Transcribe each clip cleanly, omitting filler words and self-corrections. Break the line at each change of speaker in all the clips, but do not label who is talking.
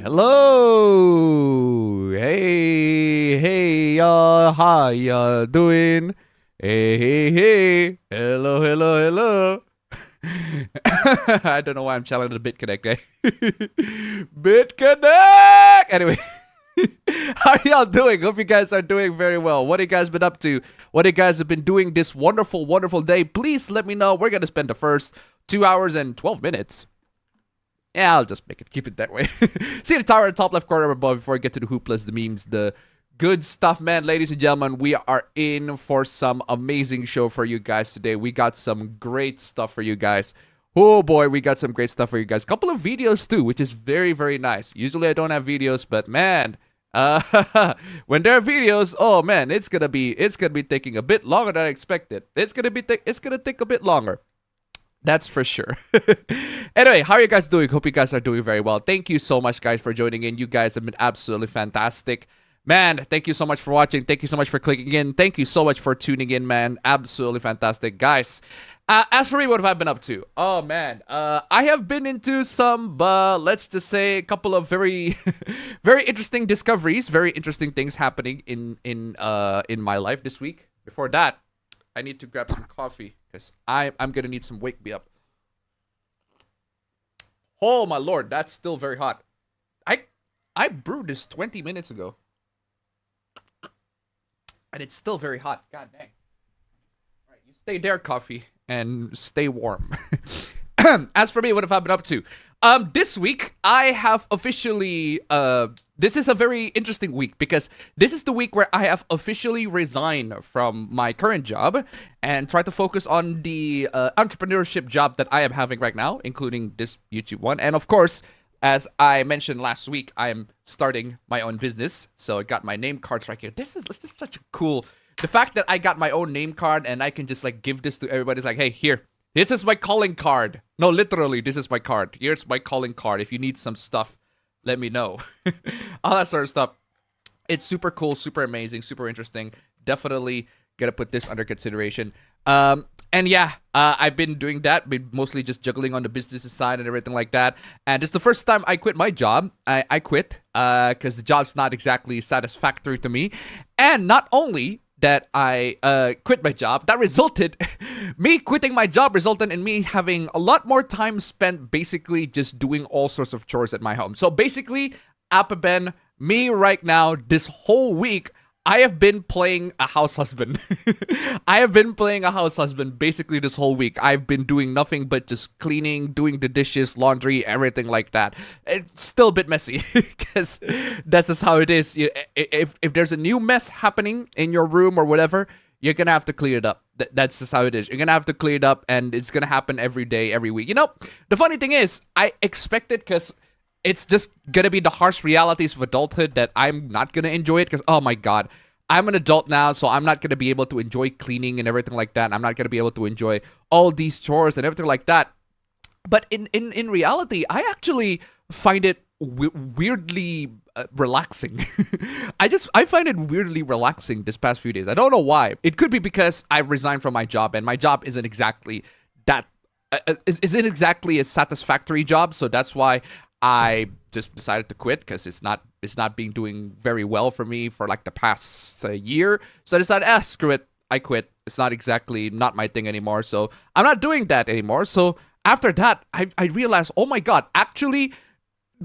Hello. Hey, y'all. How y'all doing? Hey. Hello. I don't know why I'm channeling the BitConnect guy. BitConnect! Anyway. How y'all doing? Hope you guys are doing very well. What have you guys been up to? What you guys have been doing this wonderful day? Please let me know. We're going to spend the first 2 hours and 12 minutes. Yeah, I'll just keep it that way. See the tower in the top left corner above before I get to the hooplas, the memes, the good stuff, man. Ladies and gentlemen, we are in for some amazing show for you guys today. We got some great stuff for you guys. Oh boy, we got some great stuff for you guys. Couple of videos too, which is very, very nice. Usually I don't have videos, but man, when there are videos, oh man, it's gonna be taking a bit longer than I expected. It's gonna take a bit longer. That's for sure. Anyway, how are you guys doing? Hope you guys are doing very well. Thank you so much, guys, for joining in. You guys have been absolutely fantastic. Man, thank you so much for watching. Thank you so much for clicking in. Thank you so much for tuning in, man. Absolutely fantastic. Guys, as for me, what have I been up to? Oh, man. I have been into some, let's just say, a couple of very, very interesting discoveries. Very interesting things happening in my life this week. Before that, I need to grab some coffee because I'm going to need some wake me up. Oh, my Lord. That's still very hot. I brewed this 20 minutes ago. And it's still very hot. God dang. All right, you stay there, coffee, and stay warm. As for me, what have I been up to? This week, I have officially... this is a very interesting week because this is the week where I have officially resigned from my current job and try to focus on the entrepreneurship job that I am having right now, including this YouTube one. And of course, as I mentioned last week, I am starting my own business. So I got my name cards right here. This is such a cool... The fact that I got my own name card and I can just like give this to everybody is like, hey, here. This is my calling card. No, literally, this is my card. Here's my calling card. If you need some stuff, let me know. All that sort of stuff. It's super cool, super amazing, super interesting. Definitely gonna put this under consideration. And yeah, I've been doing that. Been mostly just juggling on the business side and everything like that. And it's the first time I quit my job. I quit because the job's not exactly satisfactory to me. And not only that I quit my job, that resulted... me quitting my job resulted in me having a lot more time spent basically just doing all sorts of chores at my home. So basically, appabend, me right now, this whole week, I have been playing a house husband. I have been playing a house husband basically this whole week. I've been doing nothing but just cleaning, doing the dishes, laundry, everything like that. It's still a bit messy because that's just how it is. If there's a new mess happening in your room or whatever, you're going to have to clear it up. That's just how it is. You're going to have to clear it up and it's going to happen every day, every week. You know, the funny thing is, I expect it because it's just going to be the harsh realities of adulthood that I'm not going to enjoy it because, oh my God, I'm an adult now, so I'm not going to be able to enjoy cleaning and everything like that. I'm not going to be able to enjoy all these chores and everything like that. But in reality, I actually find it weirdly relaxing. I find it weirdly relaxing this past few days. I don't know why. It could be because I resigned from my job and my job isn't exactly that isn't exactly a satisfactory job, so that's why I just decided to quit because it's not being doing very well for me for like the past year. So I decided, screw it, I quit. It's not my thing anymore. So I'm not doing that anymore. So after that, I realized, oh my God, actually,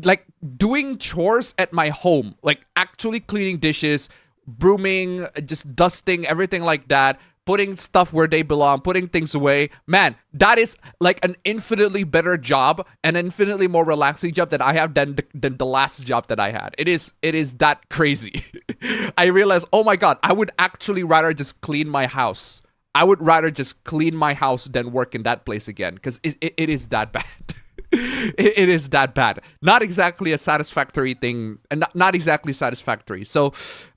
like doing chores at my home, like actually cleaning dishes, brooming, just dusting, everything like that, putting stuff where they belong, putting things away. Man, that is like an infinitely better job, an infinitely more relaxing job that I have than the last job that I had. It is that crazy. I realized, oh my God, I would actually rather just clean my house. I would rather just clean my house than work in that place again because it is that bad. It is that bad. Not exactly a satisfactory thing, and not exactly satisfactory. So,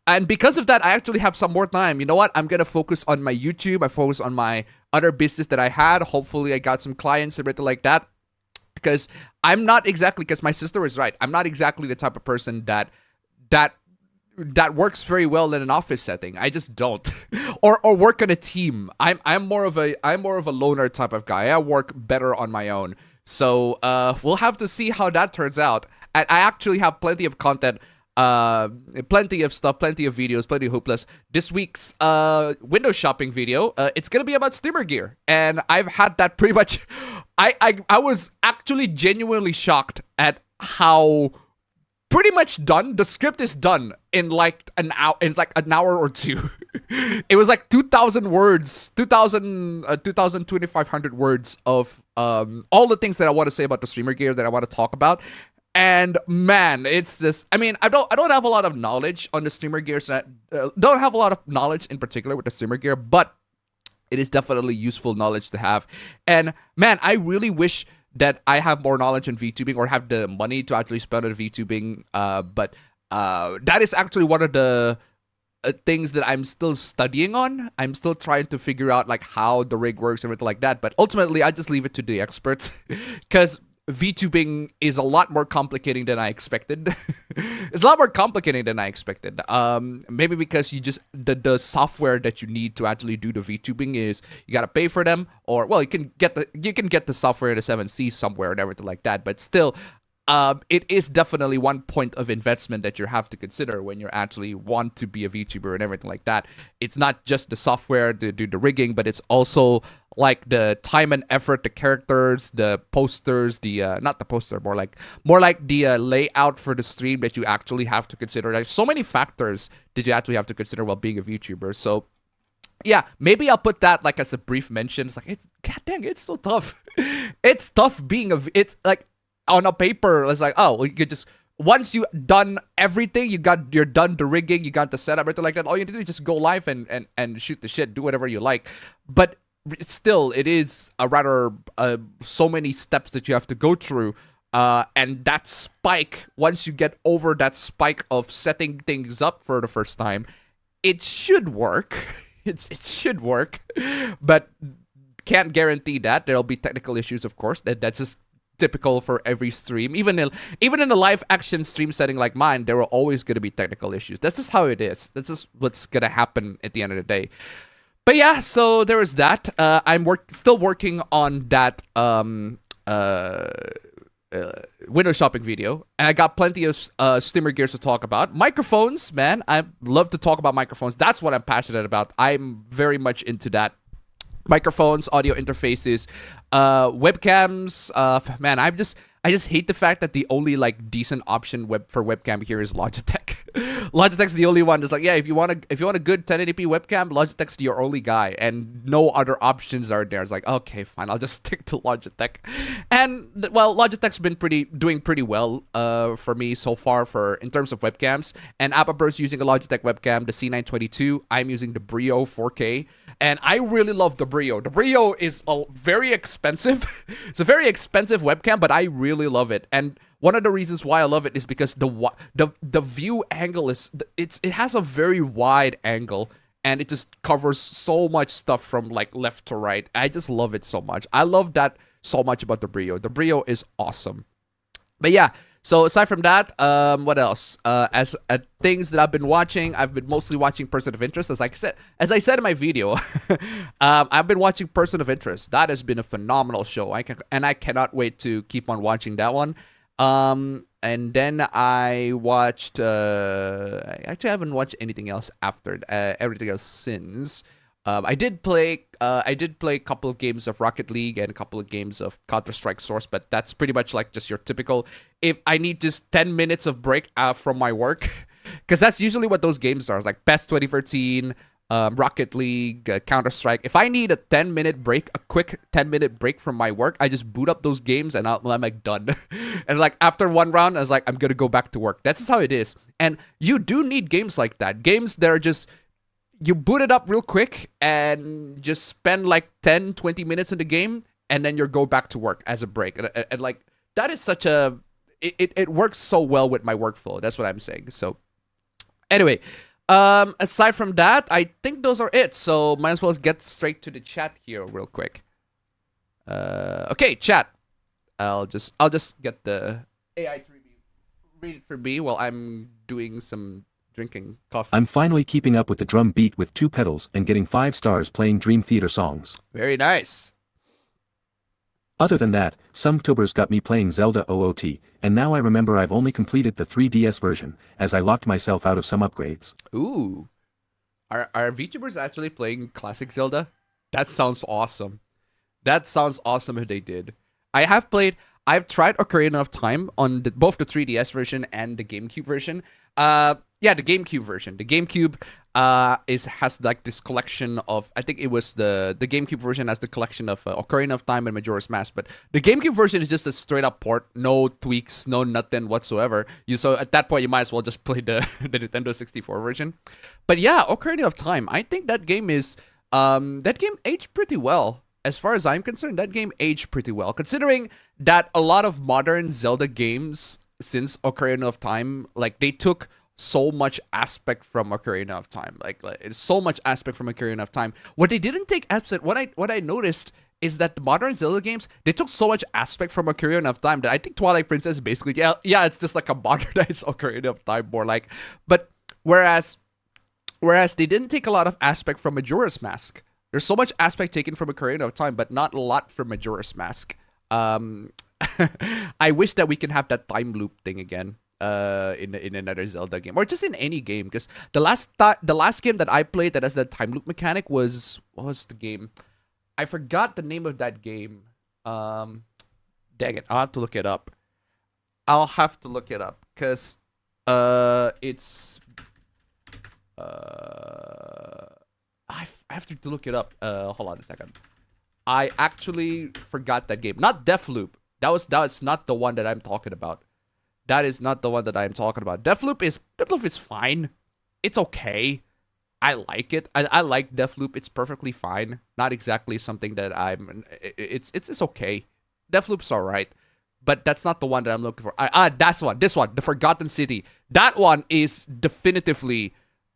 and because of that, I actually have some more time. You know what? I'm gonna focus on my YouTube. I focus on my other business that I had. Hopefully, I got some clients and everything like that. Because I'm not exactly. Because my sister is right. I'm not exactly the type of person that works very well in an office setting. I just don't. or work on a team. I'm more of a loner type of guy. I work better on my own. So we'll have to see how that turns out. And I actually have plenty of content, plenty of stuff, plenty of videos, plenty of hoopless. This week's window shopping video, it's gonna be about streamer gear, and I've had that pretty much. I was actually genuinely shocked at how pretty much done the script is done in like an hour or two. It was like 2,000 words, 2,500 words of all the things that I want to say about the streamer gear that I want to talk about. And man, it's just, I mean, I don't have a lot of knowledge on the streamer gear set. Don't have a lot of knowledge in particular with the streamer gear, but it is definitely useful knowledge to have. And man, I really wish that I have more knowledge on VTubing or have the money to actually spend on VTubing. But that is actually one of the things that I'm still studying on. I'm still trying to figure out like how the rig works and everything like that. But ultimately, I just leave it to the experts because VTubing is a lot more complicated than I expected. It's a lot more complicated than I expected. Maybe because you just the software that you need to actually do the VTubing is you gotta pay for them, or well, you can get the software to 7C somewhere and everything like that. But still, it is definitely one point of investment that you have to consider when you actually want to be a VTuber and everything like that. It's not just the software to do the rigging, but it's also like the time and effort, the characters, the posters, the not the poster, more like the layout for the stream that you actually have to consider. There's so many factors that you actually have to consider while being a VTuber. So yeah, maybe I'll put that like as a brief mention. It's like, god dang, it's so tough. It's tough being it's like on a paper. It's like, oh, well, you could just, once you done everything, you're done the rigging, you got the setup, everything like that. All you need to do is just go live and shoot the shit, do whatever you like. But still, it is a rather so many steps that you have to go through. And that spike, once you get over that spike of setting things up for the first time, it should work. It should work, but can't guarantee that. There'll be technical issues, of course. That's just typical for every stream. Even in a live action stream setting like mine, there are always going to be technical issues. That's just how it is. That's just what's going to happen at the end of the day. But yeah, so there is that. I'm still working on that window shopping video, and I got plenty of streamer gears to talk about. Microphones, man, I love to talk about microphones. That's what I'm passionate about. I'm very much into that. Microphones, audio interfaces, webcams. Man, I just hate the fact that the only like decent option for webcam here is Logitech. Logitech's the only one. It's like, yeah, if you want a good 1080p webcam, Logitech's your only guy, and no other options are there. It's like, okay, fine, I'll just stick to Logitech. And well, Logitech's been doing pretty well for me so far in terms of webcams. And Appaber's using a Logitech webcam, the C922. I'm using the Brio 4K, and I really love the Brio. The Brio is very expensive. It's a very expensive webcam, but I really love it. And one of the reasons why I love it is because the view angle it has a very wide angle, and it just covers so much stuff from like left to right. I just love it so much. I love that so much about the Brio. The Brio is awesome. But yeah, so aside from that, what else? As things that I've been watching, I've been mostly watching Person of Interest. As I said in my video, I've been watching Person of Interest. That has been a phenomenal show. I cannot wait to keep on watching that one. And then I watched, I actually haven't watched anything else after, everything else since. I did play a couple of games of Rocket League and a couple of games of Counter-Strike Source, but that's pretty much like just your typical, if I need just 10 minutes of break from my work, because that's usually what those games are. It's like PES 2013, Rocket League, Counter-Strike. If I need a 10-minute break, a quick 10-minute break from my work, I just boot up those games and I'm like done. And like after one round, I was like, I'm gonna go back to work. That's just how it is. And you do need games like that. Games that are just, you boot it up real quick and just spend like 10, 20 minutes in the game, and then you go back to work as a break. And like, that is such a, it works so well with my workflow. That's what I'm saying. So anyway, aside from that, I think those are it. So might as well get straight to the chat here real quick. Okay, chat. I'll just get the AI to read it for me while I'm doing some drinking coffee.
I'm finally keeping up with the drum beat with 2 pedals and getting 5 stars playing Dream Theater songs.
Very nice.
Other than that, some tubers got me playing Zelda OOT, and now I remember I've only completed the 3DS version, as I locked myself out of some upgrades.
Ooh. Are VTubers actually playing classic Zelda? That sounds awesome. That sounds awesome if they did. I've tried Ocarina of Time on both the 3DS version and the GameCube version. Yeah, the GameCube version. The GameCube has like this collection of, I think it was the GameCube version has the collection of Ocarina of Time and Majora's Mask, but the GameCube version is just a straight up port, no tweaks, no nothing whatsoever. So at that point you might as well just play the Nintendo 64 version. But yeah, Ocarina of Time, I think that game is that game aged pretty well. As far as I'm concerned, that game aged pretty well, considering that a lot of modern Zelda games since Ocarina of Time, like they took so much aspect from Ocarina of Time, like so much aspect from Ocarina of Time. What they didn't take aspect, what I noticed is that the modern Zelda games, they took so much aspect from Ocarina of Time that I think Twilight Princess basically, yeah, it's just like a modernized Ocarina of Time, more like. But whereas they didn't take a lot of aspect from Majora's Mask. There's so much aspect taken from Ocarina of Time, but not a lot from Majora's Mask. I wish that we can have that time loop thing again in another Zelda game, or just in any game. Because the last game that I played that has that time loop mechanic was, what was the game? I forgot the name of that game. Dang it, I'll have to look it up. Because it's I have to look it up. Hold on a second. I actually forgot that game. Not Deathloop. That was not the one that I'm talking about. That is not the one that I'm talking about. Deathloop is fine. It's okay. I like it. I like Deathloop. It's perfectly fine. Not exactly something that it's okay. Deathloop's alright. But that's not the one that I'm looking for. That's one. This one, The Forgotten City. That one is definitively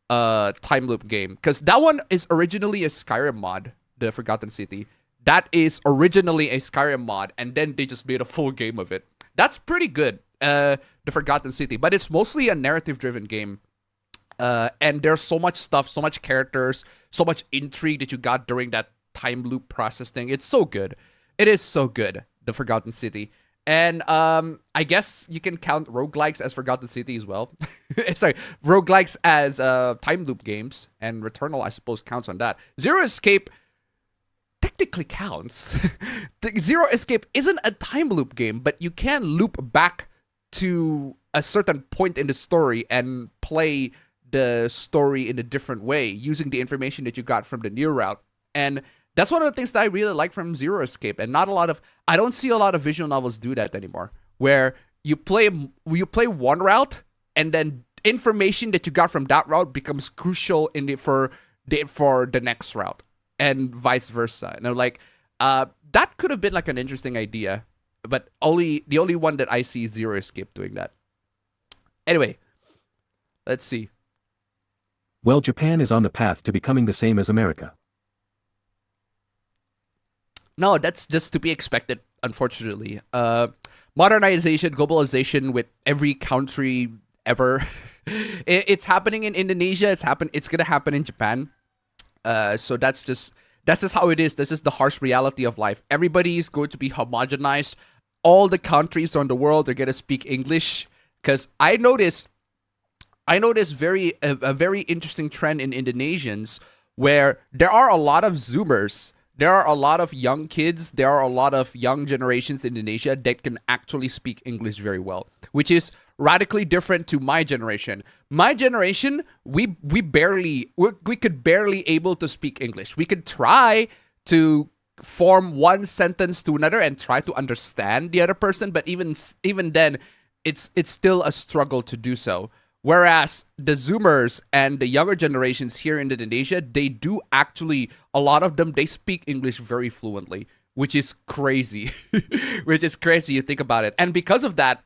time loop game, because that one is originally a Skyrim mod. The Forgotten City, that is originally a Skyrim mod, and then they just made a full game of it. That's pretty good. The Forgotten City, but it's mostly a narrative driven game, and there's so much stuff, so much characters, so much intrigue that you got during that time loop process thing. It's so good. It is so good, The Forgotten City. And I guess you can count roguelikes as Forgotten City as well. Sorry, roguelikes as time loop games, and Returnal, I suppose, counts on that. Zero Escape technically counts. Zero Escape isn't a time loop game, but you can loop back to a certain point in the story and play the story in a different way using the information that you got from the new route. And that's one of the things that I really like from Zero Escape, and I don't see a lot of visual novels do that anymore, where you play one route and then information that you got from that route becomes crucial for the next route, and vice versa. And I'm like, that could have been like an interesting idea, but the only one that I see is Zero Escape doing that. Anyway, let's see.
Well, Japan is on the path to becoming the same as America.
No, that's just to be expected, unfortunately. Modernization, globalization with every country ever. It's happening in Indonesia. It's gonna happen in Japan. So that's just how it is. This is the harsh reality of life. Everybody is going to be homogenized. All the countries around the world are gonna speak English. Because I noticed a very interesting trend in Indonesians, where there are a lot of Zoomers. There are a lot of young kids, there are a lot of young generations in Indonesia that can actually speak English very well, which is radically different to my generation. My generation, we could barely able to speak English. We could try to form one sentence to another and try to understand the other person, but even then, it's still a struggle to do so. Whereas the Zoomers and the younger generations here in Indonesia, they do actually, a lot of them, they speak English very fluently, which is crazy. Which is crazy, you think about it. And because of that,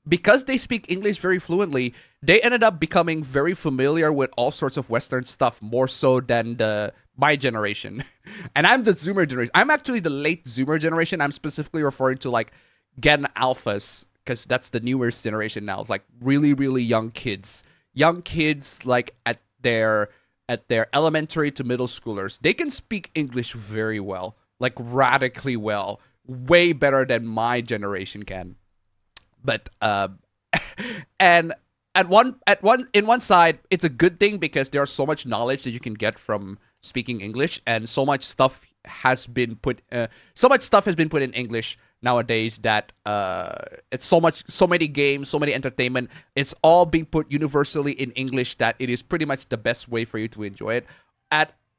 because they speak English very fluently, they ended up becoming very familiar with all sorts of Western stuff, more so than my generation. And I'm the Zoomer generation. I'm actually the late Zoomer generation. I'm specifically referring to like Gen Alphas, because that's the newest generation now. It's like really, really young kids. Young kids, like at their elementary to middle schoolers. They can speak English very well, like radically well. way better than my generation can. But and in one side, it's a good thing because there's so much knowledge that you can get from speaking English, and so much stuff has been put in English nowadays that it's so many games, so many entertainment. It's all being put universally in English that it is pretty much the best way for you to enjoy it.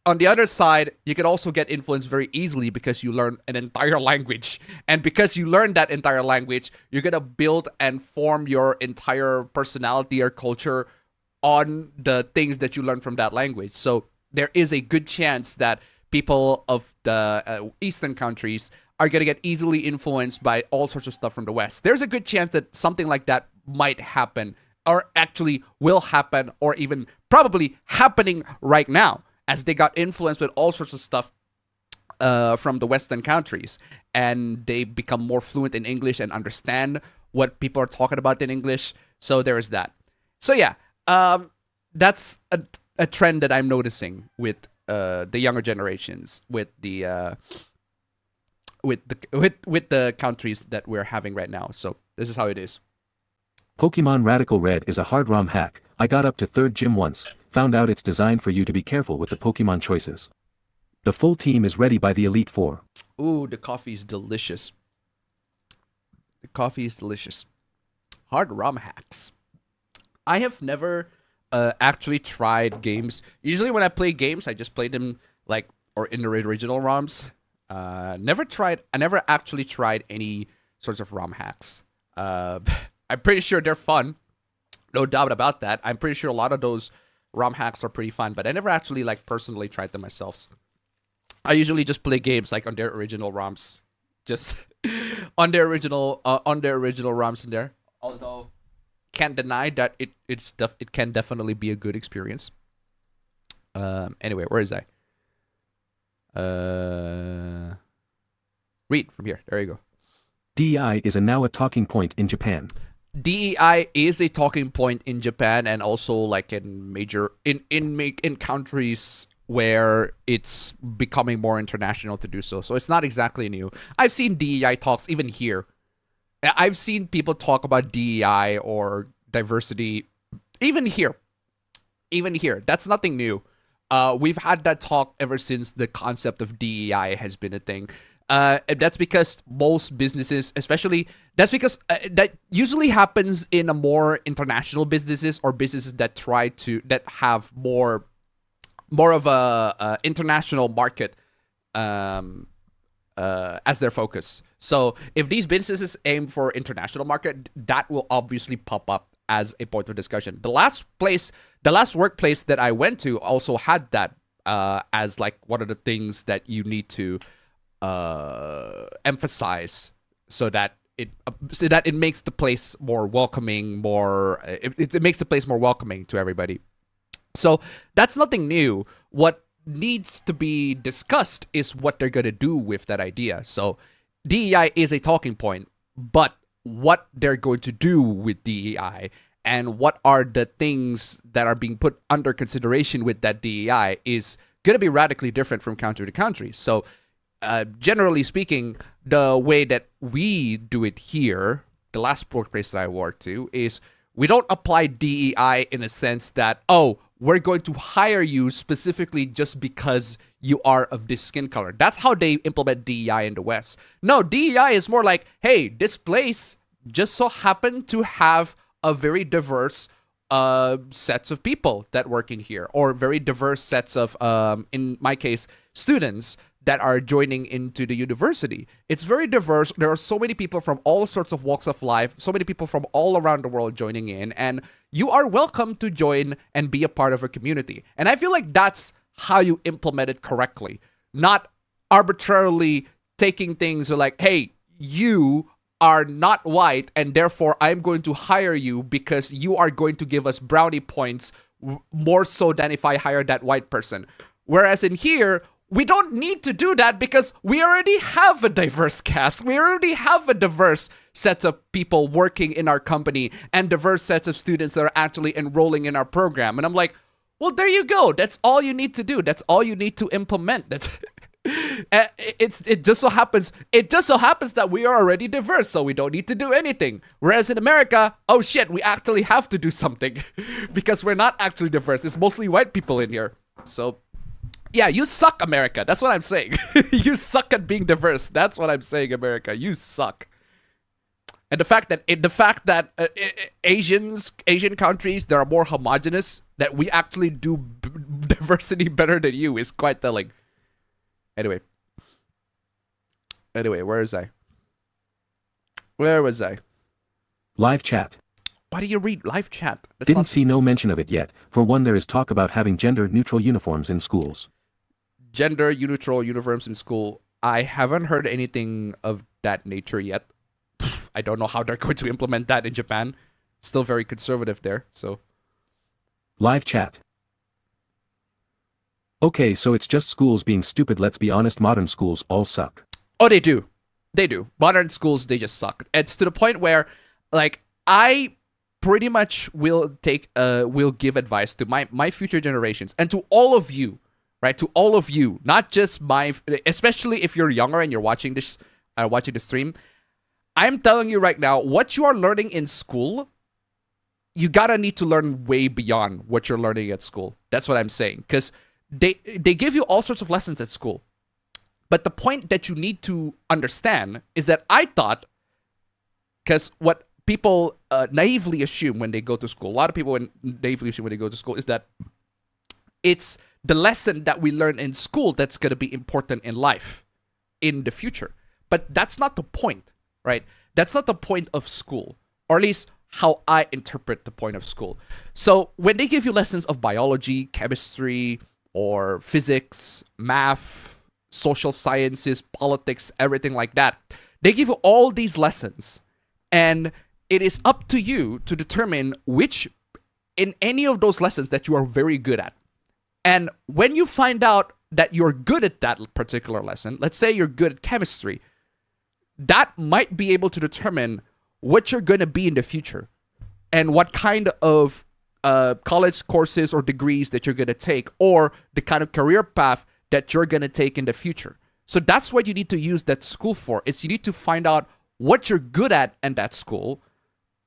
On the other side, you can also get influenced very easily because you learn an entire language. And because you learn that entire language, you're going to build and form your entire personality or culture on the things that you learn from that language. So there is a good chance that people of the Eastern countries are going to get easily influenced by all sorts of stuff from the West. There's a good chance that something like that might happen, or actually will happen, or even probably happening right now, as they got influenced with all sorts of stuff from the Western countries, and they become more fluent in English and understand what people are talking about in English. So there is that. So yeah, that's a trend that I'm noticing with the younger generations, with the countries that we're having right now. So this is how it is.
Pokemon Radical Red is a hard ROM hack. I got up to 3rd gym once, found out it's designed for you to be careful with the Pokemon choices. The full team is ready by the Elite Four.
Ooh, the coffee is delicious. The coffee is delicious. Hard ROM hacks. I have never actually tried games. Usually when I play games, I just play them or in the original ROMs. I never actually tried any sorts of ROM hacks. I'm pretty sure they're fun. No doubt about that. I'm pretty sure a lot of those ROM hacks are pretty fun, but I never actually personally tried them myself. I usually just play games on their original ROMs, just on their original ROMs in there. Although, can't deny that it can definitely be a good experience. Anyway, where is I? Read from here. There you go.
DEI is now a talking point in Japan.
DEI is a talking point in Japan, and also in major in countries where it's becoming more international to do so. So it's not exactly new. I've seen DEI talks even here. I've seen people talk about DEI or diversity even here. That's nothing new. We've had that talk ever since the concept of DEI has been a thing. That's because most businesses, that usually happens in a more international businesses, or businesses that have more of a international market as their focus. So if these businesses aim for international market, that will obviously pop up as a point of discussion. The last workplace that I went to also had that as one of the things that you need to emphasize, so that it makes the place more welcoming, it makes the place more welcoming to everybody. So that's nothing new. What needs to be discussed is what they're gonna do with that idea. So DEI is a talking point, but what they're going to do with DEI and what are the things that are being put under consideration with that DEI is gonna be radically different from country to country. So generally speaking, the way that we do it here, the last workplace that I worked to, is we don't apply DEI in a sense that, we're going to hire you specifically just because you are of this skin color. That's how they implement DEI in the West. No, DEI is more like, hey, this place just so happened to have a very diverse sets of people that work in here, or very diverse sets of, in my case, students that are joining into the university. It's very diverse. There are so many people from all sorts of walks of life, so many people from all around the world joining in, and you are welcome to join and be a part of a community. And I feel like that's how you implement it correctly, not arbitrarily taking things like, hey, you are not white, and therefore I'm going to hire you because you are going to give us brownie points more so than if I hire that white person. Whereas in here, we don't need to do that because we already have a diverse cast. We already have a diverse sets of people working in our company and diverse sets of students that are actually enrolling in our program. And I'm like, well, there you go. That's all you need to do. That's all you need to implement. It just so happens that we are already diverse, so we don't need to do anything. Whereas in America, oh shit, we actually have to do something because we're not actually diverse. It's mostly white people in here. So yeah, you suck, America. That's what I'm saying. You suck at being diverse. That's what I'm saying, America. You suck. And the fact that Asian countries that are more homogenous, that we actually do diversity better than you is quite telling. Anyway, where was I?
Live chat.
Why do you read live chat?
Didn't see no mention of it yet. For one, there is talk about having gender-neutral uniforms in schools.
Gender-neutral uniforms in school. I haven't heard anything of that nature yet. I don't know how they're going to implement that in Japan. Still very conservative there, so.
Live chat. Okay, so it's just schools being stupid. Let's be honest, modern schools all suck.
Oh, they do. They do. Modern schools, they just suck. It's to the point where, like, I pretty much will give advice to my future generations and to all of you, right? To all of you, not just especially if you're younger and you're watching this, watching the stream. I'm telling you right now, what you are learning in school, you gotta need to learn way beyond what you're learning at school. That's what I'm saying. Because they give you all sorts of lessons at school. But the point that you need to understand is that I thought, because what people naively assume when they go to school, a lot of people naively assume when they go to school is that it's the lesson that we learn in school that's going to be important in life in the future. But that's not the point. Right? That's not the point of school, or at least how I interpret the point of school. So when they give you lessons of biology, chemistry, or physics, math, social sciences, politics, everything like that, they give you all these lessons, and it is up to you to determine which in any of those lessons that you are very good at. And when you find out that you're good at that particular lesson, let's say you're good at chemistry, that might be able to determine what you're going to be in the future and what kind of college courses or degrees that you're going to take, or the kind of career path that you're going to take in the future. So that's what you need to use that school for. It's you need to find out what you're good at in that school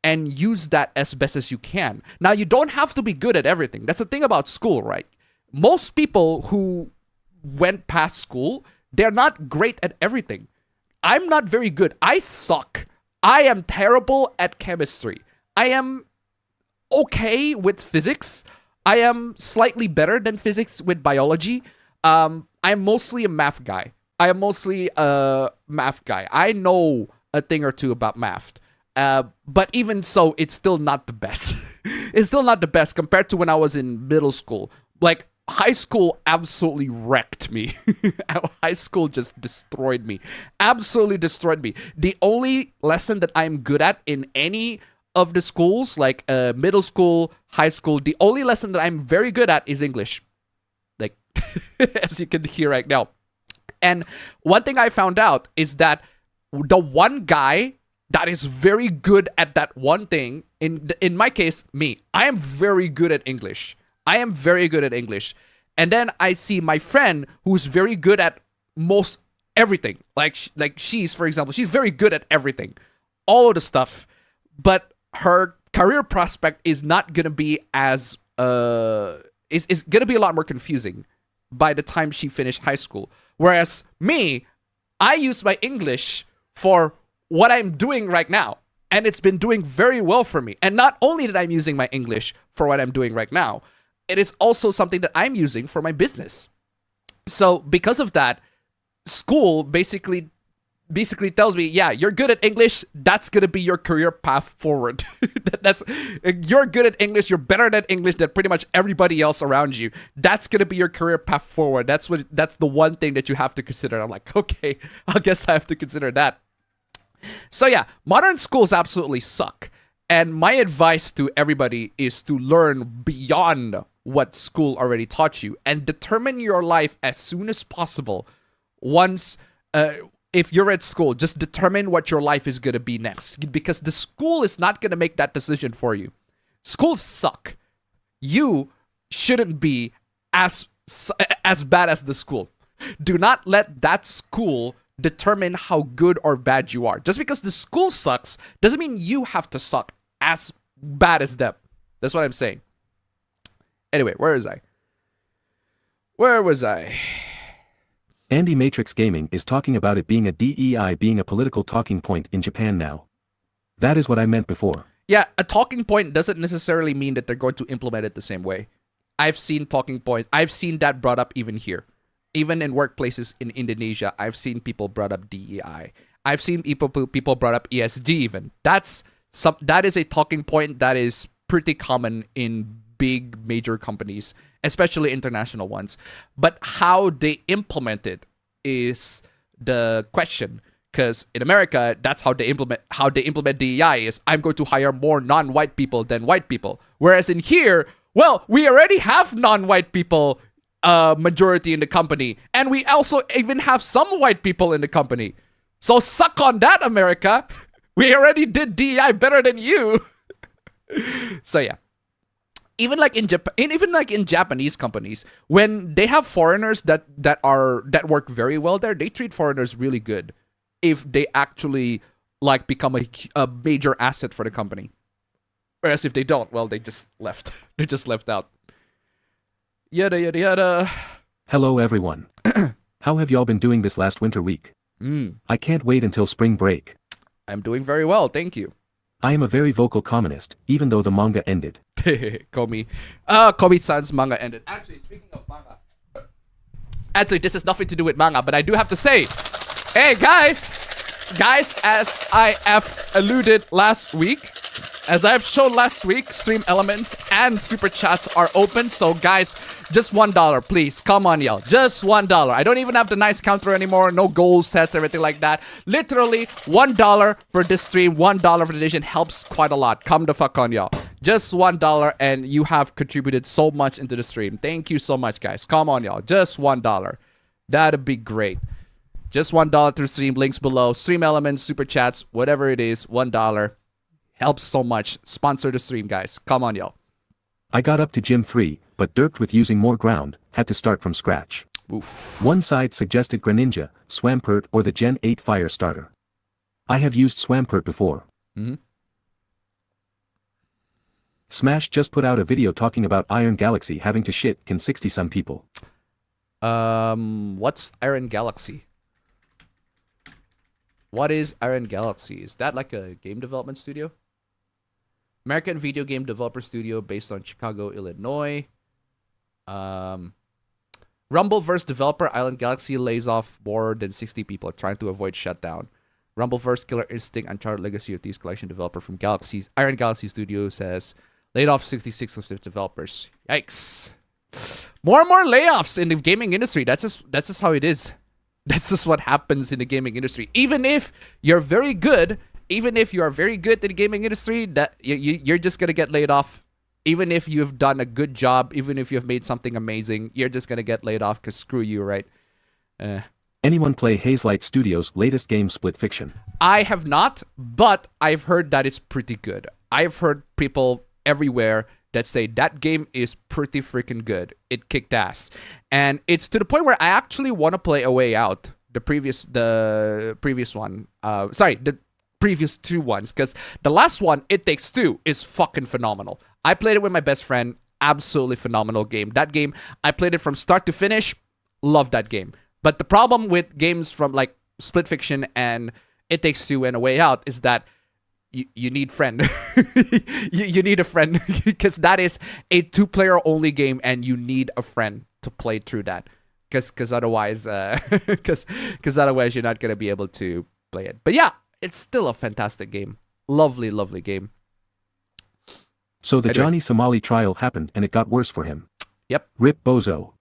and use that as best as you can. Now, you don't have to be good at everything. That's the thing about school, right? Most people who went past school, they're not great at everything. I'm not very good. I suck. I am terrible at chemistry. I am okay with physics. I am slightly better than physics with biology. I'm mostly a math guy. I know a thing or two about math. But even so, it's still not the best. It's still not the best compared to when I was in middle school. Like, high school absolutely wrecked me. High school just destroyed me. Absolutely destroyed me. The only lesson that I'm good at in any of the schools, like middle school, high school, the only lesson that I'm very good at is English. Like, as you can hear right now. And one thing I found out is that the one guy that is very good at that one thing, in my case, me, I am very good at English. I am very good at English. And then I see my friend who's very good at most everything. Like she's, for example, she's very good at everything. All of the stuff. But her career prospect is not going to be as, is going to be a lot more confusing by the time she finished high school. Whereas me, I use my English for what I'm doing right now. And it's been doing very well for me. And not only that I'm using my English for what I'm doing right now, it is also something that I'm using for my business. So because of that, school basically tells me, yeah, you're good at English. That's going to be your career path forward. You're good at English. You're better at English than pretty much everybody else around you. That's going to be your career path forward. That's the one thing that you have to consider. I'm like, okay, I guess I have to consider that. So yeah, modern schools absolutely suck. And my advice to everybody is to learn beyond what school already taught you and determine your life as soon as possible. Once, if you're at school, just determine what your life is going to be next, because the school is not going to make that decision for you. Schools suck. You shouldn't be as bad as the school. Do not let that school determine how good or bad you are. Just because the school sucks doesn't mean you have to suck as bad as them. That's what I'm saying. Anyway, where was I? Where was I?
Andy Matrix Gaming is talking about it being a DEI being a political talking point in Japan now. That is what I meant before.
Yeah, a talking point doesn't necessarily mean that they're going to implement it the same way. I've seen talking point. I've seen that brought up even here. Even in workplaces in Indonesia, I've seen people brought up DEI. I've seen people brought up ESG even. That is a talking point that is pretty common in big major companies, especially international ones. But how they implement it is the question. Because in America, that's how they implement DEI is I'm going to hire more non-white people than white people. Whereas in here, well, we already have non-white people majority in the company, and we also even have some white people in the company. So suck on that, America. We already did DEI better than you. So yeah. Even like in Japanese companies, when they have foreigners that work very well there, they treat foreigners really good if they actually like become a major asset for the company. Whereas if they don't, well, they just left. They just left out. Yada yada yada.
Hello everyone. How have y'all been doing this last winter week? I can't wait until spring break.
I'm doing very well, thank you.
I am a very vocal communist, even though the manga ended.
Komi. Komi-san's manga ended. Actually, speaking of manga. Actually, this has nothing to do with manga, but I do have to say, hey guys, as I have alluded last week, as I've shown last week, Stream Elements and Super Chats are open. So guys, just $1, please. Come on, y'all. Just $1. I don't even have the nice counter anymore. No goal sets, everything like that. Literally $1 for this stream. $1 for the edition helps quite a lot. Come the fuck on, y'all. Just $1 and you have contributed so much into the stream. Thank you so much, guys. Come on, y'all. Just $1. That'd be great. Just $1 through stream. Links below. Stream Elements, Super Chats, whatever it is. $1. Helps so much. Sponsor the stream, guys. Come on, y'all.
I got up to Gym 3, but derped with using more ground, had to start from scratch.
Oof.
One side suggested Greninja, Swampert, or the Gen 8 Fire Starter. I have used Swampert before. Smash just put out a video talking about Iron Galaxy having to shit can 60-some people.
What's Iron Galaxy? What is Iron Galaxy? Is that like a game development studio? American video game developer studio based on Chicago, Illinois. Rumbleverse developer Island Galaxy lays off more than 60 people trying to avoid shutdown. Rumbleverse Killer Instinct Uncharted Legacy of Thieves collection developer from Iron Galaxy Studio says laid off 66 of its developers. Yikes. More and more layoffs in the gaming industry. That's just how it is. That's just what happens in the gaming industry. Even if you're very good, even if you are very good in the gaming industry, that you're just gonna get laid off. Even if you've done a good job, even if you've made something amazing, you're just gonna get laid off because screw you, right?
Anyone play Hazelight Studios' latest game Split Fiction?
I have not, but I've heard that it's pretty good. I've heard people everywhere that say that game is pretty freaking good. It kicked ass. And it's to the point where I actually want to play A Way Out, the previous one. The previous two ones, because the last one, It Takes Two, is fucking phenomenal. I played it with my best friend. Absolutely phenomenal game. That game, I played it from start to finish. Love that game. But the problem with games from like Split Fiction and It Takes Two and A Way Out is that you need friend. you need a friend because that is a 2-player only game and you need a friend to play through that. Because otherwise otherwise you're not gonna be able to play it. But yeah, it's still a fantastic game. Lovely, lovely game.
So the Johnny Somali trial happened and it got worse for him.
Yep.
Rip Bozo.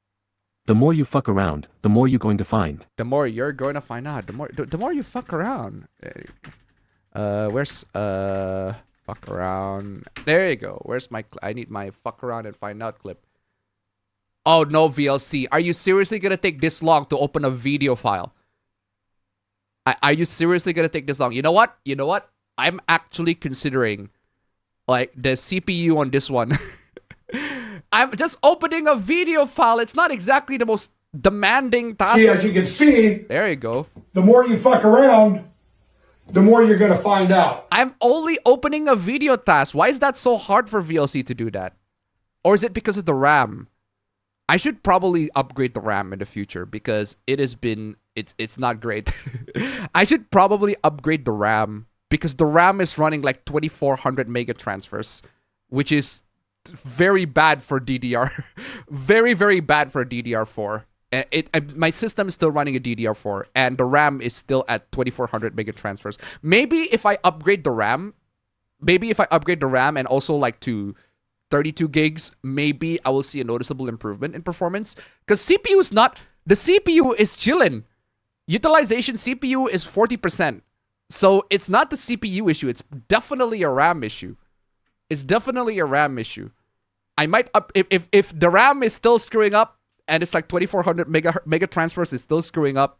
The more you fuck around, the more you're going to find.
The more you're going to find out. The more you fuck around. Where's fuck around? There you go. Where's my? I need my fuck around and find out clip. Oh no, VLC. Are you seriously gonna take this long to open a video file? Are you seriously gonna take this long? You know what? I'm actually considering like the CPU on this one. I'm just opening a video file. It's not exactly the most demanding task.
See, as you can see,
there you go.
The more you fuck around, the more you're going to find out.
I'm only opening a video task. Why is that so hard for VLC to do that? Or is it because of the RAM? I should probably upgrade the RAM in the future because it's not great. I should probably upgrade the RAM because the RAM is running like 2400 mega transfers, which is very bad for DDR. Very, very bad for DDR4. My system is still running a DDR4 and the RAM is still at 2400 mega transfers. Maybe if I upgrade the RAM, and also like to 32 gigs, maybe I will see a noticeable improvement in performance. Because the CPU is chilling. Utilization CPU is 40%. So it's not the CPU issue, it's definitely a RAM issue. I might if the RAM is still screwing up and it's like 2400 mega transfers is still screwing up,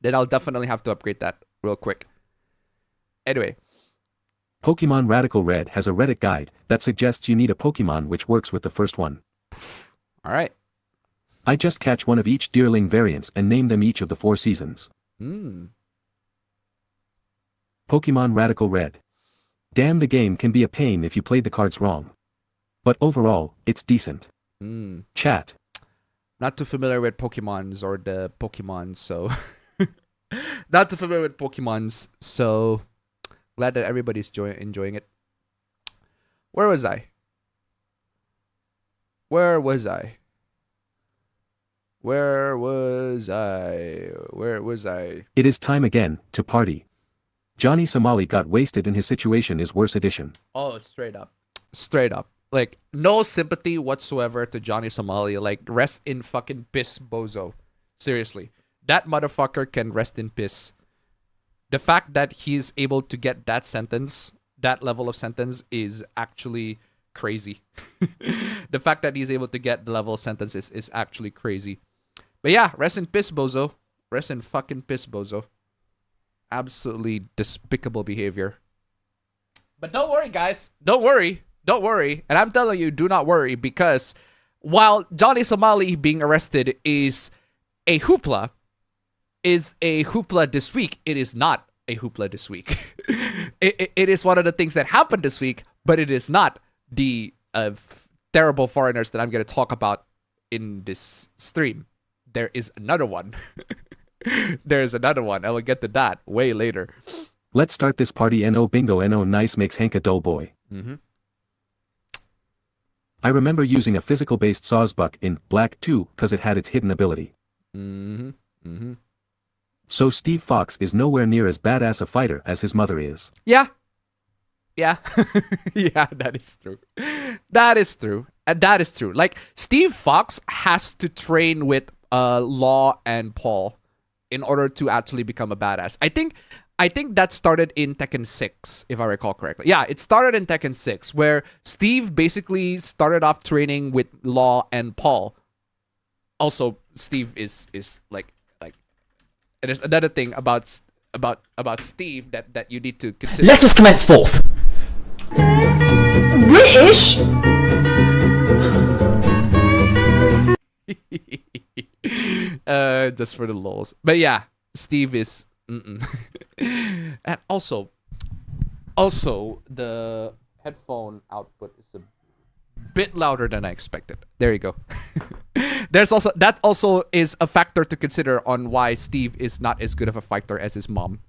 then I'll definitely have to upgrade that real quick. Anyway.
Pokemon Radical Red has a Reddit guide that suggests you need a Pokemon which works with the first one.
Alright.
I just catch one of each Deerling variants and name them each of the 4 seasons. Pokemon Radical Red. Damn, the game can be a pain if you played the cards wrong. But overall, it's decent. Chat.
Not too familiar with Pokemons or the Pokemon, so... Not too familiar with Pokemons, so... Glad that everybody's enjoying it. Where was I?
It is time again to party. Johnny Somali got wasted and his situation is worse edition.
Oh, straight up. Like, no sympathy whatsoever to Johnny Somali. Like, rest in fucking piss, bozo. Seriously. That motherfucker can rest in piss. The fact that he's able to get that sentence, that level of sentence, is actually crazy. The fact that he's able to get the level of sentence is actually crazy. But yeah, rest in piss, bozo. Rest in fucking piss, bozo. Absolutely despicable behavior. But don't worry, guys. Don't worry. And I'm telling you, do not worry, because while Johnny Somali being arrested is a hoopla this week, it is not a hoopla this week. It is one of the things that happened this week, but it is not the terrible foreigners that I'm going to talk about in this stream. There is another one. There is another one. I will get to that way later.
Let's start this party. No bingo. No nice makes Hank a dull boy. I remember using a physical-based Sawsbuck in Black 2 because it had its hidden ability. So Steve Fox is nowhere near as badass a fighter as his mother is.
Yeah. Yeah, that is true. And that is true. Like, Steve Fox has to train with Law and Paul in order to actually become a badass. I think that started in Tekken 6, if I recall correctly. Yeah, it started in Tekken 6, where Steve basically started off training with Law and Paul. Also, Steve is like, and there's another thing about Steve that you need to consider.
Let us commence forth. British.
Just for the lols. But yeah, Steve is and also the headphone output is a bit louder than I expected. There you go. That also is a factor to consider on why Steve is not as good of a fighter as his mom.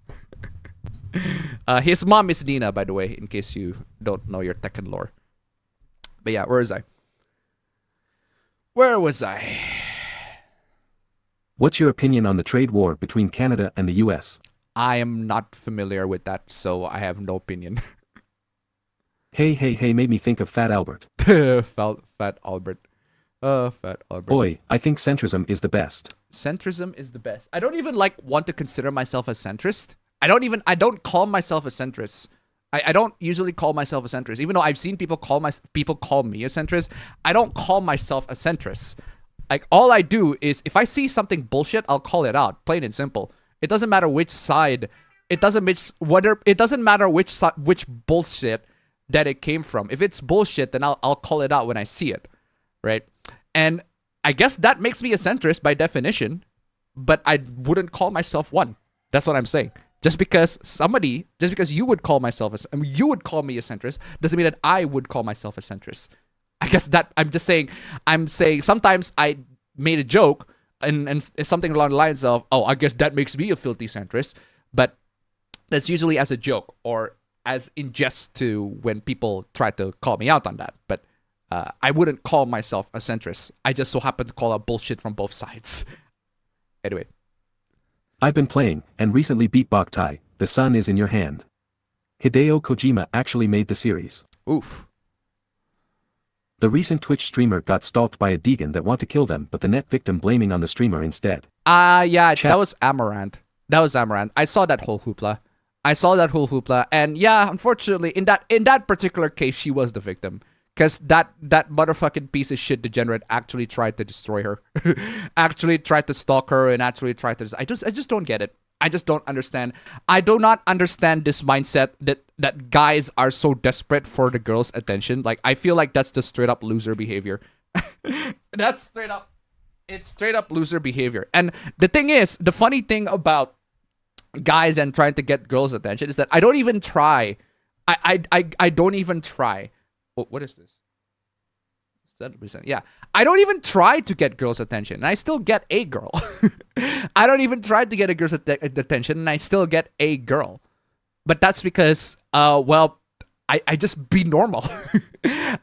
His mom is Nina, by the way, in case you don't know your Tekken lore. But yeah, where was I?
What's your opinion on the trade war between Canada and the US?
I am not familiar with that, so I have no opinion.
Hey, made me think of Fat Albert.
Fat Albert. Fat Albert.
Boy, I think centrism is the best.
Centrism is the best. I don't even want to consider myself a centrist. I don't call myself a centrist. I don't usually call myself a centrist, even though I've seen people call me a centrist. I don't call myself a centrist. Like, all I do is, if I see something bullshit, I'll call it out, plain and simple. It doesn't matter which side. It doesn't matter which bullshit that it came from. If it's bullshit, then I'll call it out when I see it, right? And I guess that makes me a centrist by definition, but I wouldn't call myself one. That's what I'm saying. Just because you would call me a centrist doesn't mean that I would call myself a centrist. I guess that I'm saying sometimes I made a joke and something along the lines of, oh, I guess that makes me a filthy centrist, but that's usually as a joke or as in jest to when people try to call me out on that. But I wouldn't call myself a centrist. I just so happen to call out bullshit from both sides. Anyway.
I've been playing, and recently beat BACKLASH. The sun is in your hand. Hideo Kojima actually made the series.
Oof.
The recent Twitch streamer got stalked by a Deegan that want to kill them, but the net victim blaming on the streamer instead.
Yeah, that was Amaranth. I saw that whole hoopla. And yeah, unfortunately, in that particular case, she was the victim. Because that motherfucking piece of shit degenerate actually tried to destroy her. Actually tried to stalk her and actually tried to... I just don't get it. I just don't understand. I do not understand this mindset that guys are so desperate for the girl's attention. Like, I feel like that's just straight up loser behavior. It's straight up loser behavior. And the thing is, the funny thing about guys and trying to get girls' attention is that I don't even try. I don't even try. What is this? 7%. Yeah. I don't even try to get girls' attention, and I still get a girl. I don't even try to get a girl's attention, and I still get a girl. But that's because, I just be normal.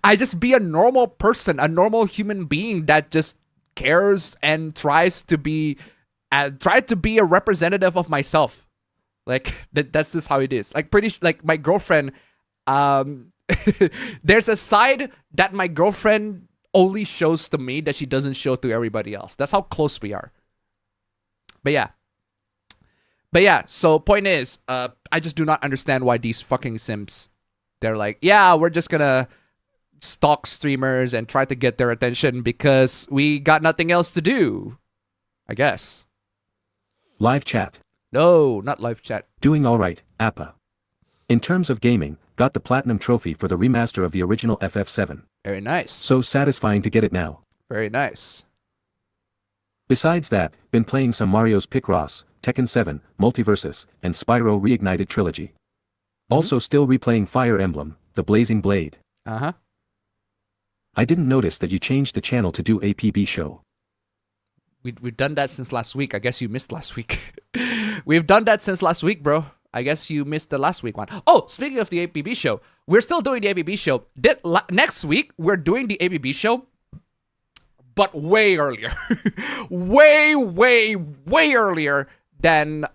I just be a normal person, a normal human being that just cares and tries to be a representative of myself. Like, that's just how it is. Like, my girlfriend, there's a side that my girlfriend only shows to me that she doesn't show to everybody else. That's how close we are. But yeah, so point is, I just do not understand why these fucking simps, they're like, yeah, we're just gonna stalk streamers and try to get their attention because we got nothing else to do, I guess.
Live chat.
No, not live chat.
Doing alright, Appa. In terms of gaming, got the Platinum Trophy for the remaster of the original FF7.
Very nice.
So satisfying to get it now.
Very nice.
Besides that, been playing some Mario's Picross, Tekken 7, Multiversus, and Spyro Reignited Trilogy. Also still replaying Fire Emblem, The Blazing Blade.
Uh-huh.
I didn't notice that you changed the channel to do APB Show.
We've done that since last week. I guess you missed last week. We've done that since last week, bro. I guess you missed the last week one. Oh, speaking of the APB show, we're still doing the APB show. Next week, we're doing the APB show, but way earlier. way earlier than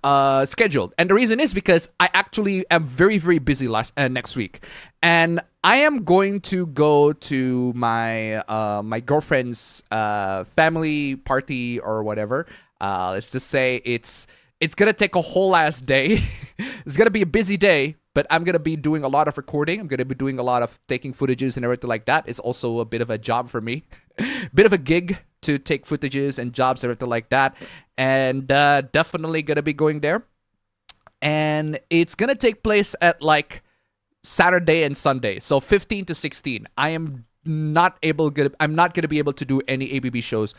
scheduled. And the reason is because I actually am very, very busy next week. And I am going to go to my my girlfriend's family party or whatever. Let's just say it's going to take a whole ass day. It's going to be a busy day, but I'm going to be doing a lot of recording. I'm going to be doing a lot of taking footages and everything like that. It's also a bit of a job for me. Bit of a gig to take footages and jobs and everything like that. And definitely going to be going there. And it's going to take place at like Saturday and Sunday. So 15 to 16. I'm not going to be able to do any APB shows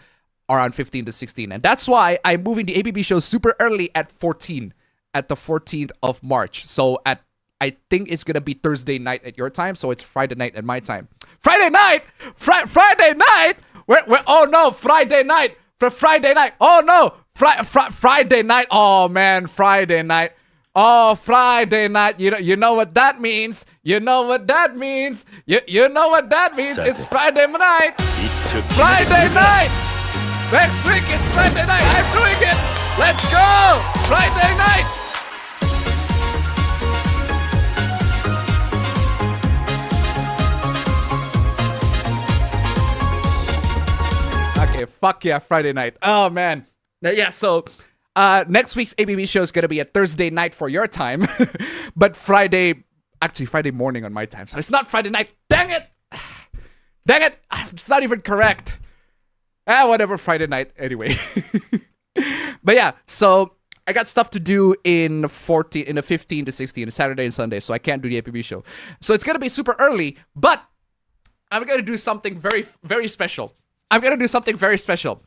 around 15 to 16. And that's why I'm moving the APB show super early at 14. At the 14th of March. So I think it's going to be Thursday night at your time. So it's Friday night at my time. Friday night? Friday night? Oh no, Friday night. Friday night. Oh no, Friday night. Oh man, Friday night. Oh, Friday night. You know what that means. You know what that means. You know what that means. It's Friday night. Friday night. Next week it's Friday night. I'm doing it. Let's go. Friday night. Okay, fuck yeah, Friday night. Oh, man. Yeah, so next week's APB show is going to be a Thursday night for your time. But Friday morning on my time. So it's not Friday night. Dang it. Dang it. It's not even correct. Whatever, Friday night. Anyway. But yeah, so I got stuff to do in the 15 to 16, Saturday and Sunday. So I can't do the APB show. So it's going to be super early. But I'm going to do something very, very special. I'm gonna do something very special.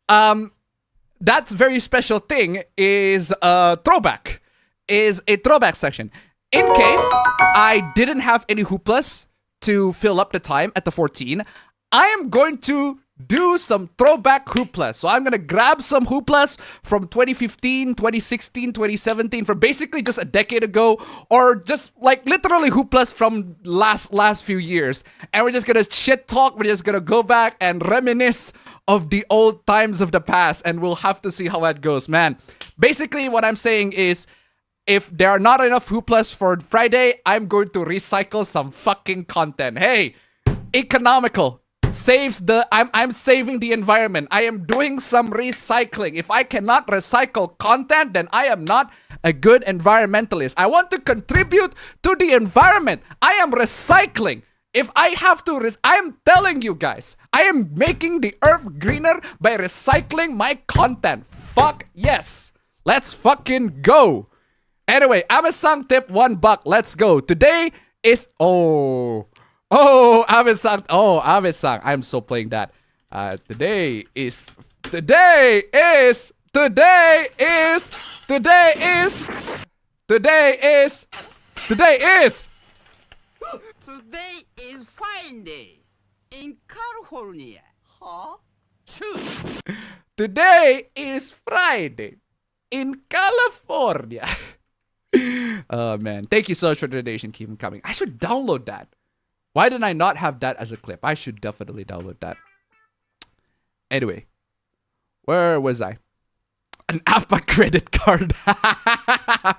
That very special thing is a throwback. Is a throwback section. In case I didn't have any hooplas to fill up the time at the 14, I am going to do some throwback hooplas. So I'm gonna grab some hooplas from 2015, 2016, 2017, from basically just a decade ago, or just like literally hooplas from last few years. And we're just gonna shit talk. We're just gonna go back and reminisce of the old times of the past, and we'll have to see how that goes, man. Basically, what I'm saying is, if there are not enough hooplas for Friday, I'm going to recycle some fucking content. Hey, economical. Saves the I'm saving the environment. I am doing some recycling. If I cannot recycle content, then I am not a good environmentalist. I want to contribute to the environment. I am recycling. If I have to, I am telling you guys, I am making the earth greener by recycling my content. Fuck yes. Let's fucking go. Anyway, Amazon tip $1. Let's go. Today is Amazon. I'm so playing that. Today is
Today is Friday in California. Huh? True.
Today is Friday in California. Oh man, thank you so much for the donation. Keep them coming. I should download that. Why did I not have that as a clip? I should definitely download that. Anyway, where was I? An APA credit card.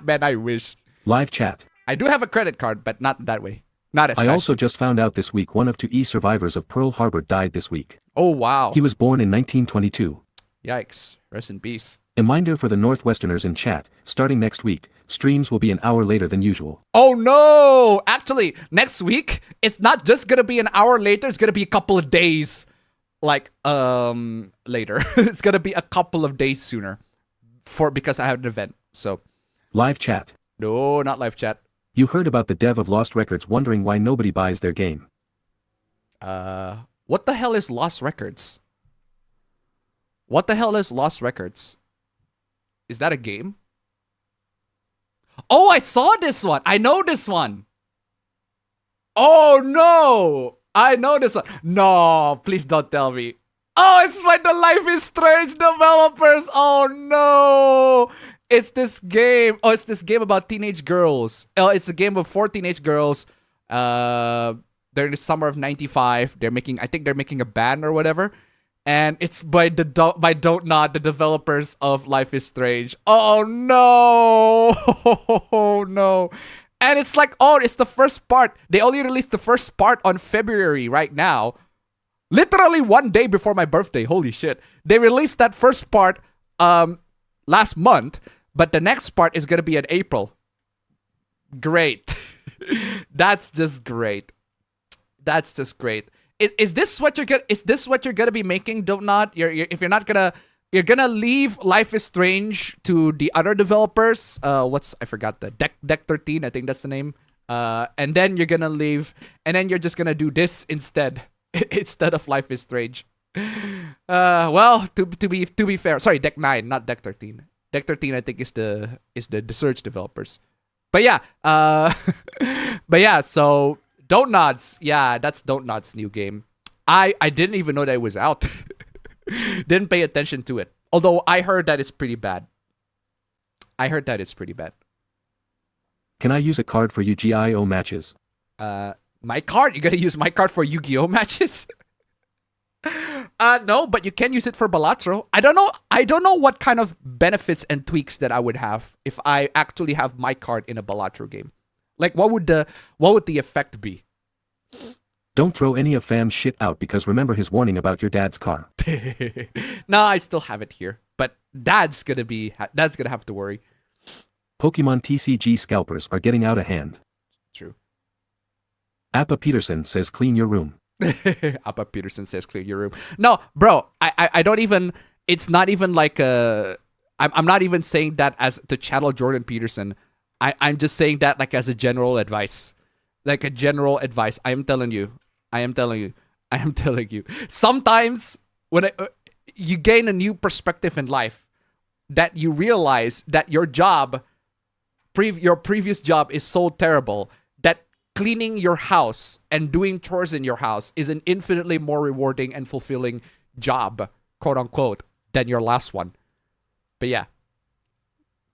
Man, I wish.
Live chat.
I do have a credit card, but not that way. Not as
I
fast.
also just found out this week one of 2 survivors of Pearl Harbor died this week.
Oh, wow.
He was born in 1922.
Yikes. Rest in peace.
Reminder for the Northwesterners in chat, starting next week, streams will be an hour later than usual.
Oh, no. Actually, next week, it's not just going to be an hour later. It's going to be a couple of days, like, later. It's going to be a couple of days sooner because I have an event. So.
Live chat.
No, not live chat.
You heard about the dev of Lost Records wondering why nobody buys their game.
What the hell is Lost Records? What the hell is Lost Records? Is that a game? Oh, I saw this one. I know this one. Oh, no. I know this one. No, please don't tell me. Oh, it's by the Life is Strange developers. Oh, no. It's this game. Oh, it's this game about teenage girls. Oh, it's a game of 4 teenage girls. They're in the summer of '95. I think they're making a band or whatever. And it's by Don't Nod, the developers of Life is Strange. Oh no! Oh no! And it's like, it's the first part. They only released the first part on February right now. Literally 1 day before my birthday. Holy shit! They released that first part last month, but the next part is gonna be in April. Great. That's just great. That's just great. Is this what you're gonna be making? Don't Nod. If you're not gonna, you're gonna leave Life is Strange to the other developers. I forgot the Deck 13. I think that's the name. And then you're gonna leave, and then you're just gonna do this instead of Life is Strange. Well, to be fair, sorry, Deck 9, not Deck 13. Deck 13, I think is the Surge developers. But yeah, so. Don't Nod's, yeah, that's Don't Nod's new game. I didn't even know that it was out. Didn't pay attention to it. Although I heard that it's pretty bad.
Can I use a card for Yu-Gi-Oh matches?
My card? You gotta use my card for Yu-Gi-Oh matches? No, but you can use it for Balatro. I don't know what kind of benefits and tweaks that I would have if I actually have my card in a Balatro game. Like, what would the effect be?
Don't throw any of Fam's shit out because remember his warning about your dad's car.
No, I still have it here. But Dad's gonna have to worry.
Pokemon TCG scalpers are getting out of hand.
True.
Appa Peterson says clean your room.
Appa Peterson says clean your room. No, bro, I don't even, it's not even like I'm not even saying that as to channel Jordan Peterson. I'm just saying that like as a general advice. Like a general advice. I am telling you. Sometimes you gain a new perspective in life, that you realize that your job, your previous job is so terrible that cleaning your house and doing chores in your house is an infinitely more rewarding and fulfilling job, quote unquote, than your last one. But yeah.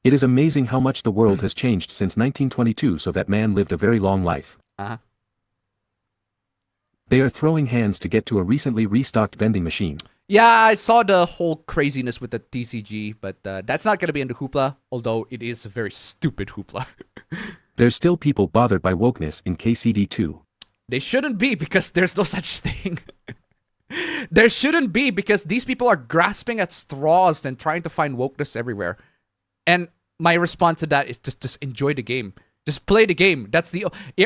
It is amazing how much the world has changed since 1922, so that man lived a very long life.
Uh-huh.
They are throwing hands to get to a recently restocked vending machine.
Yeah, I saw the whole craziness with the TCG, but that's not going to be in the hoopla, although it is a very stupid hoopla.
There's still people bothered by wokeness in KCD2.
They shouldn't be, because there's no such thing. There shouldn't be, because these people are grasping at straws and trying to find wokeness everywhere. And my response to that is just enjoy the game. Just play the game.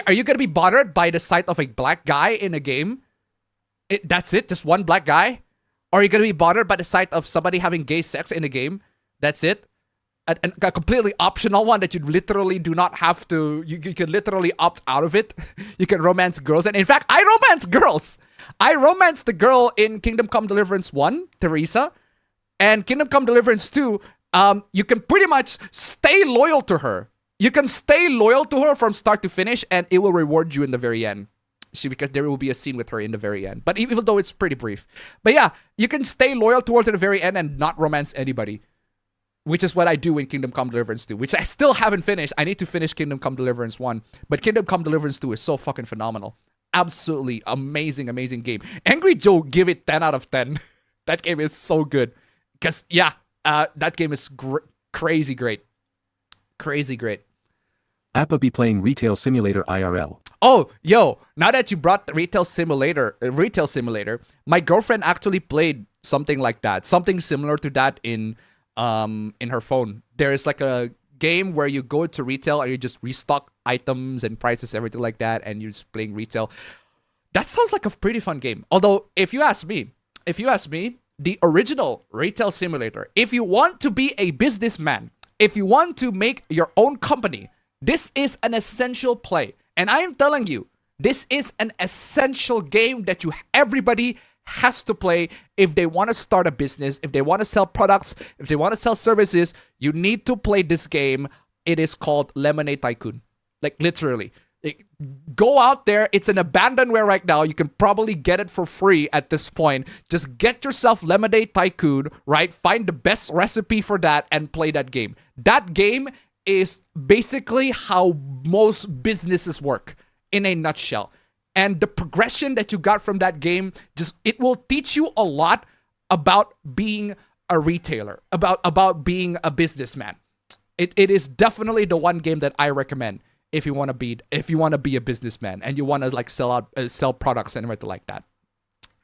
Are you going to be bothered by the sight of a black guy in a game? That's it? Just one black guy? Or are you going to be bothered by the sight of somebody having gay sex in a game? That's it? A completely optional one that you literally do not have to... You can literally opt out of it. You can romance girls. And in fact, I romance girls. I romanced the girl in Kingdom Come Deliverance 1, Teresa. And Kingdom Come Deliverance 2, you can pretty much stay loyal to her. You can stay loyal to her from start to finish, and it will reward you in the very end. Because there will be a scene with her in the very end. But even though it's pretty brief. But yeah, you can stay loyal to her to the very end and not romance anybody. Which is what I do in Kingdom Come Deliverance 2. Which I still haven't finished. I need to finish Kingdom Come Deliverance 1. But Kingdom Come Deliverance 2 is so fucking phenomenal. Absolutely amazing, amazing game. Angry Joe give it 10 out of 10. That game is so good. Because, yeah, that game is crazy great. Crazy great.
APB playing Retail Simulator IRL.
Oh, yo, now that you brought the Retail Simulator, my girlfriend actually played something like that. Something similar to that in her phone. There is like a game where you go to retail and you just restock items and prices, everything like that, and you're just playing retail. That sounds like a pretty fun game. Although, if you ask me, the original Retail Simulator, if you want to be a businessman, if you want to make your own company, this is an essential play. And I am telling you, this is an essential game that everybody has to play if they want to start a business, if they want to sell products, if they want to sell services. You need to play this game. It is called Lemonade Tycoon. Like, literally. Go out there. It's an abandonware right now. You can probably get it for free at this point. Just get yourself Lemonade Tycoon, right? Find the best recipe for that and play that game. That game is basically how most businesses work in a nutshell. And the progression that you got from that game, it will teach you a lot about being a retailer, about being a businessman. It is definitely the one game that I recommend if you want to be a businessman and you want to like sell products and everything like that.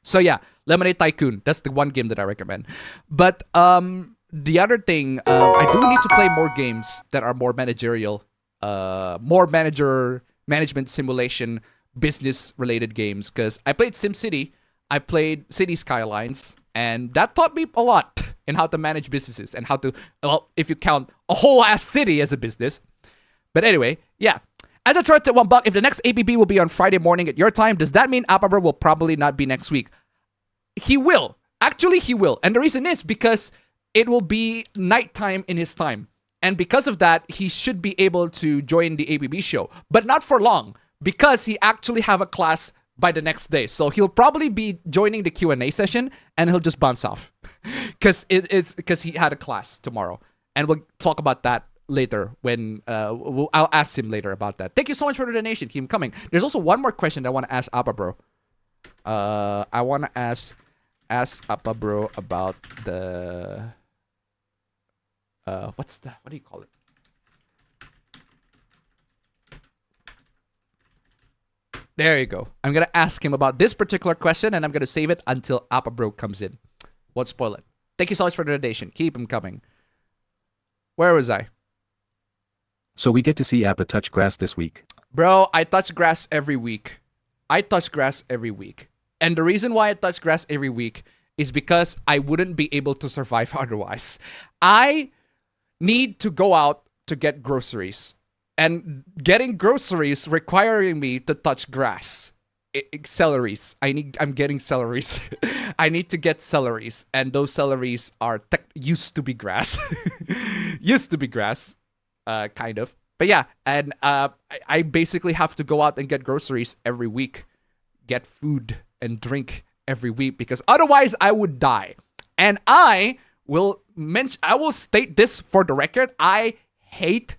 So yeah, Lemonade Tycoon, that's the one game that I recommend. But the other thing, I do need to play more games that are more managerial, more management simulation, business-related games. Because I played SimCity, I played City Skylines, and that taught me a lot in how to manage businesses and how to, well, if you count a whole ass city as a business. But anyway, yeah. As a threat to $1, if the next APB will be on Friday morning at your time, does that mean appabend will probably not be next week? He will. Actually, he will. And the reason is because it will be nighttime in his time. And because of that, he should be able to join the APB show. But not for long, because he actually have a class by the next day. So he'll probably be joining the Q&A session and he'll just bounce off. Because he had a class tomorrow. And we'll talk about that later when I'll ask him later about that. Thank you so much for the donation. Keep him coming. There's also one more question that I want to ask Appa Bro. I want to ask Appa Bro about the what do you call it? There you go. I'm gonna ask him about this particular question and I'm gonna save it until Appa Bro comes in. Won't spoil it. Thank you so much for the donation. Keep him coming. Where was I?
So we get to see Appa touch grass this week.
Bro, I touch grass every week. I touch grass every week. And the reason why I touch grass every week is because I wouldn't be able to survive otherwise. I need to go out to get groceries. And getting groceries requiring me to touch grass. celeries. I'm getting celeries. I need to get celeries, and those celeries are used to be grass. Used to be grass, kind of. But yeah, and I basically have to go out and get groceries every week, get food and drink every week, because otherwise I would die. And I will state this for the record. I hate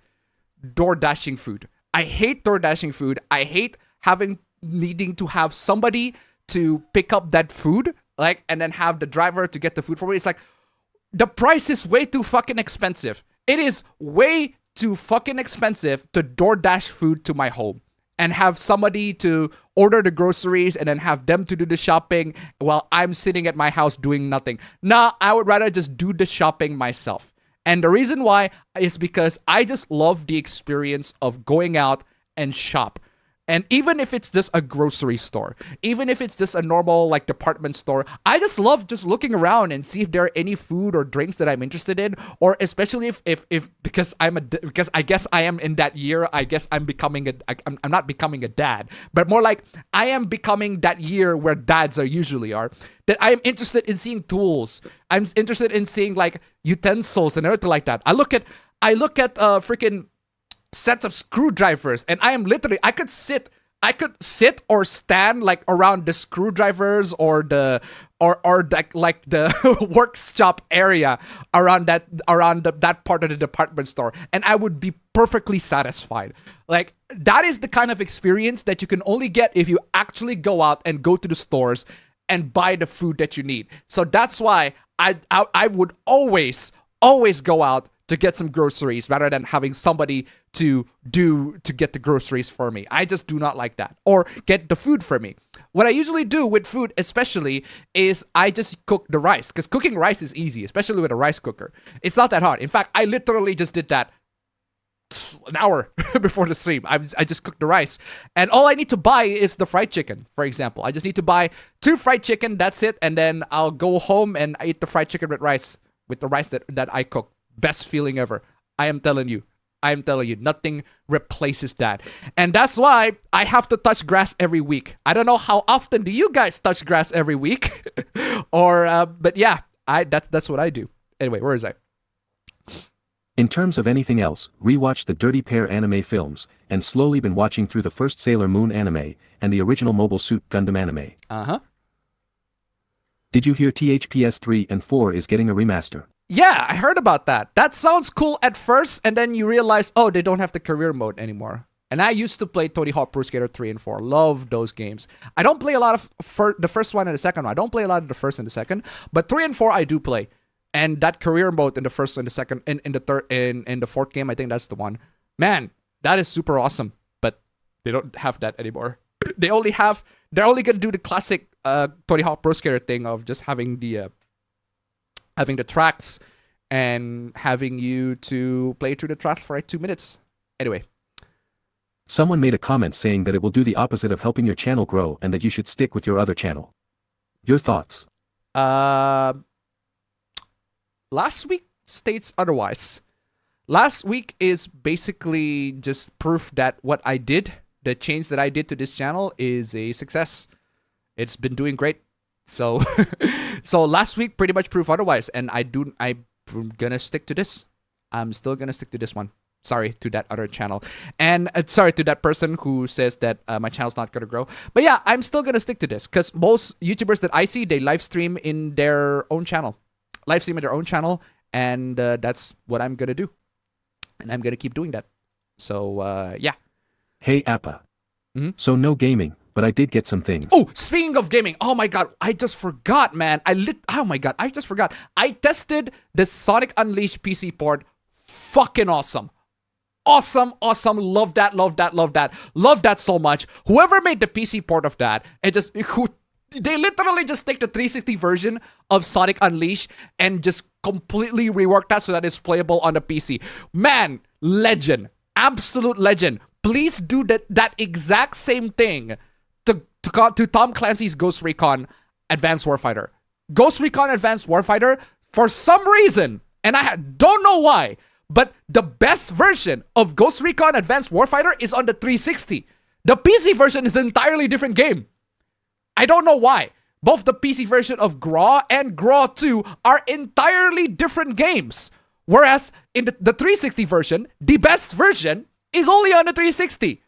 door dashing food. I hate door dashing food. I hate needing to have somebody to pick up that food, like, and then have the driver to get the food for me. It's like, the price is way too fucking expensive. It is way too fucking expensive to DoorDash food to my home and have somebody to order the groceries and then have them to do the shopping while I'm sitting at my house doing nothing. Nah, I would rather just do the shopping myself. And the reason why is because I just love the experience of going out and shop. And even if it's just a grocery store, even if it's just a normal like department store, I just love just looking around and see if there are any food or drinks that I'm interested in, or especially if because I guess I am in that year. I guess I'm not becoming a dad, but more like I am becoming that year where dads usually are. That I am interested in seeing tools. I'm interested in seeing like utensils and everything like that. I look at freaking sets of screwdrivers, and I could sit or stand like around the screwdrivers or the workshop area around that part of the department store, and I would be perfectly satisfied. Like, that is the kind of experience that you can only get if you actually go out and go to the stores and buy the food that you need. So that's why I would always go out to get some groceries rather than having somebody to get the groceries for me. I just do not like that. Or get the food for me. What I usually do with food especially is I just cook the rice, because cooking rice is easy, especially with a rice cooker. It's not that hard. In fact, I literally just did that an hour before the stream. I just cooked the rice, and all I need to buy is the fried chicken. For example, I just need to buy 2 fried chicken, that's it, and then I'll go home and eat the fried chicken with the rice that I cook. Best feeling ever. I am telling you, nothing replaces that. And that's why I have to touch grass every week. I don't know how often do you guys touch grass every week, but yeah, that's what I do. Anyway, where is I?
In terms of anything else, rewatch the Dirty Pair anime films, and slowly been watching through the first Sailor Moon anime, and the original Mobile Suit Gundam anime.
Uh-huh.
Did you hear THPS 3 and 4 is getting a remaster?
Yeah, I heard about that. That sounds cool at first, and then you realize, oh, they don't have the career mode anymore. And I used to play Tony Hawk Pro Skater 3 and 4. Love those games. I don't play a lot of the first one and the second one. I don't play a lot of the first and the second, but 3 and 4 I do play. And that career mode in the first and the second, in the third, in the fourth game, I think that's the one. Man, that is super awesome. But they don't have that anymore. They're only gonna do the classic Tony Hawk Pro Skater thing of just having the tracks and having you to play through the tracks for like 2 minutes. Anyway.
Someone made a comment saying that it will do the opposite of helping your channel grow and that you should stick with your other channel. Your thoughts?
Last week states otherwise. Last week is basically just proof that what I did, the change that I did to this channel, is a success. It's been doing great. So last week pretty much proved otherwise, and I'm gonna stick to this. I'm still gonna stick to this one. Sorry to that other channel, and sorry to that person who says that my channel's not gonna grow. But yeah, I'm still gonna stick to this because most YouTubers that I see, they live stream in their own channel, and that's what I'm gonna do, and I'm gonna keep doing that. So yeah.
Hey Appa. Mm-hmm. So no gaming. But I did get some things.
Oh, speaking of gaming, oh my god, I just forgot, man. Oh my god, I just forgot. I tested the Sonic Unleashed PC port. Fucking awesome. Awesome. Love that so much. Whoever made the PC port of that, they literally just take the 360 version of Sonic Unleashed and just completely rework that so that it's playable on the PC. Man, legend. Absolute legend. Please do that exact same thing to Tom Clancy's Ghost Recon Advanced Warfighter. Ghost Recon Advanced Warfighter, for some reason, and I don't know why, but the best version of Ghost Recon Advanced Warfighter is on the 360. The PC version is an entirely different game. I don't know why. Both the PC version of GRAW and GRAW 2 are entirely different games. Whereas in the 360 version, the best version is only on the 360.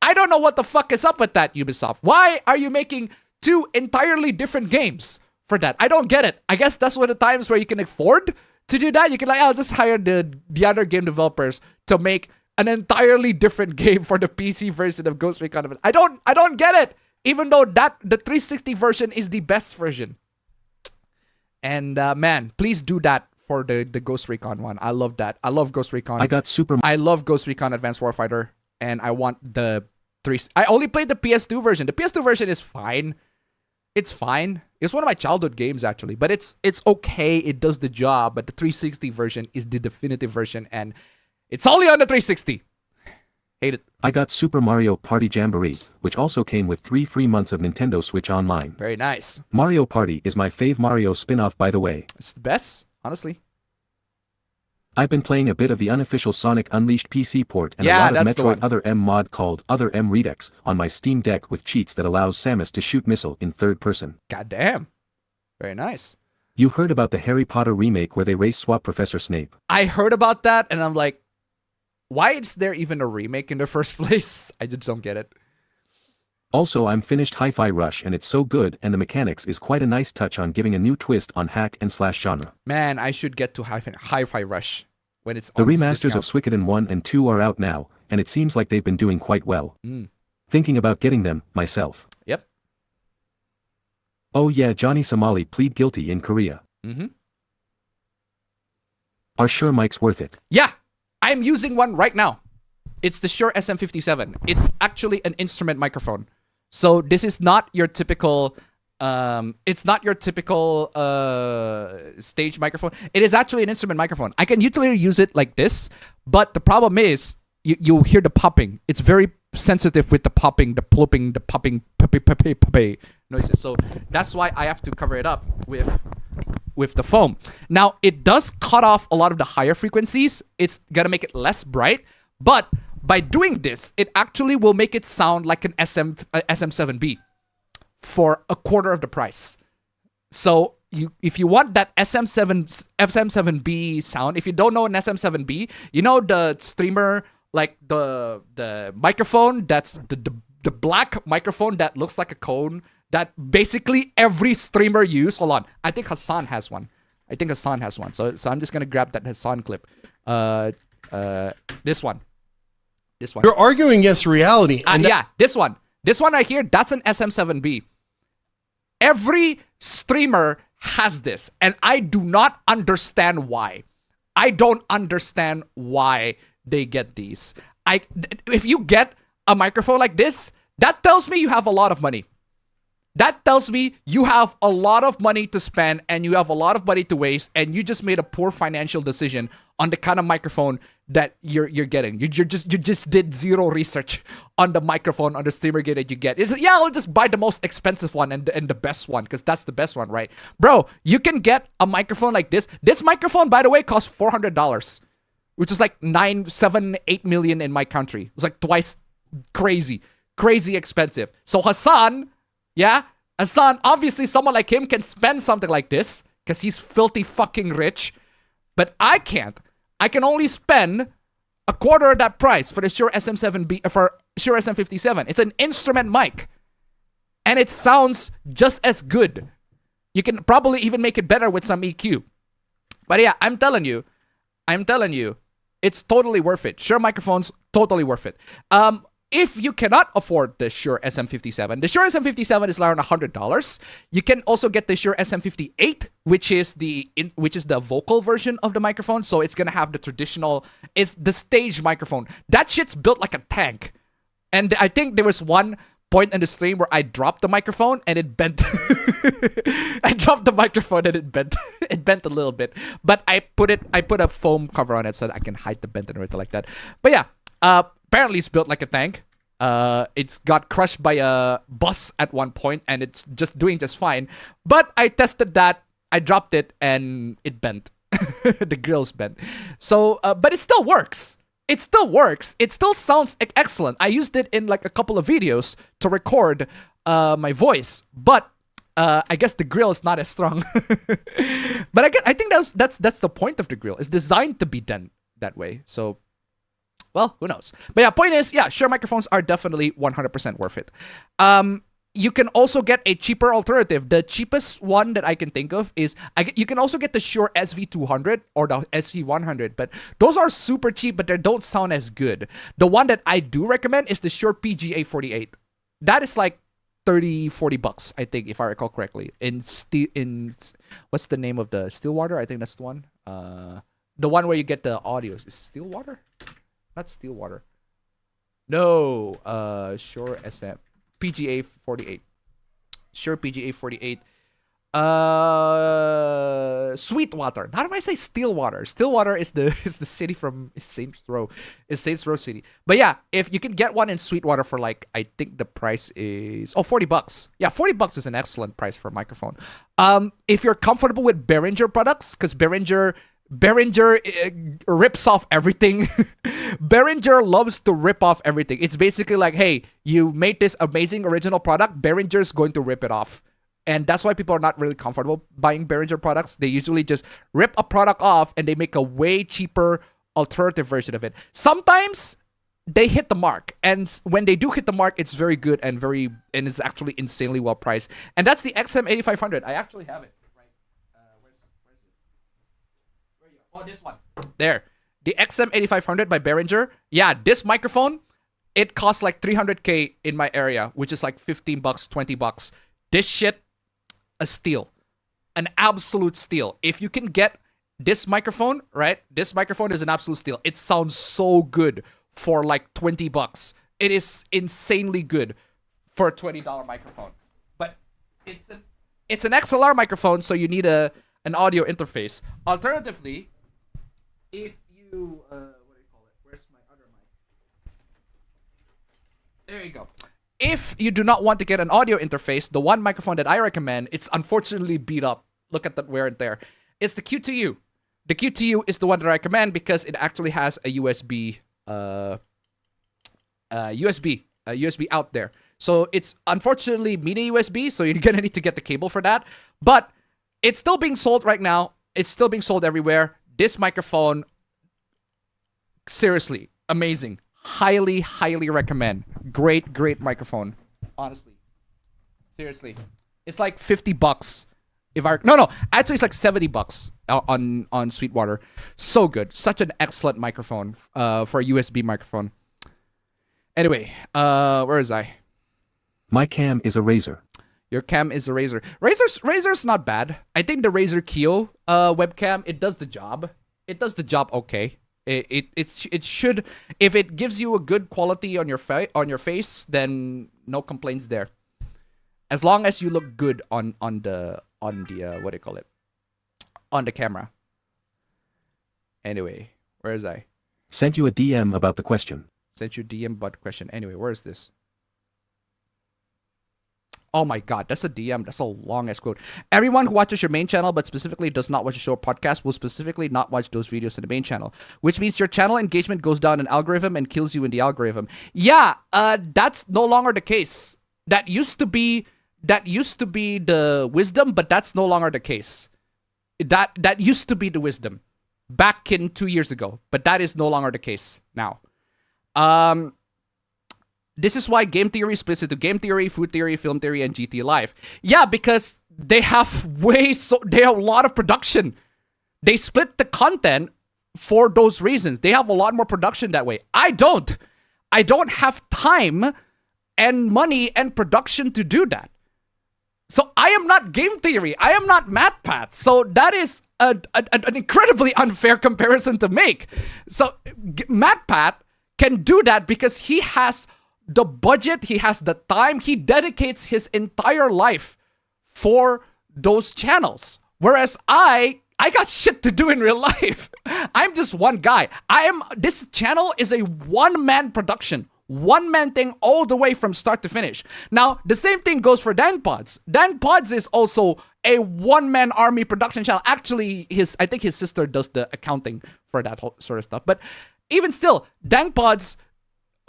I don't know what the fuck is up with that, Ubisoft. Why are you making two entirely different games for that? I don't get it. I guess that's one of the times where you can afford to do that. You can I'll just hire the other game developers to make an entirely different game for the PC version of Ghost Recon. I don't get it. Even though the 360 version is the best version. And man, please do that for the Ghost Recon one. I love that. I love Ghost Recon. I love Ghost Recon Advanced Warfighter, and I want the 3. I only played the PS2 version. The PS2 version is fine. It's fine. It's one of my childhood games actually, but it's okay. It does the job. But the 360 version is the definitive version, and it's only on the 360. Hate it.
I got Super Mario Party Jamboree, which also came with 3 free months of Nintendo Switch Online.
Very nice.
Mario Party is my fave Mario spin-off, by the way.
It's the best, honestly.
I've been playing a bit of the unofficial Sonic Unleashed PC port and a lot of Metroid Other M mod called Other M Redux on my Steam Deck with cheats that allows Samus to shoot missile in third person.
Goddamn. Very nice.
You heard about the Harry Potter remake where they race swap Professor Snape?
I heard about that, and I'm like, why is there even a remake in the first place? I just don't get it.
Also, I'm finished Hi-Fi Rush and it's so good, and the mechanics is quite a nice touch on giving a new twist on hack and slash genre.
Man, I should get to Hi-Fi Rush when it's
the
on
remasters
discount.
of Suikoden 1 and 2 are out now, and it seems like they've been doing quite well. Thinking about getting them, myself.
Yep.
Oh yeah, Johnny Somali plead guilty in Korea. Are Shure mics worth it?
Yeah, I'm using one right now. It's the Shure SM57. It's actually an instrument microphone. So this is not your typical stage microphone. It is actually an instrument microphone. I can usually use it like this, but the problem is you hear the popping. It's very sensitive with the popping, the plopping, the popping noises. So that's why I have to cover it up with the foam. Now, it does cut off a lot of the higher frequencies. It's gonna make it less bright, but by doing this, it actually will make it sound like an SM7B for a quarter of the price. So if you want that SM7B sound, if you don't know an SM7B, you know the streamer, like the microphone that's the black microphone that looks like a cone that basically every streamer use. Hold on, I think Hasan has one. So I'm just gonna grab that Hasan clip. This one.
You're arguing against reality.
Yeah, this one. This one right here, that's an SM7B. Every streamer has this, and I do not understand why. I don't understand why they get these. If you get a microphone like this, that tells me you have a lot of money. That tells me you have a lot of money to spend and you have a lot of money to waste, and you just made a poor financial decision on the kind of microphone that you're getting. You just did zero research on the microphone, on the streamer gear that you get. I'll just buy the most expensive one and the best one, because that's the best one, right? Bro, you can get a microphone like this. This microphone, by the way, costs $400, which is like 9, 7, 8 million in my country. It's like twice crazy expensive. So Hasan, obviously someone like him can spend something like this because he's filthy fucking rich, but I can't. I can only spend a quarter of that price for the Shure SM7B, for Shure SM57. It's an instrument mic, and it sounds just as good. You can probably even make it better with some EQ. But yeah, I'm telling you, it's totally worth it. Shure microphones, totally worth it. If you cannot afford the Shure SM57, the Shure SM57 is around $100. You can also get the Shure SM58, which is the vocal version of the microphone. So it's gonna have the traditional, it's the stage microphone. That shit's built like a tank. And I think there was one point in the stream where I dropped the microphone and it bent. I dropped the microphone and it bent. It bent a little bit, but I put a foam cover on it so that I can hide the bend and everything like that. But yeah. Apparently it's built like a tank. It's got crushed by a bus at one point, and it's just doing just fine. But I tested that, I dropped it, and it bent. The grill's bent. So, but it still works. it still works. It still sounds excellent. I used it in like a couple of videos to record my voice, but I guess the grill is not as strong. But I think that's the point of the grill. It's designed to be done that way. So, well, who knows? But yeah, point is, yeah, Shure microphones are definitely 100% worth it. You can also get a cheaper alternative. The cheapest one that I can think of is, you can also get the Shure SV200 or the SV100, but those are super cheap, but they don't sound as good. The one that I do recommend is the Shure PGA48. That is like 30-40 bucks, I think, if I recall correctly. In what's the name of the Stillwater? I think that's the one. The one where you get the audios. Is Stillwater? Not Stillwater. No, Shure SM. PGA 48. Sure, PGA 48. Sweetwater. How do I say Stillwater? Stillwater is the city from Saints Row. It's Saints Row City. But yeah, if you can get one in Sweetwater for like, I think the price is 40 bucks. Yeah, 40 bucks is an excellent price for a microphone. If you're comfortable with Behringer products, because Behringer rips off everything. Behringer loves to rip off everything. It's basically like, hey, you made this amazing original product, Behringer's going to rip it off. And that's why people are not really comfortable buying Behringer products. They usually just rip a product off and they make a way cheaper alternative version of it. Sometimes they hit the mark, and when they do hit the mark, it's very good and it's actually insanely well priced. And that's the XM8500. I actually have it. Oh, this one. There. The XM8500 by Behringer. Yeah, this microphone, it costs like 300K in my area, which is like 15 bucks, 20 bucks. This shit, a steal. An absolute steal. If you can get this microphone, right? This microphone is an absolute steal. It sounds so good for like 20 bucks. It is insanely good for a $20 microphone. But it's an XLR microphone, so you need an audio interface. Alternatively, if you, what do you call it? Where's my other mic? There you go. If you do not want to get an audio interface, the one microphone that I recommend, it's unfortunately beat up. Look at that wear and tear. It's the Q2U. The Q2U is the one that I recommend because it actually has a USB out there. So it's unfortunately mini USB, so you're gonna need to get the cable for that. But it's still being sold right now. It's still being sold everywhere. This microphone, seriously, amazing. Highly, highly recommend. Great, great microphone. Honestly. Seriously. It's like 50 bucks. No, actually it's like 70 bucks on Sweetwater. So good. Such an excellent microphone for a USB microphone. Anyway, where is I?
My cam is a Razer.
Your cam is a Razer. Razer's not bad. I think the Razer Kio webcam, it does the job. It does the job okay. It should, if it gives you a good quality on your face, then no complaints there. As long as you look good on the what do you call it? On the camera. Anyway, where is I?
Sent you a DM about the question.
Sent you a DM about the question. Anyway, where is this? Oh my god, that's a DM. That's a long-ass quote. Everyone who watches your main channel but specifically does not watch the show or podcast will specifically not watch those videos in the main channel, which means your channel engagement goes down in algorithm and kills you in the algorithm. Yeah, that's no longer the case. That used to be the wisdom, but that's no longer the case. That used to be the wisdom back in 2 years ago, but that is no longer the case now. This is why game theory splits into game theory, food theory, film theory, and GT Life. Yeah, because they have a lot of production. They split the content for those reasons. They have a lot more production that way. I don't have time and money and production to do that. So I am not game theory. I am not MathPath. So that is an incredibly unfair comparison to make. So MathPath can do that because he has the budget, he has the time, he dedicates his entire life for those channels. Whereas I got shit to do in real life. I'm just one guy. This channel is a one-man production. One-man thing all the way from start to finish. Now, the same thing goes for Dan Pods. Dan Pods is also a one-man army production channel. Actually, I think his sister does the accounting for that whole sort of stuff. But even still, Dangpods,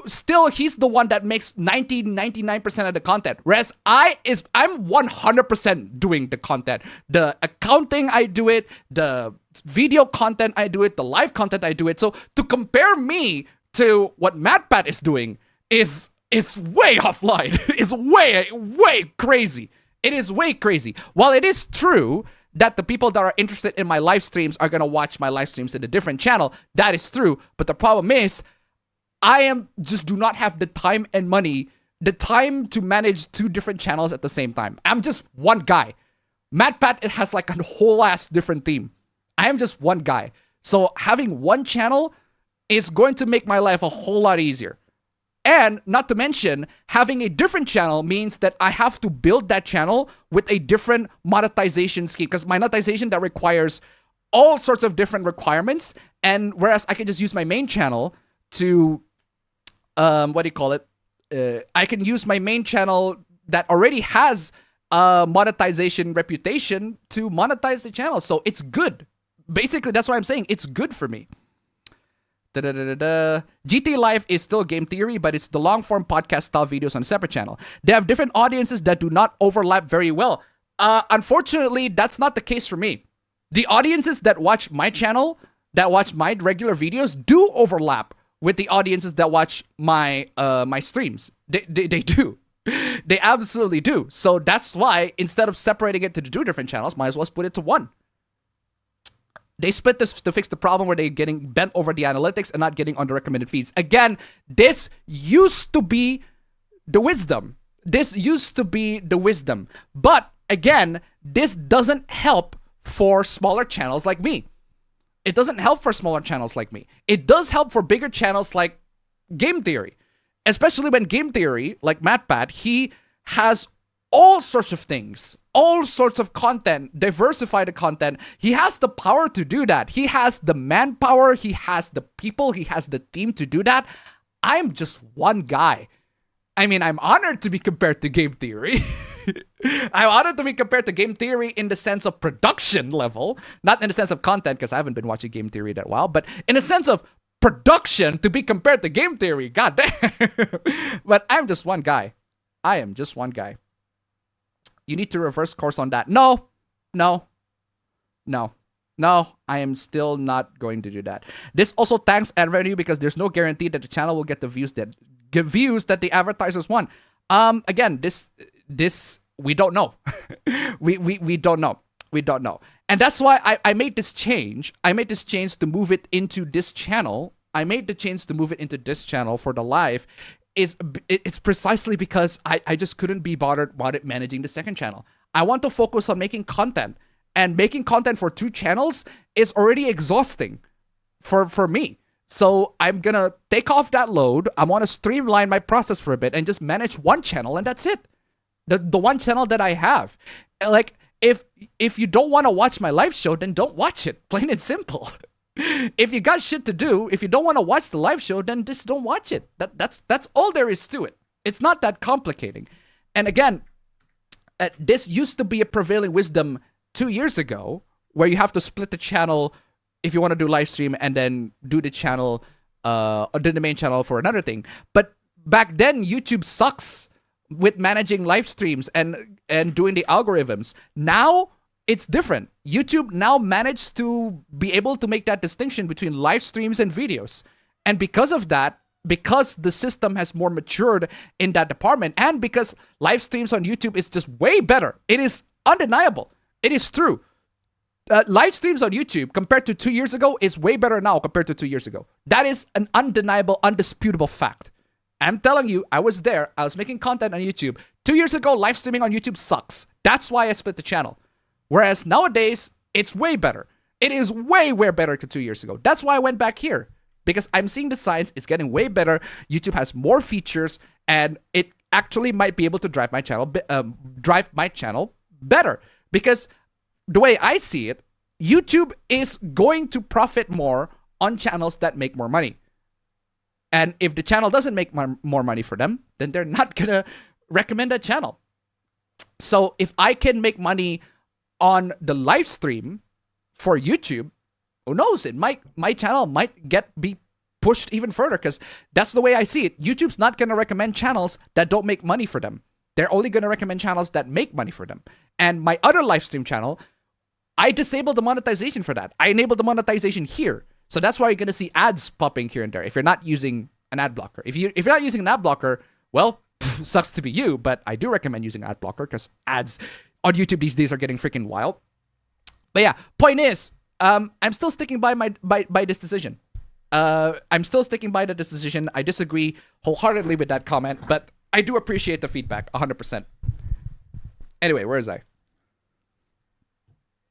still he's the one that makes 99% of the content, whereas I'm 100% doing the content. The accounting, I do it. The video content, I do it. The live content, I do it. So to compare me to what MatPat is doing is way offline. It's way crazy. It is way crazy. While it is true that the people that are interested in my live streams are gonna watch my live streams in a different channel, that is true. But the problem is, do not have the time and money, the time to manage 2 different channels at the same time. I'm just one guy. MatPat has like a whole ass different team. I am just one guy. So having one channel is going to make my life a whole lot easier. And not to mention, having a different channel means that I have to build that channel with a different monetization scheme, because monetization that requires all sorts of different requirements. And whereas I can just use my main channel to, I can use my main channel that already has a monetization reputation to monetize the channel. So it's good. Basically, that's what I'm saying. It's good for me. GT Live is still game theory, but it's the long-form podcast style videos on a separate channel. They have different audiences that do not overlap very well. Unfortunately, that's not the case for me. The audiences that watch my channel, that watch my regular videos, do overlap with the audiences that watch my my streams. They do. They absolutely do. So that's why instead of separating it to 2 different channels, might as well split it to 1. They split this to fix the problem where they're getting bent over the analytics and not getting on the recommended feeds. Again, this used to be the wisdom. But again, this doesn't help for smaller channels like me. It doesn't help for smaller channels like me. It does help for bigger channels like Game Theory. Especially when Game Theory, like MatPat, he has all sorts of things, all sorts of content, diversify the content. He has the power to do that. He has the manpower, he has the people, he has the team to do that. I'm just one guy. I mean, I'm honored to be compared to Game Theory. I'm honored to be compared to Game Theory in the sense of production level, not in the sense of content, because I haven't been watching Game Theory that while, but in the sense of production to be compared to Game Theory. God damn. But I'm just one guy. I am just one guy. You need to reverse course on that. No, I am still not going to do that. This also tanks ad revenue because there's no guarantee that the channel will get the views that the advertisers want. Again, this we don't know. we don't know. And that's why I made this change. I made this change to move it into this channel. I made the change to move it into this channel for the live. It's precisely because I just couldn't be bothered managing the second channel. I want to focus on making content. And making content for 2 channels is already exhausting for me. So I'm gonna take off that load. I want to streamline my process for a bit and just manage one channel, and that's it. The one channel that I have. Like, if you don't want to watch my live show, then don't watch it. Plain and simple. If you got shit to do, if you don't want to watch the live show, then just don't watch it. That's all there is to it. It's not that complicating. And again, this used to be a prevailing wisdom 2 years ago, where you have to split the channel if you want to do live stream and then do the channel, do the main channel for another thing. But back then, YouTube sucks with managing live streams and doing the algorithms. Now it's different. YouTube now managed to be able to make that distinction between live streams and videos. And because of that, because the system has more matured in that department, and because live streams on YouTube is just way better, it is undeniable. It is true. Live streams on YouTube compared to 2 years ago is way better now compared to 2 years ago. That is an undeniable, undisputable fact. I'm telling you, I was there. I was making content on YouTube. 2 years ago, live streaming on YouTube sucks. That's why I split the channel. Whereas nowadays, it's way better. It is way better than 2 years ago. That's why I went back here. Because I'm seeing the signs, it's getting way better. YouTube has more features, and it actually might be able to drive my channel better. Because the way I see it, YouTube is going to profit more on channels that make more money. And if the channel doesn't make more money for them, then they're not going to recommend that channel. So if I can make money on the live stream for YouTube, who knows? My channel might be pushed even further, because that's the way I see it. YouTube's not going to recommend channels that don't make money for them. They're only going to recommend channels that make money for them. And my other live stream channel, I disabled the monetization for that. I enabled the monetization here. So that's why you're going to see ads popping here and there if you're not using an ad blocker. If you're not using an ad blocker, well, sucks to be you, but I do recommend using ad blocker because ads on YouTube these days are getting freaking wild. But yeah, point is, I'm still sticking by this decision. I'm still sticking by the decision. I disagree wholeheartedly with that comment, but I do appreciate the feedback 100%. Anyway, where is I?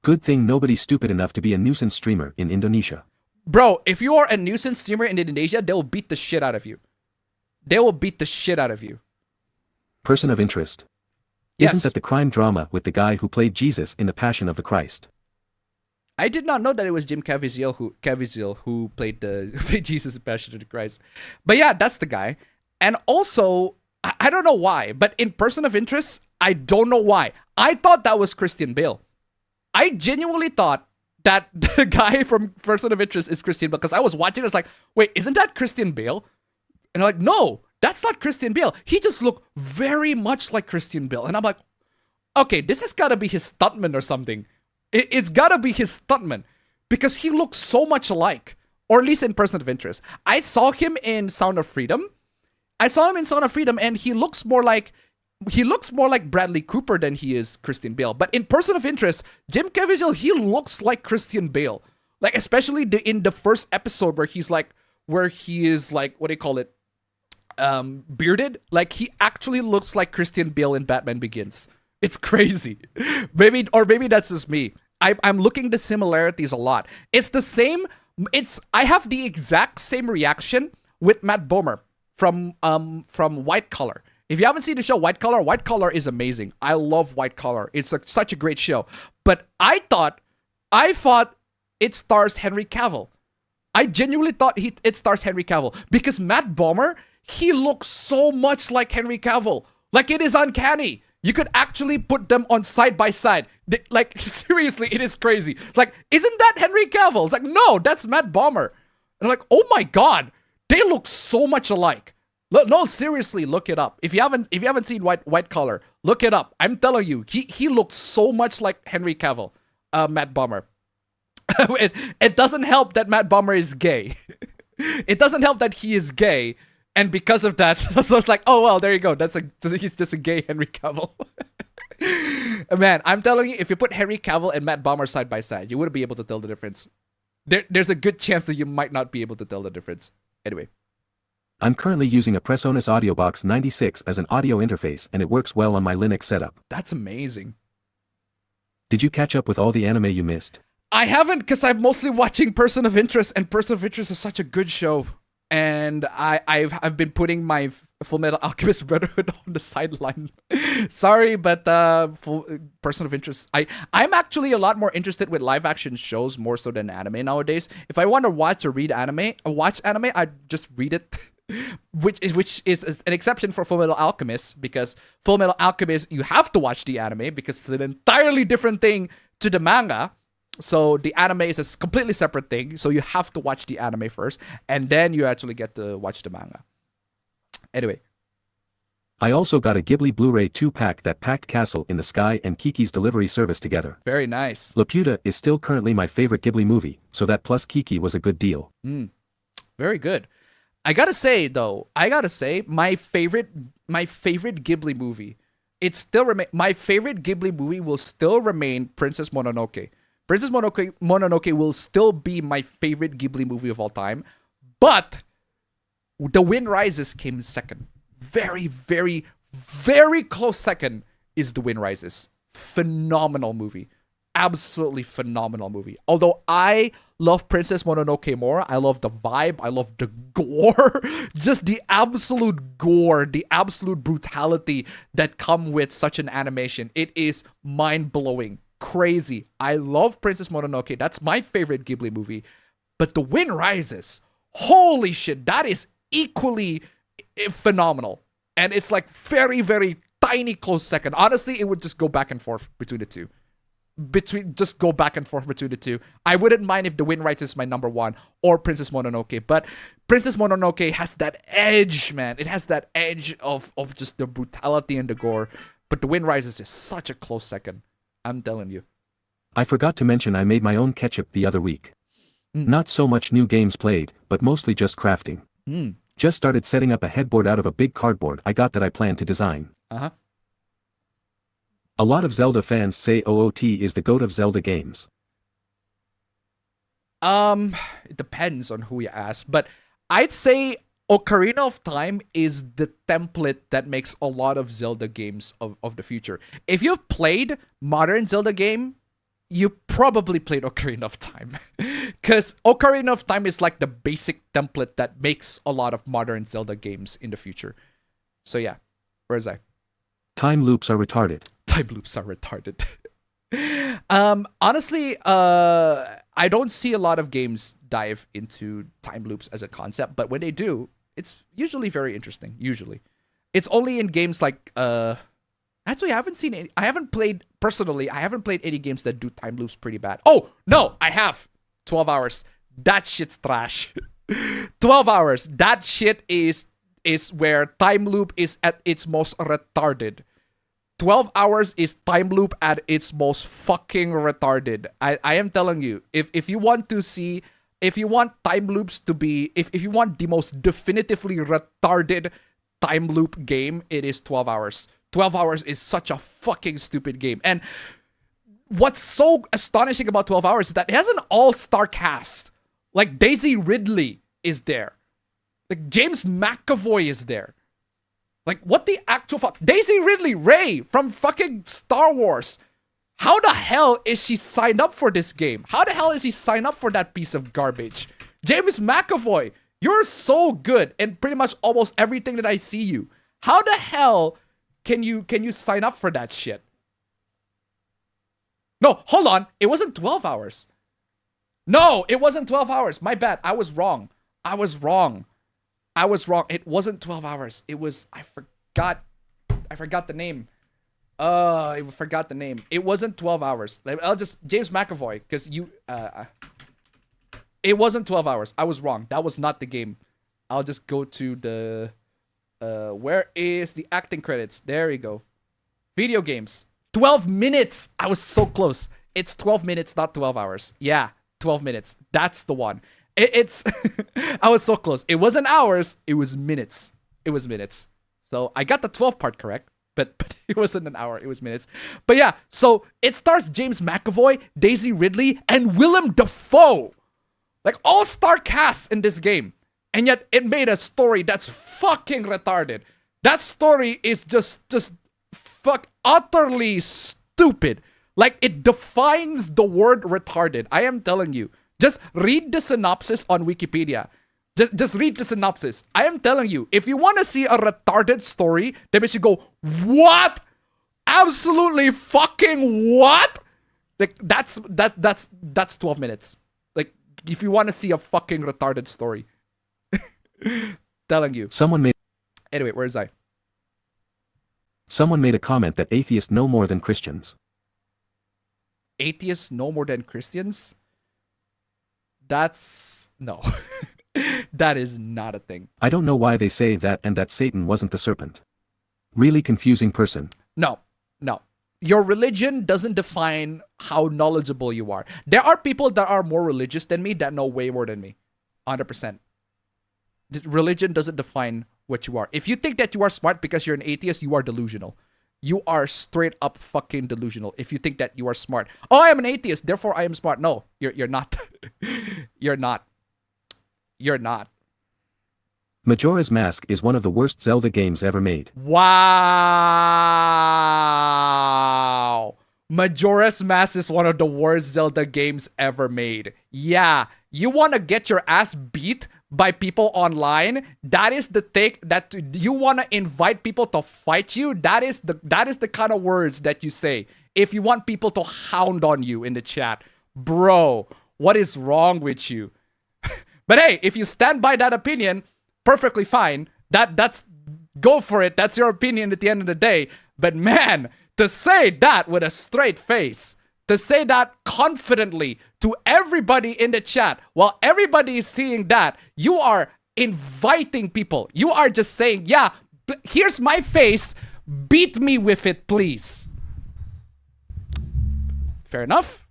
Good thing nobody's stupid enough to be a nuisance streamer in Indonesia.
Bro, if you are a nuisance streamer in Indonesia, they'll beat the shit out of you. They will beat the shit out of you.
Person of interest.
Yes.
Isn't that the crime drama with the guy who played Jesus in The Passion of the Christ?
I did not know that it was Jim Caviezel who played Jesus in Passion of the Christ. But yeah, that's the guy. And also, I don't know why, but in Person of Interest, I don't know why. I thought that was Christian Bale. I genuinely thought that the guy from Person of Interest is Christian Bale, because I was watching, I was like, wait, isn't that Christian Bale? And I'm like, no, that's not Christian Bale. He just looked very much like Christian Bale. And I'm like, okay, this has got to be his stuntman or something. It's got to be his stuntman, because he looks so much alike, or at least in Person of Interest. I saw him in Sound of Freedom. And he looks more like Bradley Cooper than he is Christian Bale. But in Person of Interest, Jim Caviezel, he looks like Christian Bale. Like, especially in the first episode where he is like, what do you call it? Bearded. Like, he actually looks like Christian Bale in Batman Begins. It's crazy. Maybe that's just me. I'm looking the similarities a lot. It's the same. I have the exact same reaction with Matt Bomer from White Collar. If you haven't seen the show White Collar is amazing. I love White Collar. It's such a great show. But I thought it stars Henry Cavill. I genuinely thought it stars Henry Cavill, because Matt Bomer, he looks so much like Henry Cavill. Like, it is uncanny. You could actually put them on side by side. Like, seriously, it is crazy. It's like, isn't that Henry Cavill? It's like, no, that's Matt Bomer. And I'm like, oh my god, they look so much alike. No, seriously, look it up. If you haven't seen White Collar, look it up. I'm telling you, he looks so much like Henry Cavill, Matt Bomer. It doesn't help that Matt Bomer is gay. It doesn't help that he is gay. And because of that, so it's like, oh, well, there you go. He's just a gay Henry Cavill. Man, I'm telling you, if you put Henry Cavill and Matt Bomer side by side, you wouldn't be able to tell the difference. There's a good chance that you might not be able to tell the difference. Anyway.
I'm currently using a Presonus AudioBox 96 as an audio interface, and it works well on my Linux setup.
That's amazing.
Did you catch up with all the anime you missed?
I haven't, because I'm mostly watching Person of Interest, and Person of Interest is such a good show. And I've been putting my Full Metal Alchemist Brotherhood on the sideline. Sorry, but Person of Interest. I'm actually a lot more interested with live action shows more so than anime nowadays. If I want to watch anime, I just read it. which is an exception for Full Metal Alchemist, because Full Metal Alchemist, you have to watch the anime because it's an entirely different thing to the manga. So the anime is a completely separate thing. So you have to watch the anime first, and then you actually get to watch the manga. Anyway.
I also got a Ghibli Blu-ray 2-pack that packed Castle in the Sky and Kiki's Delivery Service together.
Very nice.
Laputa is still currently my favorite Ghibli movie, so that plus Kiki was a good deal.
Very good. I gotta say, my favorite Ghibli movie, my favorite Ghibli movie will still remain Princess Mononoke. Princess Mononoke will still be my favorite Ghibli movie of all time, but The Wind Rises came second. Very, very, very close second is The Wind Rises. Phenomenal movie. Absolutely phenomenal movie. Although I love Princess Mononoke more, I love the vibe, I love the gore, just the absolute gore, the absolute brutality that come with such an animation. It is mind-blowing. Crazy. I love Princess Mononoke. That's my favorite Ghibli movie. But The Wind Rises, holy shit, that is equally phenomenal. And it's like very, very tiny close second. Honestly, it would just go back and forth between the two. just go back and forth between the two. I wouldn't mind if The Wind Rises is my number one or Princess Mononoke, but Princess Mononoke has that edge, man. It has that edge of just the brutality and the gore. But The Wind Rises is such a close second. I'm telling you.
I forgot to mention I made my own ketchup the other week. Not so much new games played, but mostly just crafting. Just started setting up a headboard out of a big cardboard I got that I plan to design.
Uh-huh.
A lot of Zelda fans say OOT is the GOAT of Zelda games.
It depends on who you ask, but I'd say Ocarina of Time is the template that makes a lot of Zelda games of the future. If you've played modern Zelda game, you probably played Ocarina of Time. Because Ocarina of Time is like the basic template that makes a lot of modern Zelda games in the future. So yeah, where's I?
Time loops are retarded.
Time loops are retarded. Honestly, I don't see a lot of games dive into time loops as a concept, but when they do, it's usually very interesting. Usually, it's only in games like actually, I haven't seen any. I haven't played any games that do time loops pretty bad. Oh no, I have 12 hours. That shit's trash. 12 hours. That shit is where time loop is at its most retarded. 12 hours is time loop at its most fucking retarded. I am telling you, if you want time loops to be, if you want the most definitively retarded time loop game, it is 12 hours. 12 hours is such a fucking stupid game. And what's so astonishing about 12 hours is that it has an all-star cast. Like Daisy Ridley is there. Like James McAvoy is there. Like, what the actual fuck? Daisy Ridley, Rey from fucking Star Wars. How the hell is she signed up for this game? How the hell is he signed up for that piece of garbage? James McAvoy, you're so good in pretty much almost everything that I see you. How the hell can you sign up for that shit? No, hold on. It wasn't 12 hours. No, it wasn't 12 hours. My bad. I was wrong. It wasn't 12 hours. It was, I forgot the name. I forgot the name. It wasn't 12 hours. I'll just, James McAvoy, because it wasn't 12 hours. I was wrong. That was not the game. I'll just go to the, where is the acting credits? There we go. Video games. 12 minutes. I was so close. It's 12 minutes, not 12 hours. Yeah, 12 minutes. That's the one. It's I was so close. It wasn't hours, it was minutes. So I got the 12 part correct, but it wasn't an hour, it was minutes. But yeah, so it stars James McAvoy, Daisy Ridley, and Willem Dafoe. Like all-star cast in this game. And yet it made a story that's fucking retarded. That story is just utterly stupid. Like it defines the word retarded. I am telling you. Just read the synopsis on Wikipedia. Just read the synopsis. I am telling you, if you want to see a retarded story, then you should go, what? Absolutely fucking what? Like that's 12 minutes. Like if you want to see a fucking retarded story. Telling you. Anyway, where is I?
Someone made a comment that atheists know more than Christians.
Atheists know more than Christians? That's no. That is not a thing.
I don't know why they say that and that Satan wasn't the serpent. Really confusing person.
No. Your religion doesn't define how knowledgeable you are. There are people that are more religious than me that know way more than me. 100%. Religion doesn't define what you are. If you think that you are smart because you're an atheist, you are delusional. You are straight up fucking delusional if you think that you are smart. Oh, I am an atheist, therefore I am smart. No, you're not. You're not.
Majora's Mask is one of the worst Zelda games ever made.
Wow. Majora's Mask is one of the worst Zelda games ever made. Yeah, you want to get your ass beat by people online? That is the take that you want to invite people to fight you? That is the kind of words that you say if you want people to hound on you in the chat. Bro, what is wrong with you? But hey, if you stand by that opinion, perfectly fine. That's go for it. That's your opinion at the end of the day. But man, to say that with a straight face, to say that confidently to everybody in the chat, while everybody is seeing that, you are inviting people. You are just saying, yeah, here's my face, beat me with it, please. Fair enough.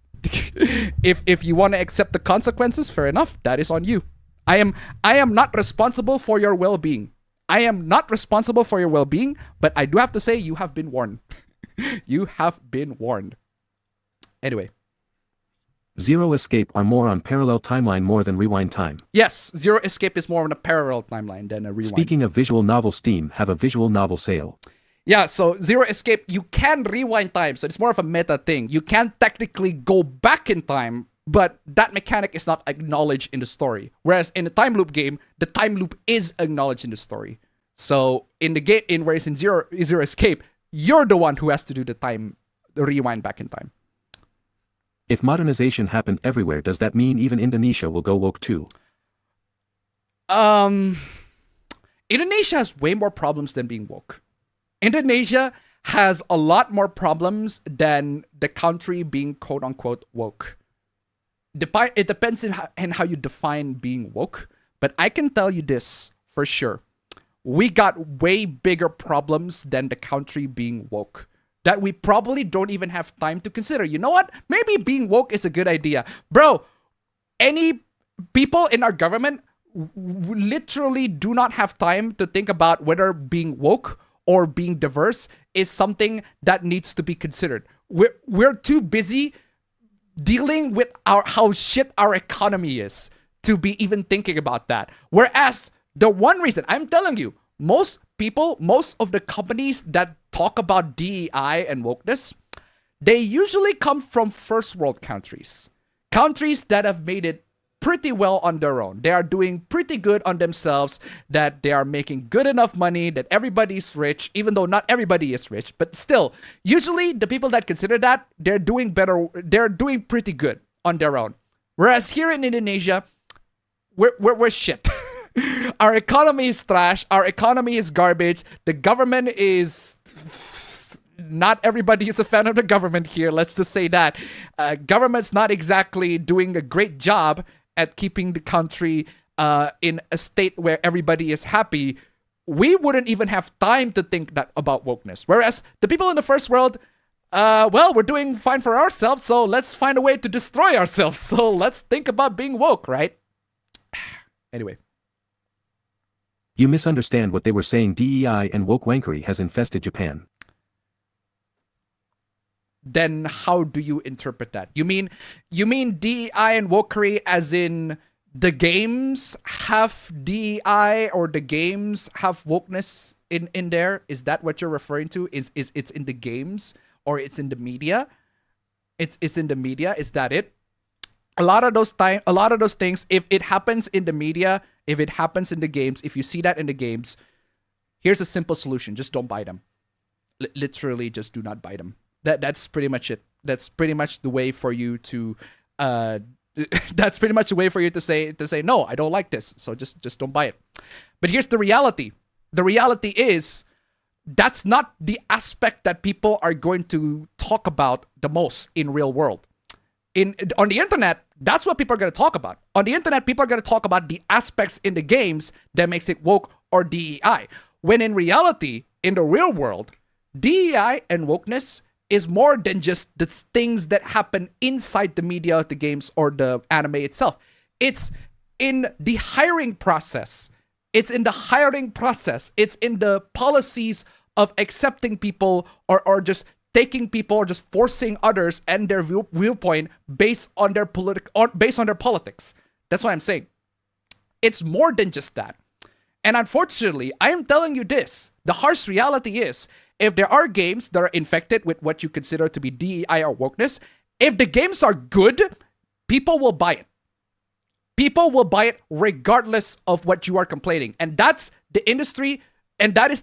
If you want to accept the consequences, fair enough. That is on you. I am not responsible for your well-being. I am not responsible for your well-being, but I do have to say you have been warned. You have been warned. Anyway.
Zero Escape are more on parallel timeline more than rewind time.
Yes, Zero Escape is more on a parallel timeline than a rewind.
Speaking of visual novel, Steam have a visual novel sale.
Yeah, so Zero Escape, you can rewind time, so it's more of a meta thing. You can technically go back in time, but that mechanic is not acknowledged in the story. Whereas in a time loop game, the time loop is acknowledged in the story. So in the game, whereas in Zero Escape, you're the one who has to do the rewind back in time.
If modernization happened everywhere, does that mean even Indonesia will go woke too?
Indonesia has way more problems than being woke. Indonesia has a lot more problems than the country being quote-unquote woke. It depends on how you define being woke, but I can tell you this for sure. We got way bigger problems than the country being woke that we probably don't even have time to consider. You know what? Maybe being woke is a good idea. Bro, any people in our government literally do not have time to think about whether being woke or being diverse is something that needs to be considered. We're too busy dealing with how shit our economy is to be even thinking about that. Whereas the one reason, I'm telling you, most of the companies that talk about DEI and wokeness, they usually come from first world countries. Countries that have made it pretty well on their own. They are doing pretty good on themselves, that they are making good enough money, that everybody's rich, even though not everybody is rich. But still, usually the people that consider that, they're doing better, they're doing pretty good on their own. Whereas here in Indonesia, we're shit. Our economy is trash. Our economy is garbage. The government is... Not everybody is a fan of the government here. Let's just say that. Government's not exactly doing a great job at keeping the country in a state where everybody is happy. We wouldn't even have time to think that about wokeness. Whereas the people in the first world, well, we're doing fine for ourselves, so let's find a way to destroy ourselves. So let's think about being woke, right? Anyway.
You misunderstand what they were saying. DEI and woke wankery has infested Japan.
Then how do you interpret that? You mean DEI and wokery as in the games have DEI or the games have wokeness in there? Is that what you're referring to? Is it's in the games or it's in the media? It's in the media. Is that it? A lot of those things, if it happens in the media, if it happens in the games, if you see that in the games, here's a simple solution. Just don't buy them. Literally, just do not buy them. That's pretty much it. That's pretty much the way for you to that's pretty much the way for you to say no, I don't like this. So just don't buy it. But here's the reality. The reality is that's not the aspect that people are going to talk about the most in real world. On the internet, that's what people are going to talk about. On the internet, people are going to talk about the aspects in the games that makes it woke or DEI. When in reality, in the real world, DEI and wokeness is more than just the things that happen inside the media, the games, or the anime itself. It's in the hiring process. It's in the hiring process. It's in the policies of accepting people or just taking people or just forcing others and their viewpoint based on their politics. That's what I'm saying. It's more than just that. And unfortunately, I am telling you this. The harsh reality is, if there are games that are infected with what you consider to be DEI or wokeness, if the games are good, people will buy it. People will buy it regardless of what you are complaining. And that's the industry, and that is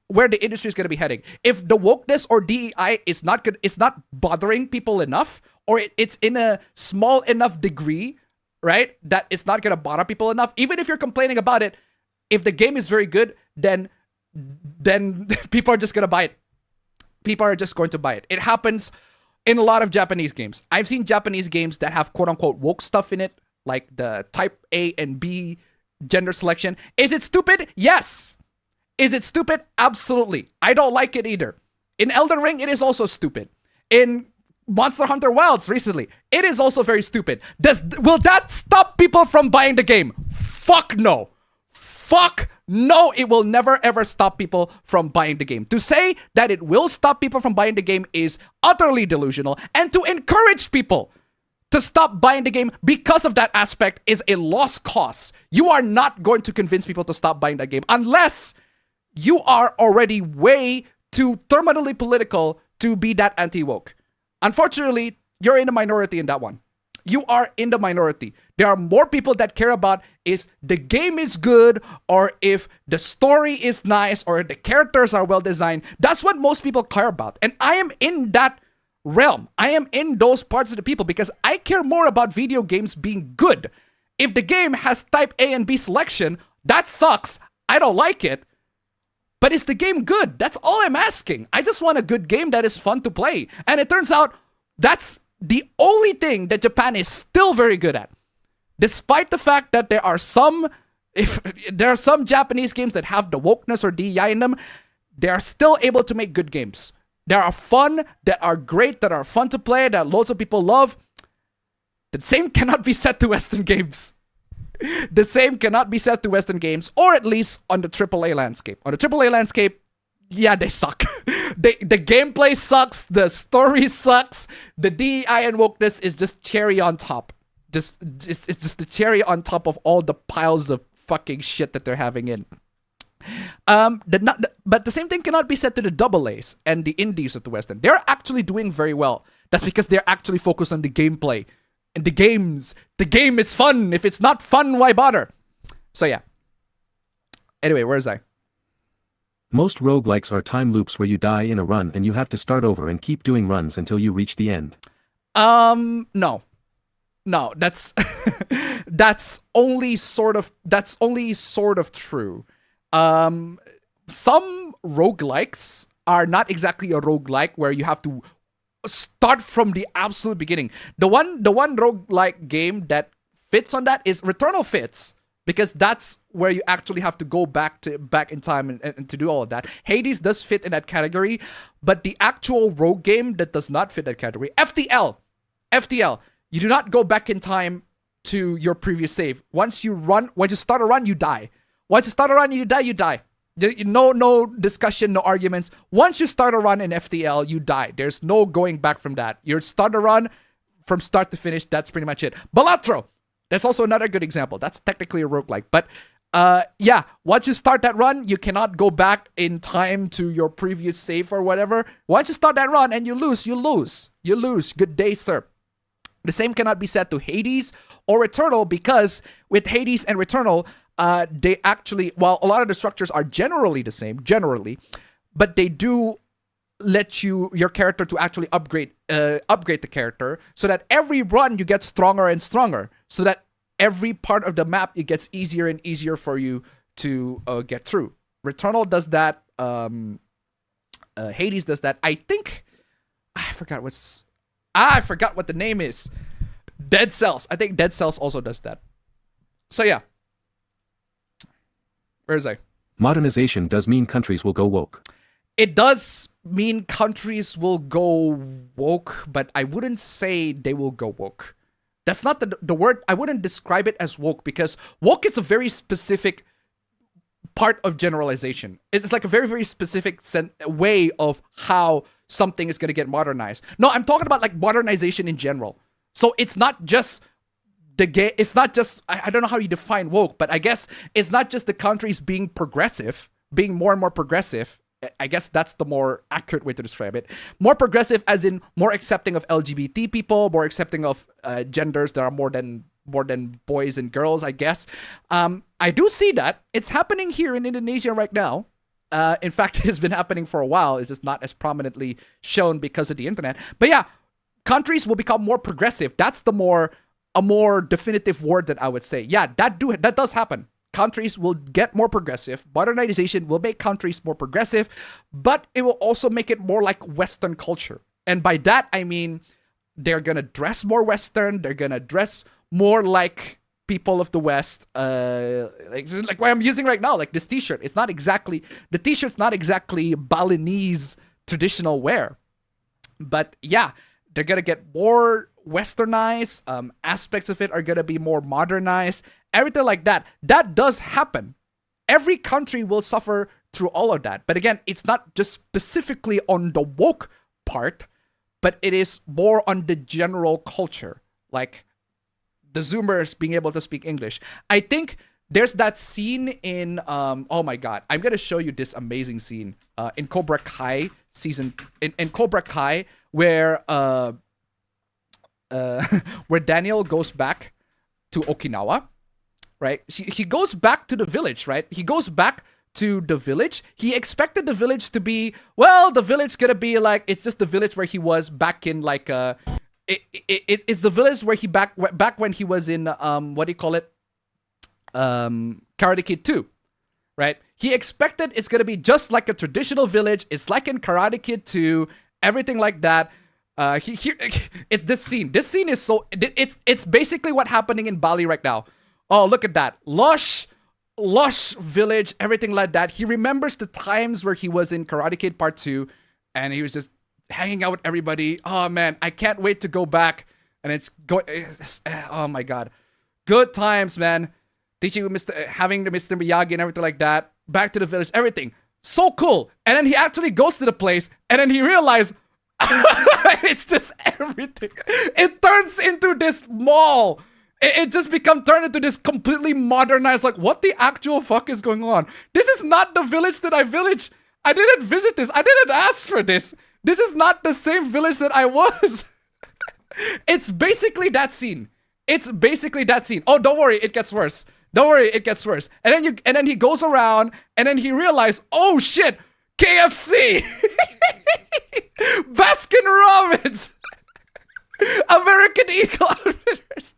where the industry is going to be heading. If the wokeness or DEI is not good, it's not bothering people enough, or it's in a small enough degree, right, that it's not going to bother people enough, even if you're complaining about it, if the game is very good, then people are just going to buy it. People are just going to buy it. It happens in a lot of Japanese games. I've seen Japanese games that have quote-unquote woke stuff in it, like the type A and B gender selection. Is it stupid? Yes. Is it stupid? Absolutely. I don't like it either. In Elden Ring, it is also stupid. In Monster Hunter Wilds recently, it is also very stupid. Will that stop people from buying the game? Fuck no. Fuck no, it will never ever stop people from buying the game. To say that it will stop people from buying the game is utterly delusional, and to encourage people to stop buying the game because of that aspect is a lost cause. You are not going to convince people to stop buying that game unless you are already way too terminally political to be that anti-woke. Unfortunately, you're in the minority in that one. You are in the minority. There are more people that care about if the game is good or if the story is nice or the characters are well designed. That's what most people care about. And I am in that realm. I am in those parts of the people because I care more about video games being good. If the game has type A and B selection, that sucks. I don't like it. But is the game good? That's all I'm asking. I just want a good game that is fun to play. And it turns out that's the only thing that Japan is still very good at. Despite the fact that there are some Japanese games that have the wokeness or DEI in them, they are still able to make good games. They are fun, that are great, that are fun to play, that loads of people love. The same cannot be said to Western games. The same cannot be said to Western games, or at least on the AAA landscape. On the AAA landscape, yeah, they suck. The gameplay sucks, the story sucks, the DEI and wokeness is just cherry on top. It's just the cherry on top of all the piles of fucking shit that they're having in. But the same thing cannot be said to the AA's and the indies of the Western. They're actually doing very well. That's because they're actually focused on the gameplay. And the game is fun. If it's not fun, why bother? So yeah. Anyway, where is I?
Most roguelikes are time loops where you die in a run and you have to start over and keep doing runs until you reach the end.
No, that's that's only sort of true. Some roguelikes are not exactly a roguelike where you have to start from the absolute beginning. The one roguelike game that fits on that is Returnal fits, because that's where you actually have to go back in time and to do all of that. Hades does fit in that category, but the actual rogue game that does not fit that category, FTL, you do not go back in time to your previous save. Once you start a run, you die. Once you start a run, you die. No discussion, no arguments. Once you start a run in FTL, you die. There's no going back from that. You start a run from start to finish. That's pretty much it. Balatro, that's also another good example. That's technically a roguelike. But yeah, once you start that run, you cannot go back in time to your previous save or whatever. Once you start that run and you lose. Good day, sir. The same cannot be said to Hades or Returnal, because with Hades and Returnal, they actually, while a lot of the structures are generally the same, but they do let your character to actually upgrade the character, so that every run you get stronger and stronger, so that every part of the map it gets easier and easier for you to get through. Returnal does that. Hades does that. I think I forgot what the name is. Dead Cells. I think Dead Cells also does that. So yeah. Where is I?
Modernization does mean countries will go woke.
It does mean countries will go woke, but I wouldn't say they will go woke. That's not the word. I wouldn't describe it as woke, because woke is a very specific part of generalization. It's like a very, very specific way of how something is going to get modernized. No, I'm talking about like modernization in general. So it's not just it's not just, I don't know how you define woke, but I guess it's not just the countries being progressive, being more and more progressive. I guess that's the more accurate way to describe it. More progressive as in more accepting of LGBT people, more accepting of genders that are more than boys and girls, I guess. I do see that. It's happening here in Indonesia right now. In fact, it's been happening for a while. It's just not as prominently shown because of the internet. But yeah, countries will become more progressive. That's a more definitive word that I would say. Yeah, that does happen. Countries will get more progressive. Modernization will make countries more progressive, but it will also make it more like Western culture. And by that, I mean they're going to dress more Western. They're going to dress more like people of the West. Like what I'm using right now, like this t-shirt. It's not exactly, the t-shirt's not exactly Balinese traditional wear. But yeah, they're going to get more westernized. Aspects of it are going to be more modernized. Everything like that. That does happen. Every country will suffer through all of that. But again, it's not just specifically on the woke part, but it is more on the general culture. Like the Zoomers being able to speak English. I think there's that scene in, oh my God, I'm going to show you this amazing scene in Cobra Kai season, in Cobra Kai, where Daniel goes back to Okinawa, right? He goes back to the village, right? He goes back to the village. He expected the village to be, well, the village gonna be like, it's just the village where he was back in like, it's the village where he back when he was in, what do you call it? Karate Kid 2, right? He expected it's gonna be just like a traditional village. It's like in Karate Kid 2, everything like that. It's this scene. This scene is so, it's basically what happening in Bali right now. Oh, look at that. Lush village, everything like that. He remembers the times where he was in Karate Kid Part 2 and he was just hanging out with everybody. Oh man, I can't wait to go back. And oh my God. Good times, man. Teaching with having the Mr. Miyagi and everything like that. Back to the village, everything. So cool. And then he actually goes to the place and then he realized it's just everything. It turns into this mall. It just turned into this completely modernized, like, what the actual fuck is going on? This is not the village that I didn't visit this. I didn't ask for this. This is not the same village that I was. It's basically that scene. Oh, don't worry, it gets worse. And then he goes around and then he realized, oh shit, KFC. Baskin Robbins. American Eagle Outfitters.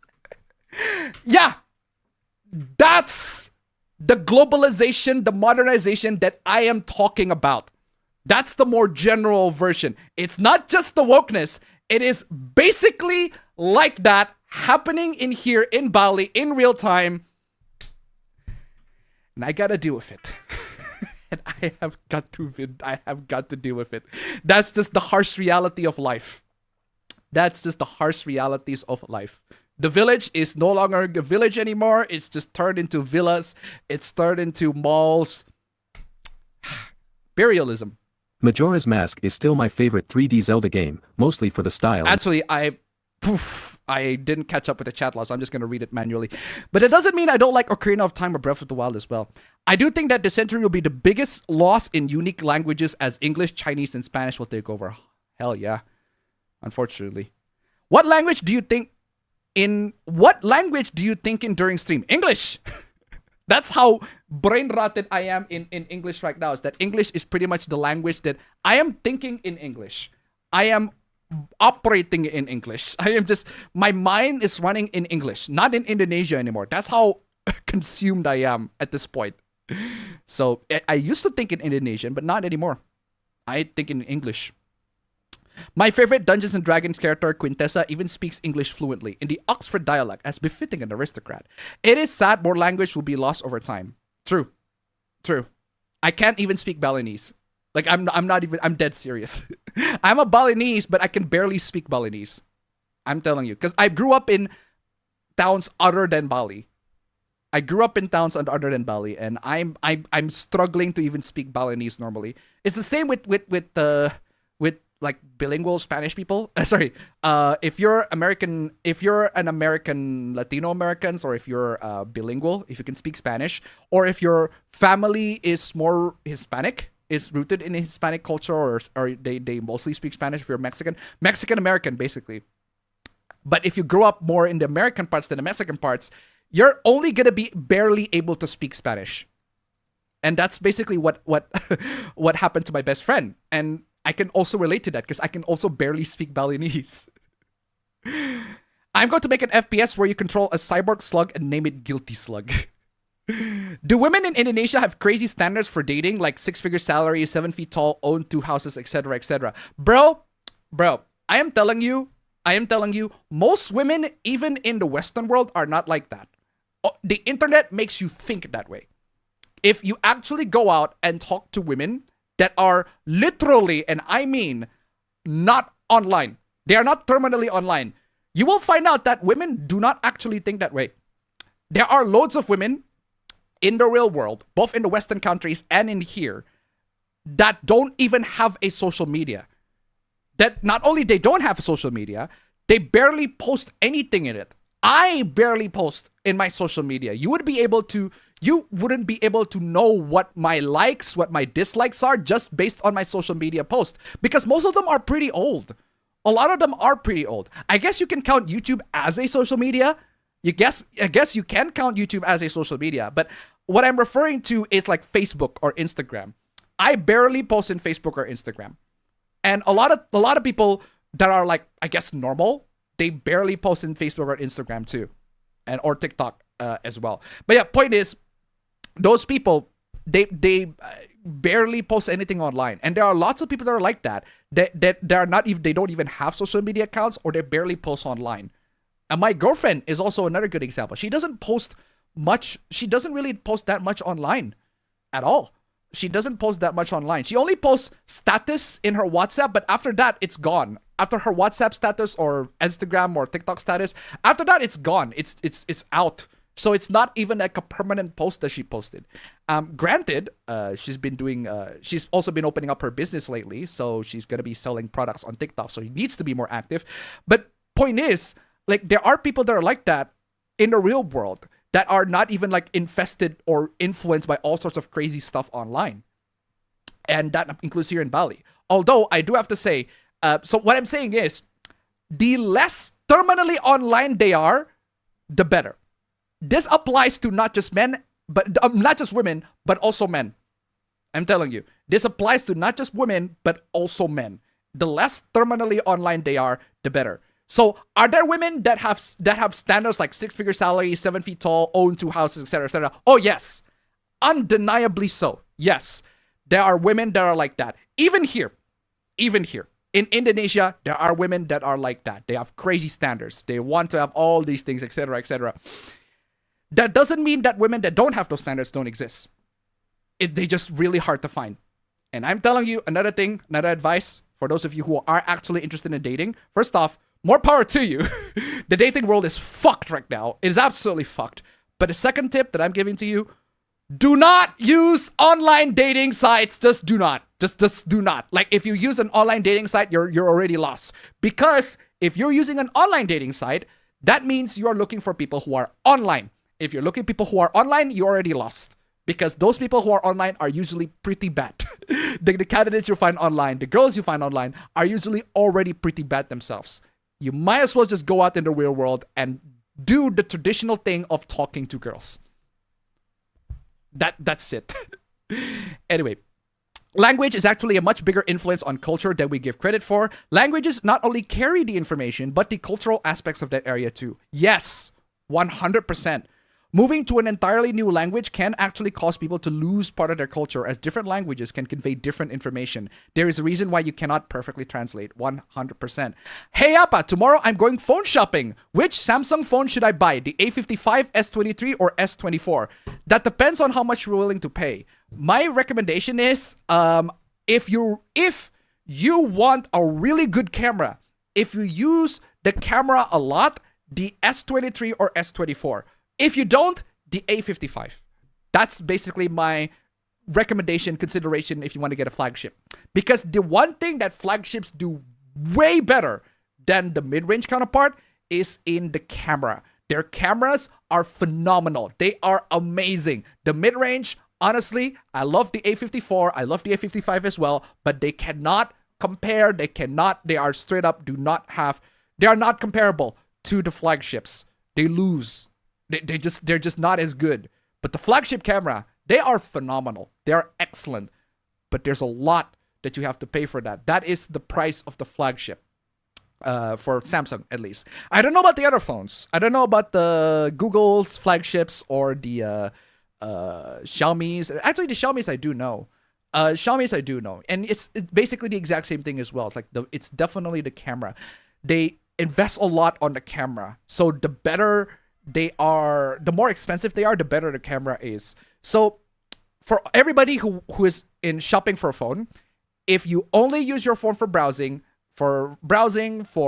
Yeah, that's the globalization, the modernization that I am talking about. That's the more general version. It's not just the wokeness. It is basically like that happening in here in Bali in real time. And I gotta deal with it. And I have got to deal with it. That's just the harsh reality of life. The village is no longer a village anymore. It's just turned into villas. It's turned into malls. Imperialism.
Majora's Mask is still my favorite 3D Zelda game, mostly for the style.
Actually, I didn't catch up with the chat loss. I'm just going to read it manually. But it doesn't mean I don't like Ocarina of Time or Breath of the Wild as well. I do think that this century will be the biggest loss in unique languages as English, Chinese, and Spanish will take over. Hell yeah. Unfortunately. What language do you think in during stream? English. That's how brain rotted I am in English right now, is that English is pretty much the language that I am thinking in English. I am operating in English. My mind is running in English, not in Indonesia anymore. That's how consumed I am at this point. So I used to think in Indonesian, but not anymore. I think in English. My favorite Dungeons & Dragons character, Quintessa, even speaks English fluently in the Oxford dialect as befitting an aristocrat. It is sad more language will be lost over time. True. I can't even speak Balinese. Like, I'm dead serious. I'm a Balinese, but I can barely speak Balinese. I'm telling you. Because I grew up in towns other than Bali. And I'm struggling to even speak Balinese normally. It's the same with like bilingual Spanish people. If you're an American, Latino Americans, or if you're bilingual, if you can speak Spanish, or if your family is more Hispanic, is rooted in Hispanic culture, or they mostly speak Spanish. If you're Mexican American, basically. But if you grow up more in the American parts than the Mexican parts, you're only gonna be barely able to speak Spanish. And that's basically what happened to my best friend. And I can also relate to that because I can also barely speak Balinese. I'm going to make an FPS where you control a cyborg slug and name it Guilty Slug. Do women in Indonesia have crazy standards for dating, like 6-figure salary, 7 feet tall, own 2 houses, etc., etc.? Bro, Bro, I am telling you, most women, even in the Western world, are not like that. The internet makes you think that way. If you actually go out and talk to women that are literally, and I mean, not online, they are not terminally online, you will find out that women do not actually think that way. There are loads of women in the real world, both in the Western countries and in here, that don't even have a social media. That not only they don't have a social media, they barely post anything in it. I barely post in my social media. You wouldn't be able to know what my likes, what my dislikes are just based on my social media post, because most of them are pretty old. A lot of them are pretty old. I guess you can count YouTube as a social media. I guess you can count YouTube as a social media, but what I'm referring to is like Facebook or Instagram. I barely post in Facebook or Instagram. And a lot of people that are like, I guess, normal, they barely post in Facebook or Instagram too, or TikTok as well. But yeah, point is, those people, they barely post anything online, and there are lots of people that are like that. That are not even, they don't even have social media accounts, or they barely post online. And my girlfriend is also another good example. She doesn't post much. She doesn't really post that much online at all. She doesn't post that much online. She only posts status in her WhatsApp, but after that, it's gone. After her WhatsApp status or Instagram or TikTok status, after that, it's gone. It's out. So it's not even like a permanent post that she posted. Granted, she's also been opening up her business lately, so she's gonna be selling products on TikTok, so she needs to be more active. But point is, like, there are people that are like that in the real world that are not even like infested or influenced by all sorts of crazy stuff online. And that includes here in Bali. Although I do have to say, so what I'm saying is, the less terminally online they are, the better. This applies to not just men, but not just women, but also men. I'm telling you, this applies to not just women, but also men. The less terminally online they are, the better. So, are there women that have standards like 6-figure salary, 7 feet tall, own 2 houses, etc., etc.? Oh yes, undeniably so. Yes, there are women that are like that. Even here, in Indonesia, there are women that are like that. They have crazy standards. They want to have all these things, etc., etc. That doesn't mean that women that don't have those standards don't exist. They're just really hard to find. And I'm telling you, another thing, another advice for those of you who are actually interested in dating. First off, more power to you. The dating world is fucked right now. It is absolutely fucked. But the second tip that I'm giving to you, do not use online dating sites. Just do not. Just do not. Like, if you use an online dating site, you're already lost. Because if you're using an online dating site, that means you are looking for people who are online. If you're looking for people who are online, you're already lost. Because those people who are online are usually pretty bad. The candidates you find online, the girls you find online, are usually already pretty bad themselves. You might as well just go out in the real world and do the traditional thing of talking to girls. That's it. Anyway, language is actually a much bigger influence on culture than we give credit for. Languages not only carry the information, but the cultural aspects of that area too. Yes, 100%. Moving to an entirely new language can actually cause people to lose part of their culture, as different languages can convey different information. There is a reason why you cannot perfectly translate, 100%. Hey Appa, tomorrow I'm going phone shopping. Which Samsung phone should I buy? The A55, S23, or S24? That depends on how much you're willing to pay. My recommendation is, if you want a really good camera, if you use the camera a lot, the S23 or S24. If you don't, the A55. That's basically my recommendation, consideration if you want to get a flagship. Because the one thing that flagships do way better than the mid-range counterpart is in the camera. Their cameras are phenomenal. They are amazing. The mid-range, honestly, I love the A54. I love the A55 as well. But they cannot compare. They are straight up they are not comparable to the flagships. They lose. They're just not as good. But the flagship camera, they are phenomenal. They are excellent. But there's a lot that you have to pay for that. That is the price of the flagship. For Samsung, at least. I don't know about the other phones. I don't know about the Google's flagships or the Xiaomi's. Actually, the Xiaomi's I do know. Xiaomi's I do know, and it's basically the exact same thing as well. It's like it's definitely the camera. They invest a lot on the camera, so the better they are, the more expensive they are, the better the camera is. So for everybody who is in shopping for a phone, if you only use your phone for browsing, for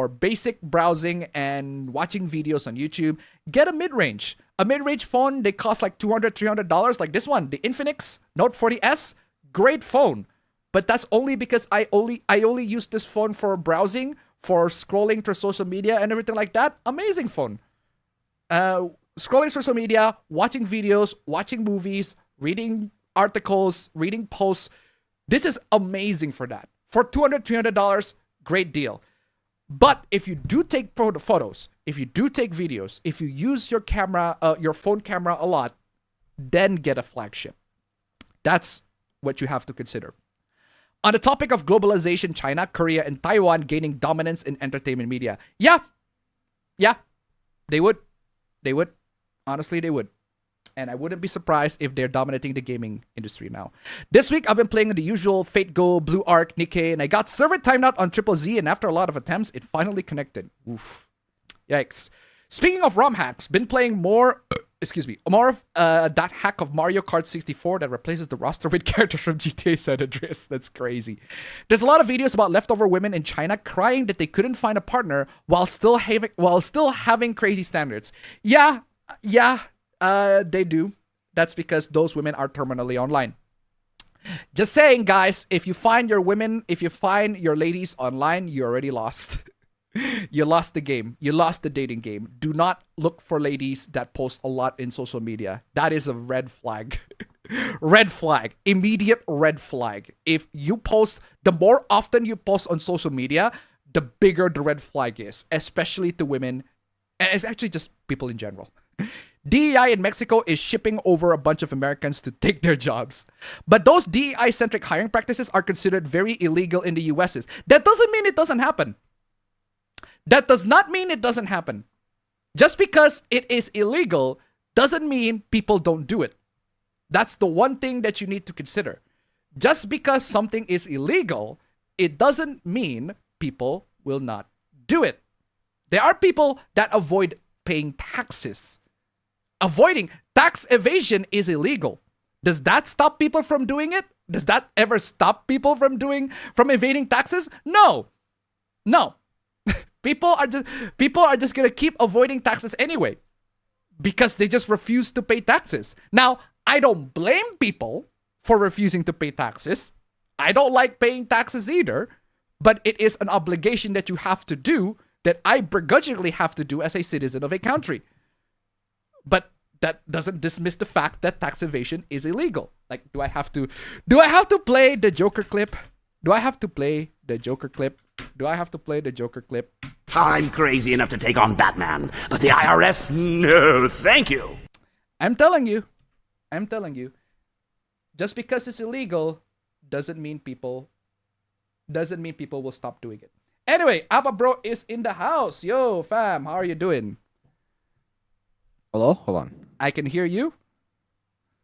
basic browsing and watching videos on YouTube, get a mid-range. A mid-range phone, they cost like $200, $300, like this one, the Infinix Note 40S. Great phone, but that's only because I only use this phone for browsing, for scrolling through social media and everything like that. Amazing phone. Scrolling social media, watching videos, watching movies, reading articles, reading posts. This is amazing for that. For $200, $300, great deal. But if you do take photos, if you do take videos, if you use your camera, your phone camera a lot, then get a flagship. That's what you have to consider. On the topic of globalization, China, Korea, and Taiwan gaining dominance in entertainment media. Yeah, they would. Honestly, they would. And I wouldn't be surprised if they're dominating the gaming industry now. This week, I've been playing the usual Fate Go, Blue Arc, Nikkei, and I got server timed out on Triple Z, and after a lot of attempts, it finally connected. Oof. Yikes. Speaking of ROM hacks, been playing more of that hack of Mario Kart 64 that replaces the roster with characters from GTA San Andreas. That's crazy. There's a lot of videos about leftover women in China crying that they couldn't find a partner while still having crazy standards. Yeah, they do. That's because those women are terminally online. Just saying, guys, if you find your ladies online, you already lost. You lost the game. You lost the dating game. Do not look for ladies that post a lot in social media. That is a red flag. Red flag. Immediate red flag. If you post, the more often you post on social media, the bigger the red flag is, especially to women. And it's actually just people in general. DEI in Mexico is shipping over a bunch of Americans to take their jobs. But those DEI-centric hiring practices are considered very illegal in the US. That doesn't mean it doesn't happen. That does not mean it doesn't happen. Just because it is illegal doesn't mean people don't do it. That's the one thing that you need to consider. Just because something is illegal, it doesn't mean people will not do it. There are people that avoid paying taxes. Avoiding tax evasion is illegal. Does that stop people from doing it? Does that ever stop people from evading taxes? No. People are just gonna keep avoiding taxes anyway because they just refuse to pay taxes. Now, I don't blame people for refusing to pay taxes. I don't like paying taxes either, but it is an obligation that you have to do, that I begrudgingly have to do as a citizen of a country. But that doesn't dismiss the fact that tax evasion is illegal. Like, do I have to play the Joker clip?
I'm crazy enough to take on Batman, but the IRS? No, thank you.
I'm telling you. Just because it's illegal doesn't mean people will stop doing it. Anyway, Appa Bro is in the house. Yo, fam, how are you doing?
Hello? Hold on.
I can hear you.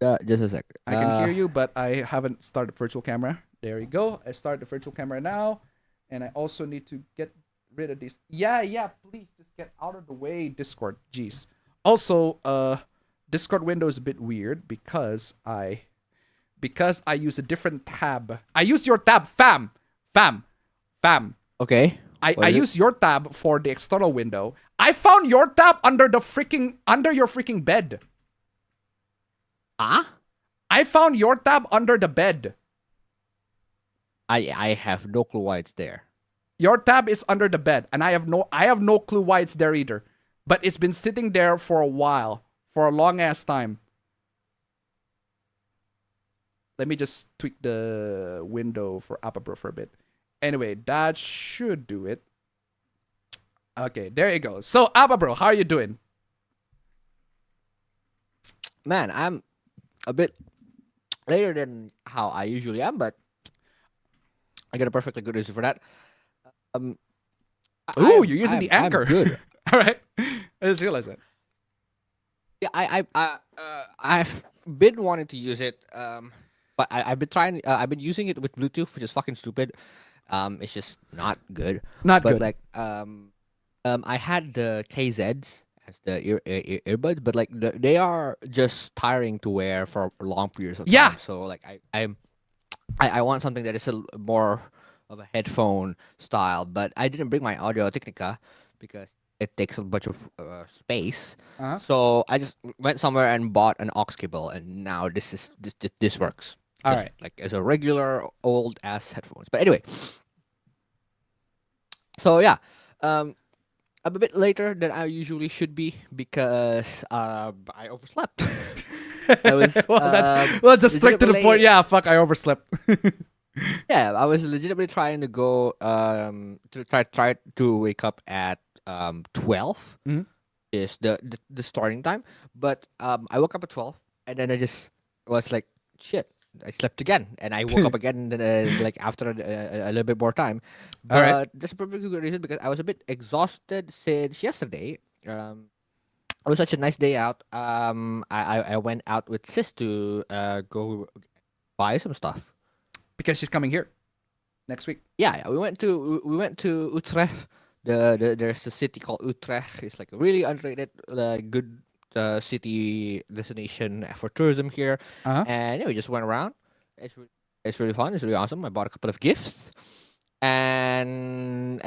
Just a sec.
I can hear you, but I haven't started virtual camera. There you go. I started the virtual camera now. And I also need to get rid of these. Yeah, please just get out of the way, Discord. Jeez. Also, Discord window is a bit weird because I use a different tab. I use your tab, fam.
Okay.
I use your tab for the external window. I found your tab under your freaking bed.
Huh?
I found your tab under the bed.
I have no clue why it's there.
Your tab is under the bed, and I have no clue why it's there either. But it's been sitting there for a while, for a long ass time. Let me just tweak the window for APB for a bit. Anyway, that should do it. Okay, there you go. So, APB, how are you doing?
Man, I'm a bit later than how I usually am, but I got a perfectly good reason for that.
You're using the anchor.
I'm good.
All right, I just realized that.
Yeah, I've been wanting to use it. but I've been trying. I've been using it with Bluetooth, which is fucking stupid. It's just not good.
Not
But
good.
like I had the KZs as the earbuds, but like they are just tiring to wear for long periods of time.
Yeah.
So like I want something that is more of a headphone style, but I didn't bring my Audio Technica because it takes a bunch of space.
Uh-huh.
So I just went somewhere and bought an aux cable, and now this works.
All
Just
right.
like as a regular old ass headphones. But anyway, so yeah, I'm a bit later than I usually should be because I overslept. I was
well, just straight to the point.
legitimately-
Yeah, fuck, I overslept.
Yeah, I was legitimately trying to go to try to wake up at 12
Mhm.
is the starting time, but I woke up at 12 and then I just was like shit. I slept again and I woke up again like after a little bit more time. But
All right.
that's a perfectly good reason because I was a bit exhausted since yesterday. It was such a nice day out. I went out with sis to go buy some stuff.
Because she's coming here next week.
Yeah, we went to Utrecht. There's a city called Utrecht. It's like a really underrated, good city destination for tourism here.
Uh-huh.
And yeah, we just went around. It's really fun. It's really awesome. I bought a couple of gifts, and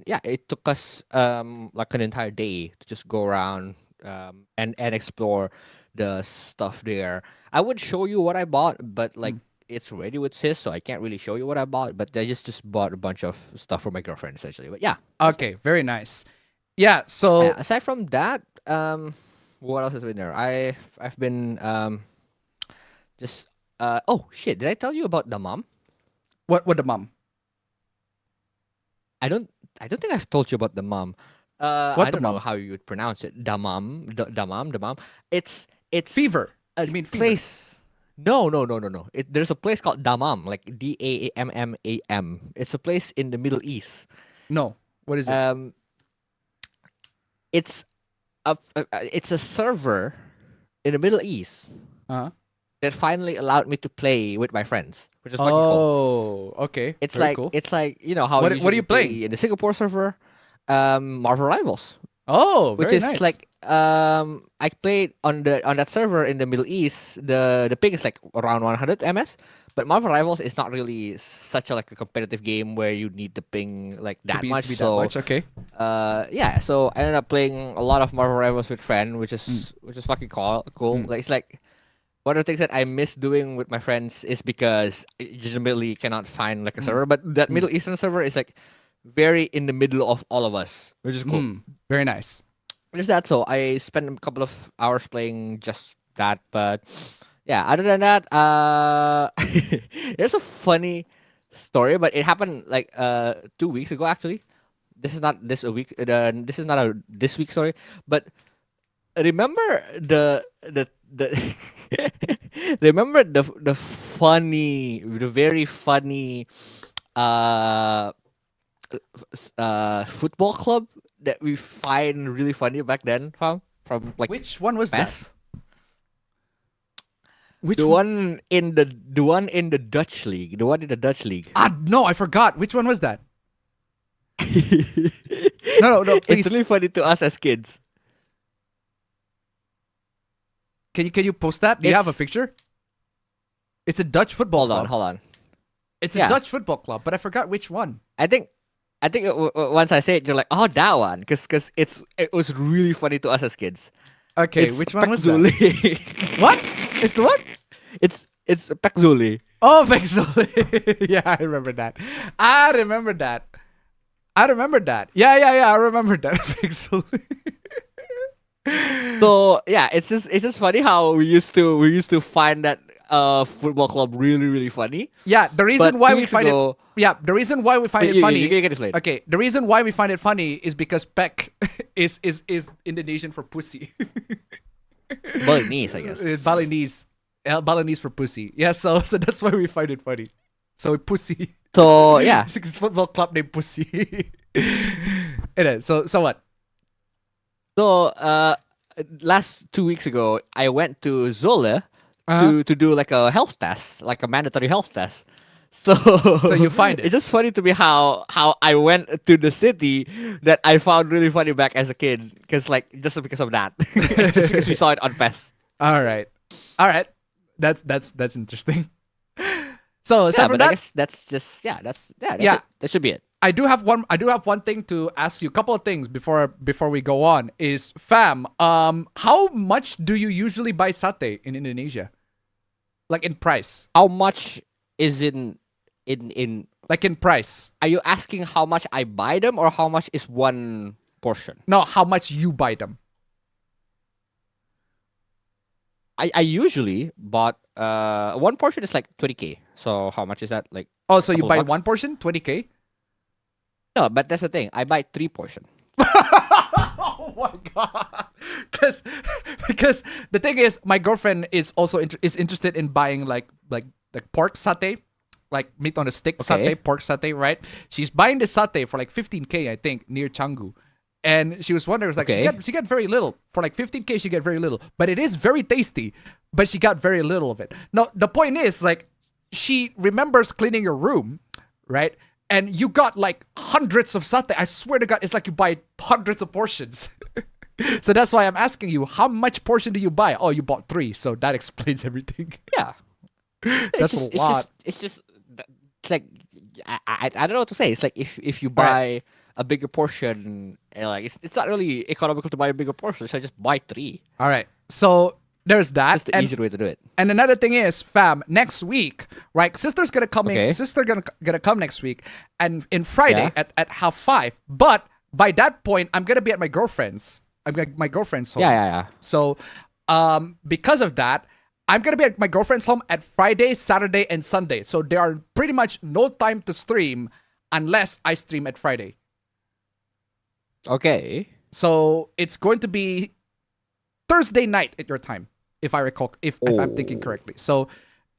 yeah, it took us like an entire day to just go around and explore the stuff there. I would show you what I bought, but like it's ready with sis, so I can't really show you what I bought. But I just bought a bunch of stuff for my girlfriend essentially. But yeah,
Okay, very nice. Yeah, so
aside from that, what else has been there? I've been just oh shit, did I tell you about the mom?
what the mom?
I don't think I've told you about the mom.
What
I
the
don't know
mom?
how you would pronounce it. The mom. It's
Fever.
a
You mean fever?
place. No. There's a place called Dammam, like Dammam. It's a place in the Middle East.
No. What is it?
It's a server in the Middle East
Uh-huh.
that finally allowed me to play with my friends, which is fucking cool.
Oh, okay.
It's
Very
like
cool.
it's like you know how
What are
usually
you
play
playing?
in the Singapore server, Marvel Rivals.
Oh,
Which
very
is
nice.
like I played on that server in the Middle East. The ping is like around 100 ms, but Marvel Rivals is not really such a like a competitive game where you need the ping like
to
that
be,
much.
to be
So
that much. Okay.
yeah, so I ended up playing a lot of Marvel Rivals with friend, which is fucking cool. Like it's like one of the things that I miss doing with my friends is because I legitimately cannot find like a server, but that Middle Eastern server is like very in the middle of all of us, which is cool.
Very nice.
There's that. So I spent a couple of hours playing just that, but yeah. Other than that, there's a funny story, but it happened like 2 weeks ago actually. This is not this a week. This is not a this week story, but remember the remember the very funny football club that we find really funny back then from like
Which one was that?
PES?
Which
The
one?
one in the Dutch league. The one in the Dutch league.
Ah, no, I forgot. Which one was that? No, please.
It's really funny to us as kids.
Can you post that? Do you have a
It's-
picture? It's a Dutch football club.
Hold on.
It's a
Yeah.
Dutch football club, but I forgot which one.
I think once I say it, you're like, oh, that one, because it was really funny to us as kids.
Okay,
It's
which one was that?
Pekzuli.
What? It's the what?
It's Pekzuli.
Oh, Vexoli. Yeah, I remember that. I remember that. Yeah. I remember that. Vexoli.
So yeah, it's just funny how we used to find that football club really funny.
Yeah, the reason
But
why
2
we
weeks
find
ago-
it. Yeah, the reason why we find it
You
funny.
can explain.
Okay, the reason why we find it funny is because Pek is Indonesian for pussy.
Balinese, I guess.
Balinese. Balinese for pussy. Yeah, so that's why we find it funny. So pussy.
So yeah,
It's a football club named Pussy. It is. So what?
so last 2 weeks ago, I went to Zole to do like a health test, like a mandatory health test. So
you find it.
It's just funny to me how I went to the city that I found really funny back as a kid, because just because of that, just because we saw it on PES.
All right. That's interesting. So aside
Yeah,
from
but I
that,
guess that's just that's
Yeah.
it. That should be it.
I do have one thing to ask you. A couple of things before we go on. Is fam, how much do you usually buy satay in Indonesia? Like in price?
How much is in?
Like in price?
Are you asking how much I buy them, or how much is one portion?
No, how much you buy them?
I usually bought one portion is like 20K. So how much is that? Like,
Oh, so you
couple
buy
bucks?
one portion, 20K?
No, but that's the thing. I buy 3 portion.
Oh my god! Because the thing is, my girlfriend is also is interested in buying like pork satay, like meat on a stick
Okay.
satay, pork satay, right? She's buying the satay for like 15K, I think, near Canggu. And she was wondering, it was like,
Okay.
she got very little. For like 15K, she get very little. But it is very tasty, but she got very little of it. No, the point is, like, she remembers cleaning your room, right? And you got like hundreds of satay. I swear to God, it's like you buy hundreds of portions. So that's why I'm asking you, how much portion do you buy? Oh, you bought 3, so that explains everything.
Yeah.
That's a lot.
It's like I don't know what to say. It's like if you buy a bigger portion, like it's not really economical to buy a bigger portion, so I just buy 3.
All right. So there's that.
That's the easier way to do it.
And another thing is, fam, next week, right? Sister's gonna come
Okay.
in. Sister gonna come next week, and in Friday
Yeah.
at 5:30. But by that point, I'm gonna be at my girlfriend's. I'm at my girlfriend's home.
Yeah.
So, because of that, I'm gonna be at my girlfriend's home at Friday, Saturday, and Sunday. So there are pretty much no time to stream unless I stream at Friday.
Okay.
So it's going to be Thursday night at your time, if I recall, if I'm thinking correctly. So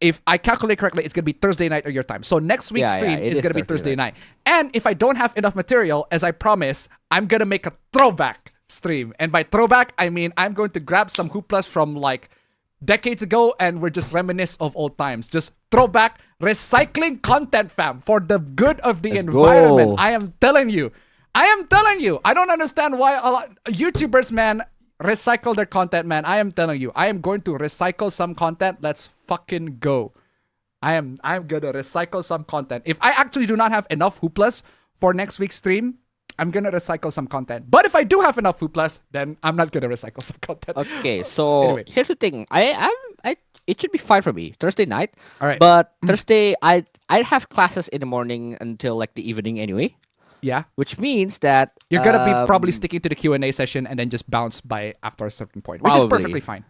if I calculate correctly, it's gonna be Thursday night at your time. So next week's
Yeah,
stream
it
is
is
gonna be
Thursday
Thursday night. And if I don't have enough material, as I promised, I'm gonna make a throwback stream. And by throwback, I mean I'm going to grab some hooplas from like decades ago, and we're just reminisce of old times. Just throwback, recycling content, fam, for the good of the
Let's
environment.
go.
I am telling you. I don't understand why a lot YouTubers, man, recycle their content, man. I am telling you. I am going to recycle some content. Let's fucking go. I'm gonna recycle some content. If I actually do not have enough hooplas for next week's stream, I'm gonna recycle some content. But if I do have enough hooplas, then I'm not gonna recycle some content.
Okay. So
Anyway.
here's the thing. I it should be fine for me Thursday night.
All right.
But Thursday I have classes in the morning until like the evening anyway,
Yeah.
which means that
You're gonna be probably sticking to the Q&A session and then just bounce by after a certain point, which is
Probably.
perfectly fine.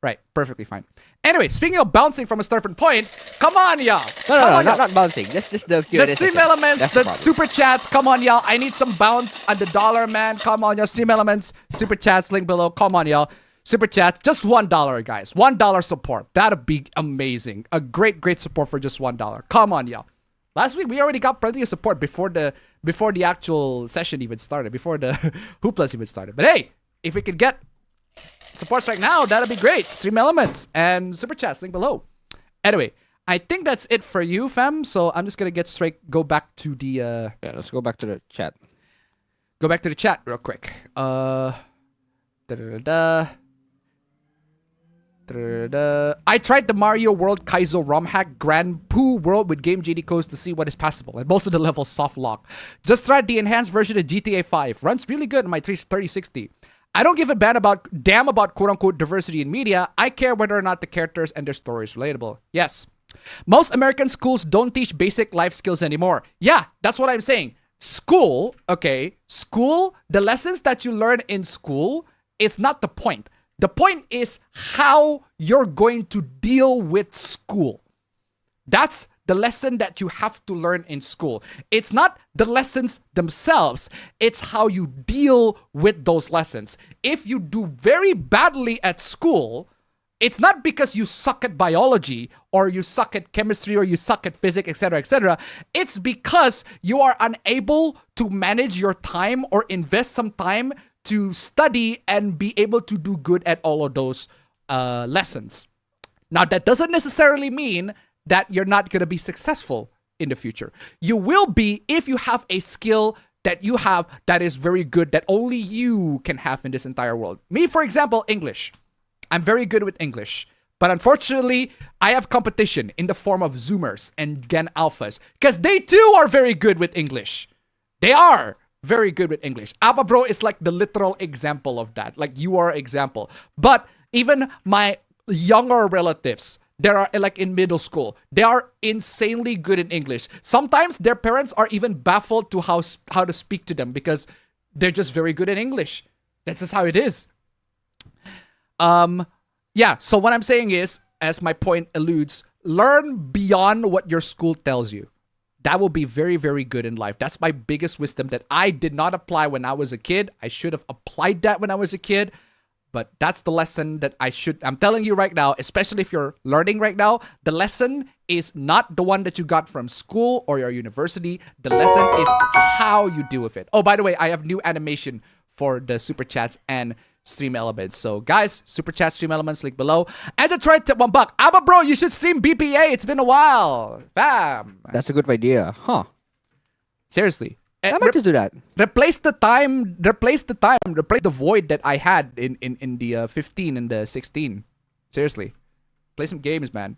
Right, perfectly fine. Anyway, speaking of bouncing from a certain point, come on, y'all. Come
No,
on, y'all.
not bouncing. That's just the Q&A
The stream
session.
elements,
That's
the
problem.
super chats. Come on, y'all. I need some bounce on the dollar, man. Come on, y'all. Stream elements, super chats, link below. Come on, y'all. Super chats, just $1, guys. $1 support. That'd be amazing. A great support for just $1. Come on, y'all. Last week we already got plenty of support before the actual session even started, before the hooplas even started. But hey, if we could get supports right now, that'd be great. Stream elements and super chats, link below. Anyway, I think that's it for you, fam. So I'm just gonna go back to the
Yeah, let's go back to the chat.
chat real quick. Da-da-da-da. I tried the Mario World Kaizo ROM hack Grand Poo World with Game GD codes to see what is possible, and most of the levels soft lock. Just tried the enhanced version of GTA 5. Runs really good on my 3060. I don't give a damn about quote-unquote diversity in media. I care whether or not the characters and their stories relatable. Yes. Most American schools don't teach basic life skills anymore. Yeah, that's what I'm saying. School, the lessons that you learn in school is not the point. The point is how you're going to deal with school. That's the lesson that you have to learn in school. It's not the lessons themselves. It's how you deal with those lessons. If you do very badly at school, it's not because you suck at biology or you suck at chemistry or you suck at physics, etc., etc. It's because you are unable to manage your time or invest some time to study and be able to do good at all of those lessons. Now, that doesn't necessarily mean that you're not going to be successful in the future. You will be if you have a skill that you have that is very good, that only you can have in this entire world. Me, for example, English. I'm very good with English. But unfortunately, I have competition in the form of Zoomers and Gen Alphas because they too are very good with English. They are very good with English. Appa Bro is like the literal example of that. Like you are an example. But even my younger relatives, they are like in middle school, they are insanely good in English. Sometimes their parents are even baffled to how to speak to them because they're just very good in English. That's just how it is. Yeah, so what I'm saying is, as my point alludes, learn beyond what your school tells you. That will be very, very good in life. That's my biggest wisdom that I did not apply when I was a kid. I should have applied that when I was a kid. But that's the lesson that I'm telling you right now, especially if you're learning right now, the lesson is not the one that you got from school or your university. The lesson is how you deal with it. Oh, by the way, I have new animation for the Super Chats and Stream Elements. So guys, Super Chat, Stream Elements, link below. And to try tip $1. Abba bro, you should stream BPA. It's been a while. Bam.
That's a good idea. Huh.
Seriously.
I might just do that.
Replace the void that I had in the 15 and the 16. Seriously. Play some games, man.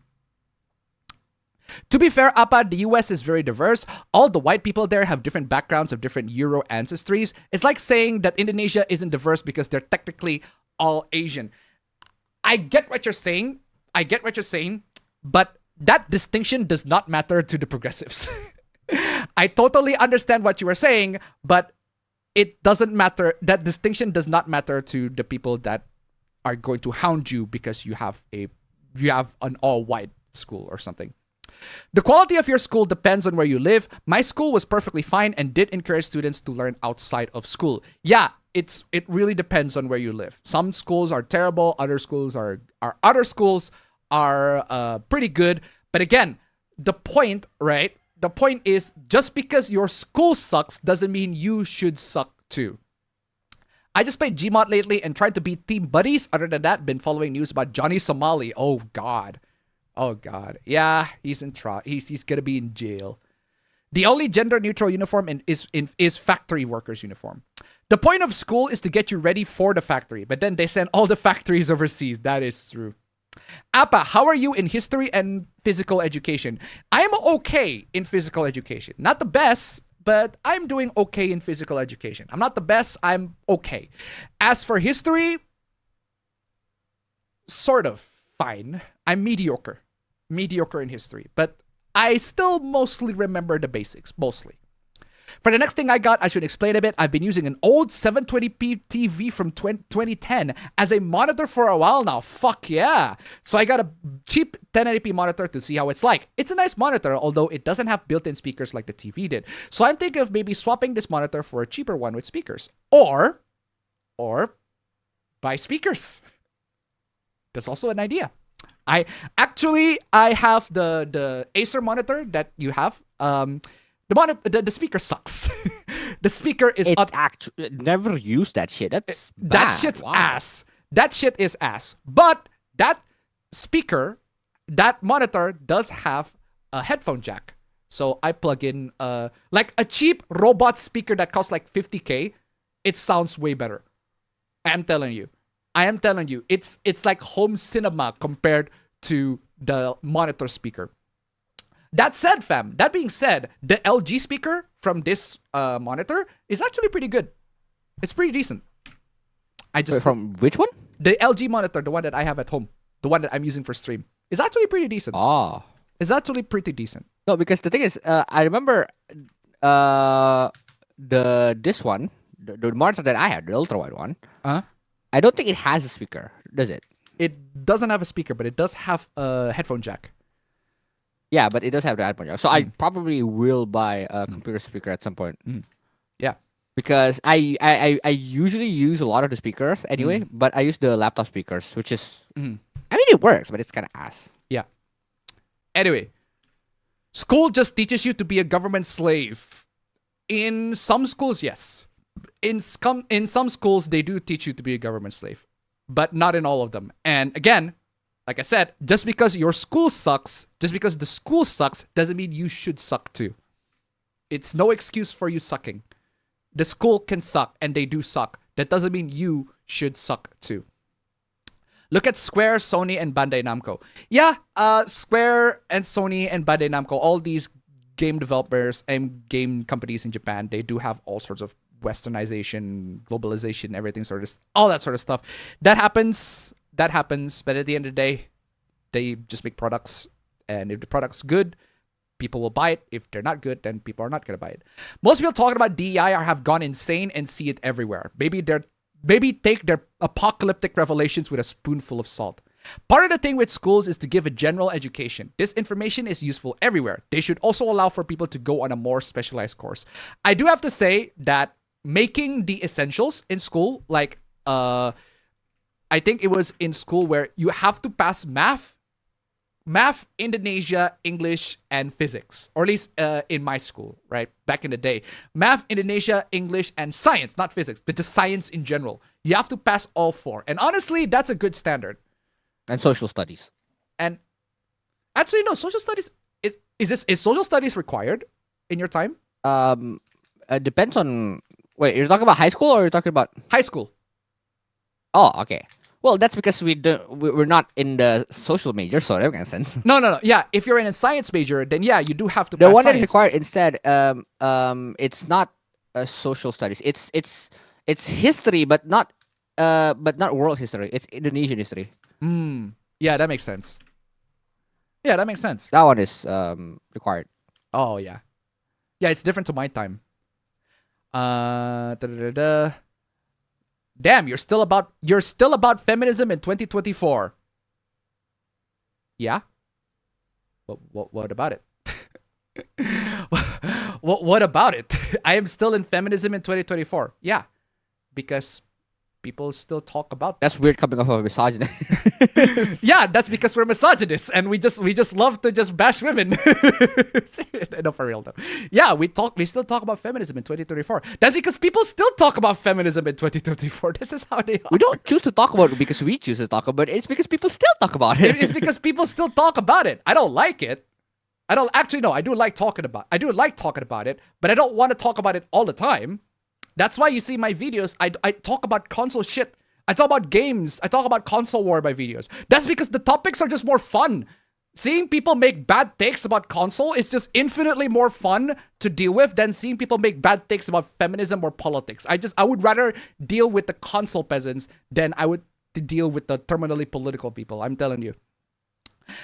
To be fair, Appa, the US is very diverse. All the white people there have different backgrounds of different Euro ancestries. It's like saying that Indonesia isn't diverse because they're technically all Asian. I get what you're saying. But that distinction does not matter to the progressives. I totally understand what you were saying, but it doesn't matter. That distinction does not matter to the people that are going to hound you because you have an all-white school or something. The quality of your school depends on where you live. My school was perfectly fine and did encourage students to learn outside of school. Yeah, it really depends on where you live. Some schools are terrible. Other schools are pretty good. But again, the point, right? The point is just because your school sucks doesn't mean you should suck too. I just played Gmod lately and tried to beat Team Buddies. Other than that, been following news about Johnny Somali. Oh God. Yeah, he's he's gonna be in jail. The only gender-neutral uniform is factory workers' uniform. The point of school is to get you ready for the factory, but then they send all the factories overseas. That is true. Appa, how are you in history and physical education? I am okay in physical education. Not the best, but I'm doing okay in physical education. I'm not the best, I'm okay. As for history, sort of fine. I'm mediocre in history, but I still mostly remember the basics, mostly. For the next thing I got, I should explain a bit. I've been using an old 720p TV from 2010 as a monitor for a while now. Fuck yeah. So I got a cheap 1080p monitor to see how it's like. It's a nice monitor, although it doesn't have built-in speakers like the TV did. So I'm thinking of maybe swapping this monitor for a cheaper one with speakers. Or buy speakers. That's also an idea. I have the Acer monitor that you have. The speaker sucks. The speaker is
never used that shit. That's bad.
That shit's ass. That shit is ass. But that speaker, that monitor does have a headphone jack. So I plug in like a cheap robot speaker that costs like 50K. It sounds way better. I am telling you, it's like home cinema compared to the monitor speaker. That being said, the LG speaker from this monitor is actually pretty good. It's pretty decent.
From which one?
The LG monitor, the one that I have at home, the one that I'm using for stream, is actually pretty decent.
Oh,
it's actually pretty decent.
No, because the thing is, I remember this one, the monitor that I had, the ultra wide one. I don't think it has a speaker, does it?
It doesn't have a speaker, but it does have a headphone jack.
Yeah, but it does have the headphone jack. So I probably will buy a computer speaker at some point.
Yeah.
Because I usually use a lot of the speakers anyway, but I use the laptop speakers, which is... I mean, it works, but it's kind of ass.
Yeah. Anyway. School just teaches you to be a government slave. In some schools, yes. In some schools, they do teach you to be a government slave. But not in all of them. And again, Like I said, just because your school sucks, just because the school sucks, doesn't mean you should suck too. It's no excuse for you sucking. The school can suck, and they do suck. That doesn't mean you should suck too. Look at Square, Sony, and Bandai Namco. Yeah, Square and Sony and Bandai Namco, all these game developers and game companies in Japan, they do have all sorts of westernization, globalization, everything sort of, all that sort of stuff. That happens, but at the end of the day, they just make products, and if the product's good, people will buy it. If they're not good, then people are not going to buy it. Most people talking about DEI have gone insane and see it everywhere. Maybe take their apocalyptic revelations with a spoonful of salt. Part of the thing with schools is to give a general education. This information is useful everywhere. They should also allow for people to go on a more specialized course. I do have to say that making the essentials in school, like, I think it was in school where you have to pass math, Indonesia, English, and physics, or at least in my school, right? Back in the day. Math, Indonesia, English, and science, not physics, but just science in general. You have to pass all 4. And honestly, that's a good standard.
And social studies.
And actually, no, social studies, is social studies required in your time?
It depends on... Wait, you're talking about high school or you're talking about...
High school.
Oh, okay. Well, that's because we're not in the social major, so that makes sense.
No. Yeah, if you're in a science major, then yeah, you do have to
The
pass
one that is
science.
required instead, it's not social studies. It's history, but not world history. It's Indonesian history.
Yeah, that makes sense. Yeah, that makes sense.
That one is required.
Oh, yeah. Yeah, it's different to my time. Damn, you're still about feminism in 2024. Yeah? What about it? What about it? I am still in feminism in 2024. Yeah. Because people still talk about
That's weird coming off of a misogynist.
Yeah, that's because we're misogynists and we just love to just bash women. No, for real though. Yeah, we still talk about feminism in 2024. That's because people still talk about feminism in 2024. This is how they are.
We don't choose to talk about it because we choose to talk about it. It's because people still talk about it.
It's because people still talk about it. I don't like it. I do like talking about it, but I don't want to talk about it all the time. That's why you see my videos, I talk about console shit. I talk about games. I talk about console war in my videos. That's because the topics are just more fun. Seeing people make bad takes about console is just infinitely more fun to deal with than seeing people make bad takes about feminism or politics. I would rather deal with the console peasants than I would deal with the terminally political people. I'm telling you.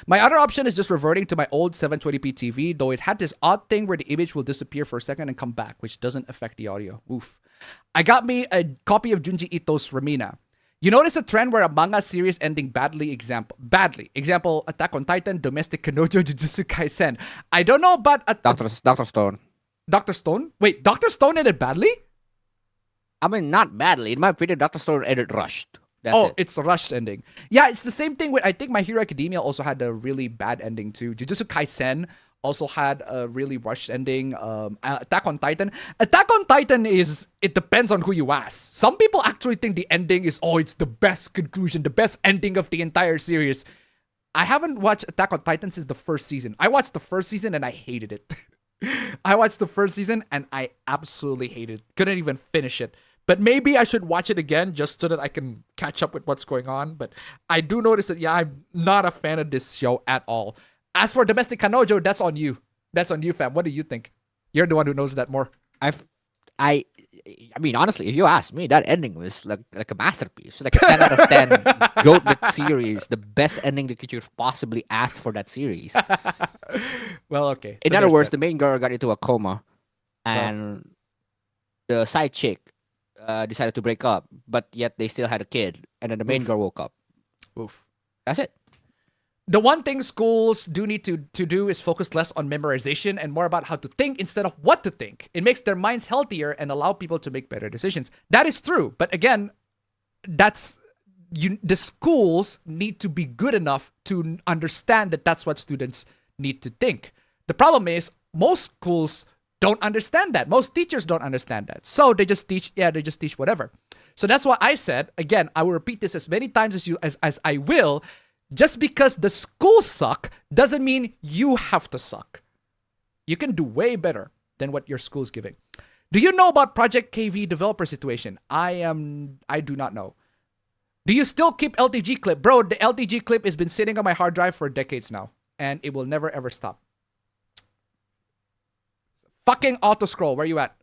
My other option is just reverting to my old 720p TV, though it had this odd thing where the image will disappear for a second and come back, which doesn't affect the audio. Oof. I got me a copy of Junji Ito's Ramina. You notice a trend where a manga series ending badly. Example, Attack on Titan, Domestic Kanojo, Jujutsu Kaisen. I don't know about...
Dr. Stone.
Dr. Stone? Wait, Dr. Stone ended badly?
I mean, not badly. In my opinion, Dr. Stone ended rushed. That's it.
It's a rushed ending. Yeah, it's the same thing with, I think My Hero Academia also had a really bad ending too. Jujutsu Kaisen also had a really rushed ending. Attack on Titan it depends on who you ask. Some people actually think the ending is, it's the best conclusion, the best ending of the entire series. I haven't watched Attack on Titan since the first season. I watched the first season and I hated it. I watched the first season and I absolutely hated it. Couldn't even finish it. But maybe I should watch it again just so that I can catch up with what's going on. But I do notice that, I'm not a fan of this show at all. As for Domestic Kanojo, that's on you. That's on you, fam. What do you think? You're the one who knows that more.
I mean, honestly, if you ask me, that ending was like a masterpiece. Like a 10 out of 10 GOAT series. The best ending that you could possibly ask for that series.
Well, okay.
In other words, the main girl got into a coma. And the side chick decided to break up, but yet they still had a kid, and then the main girl woke up.
Oof.
That's it.
The one thing schools do need to do is focus less on memorization and more about how to think instead of what to think. It makes their minds healthier and allow people to make better decisions. That is true, but again, the schools need to be good enough to understand that that's what students need to think. The problem is most schools don't understand that. Most teachers don't understand that. So they just teach whatever. So that's why I said, again, I will repeat this as many times as I will. Just because the schools suck doesn't mean you have to suck. You can do way better than what your school's giving. Do you know about Project KV developer situation? I do not know. Do you still keep LTG clip? Bro, the LTG clip has been sitting on my hard drive for decades now, and it will never ever stop. Fucking auto scroll, where you at?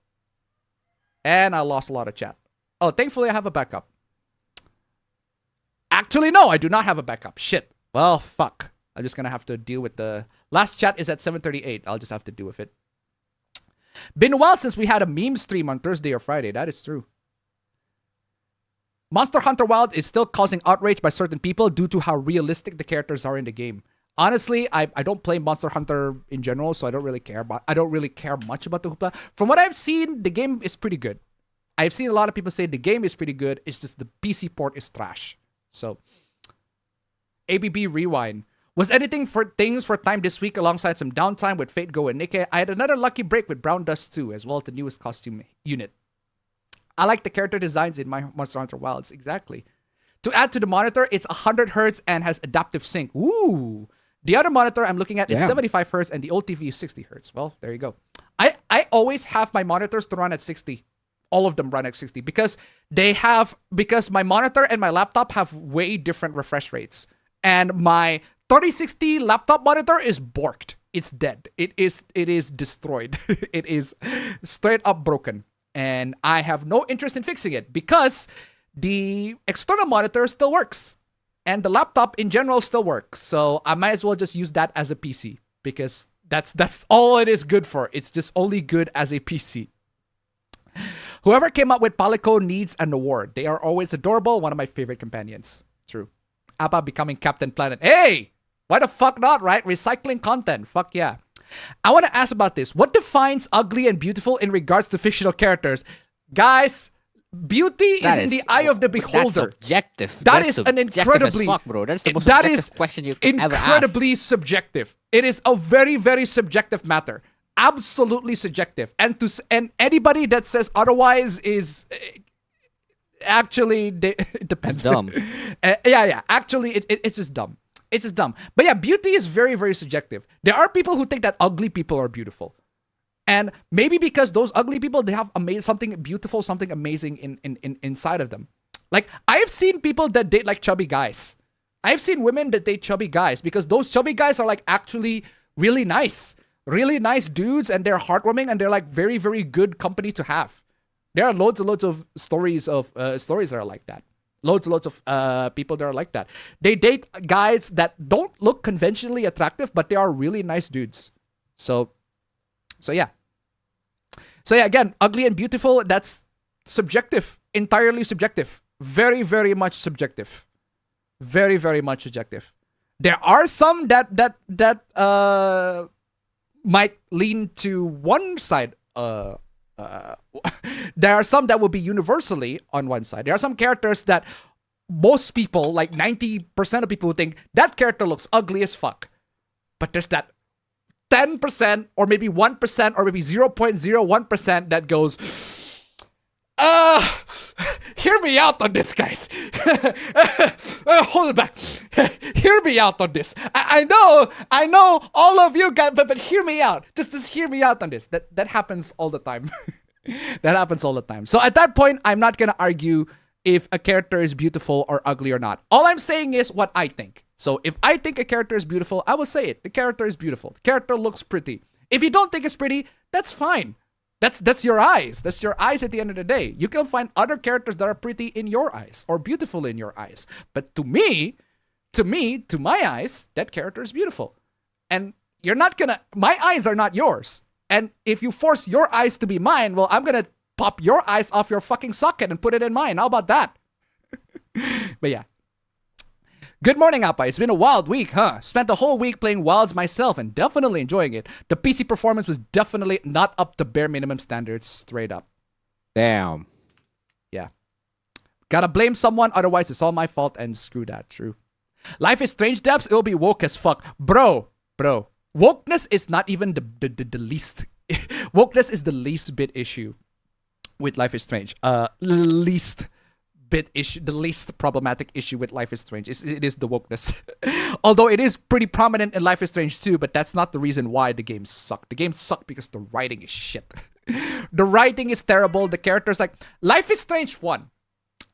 And I lost a lot of chat. Oh, thankfully I have a backup. Actually, no, I do not have a backup. Shit. Well, fuck. I'm just gonna have to deal with the... Last chat is at 7:38. I'll just have to deal with it. Been a while since we had a meme stream on Thursday or Friday. That is true. Monster Hunter Wilds is still causing outrage by certain people due to how realistic the characters are in the game. Honestly, I don't play Monster Hunter in general, so I don't really care much about the hoopla. From what I've seen, the game is pretty good. I've seen a lot of people say the game is pretty good. It's just the PC port is trash. So, APB Rewind. Was editing for things for time this week alongside some downtime with Fate Go and Nikke. I had another lucky break with Brown Dust 2 as well as the newest costume unit. I like the character designs in my Monster Hunter Wilds. Exactly. To add to the monitor, it's 100 Hz and has adaptive sync. Ooh. The other monitor I'm looking at is 75 Hz and the old TV is 60 Hz. Well, there you go. I always have my monitors to run at 60. All of them run at 60 because my monitor and my laptop have way different refresh rates. And my 3060 laptop monitor is borked. It's dead. It is destroyed. It is straight up broken. And I have no interest in fixing it because the external monitor still works. And the laptop in general still works. So I might as well just use that as a PC because that's all it is good for. It's just only good as a PC. Whoever came up with Palico needs an award. They are always adorable. One of my favorite companions. True. Appa becoming Captain Planet. Hey! Why the fuck not, right? Recycling content. Fuck yeah. I want to ask about this. What defines ugly and beautiful in regards to fictional characters? Guys, beauty is in the eye of the beholder.
That's subjective.
That is an incredibly...
Fuck, bro. That's the most subjective question you can ever ask.
Incredibly subjective. It is a very, very subjective matter. Absolutely subjective. And anybody that says otherwise is... Actually, it depends.
It's dumb.
Yeah. Actually, it's just dumb. It's just dumb. But yeah, beauty is very, very subjective. There are people who think that ugly people are beautiful. And maybe because those ugly people, they have something beautiful, something amazing inside of them. Like, I've seen people that date like chubby guys. I've seen women that date chubby guys because those chubby guys are like actually really nice. Really nice dudes, and they're heartwarming, and they're like very, very good company to have. There are loads and loads of stories that are like that. Loads and loads of people that are like that. They date guys that don't look conventionally attractive, but they are really nice dudes. So yeah. So yeah, again, ugly and beautiful, that's subjective. Entirely subjective. Very, very much subjective. Very, very much subjective. There are some that might lean to one side. There are some that will be universally on one side. There are some characters that most people, like 90% of people, who think that character looks ugly as fuck. But there's that 10% or maybe 1% or maybe 0.01% that goes, hear me out on this, guys. Hold it back. Hear me out on this. I know all of you guys, but hear me out. Just hear me out on this. That happens all the time. That happens all the time. So at that point, I'm not gonna argue if a character is beautiful or ugly or not. All I'm saying is what I think. So if I think a character is beautiful, I will say it. The character is beautiful. The character looks pretty. If you don't think it's pretty, that's fine. That's your eyes. That's your eyes at the end of the day. You can find other characters that are pretty in your eyes or beautiful in your eyes. But to my eyes, that character is beautiful. And my eyes are not yours. And if you force your eyes to be mine, well, I'm going to pop your eyes off your fucking socket and put it in mine. How about that? But yeah. Good morning, Appa. It's been a wild week, huh? Spent the whole week playing Wilds myself and definitely enjoying it. The PC performance was definitely not up to bare minimum standards, straight up.
Damn.
Yeah. Gotta blame someone, otherwise it's all my fault, and screw that, true. Life is Strange, Debs. It'll be woke as fuck. Bro. Wokeness is not even the least... Wokeness is the least bit issue with Life is Strange. Least the least problematic issue with Life is Strange. It is the wokeness. Although it is pretty prominent in Life is Strange too, but that's not the reason why the game sucked. The game sucked because the writing is shit. The writing is terrible. The characters, like, Life is Strange 1.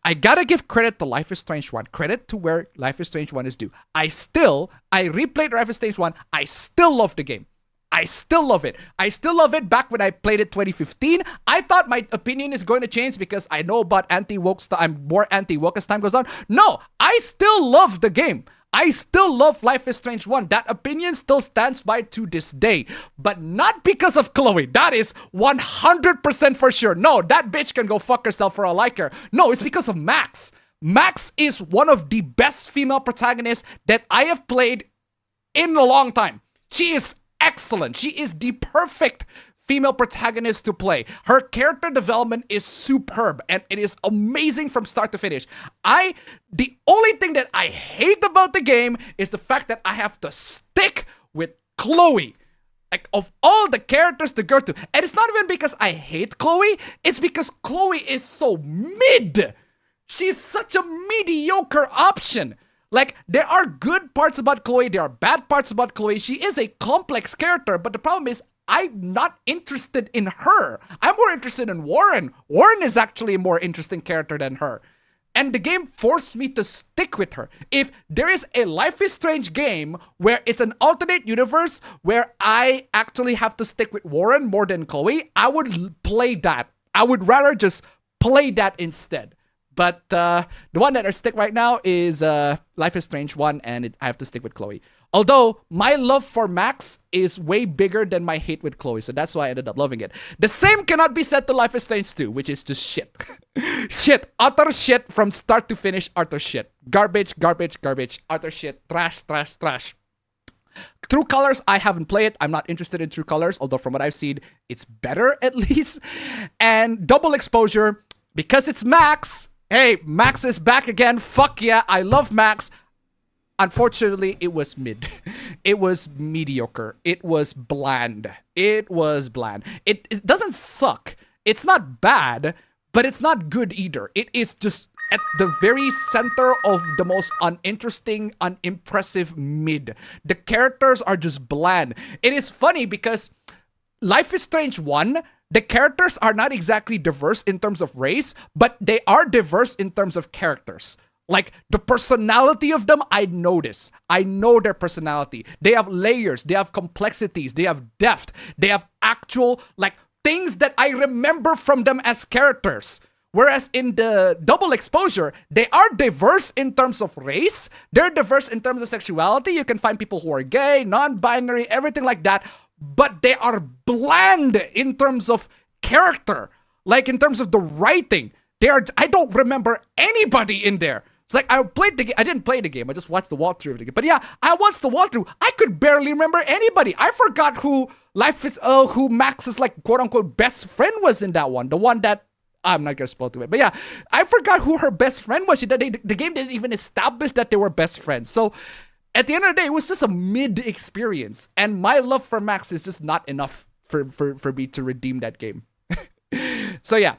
I gotta give credit to Life is Strange 1. Credit to where Life is Strange 1 is due. I replayed Life is Strange 1. I still love the game. I still love it. I still love it back when I played it 2015. I thought my opinion is going to change because I know about anti-woke stuff. I'm more anti-woke as time goes on. No, I still love the game. I still love Life is Strange 1. That opinion still stands by to this day. But not because of Chloe. That is 100% for sure. No, that bitch can go fuck herself for all I care. No, it's because of Max. Max is one of the best female protagonists that I have played in a long time. She is excellent. She is the perfect female protagonist to play. Her character development is superb and it is amazing from start to finish. The only thing that I hate about the game is the fact that I have to stick with Chloe. Like, of all the characters to go to. And it's not even because I hate Chloe, it's because Chloe is so mid. She's such a mediocre option. Like, there are good parts about Chloe, there are bad parts about Chloe. She is a complex character, but the problem is I'm not interested in her. I'm more interested in Warren. Warren is actually a more interesting character than her. And the game forced me to stick with her. If there is a Life is Strange game where it's an alternate universe where I actually have to stick with Warren more than Chloe, I would play that. I would rather just play that instead. But the one that I stick right now is Life is Strange 1, and I have to stick with Chloe. Although, my love for Max is way bigger than my hate with Chloe, so that's why I ended up loving it. The same cannot be said to Life is Strange 2, which is just shit. Shit. Utter shit from start to finish, utter shit. Garbage, garbage, garbage. Utter shit. Trash, trash, trash. True Colors, I haven't played it. I'm not interested in True Colors, although from what I've seen, it's better at least. And Double Exposure, because it's Max. Hey, Max is back again. Fuck yeah, I love Max. Unfortunately, it was mid. It was mediocre. It was bland. It was bland. It doesn't suck. It's not bad, but it's not good either. It is just at the very center of the most uninteresting, unimpressive mid. The characters are just bland. It is funny because Life is Strange 1, the characters are not exactly diverse in terms of race, but they are diverse in terms of characters. Like, the personality of them, I notice. I know their personality. They have layers. They have complexities. They have depth. They have actual, like, things that I remember from them as characters. Whereas in the Double Exposure, they are diverse in terms of race. They're diverse in terms of sexuality. You can find people who are gay, non-binary, everything like that. But they are bland in terms of character. Like, in terms of the writing. I don't remember anybody in there. It's like, I played the game. I didn't play the game. I just watched the walkthrough of the game. But yeah, I watched the walkthrough. I could barely remember anybody. I forgot who Max's, like, quote unquote best friend was in that one. The one that, I'm not gonna spoil to it. But yeah, I forgot who her best friend was. The game didn't even establish that they were best friends. So at the end of the day, it was just a mid experience. And my love for Max is just not enough for me to redeem that game. So yeah.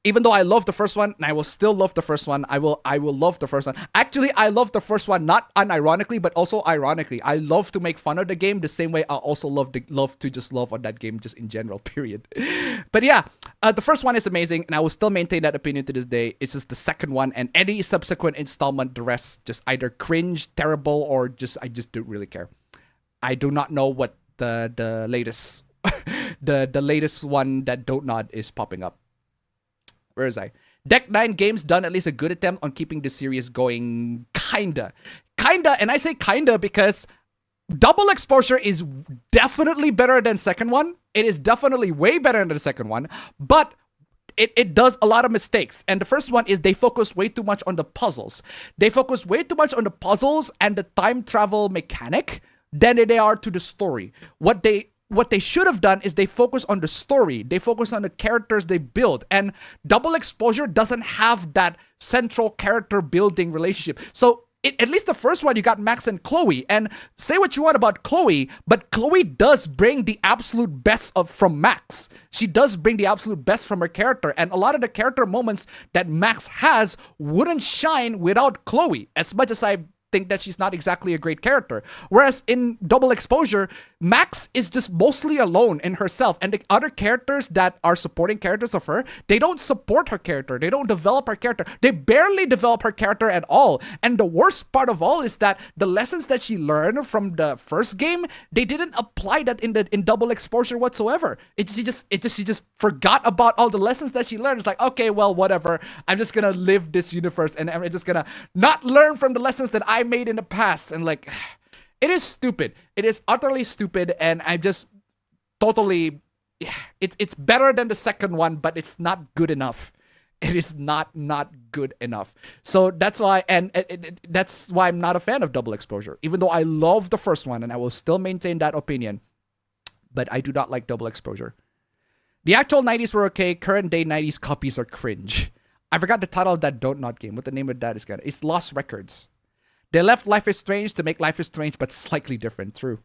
Even though I love the first one, and I will still love the first one, I will love the first one. Actually, I love the first one, not unironically, but also ironically. I love to make fun of the game the same way I also love to just love on that game just in general, period. But yeah, the first one is amazing, and I will still maintain that opinion to this day. It's just the second one, and any subsequent installment, the rest just either cringe, terrible, or I just don't really care. I do not know what the latest the latest one that Don't Nod is popping up. Where is I? Deck 9 Games done at least a good attempt on keeping the series going. Kinda, and I say kinda because Double Exposure is definitely better than second one. It is definitely way better than the second one, but it does a lot of mistakes. And the first one is they focus way too much on the puzzles. They focus way too much on the puzzles and the time travel mechanic than they are to the story. What they should have done is they focus on the story. They focus on the characters they build. And Double Exposure doesn't have that central character building relationship. So At least the first one, you got Max and Chloe. And say what you want about Chloe, but Chloe does bring the absolute best from Max. She does bring the absolute best from her character. And a lot of the character moments that Max has wouldn't shine without Chloe, as much as I think that she's not exactly a great character. Whereas in Double Exposure, Max is just mostly alone in herself, and the other characters that are supporting characters of her, they don't support her character. They don't develop her character. They barely develop her character at all. And the worst part of all is that the lessons that she learned from the first game, they didn't apply that in Double Exposure whatsoever. She just forgot about all the lessons that she learned. It's like, okay, well, whatever. I'm just gonna live this universe, and I'm just gonna not learn from the lessons that I made in the past. And like, it is stupid. It is utterly stupid, and I just totally, it's better than the second one, but it's not good enough. It is not good enough. So that's why, and that's why I'm not a fan of Double Exposure, even though I love the first one, and I will still maintain that opinion. But I do not like Double Exposure. The actual 90s were okay. Current day 90s copies are cringe. I forgot the title of that Don't Not game. What the name of that is gonna? It's Lost Records. They left Life is Strange to make Life is Strange, but slightly different. True.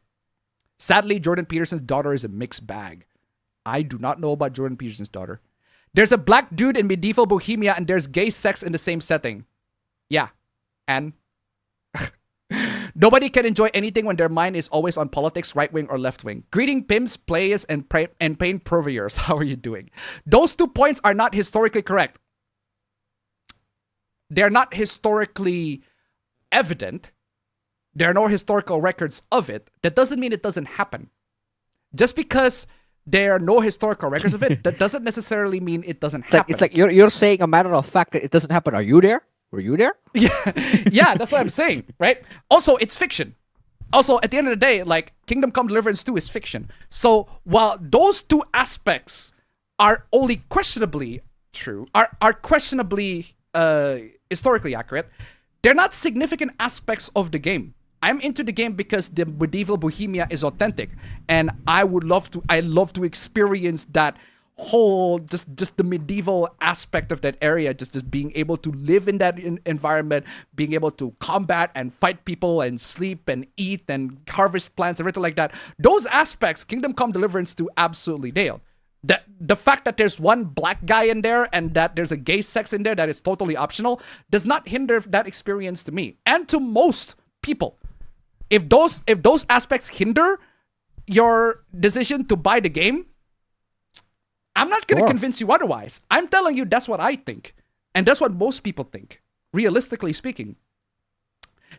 Sadly, Jordan Peterson's daughter is a mixed bag. I do not know about Jordan Peterson's daughter. There's a black dude in medieval Bohemia, and there's gay sex in the same setting. Yeah. And nobody can enjoy anything when their mind is always on politics, right-wing or left-wing. Greeting pimps, players, and pain purveyors. How are you doing? Those 2 points are not historically correct. They're not historically evident. There are no historical records of it. That doesn't mean it doesn't happen. Just because there are no historical records of it, that doesn't necessarily mean it doesn't happen.
It's like you're saying a matter of fact that it doesn't happen. Are you there? Were you there?
Yeah, that's what I'm saying, right? Also, it's fiction. Also, at the end of the day, like, Kingdom Come Deliverance 2 is fiction. So while those 2 aspects are only questionably true, are questionably historically accurate, they're not significant aspects of the game. I'm into the game because the medieval Bohemia is authentic, and I love to experience that whole just the medieval aspect of that area, just being able to live in that environment, being able to combat and fight people and sleep and eat and harvest plants, everything like that. Those aspects, Kingdom Come Deliverance 2 absolutely nailed. The fact that there's one black guy in there and that there's a gay sex in there that is totally optional does not hinder that experience to me and to most people. If those aspects hinder your decision to buy the game, I'm not going to convince you otherwise. I'm telling you that's what I think. And that's what most people think, realistically speaking.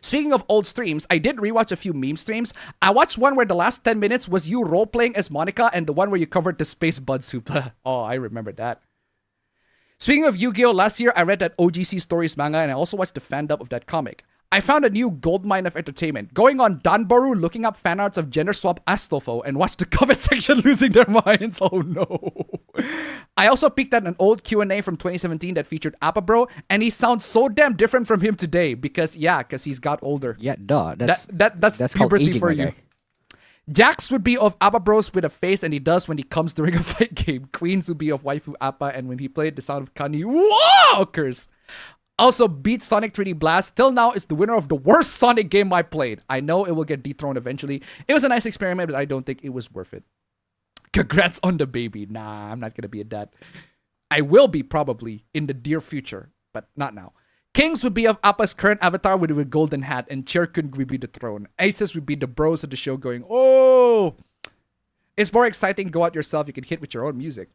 Speaking of old streams, I did rewatch a few meme streams. I watched one where the last 10 minutes was you role-playing as Monica, and the one where you covered the Space Bud soup. Oh, I remember that. Speaking of Yu-Gi-Oh! Last year, I read that OGC Stories manga, and I also watched the fan-dub of that comic. I found a new goldmine of entertainment, going on Danbaru, looking up fan arts of gender swap Astolfo, and watched the comment section losing their minds. Oh no. I also peeked at an old Q&A from 2017 that featured Appa Bro, and he sounds so damn different from him today because he's got older.
Yeah, duh.
That's puberty for you. Jax would be of Appa Bros with a face, and he does when he comes during a fight game. Queens would be of Waifu Appa, and when he played the sound of Kani Walkers. Also beat Sonic 3D Blast. Till now, it's the winner of the worst Sonic game I played. I know it will get dethroned eventually. It was a nice experiment, but I don't think it was worth it. Congrats on the baby. Nah, I'm not gonna be a dad. I will be probably in the near future, but not now. Kings would be of Appa's current avatar with a golden hat, and Cherkun would be the throne. Aces would be the bros of the show going, oh! It's more exciting. Go out yourself. You can hit with your own music.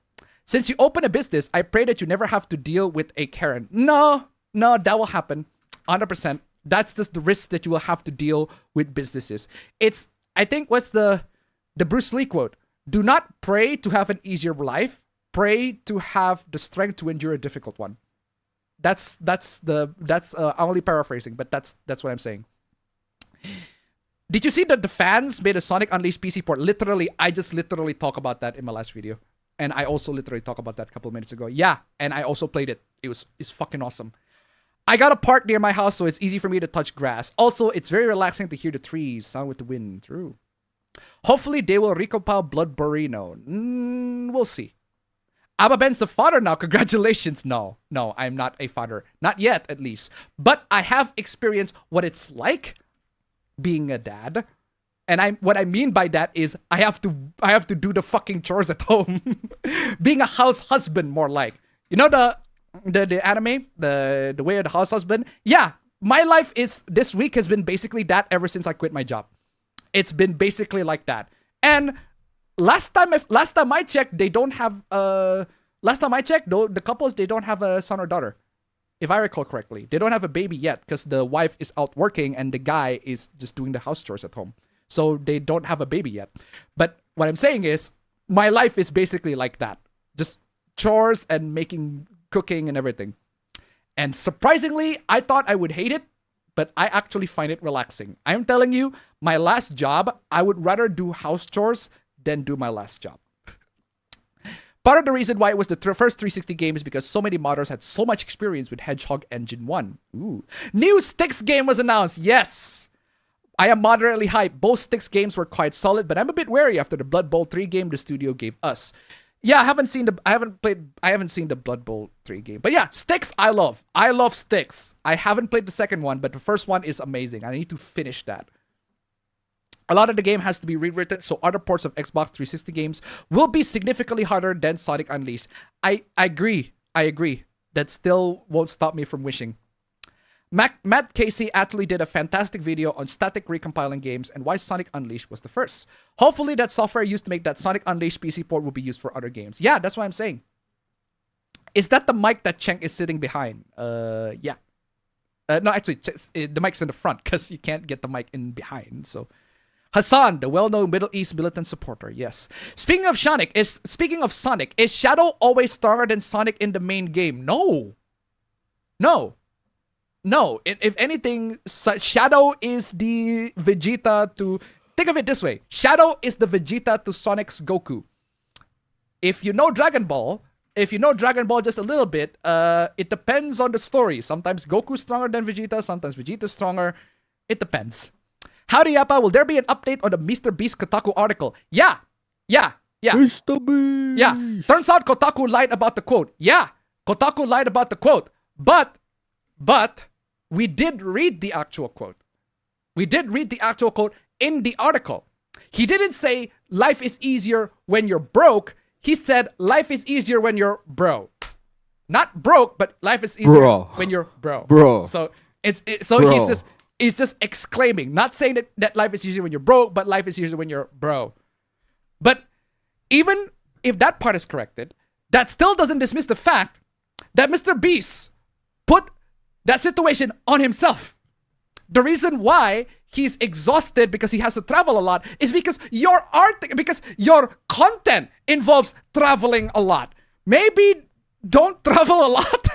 Since you open a business, I pray that you never have to deal with a Karen. No, that will happen. 100%. That's just the risk that you will have to deal with businesses. It's, I think, what's the Bruce Lee quote? Do not pray to have an easier life. Pray to have the strength to endure a difficult one. That's I'm only paraphrasing, but that's what I'm saying. Did you see that the fans made a Sonic Unleashed PC port? Literally, I just literally talked about that in my last video. And I also literally talked about that a couple of minutes ago. Yeah, and I also played it. It's fucking awesome. I got a park near my house, so it's easy for me to touch grass. Also, it's very relaxing to hear the trees sound with the wind. True. Hopefully, they will recompile Blood Burrino. We'll see. Appabend's a father now. Congratulations. No, I'm not a father. Not yet, at least. But I have experienced what it's like being a dad. And what I mean by that is I have to do the fucking chores at home. Being a house husband, more like. You know the anime? The Way of the House Husband? Yeah. My life this week has been basically that ever since I quit my job. It's been basically like that. And last time I checked, they don't have last time I checked, the couples, they don't have a son or daughter. If I recall correctly. They don't have a baby yet because the wife is out working and the guy is just doing the house chores at home. So they don't have a baby yet. But what I'm saying is my life is basically like that. Just chores and cooking and everything. And surprisingly, I thought I would hate it, but I actually find it relaxing. I'm telling you, my last job, I would rather do house chores than do my last job. Part of the reason why it was the first 360 game is because so many modders had so much experience with Hedgehog Engine 1. Ooh. New Styx game was announced. Yes! I am moderately hyped. Both Styx games were quite solid, but I'm a bit wary after the Blood Bowl 3 game the studio gave us. Yeah, I haven't seen the Blood Bowl 3 game. But yeah, Styx I love. I love Styx. I haven't played the second one, but the first one is amazing. I need to finish that. A lot of the game has to be rewritten, so other ports of Xbox 360 games will be significantly harder than Sonic Unleashed. I agree. That still won't stop me from wishing. Matt Casey actually did a fantastic video on static recompiling games and why Sonic Unleashed was the first. Hopefully that software used to make that Sonic Unleashed PC port will be used for other games. Yeah, that's what I'm saying. Is that the mic that Cheng is sitting behind? Yeah. No, actually, the mic's in the front because you can't get the mic in behind. So, Hasan, the well-known Middle East militant supporter. Yes. Speaking of Sonic, is Shadow always stronger than Sonic in the main game? No. If anything, Shadow is the Vegeta to... Think of it this way. Shadow is the Vegeta to Sonic's Goku. If you know Dragon Ball just a little bit, it depends on the story. Sometimes Goku's stronger than Vegeta, sometimes Vegeta's stronger. It depends. Howdy, Yappa. Will there be an update on the Mr. Beast Kotaku article? Yeah.
Mr. Beast.
Yeah. Turns out Kotaku lied about the quote. Yeah. Kotaku lied about the quote. But we did read the actual quote. We did read the actual quote in the article. He didn't say life is easier when you're broke. He said life is easier when you're bro. Not broke, but life is easier when you're bro.
Bro.
So he's just exclaiming, not saying that life is easier when you're broke, but life is easier when you're bro. But even if that part is corrected, that still doesn't dismiss the fact that Mr. Beast put that situation on himself. The reason why he's exhausted because he has to travel a lot is because your content involves traveling a lot. Maybe don't travel a lot.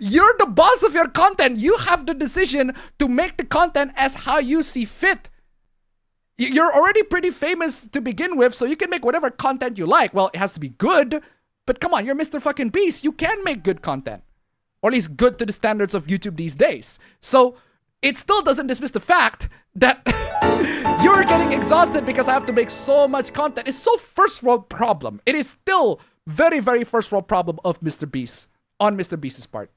You're the boss of your content. You have the decision to make the content as how you see fit. You're already pretty famous to begin with, so you can make whatever content you like. Well, it has to be good, but come on, you're Mr. fucking Beast. You can make good content. Or at least good to the standards of YouTube these days. So it still doesn't dismiss the fact that you're getting exhausted because I have to make so much content. It's so first world problem. It is still very, very first world problem of Mr. Beast on Mr. Beast's part.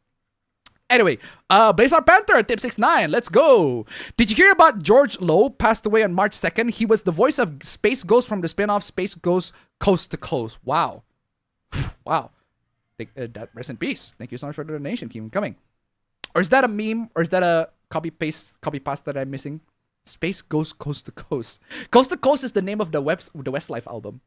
Anyway, Blazar Panther, tip 69, let's go. Did you hear about George Lowe passed away on March 2nd? He was the voice of Space Ghost from the spin-off Space Ghost Coast to Coast. Wow. Wow. That rest in peace. Thank you so much for the donation. Keep coming. Or is that a meme? Or is that a copy paste that I'm missing? Space Ghost Coast to Coast. Coast to Coast is the name of the Westlife album.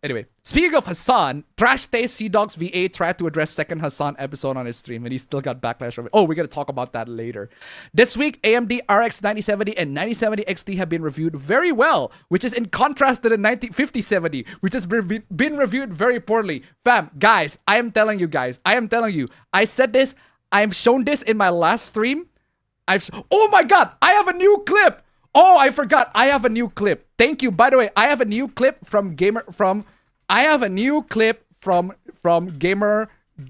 Anyway, speaking of Hasan, Trash Taste CDawgVA tried to address second Hasan episode on his stream and he still got backlash from it. Oh, we're going to talk about that later. This week, AMD RX 9070 and 9070 XT have been reviewed very well, which is in contrast to the 5070, which has been reviewed very poorly. Fam, guys, I am telling you. I said this, I've shown this in my last stream. Oh my God, I have a new clip. Oh, I forgot. I have a new clip. Thank you. By the way, I have a new clip from Gamer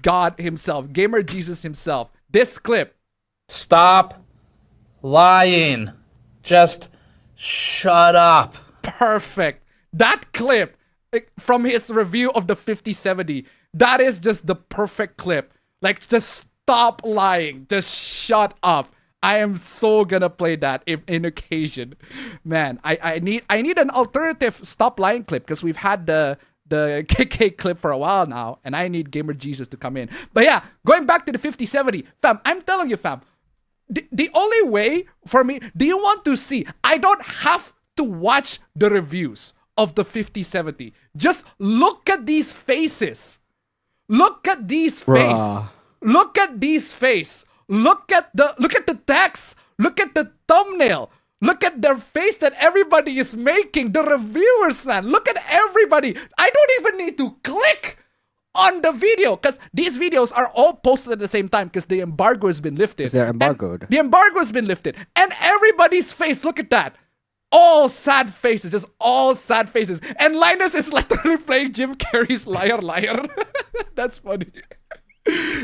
God himself, Gamer Jesus himself. This clip.
Stop lying. Just shut up.
Perfect. That clip like, from his review of the 5070. That is just the perfect clip. Like, just stop lying. Just shut up. I am so gonna play that in occasion. Man, I need an alternative stop lying clip because we've had the KK clip for a while now, and I need Gamer Jesus to come in. But yeah, going back to the 5070, fam, I'm telling you, fam, the only way for me, do you want to see? I don't have to watch the reviews of the 5070. Just look at these faces. Look at these faces.
Bruh.
Look at these face. Look at the text. Look at the thumbnail. Look at their face that everybody is making. The reviewers, man. Look at everybody. I don't even need to click on the video because these videos are all posted at the same time because the embargo has been lifted.
They're embargoed.
And the embargo has been lifted. And everybody's face, look at that. All sad faces, just all sad faces. And Linus is literally playing Jim Carrey's Liar Liar. That's funny.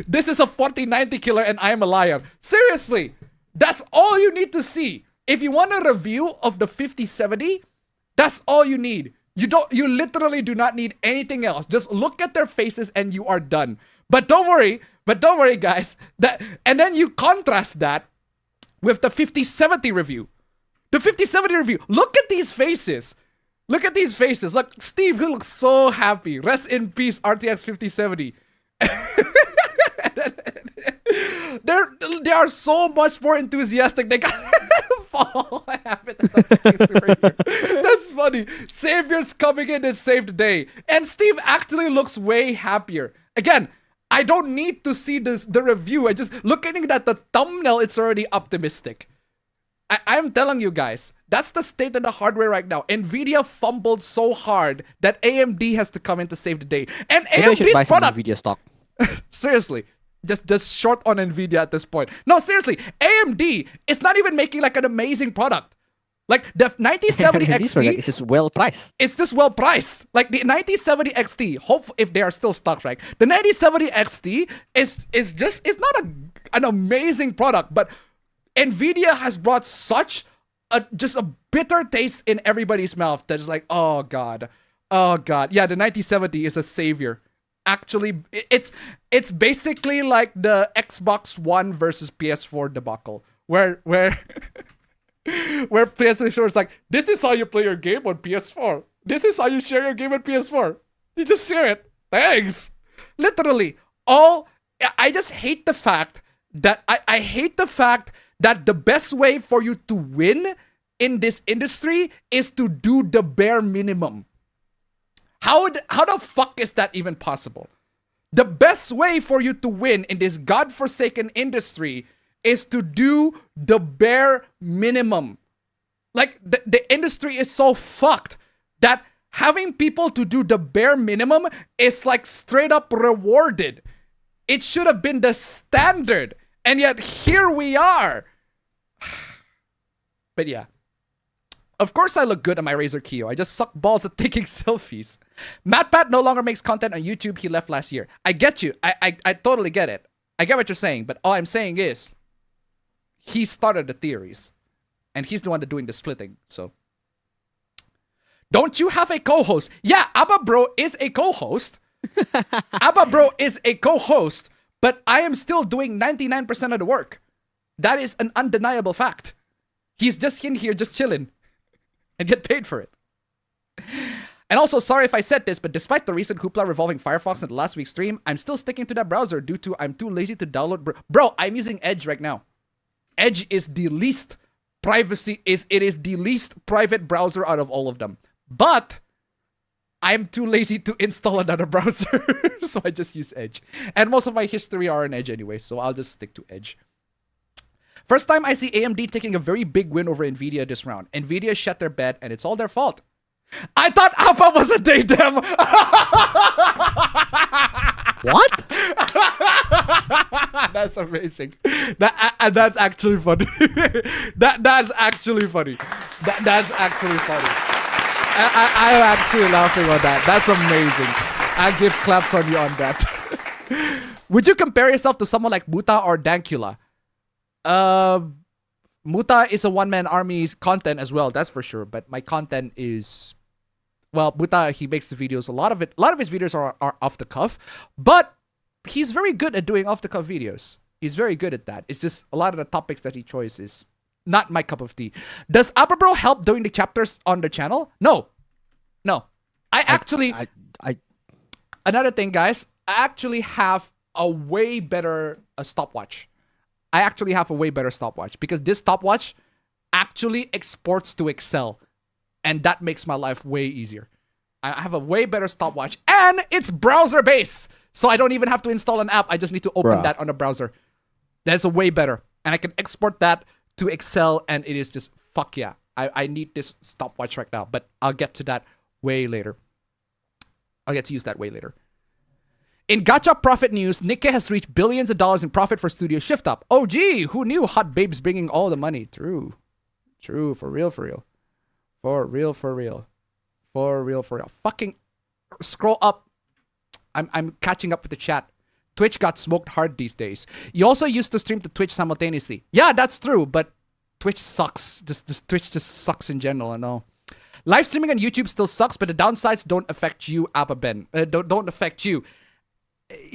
This is a 4090 killer and I am a liar. Seriously, that's all you need to see. If you want a review of the 5070, that's all you need. You literally do not need anything else. Just look at their faces and you are done. But don't worry, guys. And then you contrast that with the 5070 review. The 5070 review. Look at these faces. Look at these faces. Look, Steve, he looks so happy. Rest in peace, RTX 5070. They are so much more enthusiastic. They got fall. That's funny. Savior's coming in and save the day. And Steve actually looks way happier. Again, I don't need to see the review. I just looking at the thumbnail, it's already optimistic. I'm telling you guys, that's the state of the hardware right now. Nvidia fumbled so hard that AMD has to come in to save the day. And
Maybe I should buy
AMD's
some
product,
Nvidia stock.
seriously, just short on Nvidia at this point. No, seriously, AMD is not even making like an amazing product. Like the 9070
These products
XT,
is just well priced.
it's just well priced. Like the 9070 XT, hope if they are still stocked, right? The 9070 XT is not an amazing product, but Nvidia has brought such just a bitter taste in everybody's mouth that's like, oh god, yeah, the 9070 is a savior. Actually, it's basically like the Xbox One versus PS4 debacle, where PS4 is like, this is how you play your game on PS4. This is how you share your game on PS4. You just share it. Thanks. Literally, I just hate the fact that I hate the fact that the best way for you to win in this industry is to do the bare minimum. How the fuck is that even possible? The best way for you to win in this godforsaken industry is to do the bare minimum. Like, the industry is so fucked that having people to do the bare minimum is like straight up rewarded. It should have been the standard. And yet here we are. But yeah. Of course I look good on my Razer Kio. I just suck balls at taking selfies. MatPat no longer makes content on YouTube. He left last year. I get you. I totally get it. I get what you're saying. But all I'm saying is he started the theories. And he's the one that's doing the splitting. So don't you have a co-host? Yeah, Abba Bro is a co-host. Abba Bro is a co-host. But I am still doing 99% of the work. That is an undeniable fact. He's just in here, just chilling. And get paid for it. And also, sorry if I said this, but despite the recent hoopla revolving Firefox in the last week's stream, I'm still sticking to that browser due to I'm too lazy to download. Bro, I'm using Edge right now. Edge is the least it is the least private browser out of all of them. But I'm too lazy to install another browser, so I just use Edge. And most of my history are on Edge anyway, so I'll just stick to Edge. First time I see AMD taking a very big win over Nvidia this round. Nvidia shut their bet, and it's all their fault. I thought Alpha was a day dem.
What?
That's amazing. That's actually funny. That's actually funny. That's actually funny. I'm actually laughing on that. That's amazing. I'll give claps on you on that. Would you compare yourself to someone like Muta or Dankula? Muta is a one-man army content as well, that's for sure. But my content is... Well, Buta, he makes the videos. A lot of his videos are off the cuff, but he's very good at doing off the cuff videos. He's very good at that. It's just a lot of the topics that he chooses not my cup of tea. Does Apabro help doing the chapters on the channel? No. Another thing, guys, I actually have a way better stopwatch. Because this stopwatch actually exports to Excel, and that makes my life way easier. I have a way better stopwatch, and it's browser based, so I don't even have to install an app. I just need to open that on the browser. That's a way better, and I can export that to Excel, and it is just fuck yeah. I need this stopwatch right now, but I'll get to that way later. I'll get to use that way later. In gacha profit news, Nikkei has reached billions of dollars in profit for Studio Shift Up. Oh gee, who knew hot babes bringing all the money? True, for real. Fucking scroll up. I'm catching up with the chat. Twitch got smoked hard these days. You also used to stream to Twitch simultaneously. Yeah, that's true, but Twitch sucks. Twitch just sucks in general, I know. Live streaming on YouTube still sucks, but the downsides don't affect you, appabend. Don't affect you.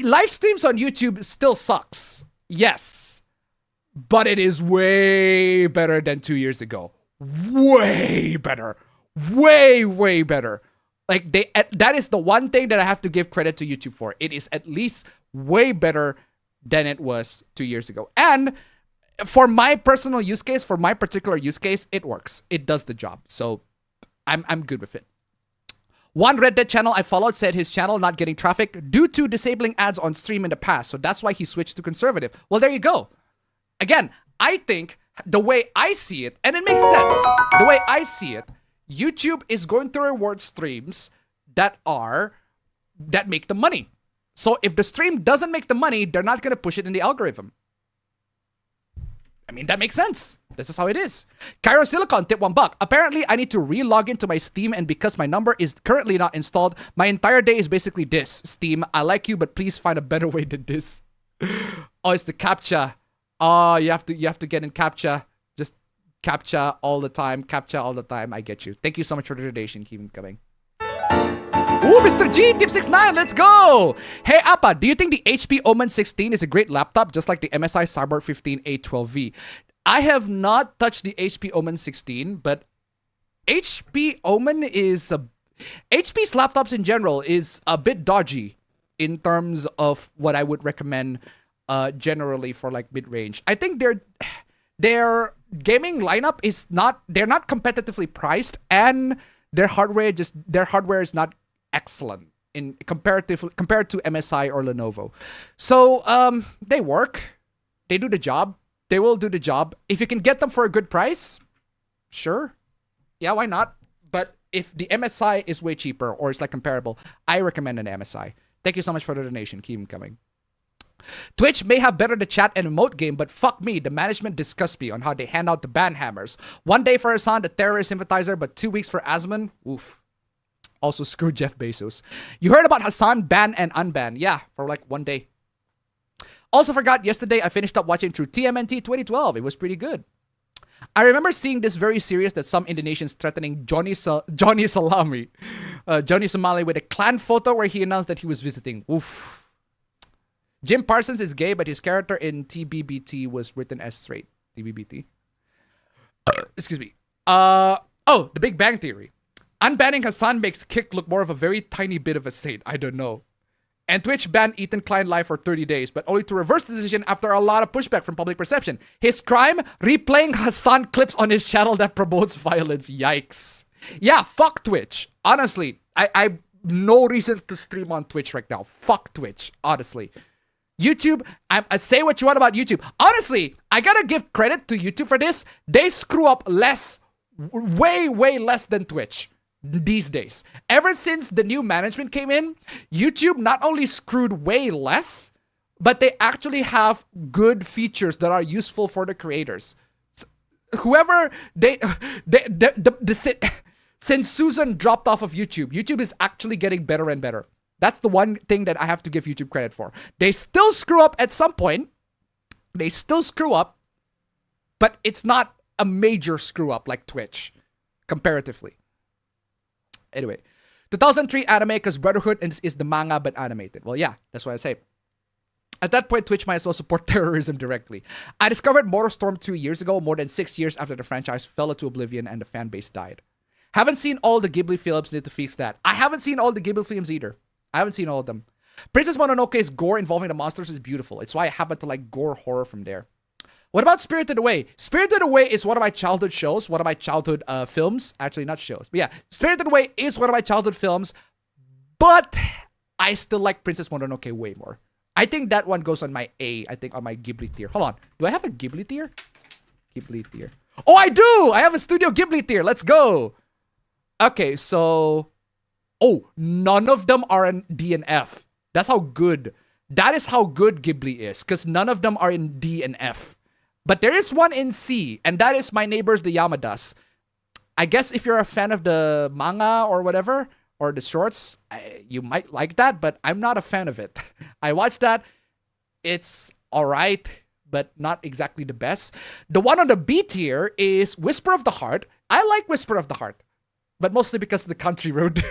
Live streams on YouTube still sucks. Yes. But it is way better than 2 years ago. Way better. Way better. Like, that is the one thing that I have to give credit to YouTube for. It is at least way better than it was 2 years ago. And for my personal use case, for my particular use case, it works. It does the job. So I'm good with it. One Red Dead channel I followed said his channel not getting traffic due to disabling ads on stream in the past. So that's why he switched to conservative. Well, there you go. Again, I think the way I see it, and it makes sense, the way I see it, YouTube is going to reward streams that make the money. So if the stream doesn't make the money, they're not going to push it in the algorithm. I mean, that makes sense. This is how it is. Cairo Silicon, tip $1. Apparently, I need to re-log into my Steam, and because my number is currently not installed, my entire day is basically this. Steam, I like you, but please find a better way than this. Oh, it's the CAPTCHA. Oh, you have to get in CAPTCHA. Just CAPTCHA all the time. CAPTCHA all the time. I get you. Thank you so much for the donation. Keep it coming. Ooh, Mr. G, tip 69, let's go! Hey, Appa, do you think the HP Omen 16 is a great laptop, just like the MSI Cyborg 15A12V? I have not touched the HP Omen 16, but HP Omen is HP's laptops in general is a bit dodgy in terms of what I would recommend generally for like mid-range. I think their gaming lineup is they're not competitively priced, and their hardware is not excellent compared to MSI or Lenovo. So they work, they do the job, they will do the job. If you can get them for a good price, sure, yeah, why not? But if the MSI is way cheaper or it's like comparable, I recommend an MSI. Thank you so much for the donation. Keep them coming. Twitch may have better the chat and emote game, but fuck me, the management disgusts me on how they hand out the ban hammers. 1 day for Hasan, the terrorist sympathizer, but 2 weeks for Asman. Oof. Also, screw Jeff Bezos. You heard about Hasan ban and unban. Yeah, for like 1 day. Also forgot, yesterday I finished up watching through TMNT 2012. It was pretty good. I remember seeing this very serious that some Indonesians threatening Johnny Salami, Johnny Somali with a clan photo where he announced that he was visiting. Oof. Jim Parsons is gay, but his character in TBBT was written as straight. TBBT. Excuse me. Oh, The Big Bang Theory. Unbanning Hasan makes Kick look more of a very tiny bit of a saint. I don't know. And Twitch banned Ethan Klein live for 30 days, but only to reverse the decision after a lot of pushback from public perception. His crime? Replaying Hasan clips on his channel that promotes violence. Yikes. Yeah, fuck Twitch. Honestly, I no reason to stream on Twitch right now. Fuck Twitch, honestly. YouTube, I say what you want about YouTube. Honestly, I gotta give credit to YouTube for this. They screw up less, way less than Twitch these days. Ever since the new management came in, YouTube not only screwed way less, but they actually have good features that are useful for the creators. Whoever since Susan dropped off of YouTube, YouTube is actually getting better and better. That's the one thing that I have to give YouTube credit for. They still screw up at some point. They still screw up, but it's not a major screw up like Twitch, comparatively. Anyway, 2003 anime because Brotherhood is the manga but animated. Well, yeah, that's what I say. At that point, Twitch might as well support terrorism directly. I discovered MotorStorm 2 years ago, more than 6 years after the franchise fell into oblivion and the fan base died. Haven't seen all the Ghibli films, need to fix that. I haven't seen all the Ghibli films either. I haven't seen all of them. Princess Mononoke's gore involving the monsters is beautiful. It's why I happen to like gore horror from there. What about Spirited Away? Spirited Away is one of my childhood shows, one of my childhood films. Actually, not shows. But yeah, Spirited Away is one of my childhood films, but I still like Princess Mononoke way more. I think that one goes on my A, I think on my Ghibli tier. Hold on. Do I have a Ghibli tier? Ghibli tier. Oh, I do! I have a Studio Ghibli tier. Let's go. Okay, so... Oh, none of them are in D and F. That's how good. That is how good Ghibli is, because none of them are in D and F. But there is one in C, and that is My Neighbors the Yamadas. I guess if you're a fan of the manga or whatever, or the shorts, you might like that, but I'm not a fan of it. I watched that. It's alright, but not exactly the best. The one on the B tier is Whisper of the Heart. I like Whisper of the Heart, but mostly because of the country road.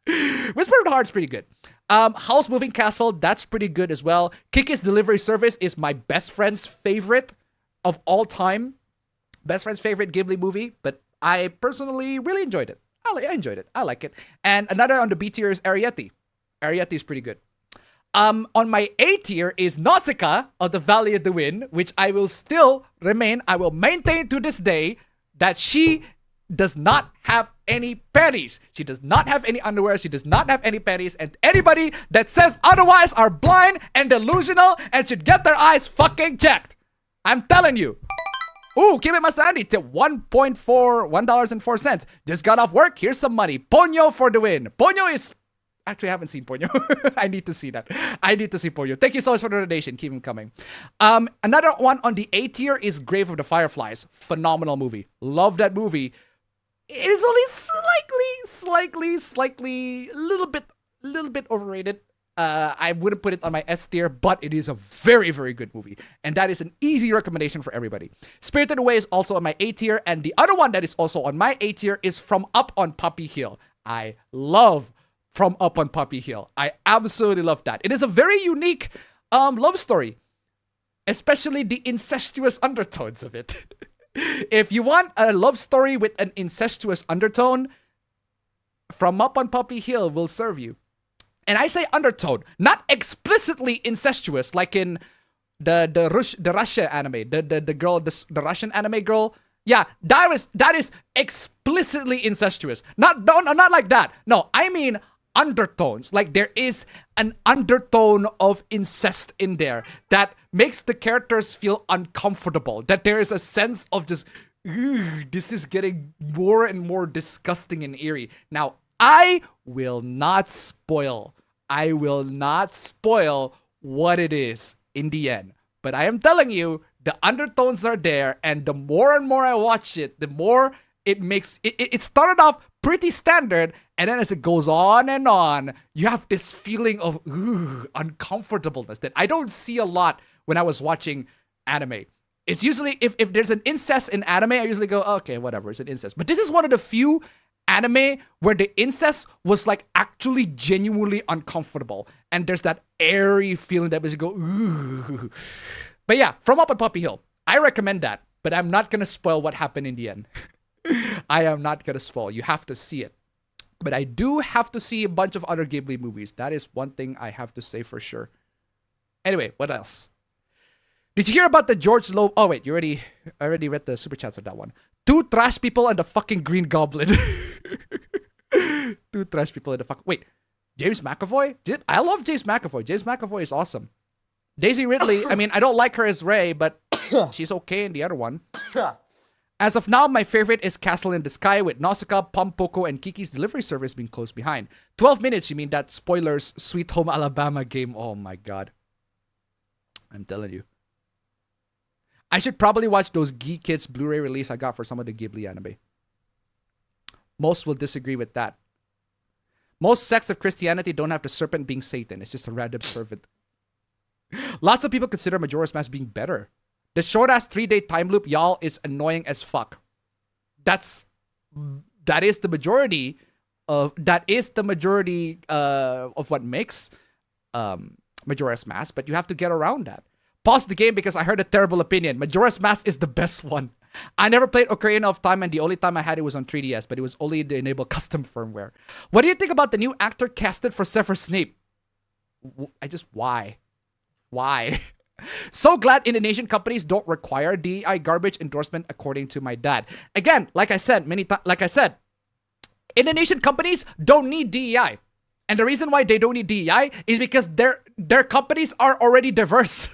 Whisper of the Heart's pretty good. House Moving Castle, that's pretty good as well. Kiki's Delivery Service is my best friend's favorite of all time. Best friend's favorite Ghibli movie, but I personally really enjoyed it. I enjoyed it. I like it. And another on the B tier is Arrietty. Arrietty is pretty good. On my A tier is Nausicaa of the Valley of the Wind, which I will maintain to this day that she does not have any panties. She does not have any underwear. She does not have any panties. And anybody that says otherwise are blind and delusional and should get their eyes fucking checked. I'm telling you. Ooh, keep it Master Andy to $1.04. Just got off work. Here's some money. Ponyo for the win. Ponyo is... Actually, I haven't seen Ponyo. I need to see that. I need to see Ponyo. Thank you so much for the donation. Keep them coming. Another one on the A tier is Grave of the Fireflies. Phenomenal movie. Love that movie. It is only slightly, a little bit overrated. I wouldn't put it on my S tier, but it is a very, very good movie. And that is an easy recommendation for everybody. Spirited Away is also on my A tier. And the other one that is also on my A tier is From Up on Puppy Hill. I love From Up on Puppy Hill. I absolutely love that. It is a very unique love story. Especially the incestuous undertones of it. If you want a love story with an incestuous undertone, From Up on Puppy Hill will serve you. And I say undertone, not explicitly incestuous, like in the Russia anime, the Russian anime girl. Yeah, that is explicitly incestuous. Not like that. No, I mean undertones. Like there is an undertone of incest in there that makes the characters feel uncomfortable. That there is a sense of just, this is getting more and more disgusting and eerie. Now, I will not spoil what it is in the end. But I am telling you, the undertones are there, and the more and more I watch it, the more it makes it started off pretty standard, and then as it goes on and on, you have this feeling of uncomfortableness that I don't see a lot when I was watching anime. It's usually if there's an incest in anime, I usually go, okay, whatever, it's an incest. But this is one of the few anime where the incest was like actually genuinely uncomfortable, and there's that airy feeling that makes you go ooh. But yeah, From Up on Puppy Hill, I recommend that, but I'm not gonna spoil what happened in the end. I am not gonna spoil. You have to see it. But I do have to see a bunch of other Ghibli movies. That is one thing I have to say for sure. Anyway, what else? Did you hear about the George Loeb? Oh wait, I already read the super chats on that one. 2 trash people and the fucking Green Goblin. 2 trash people and the fuck. Wait, James McAvoy? I love James McAvoy. James McAvoy is awesome. Daisy Ridley, I mean, I don't like her as Rey, but she's okay in the other one. As of now, my favorite is Castle in the Sky with Nausicaa, Pom Poko, and Kiki's Delivery Service being close behind. 12 minutes, you mean that spoilers Sweet Home Alabama game. Oh my god. I'm telling you. I should probably watch those Geek Kids Blu-ray release I got for some of the Ghibli anime. Most will disagree with that. Most sects of Christianity don't have the serpent being Satan. It's just a random serpent. Lots of people consider Majora's Mask being better. The short-ass 3-day time loop, y'all, is annoying as fuck. That is the majority that is the majority of what makes Majora's Mask, but you have to get around that. Pause the game because I heard a terrible opinion. Majora's Mask is the best one. I never played Ocarina of Time, and the only time I had it was on 3DS, but it was only to enable custom firmware. What do you think about the new actor casted for Severus Snape? Why? Why? So glad Indonesian companies don't require DEI garbage endorsement, according to my dad. Again, like I said, Indonesian companies don't need DEI. And the reason why they don't need DEI is because their companies are already diverse.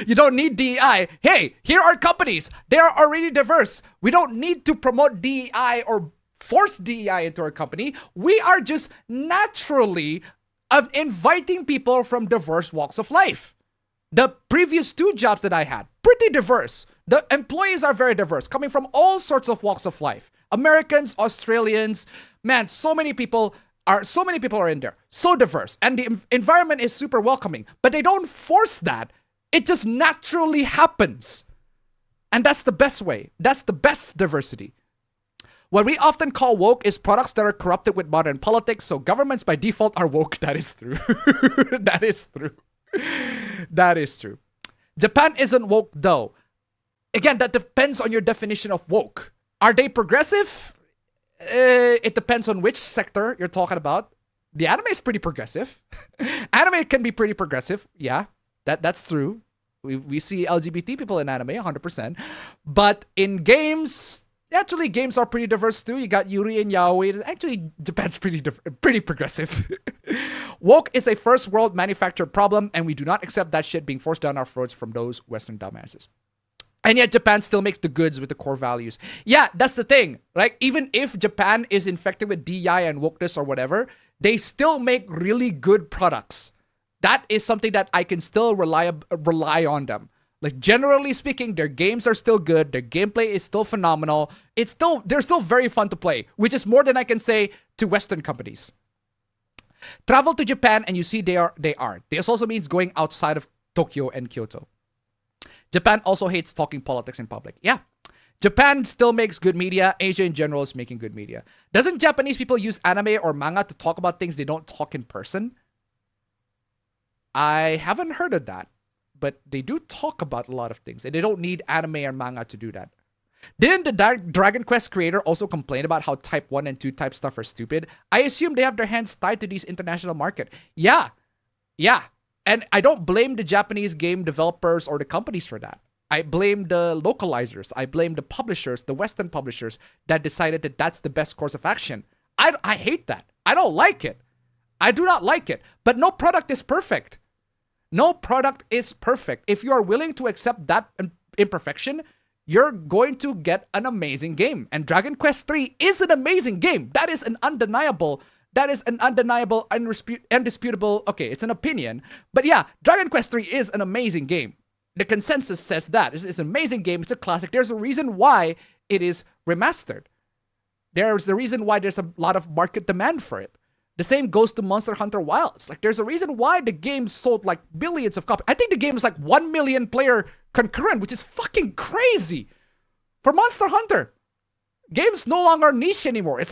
You don't need DEI. Hey, here are companies. They are already diverse. We don't need to promote DEI or force DEI into our company. We are just naturally inviting people from diverse walks of life. The previous 2 jobs that I had, pretty diverse. The employees are very diverse, coming from all sorts of walks of life. Americans, Australians, man, so many people are in there. So diverse. And the environment is super welcoming. But they don't force that. It just naturally happens. And that's the best way. That's the best diversity. What we often call woke is products that are corrupted with modern politics, so governments by default are woke. That is true. That is true. That is true. Japan isn't woke though. Again, that depends on your definition of woke. Are they progressive? It depends on which sector you're talking about. The anime is pretty progressive. Anime can be pretty progressive. Yeah, that's true. We see LGBT people in anime 100%. But in games, actually games are pretty diverse too. You got Yuri and Yaoi. Actually, Japan's pretty progressive. Woke is a first world manufactured problem, and we do not accept that shit being forced down our throats from those Western dumbasses. And yet Japan still makes the goods with the core values. Yeah, that's the thing. Like, even if Japan is infected with DEI and wokeness or whatever, they still make really good products. That is something that I can still rely on them. Like, generally speaking, their games are still good. Their gameplay is still phenomenal. They're still very fun to play, which is more than I can say to Western companies. Travel to Japan and you see they are. This also means going outside of Tokyo and Kyoto. Japan also hates talking politics in public. Yeah. Japan still makes good media. Asia in general is making good media. Doesn't Japanese people use anime or manga to talk about things they don't talk in person? I haven't heard of that. But they do talk about a lot of things. And they don't need anime or manga to do that. Didn't the Dragon Quest creator also complain about how Type 1 and 2 type stuff are stupid? I assume they have their hands tied to these international market. Yeah. And I don't blame the Japanese game developers or the companies for that. I blame the localizers. I blame the publishers, the Western publishers that decided that that's the best course of action. I hate that. I don't like it. I do not like it. But no product is perfect. No product is perfect. If you are willing to accept that imperfection, you're going to get an amazing game. And Dragon Quest 3 is an amazing game. That is an undeniable, indisputable, okay, it's an opinion. But yeah, Dragon Quest 3 is an amazing game. The consensus says that. It's an amazing game. It's a classic. There's a reason why it is remastered. There's a reason why there's a lot of market demand for it. The same goes to Monster Hunter Wilds. Like, there's a reason why the game sold like billions of copies. I think the game is like 1 million player concurrent, which is fucking crazy for Monster Hunter. Games no longer niche anymore. It's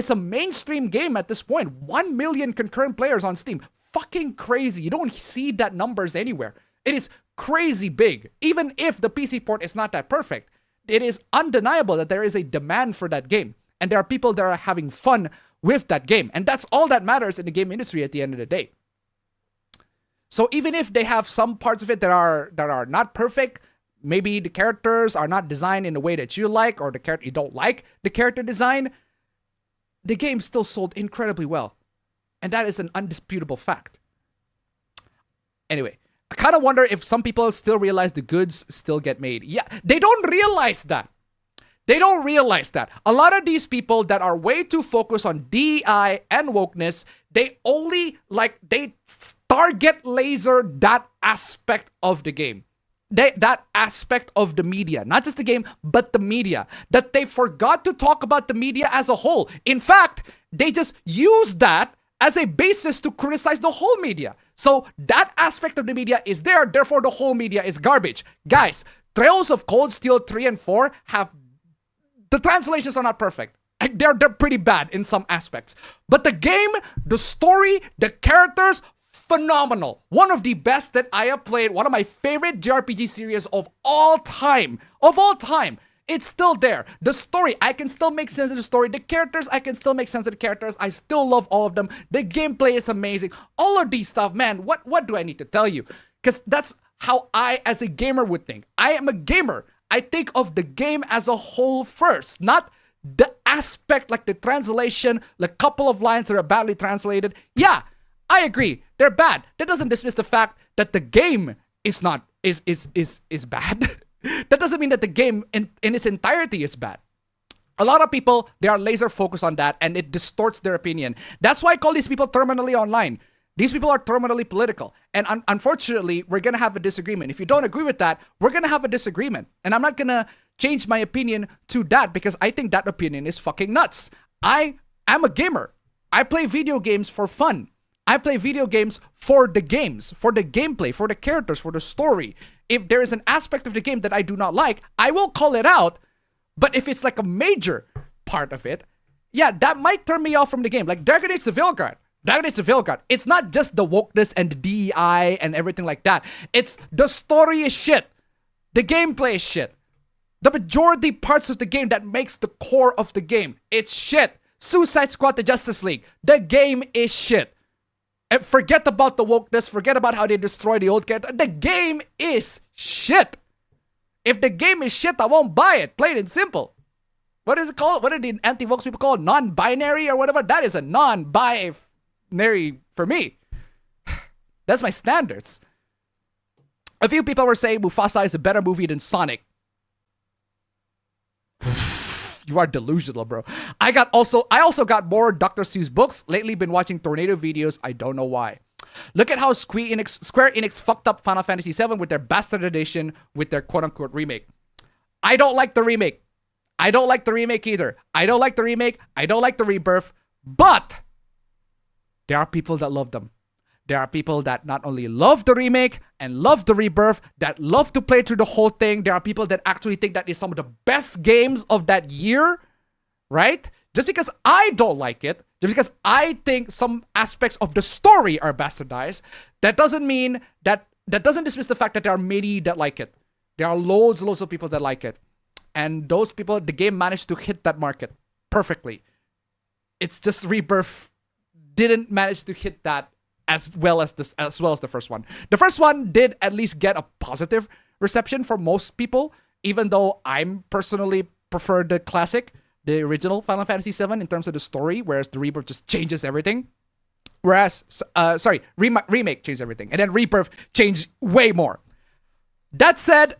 a mainstream game at this point. 1 million concurrent players on Steam. Fucking crazy. You don't see that numbers anywhere. It is crazy big. Even if the PC port is not that perfect, it is undeniable that there is a demand for that game. And there are people that are having fun with that game. And that's all that matters in the game industry at the end of the day. So even if they have some parts of it that are not perfect, maybe the characters are not designed in the way that you like, or the character you don't like the character design, the game still sold incredibly well. And that is an undisputable fact. Anyway, I kind of wonder if some people still realize the goods still get made. Yeah, they don't realize that. They don't realize that. A lot of these people that are way too focused on DEI and wokeness, they target laser that aspect of the game. That aspect of the media. Not just the game, but the media. That they forgot to talk about the media as a whole. In fact, they just use that as a basis to criticize the whole media. So that aspect of the media is there, therefore the whole media is garbage. Guys, Trails of Cold Steel 3 and 4 have... The translations are not perfect. They're pretty bad in some aspects. But the game, the story, the characters, phenomenal. One of the best that I have played. One of my favorite JRPG series of all time. Of all time. It's still there. The story, I can still make sense of the story. The characters, I can still make sense of the characters. I still love all of them. The gameplay is amazing. All of these stuff, man, what do I need to tell you? Because that's how I, as a gamer, would think. I am a gamer. I think of the game as a whole first, not the aspect like the translation, the couple of lines that are badly translated. Yeah, I agree. They're bad. That doesn't dismiss the fact that the game is not is bad. That doesn't mean that the game in its entirety is bad. A lot of people, they are laser focused on that and it distorts their opinion. That's why I call these people terminally online. These people are terminally political. And unfortunately, we're going to have a disagreement. If you don't agree with that, we're going to have a disagreement. And I'm not going to change my opinion to that because I think that opinion is fucking nuts. I am a gamer. I play video games for fun. I play video games, for the gameplay, for the characters, for the story. If there is an aspect of the game that I do not like, I will call it out. But if it's like a major part of it, yeah, that might turn me off from the game. Like Dragon Age the Veilguard. Dragon Age the Veilguard. It's not just the wokeness and the DEI and everything like that. It's the story is shit. The gameplay is shit. The majority parts of the game that makes the core of the game, it's shit. Suicide Squad, the Justice League. The game is shit. And forget about the wokeness. Forget about how they destroy the old character. The game is shit. If the game is shit, I won't buy it. Plain and simple. What is it called? What are the anti-woke people call it? Non-binary or whatever? That is a non-binary for me. That's my standards. A few people were saying Mufasa is a better movie than Sonic. You are delusional, bro. I also got more Dr. Seuss books. Lately been watching tornado videos. I don't know why. Look at how Square Enix fucked up Final Fantasy VII with their bastard edition with their quote-unquote remake. I don't like the remake. I don't like the remake either. I don't like the remake. I don't like the rebirth. But there are people that love them. There are people that not only love the remake and love the rebirth, that love to play through the whole thing. There are people that actually think that is some of the best games of that year, right? Just because I don't like it, just because I think some aspects of the story are bastardized, that doesn't mean that doesn't dismiss the fact that there are many that like it. There are loads of people that like it. And those people, the game managed to hit that market perfectly. It's just Rebirth didn't manage to hit that as well as the first one. The first one did at least get a positive reception for most people, even though I'm personally prefer the classic, the original Final Fantasy VII in terms of the story, whereas the Rebirth just changes everything. Whereas, remake changed everything, and then Rebirth changed way more. That said,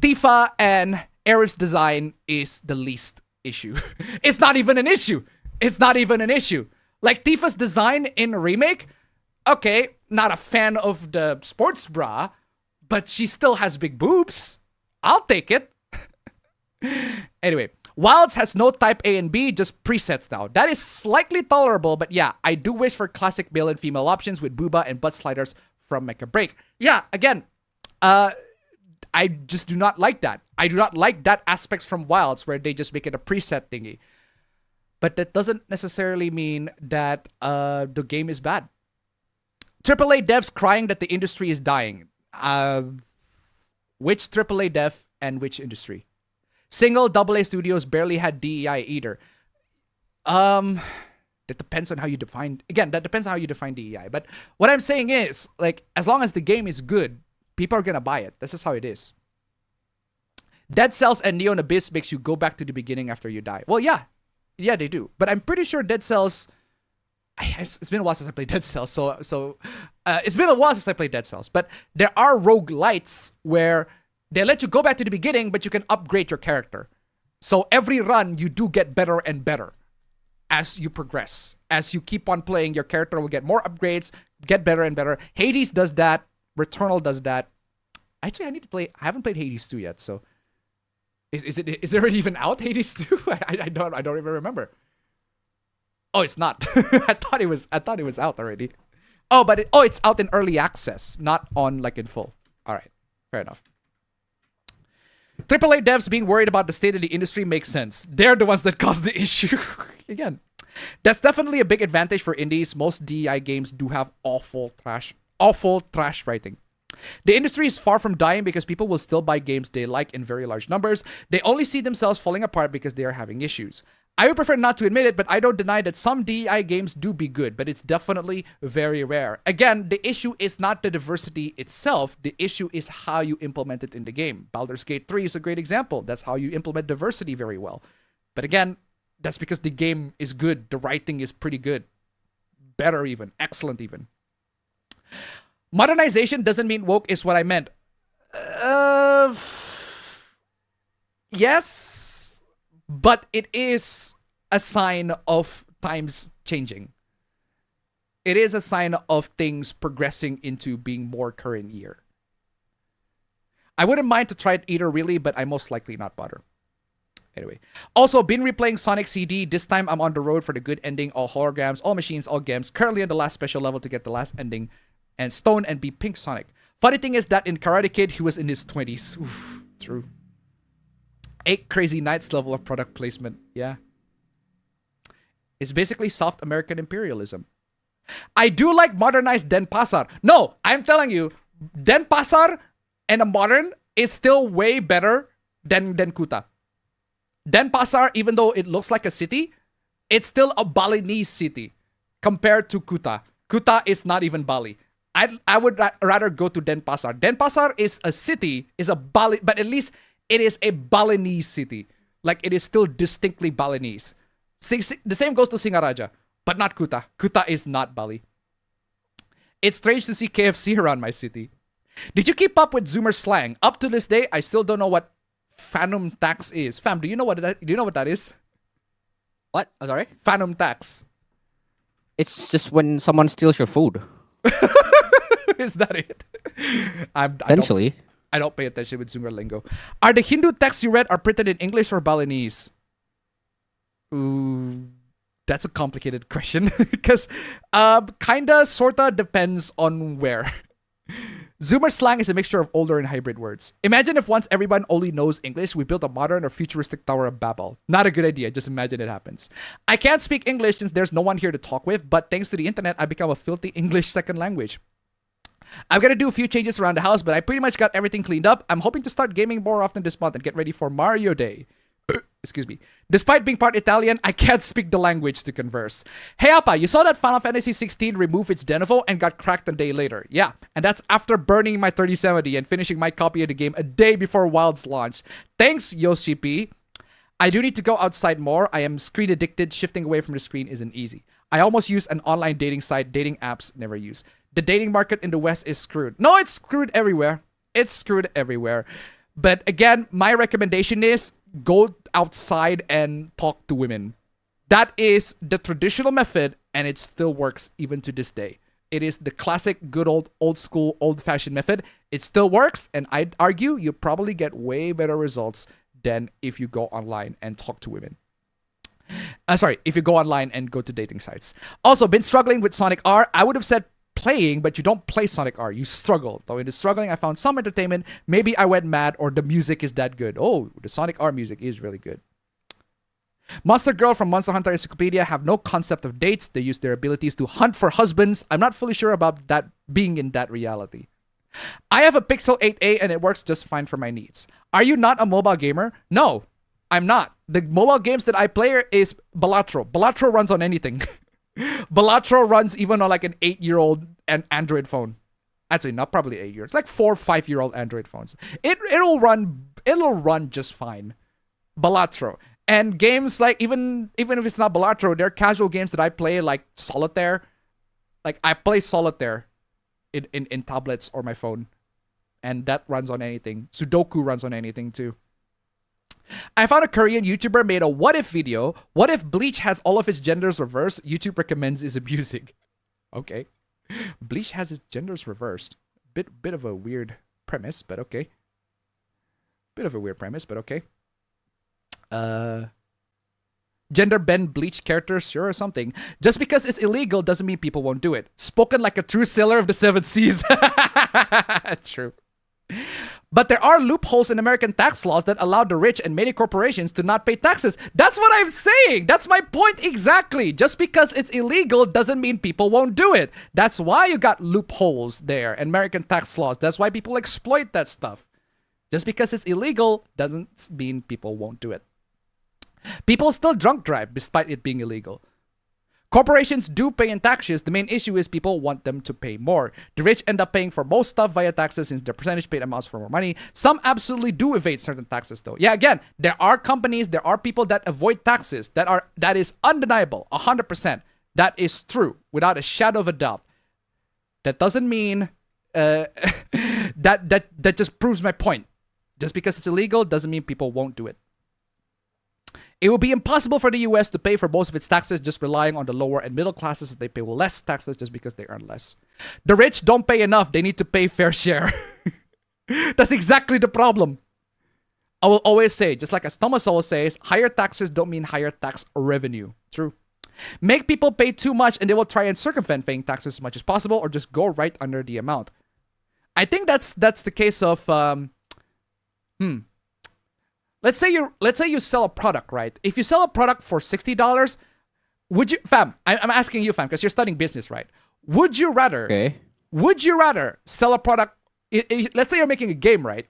Tifa and Aerith's design is the least issue. It's not even an issue. It's not even an issue. Like Tifa's design in Remake, okay, not a fan of the sports bra, but she still has big boobs. I'll take it. Anyway, Wilds has no type A and B, just presets now. That is slightly tolerable, but yeah, I do wish for classic male and female options with booba and butt sliders from Mecha Break. Yeah, again, I just do not like that. I do not like that aspects from Wilds where they just make it a preset thingy. But that doesn't necessarily mean that the game is bad. AAA devs crying that the industry is dying. Which AAA dev and which industry? Single AA studios barely had DEI either. That depends on how you define... Again, that depends on how you define DEI. But what I'm saying is, like, as long as the game is good, people are gonna buy it. This is how it is. Dead Cells and Neon Abyss makes you go back to the beginning after you die. Well, yeah. Yeah, they do. But I'm pretty sure Dead Cells... It's been a while since I played Dead Cells, so it's been a while since I played Dead Cells. But there are roguelites where they let you go back to the beginning, but you can upgrade your character. So every run, you do get better and better as you progress. As you keep on playing, your character will get more upgrades, get better and better. Hades does that. Returnal does that. Actually, I need to play... I haven't played Hades 2 yet, so... Is it already even out, Hades 2? I don't even remember. Oh, it's not. I thought it was out already. Oh, but it's out in early access, not on like in full. All right, fair enough. AAA devs being worried about the state of the industry makes sense. They're the ones that caused the issue. Again, that's definitely a big advantage for indies. Most DEI games do have awful trash writing. The industry is far from dying because people will still buy games they like in very large numbers. They only see themselves falling apart because they are having issues. I would prefer not to admit it, but I don't deny that some DEI games do be good, but it's definitely very rare. Again, the issue is not the diversity itself. The issue is how you implement it in the game. Baldur's Gate 3 is a great example. That's how you implement diversity very well. But again, that's because the game is good. The writing is pretty good. Better even. Excellent even. Modernization doesn't mean woke is what I meant. Yes, but it is a sign of times changing. It is a sign of things progressing into being more current year. I wouldn't mind to try it either really, but I most likely not bother. Anyway, also been replaying Sonic CD. This time I'm on the road for the good ending. All holograms, all machines, all games. Currently on the last special level to get the last ending and stone and be Pink Sonic. Funny thing is that in Karate Kid, he was in his 20s. Oof, true. 8 Crazy Nights level of product placement. Yeah. It's basically soft American imperialism. I do like modernized Denpasar. No, I'm telling you, Denpasar and a modern is still way better than Kuta. Denpasar, even though it looks like a city, it's still a Balinese city compared to Kuta. Kuta is not even Bali. I would rather go to Denpasar. Denpasar is a city, is a Bali, but at least it is a Balinese city. Like it is still distinctly Balinese. The same goes to Singaraja, but not Kuta. Kuta is not Bali. It's strange to see KFC around my city. Did you keep up with Zoomer slang? Up to this day, I still don't know what phantom tax is. Fam, do you know what that is?
What? Oh, sorry?
Phantom tax.
It's just when someone steals your food.
Is that it?
Essentially.
I don't pay attention with Zoomer lingo. Are the Hindu texts you read are printed in English or Balinese? Ooh, that's a complicated question because kinda sorta depends on where. Zoomer slang is a mixture of older and hybrid words. Imagine if once everyone only knows English, we built a modern or futuristic Tower of Babel. Not a good idea, just imagine it happens. I can't speak English since there's no one here to talk with, but thanks to the internet, I become a filthy English second language. I'm gonna do a few changes around the house, but I pretty much got everything cleaned up. I'm hoping to start gaming more often this month and get ready for Mario Day. Excuse me. Despite being part Italian, I can't speak the language to converse. Hey Appa, you saw that Final Fantasy 16 remove its Denuvo and got cracked a day later. Yeah, and that's after burning my 3070 and finishing my copy of the game a day before Wild's launch. Thanks, Yoshi P. I do need to go outside more. I am screen addicted. Shifting away from the screen isn't easy. I almost use an online dating site. Dating apps, never use. The dating market in the West is screwed. No, it's screwed everywhere. It's screwed everywhere. But again, my recommendation is go outside and talk to women. That is the traditional method, and it still works even to this day. It is the classic, good old school, old-fashioned method. It still works, and I'd argue you probably get way better results than if you go online and talk to women. If you go online and go to dating sites. Also, been struggling with Sonic R. I would have said playing, but you don't play Sonic R. You struggle. Though in the struggling, I found some entertainment. Maybe I went mad or the music is that good. Oh, the Sonic R music is really good. Monster Girl from Monster Hunter Encyclopedia have no concept of dates. They use their abilities to hunt for husbands. I'm not fully sure about that being in that reality. I have a Pixel 8a and it works just fine for my needs. Are you not a mobile gamer? No, I'm not. The mobile games that I play is Balatro. Balatro runs on anything. Balatro runs even on like an 8-year-old Android phone. Actually, not probably 8 years. Like 4 or 5-year-old Android phones. It'll run just fine. Balatro. And games like even if it's not Balatro, there are casual games that I play like Solitaire. Like I play Solitaire in tablets or my phone. And that runs on anything. Sudoku runs on anything too. I found a Korean YouTuber made a what if video. What if Bleach has all of its genders reversed? YouTube recommends is abusing. Okay. Bleach has its genders reversed. Bit of a weird premise, but okay. Gender bend Bleach characters, sure or something. Just because it's illegal doesn't mean people won't do it. Spoken like a true sailor of the 7 seas. True. But there are loopholes in American tax laws that allow the rich and many corporations to not pay taxes. That's what I'm saying. That's my point exactly. Just because it's illegal doesn't mean people won't do it. That's why you got loopholes there in American tax laws. That's why people exploit that stuff. Just because it's illegal doesn't mean people won't do it. People still drunk drive despite it being illegal. Corporations do pay in taxes. The main issue is people want them to pay more. The rich end up paying for most stuff via taxes since the percentage paid amounts for more money. Some absolutely do evade certain taxes though. Yeah, again, there are companies, there are people that avoid taxes that is undeniable, 100%. That is true without a shadow of a doubt. That doesn't mean that just proves my point. Just because it's illegal doesn't mean people won't do it. It will be impossible for the US to pay for most of its taxes just relying on the lower and middle classes as they pay less taxes just because they earn less. The rich don't pay enough. They need to pay fair share. That's exactly the problem. I will always say, just like as Thomas always says, higher taxes don't mean higher tax revenue. True. Make people pay too much and they will try and circumvent paying taxes as much as possible or just go right under the amount. I think that's the case of Let's say you sell a product, right? If you sell a product for $60, would you, fam? I'm asking you, fam, because you're studying business, right? Would you rather sell a product? Let's say you're making a game, right?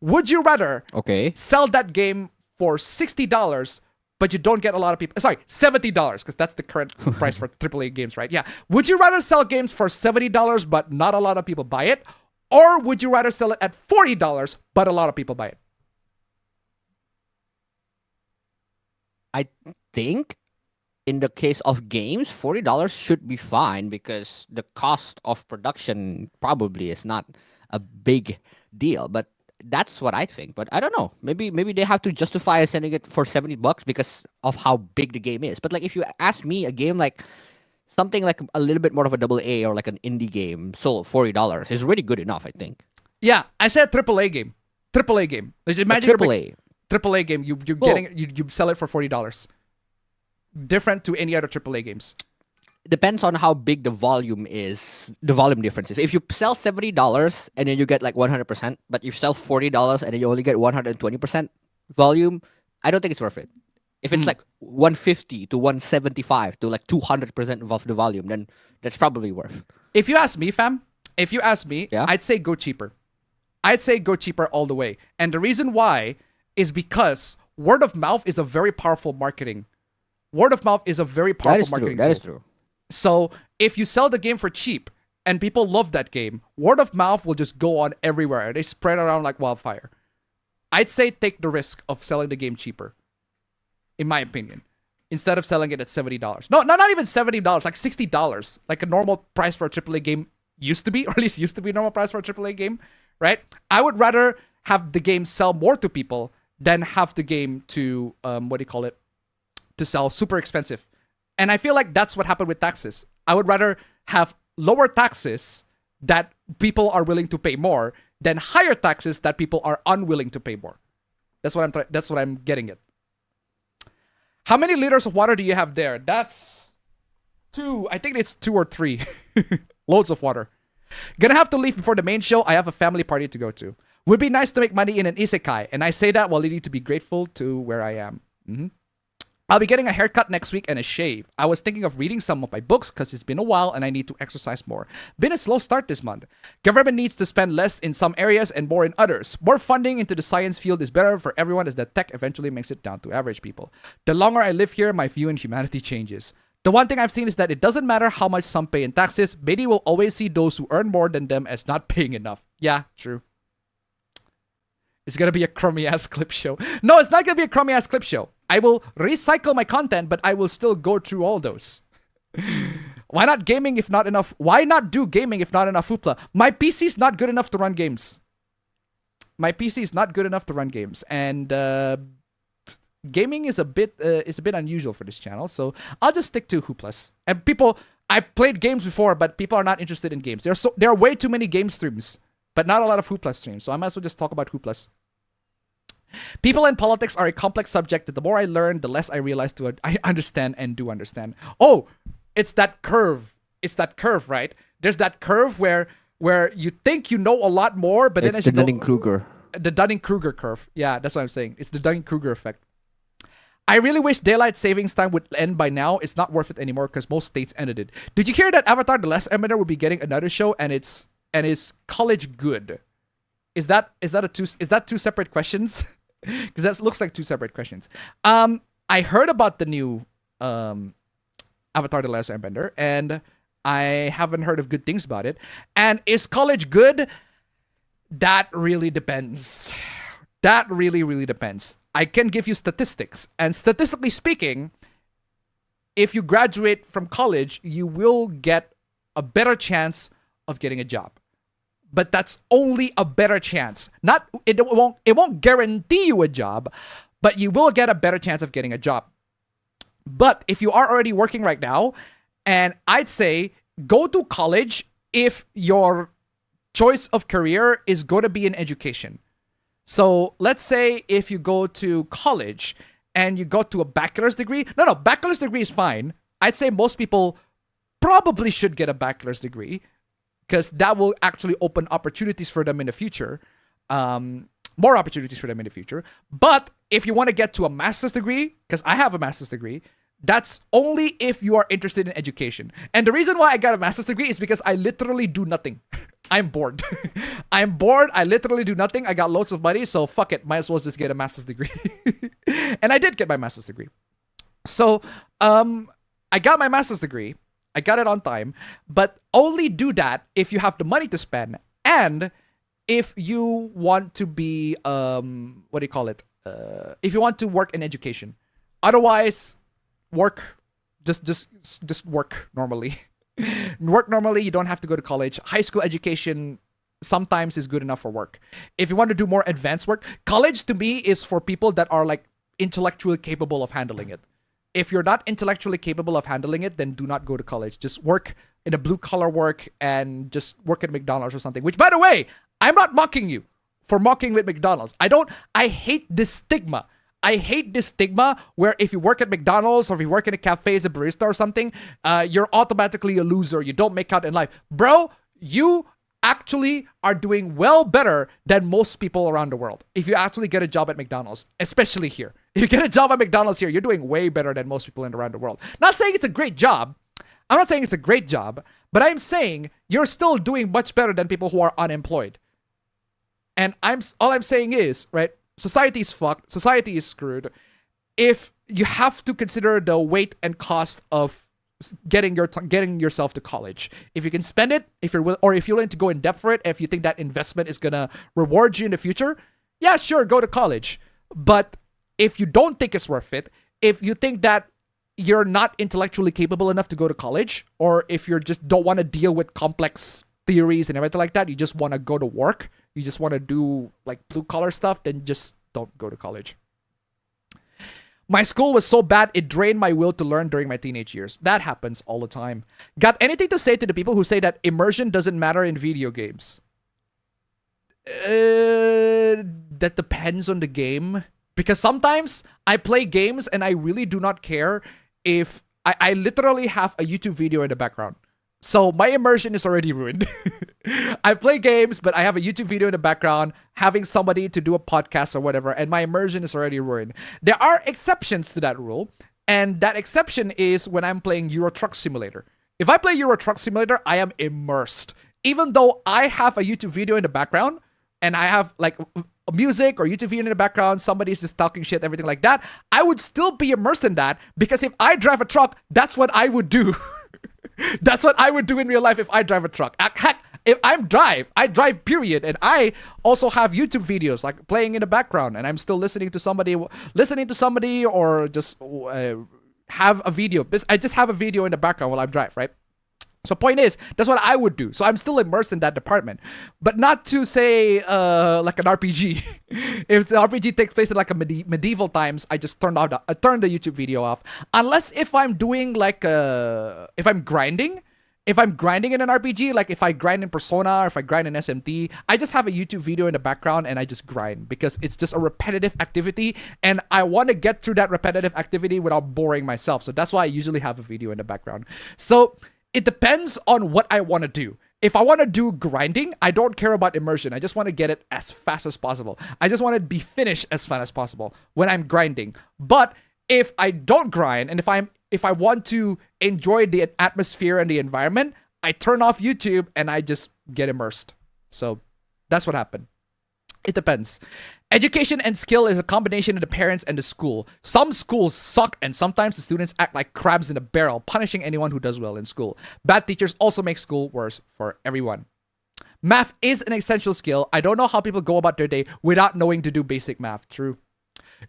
Would you rather sell that game for $60, but you don't get a lot of people? Sorry, $70, because that's the current price for AAA games, right? Yeah. Would you rather sell games for $70, but not a lot of people buy it, or would you rather sell it at $40, but a lot of people buy it?
I think in the case of games, $40 should be fine because the cost of production probably is not a big deal. But that's what I think. But I don't know. Maybe they have to justify selling it for $70 because of how big the game is. But like if you ask me, a game like something like a little bit more of a AA or like an indie game sold $40 is really good enough, I think.
Yeah, I said AAA game. AAA game. Imagine AAA game, you sell it for $40. Different to any other AAA games.
Depends on how big the volume is, the volume difference is. If you sell $70 and then you get like 100%, but you sell $40 and then you only get 120% volume, I don't think it's worth it. If it's like 150 to 175 to like 200% of the volume, then that's probably worth.
If you ask me, fam, yeah? I'd say go cheaper. I'd say go cheaper all the way. And the reason why is because word of mouth is a very powerful marketing. Word of mouth is a very powerful marketing tool.
That is true.
So if you sell the game for cheap and people love that game, word of mouth will just go on everywhere. They spread around like wildfire. I'd say take the risk of selling the game cheaper, in my opinion, instead of selling it at $70. No, not even $70, like $60, like a normal price for a AAA game used to be, or at least used to be a normal price for a AAA game, right? I would rather have the game sell more to people than have the game to, to sell super expensive. And I feel like that's what happened with taxes. I would rather have lower taxes that people are willing to pay more than higher taxes that people are unwilling to pay more. That's what I'm getting at. How many liters of water do you have there? That's 2. I think it's 2 or 3. Loads of water. Gonna have to leave before the main show. I have a family party to go to. Would be nice to make money in an isekai, and I say that while needing to be grateful to where I am. I'll be getting a haircut next week and a shave. I was thinking of reading some of my books because it's been a while and I need to exercise more. Been a slow start this month. Government needs to spend less in some areas and more in others. More funding into the science field is better for everyone as the tech eventually makes it down to average people. The longer I live here, my view on humanity changes. The one thing I've seen is that it doesn't matter how much some pay in taxes. Many will always see those who earn more than them as not paying enough. Yeah, true. It's gonna be a crummy-ass clip show. No, it's not gonna be a crummy-ass clip show. I will recycle my content, but I will still go through all those. Why not gaming if not enough? Why not do gaming if not enough hoopla? My PC is not good enough to run games. My PC is not good enough to run games, and gaming is a bit unusual for this channel. So I'll just stick to hooplas. And people, I played games before, but people are not interested in games. There are way too many game streams, but not a lot of hoopla streams. So I might as well just talk about hooplas. People and politics are a complex subject that the more I learn, the less I realize I understand and do understand. Oh, it's that curve. It's that curve, right? There's that curve where you think you know a lot more, but then as you go,
Kruger.
The Dunning-Kruger curve. Yeah, that's what I'm saying. It's the Dunning-Kruger effect. I really wish daylight savings time would end by now. It's not worth it anymore because most states ended it. Did you hear that Avatar: The Last Airbender will be getting another show and it's college good? Is that two separate questions? Because that looks like two separate questions. I heard about the new Avatar: The Last Airbender and I haven't heard of good things about it. And is college good? That really depends. That really, really depends. I can give you statistics. And statistically speaking, if you graduate from college, you will get a better chance of getting a job. But that's only a better chance. It won't guarantee you a job, but you will get a better chance of getting a job. But if you are already working right now, and I'd say go to college if your choice of career is going to be in education. So let's say if you go to college and you go to a bachelor's degree. No, bachelor's degree is fine. I'd say most people probably should get a bachelor's degree because that will actually open opportunities for them in the future. More opportunities for them in the future. But if you want to get to a master's degree, because I have a master's degree, that's only if you are interested in education. And the reason why I got a master's degree is because I literally do nothing. I'm bored. I'm bored. I literally do nothing. I got loads of money, so fuck it. Might as well just get a master's degree. And I did get my master's degree. So, I got my master's degree. I got it on time. But only do that if you have the money to spend and if you want to be, what do you call it? If you want to work in education. Otherwise, just work normally. Work normally, you don't have to go to college. High school education sometimes is good enough for work. If you want to do more advanced work, college to me is for people that are like intellectually capable of handling it. If you're not intellectually capable of handling it, then do not go to college. Just work in a blue collar work and just work at McDonald's or something. Which, by the way, I'm not mocking you for mocking with McDonald's. I hate this stigma. I hate this stigma where if you work at McDonald's or if you work in a cafe as a barista or something, you're automatically a loser. You don't make out in life. Bro, you actually are doing well better than most people around the world. If you actually get a job at McDonald's, especially here. If you get a job at McDonald's here, you're doing way better than most people around the world. Not saying it's a great job. I'm not saying it's a great job, but I'm saying you're still doing much better than people who are unemployed. And all I'm saying is, right, society is fucked. Society is screwed. If you have to consider the weight and cost of getting yourself to college, if you can spend it, if you're willing to go in depth for it, if you think that investment is gonna reward you in the future, yeah, sure, go to college. But if you don't think it's worth it, if you think that you're not intellectually capable enough to go to college, or if you just don't want to deal with complex theories and everything like that, you just want to go to work, you just want to do like blue collar stuff, then just don't go to college. My school was so bad it drained my will to learn during my teenage years. That happens all the time. Got anything to say to the people who say that immersion doesn't matter in video games? That depends on the game. Because sometimes I play games and I really do not care if I literally have a YouTube video in the background. So my immersion is already ruined. I play games, but I have a YouTube video in the background, having somebody to do a podcast or whatever, and my immersion is already ruined. There are exceptions to that rule, and that exception is when I'm playing Euro Truck Simulator. If I play Euro Truck Simulator, I am immersed. Even though I have a YouTube video in the background, and I have like music or YouTube video in the background, somebody's just talking shit, everything like that, I would still be immersed in that, because if I drive a truck, that's what I would do. That's what I would do in real life if I drive a truck. Heck, if I drive period, and I also have YouTube videos like playing in the background, and I'm still listening to somebody, or just have a video. I just have a video in the background while I drive, right? So point is, that's what I would do. So I'm still immersed in that department, but not to say like an RPG. If the RPG takes place in like a medieval times, I just turn the YouTube video off. Unless if I'm doing like if I'm grinding in an RPG, like if I grind in Persona or if I grind in SMT, I just have a YouTube video in the background and I just grind, because it's just a repetitive activity and I want to get through that repetitive activity without boring myself. So that's why I usually have a video in the background. So it depends on what I want to do. If I want to do grinding, I don't care about immersion. I just want to get it as fast as possible. I just want to be finished as fast as possible when I'm grinding. But if I don't grind, and if I want to enjoy the atmosphere and the environment, I turn off YouTube and I just get immersed. So that's what happened. It depends. Education and skill is a combination of the parents and the school. Some schools suck, and sometimes the students act like crabs in a barrel, punishing anyone who does well in school. Bad teachers also make school worse for everyone. Math is an essential skill. I don't know how people go about their day without knowing to do basic math. True.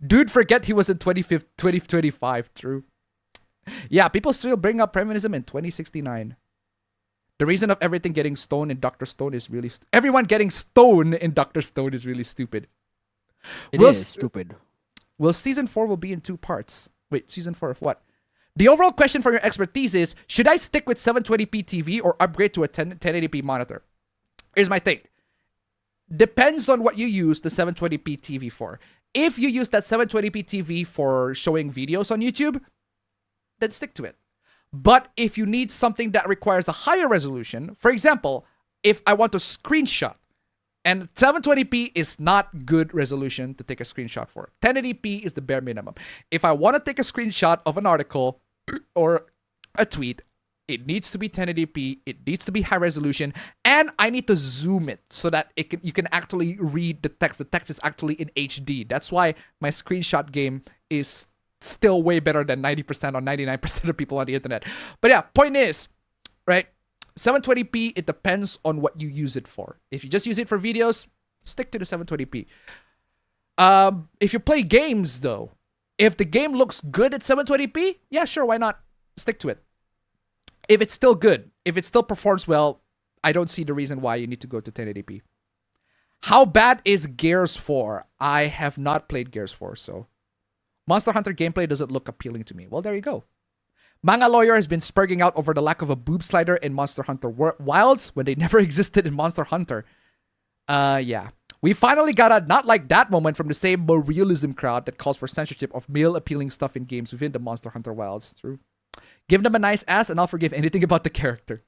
Dude, forget he was in 2025. True. Yeah, people still bring up feminism in 2069. The reason of everything getting stoned in Dr. Stone is really... Everyone getting stoned in Dr. Stone is really stupid.
It is stupid.
Well, season 4 will be in 2 parts. Wait, season 4 of what? The overall question from your expertise is, should I stick with 720p TV or upgrade to a 1080p monitor? Here's my thing. Depends on what you use the 720p TV for. If you use that 720p TV for showing videos on YouTube, then stick to it. But if you need something that requires a higher resolution, for example, if I want to screenshot, and 720p is not good resolution to take a screenshot for. 1080p is the bare minimum. If I want to take a screenshot of an article or a tweet, it needs to be 1080p, it needs to be high resolution, and I need to zoom it so that you can actually read the text. The text is actually in HD. That's why my screenshot game is still way better than 90% or 99% of people on the internet. But yeah, point is, right? 720p, it depends on what you use it for. If you just use it for videos, stick to the 720p. If you play games, though, if the game looks good at 720p, yeah, sure, why not? Stick to it. If it's still good, if it still performs well, I don't see the reason why you need to go to 1080p. How bad is Gears 4? I have not played Gears 4, so... Monster Hunter gameplay doesn't look appealing to me. Well, there you go. Manga Lawyer has been spurging out over the lack of a boob slider in Monster Hunter Wilds when they never existed in Monster Hunter. Yeah. We finally got a not like that moment from the same more realism crowd that calls for censorship of male-appealing stuff in games within the Monster Hunter Wilds. True. Give them a nice ass and I'll forgive anything about the character.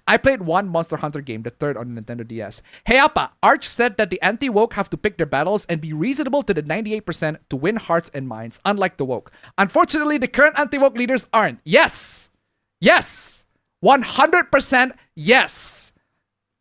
I played one Monster Hunter game, the third on the Nintendo DS. Hey Appa, Arch said that the anti-woke have to pick their battles and be reasonable to the 98% to win hearts and minds, unlike the woke. Unfortunately, the current anti-woke leaders aren't. Yes! Yes! 100% yes!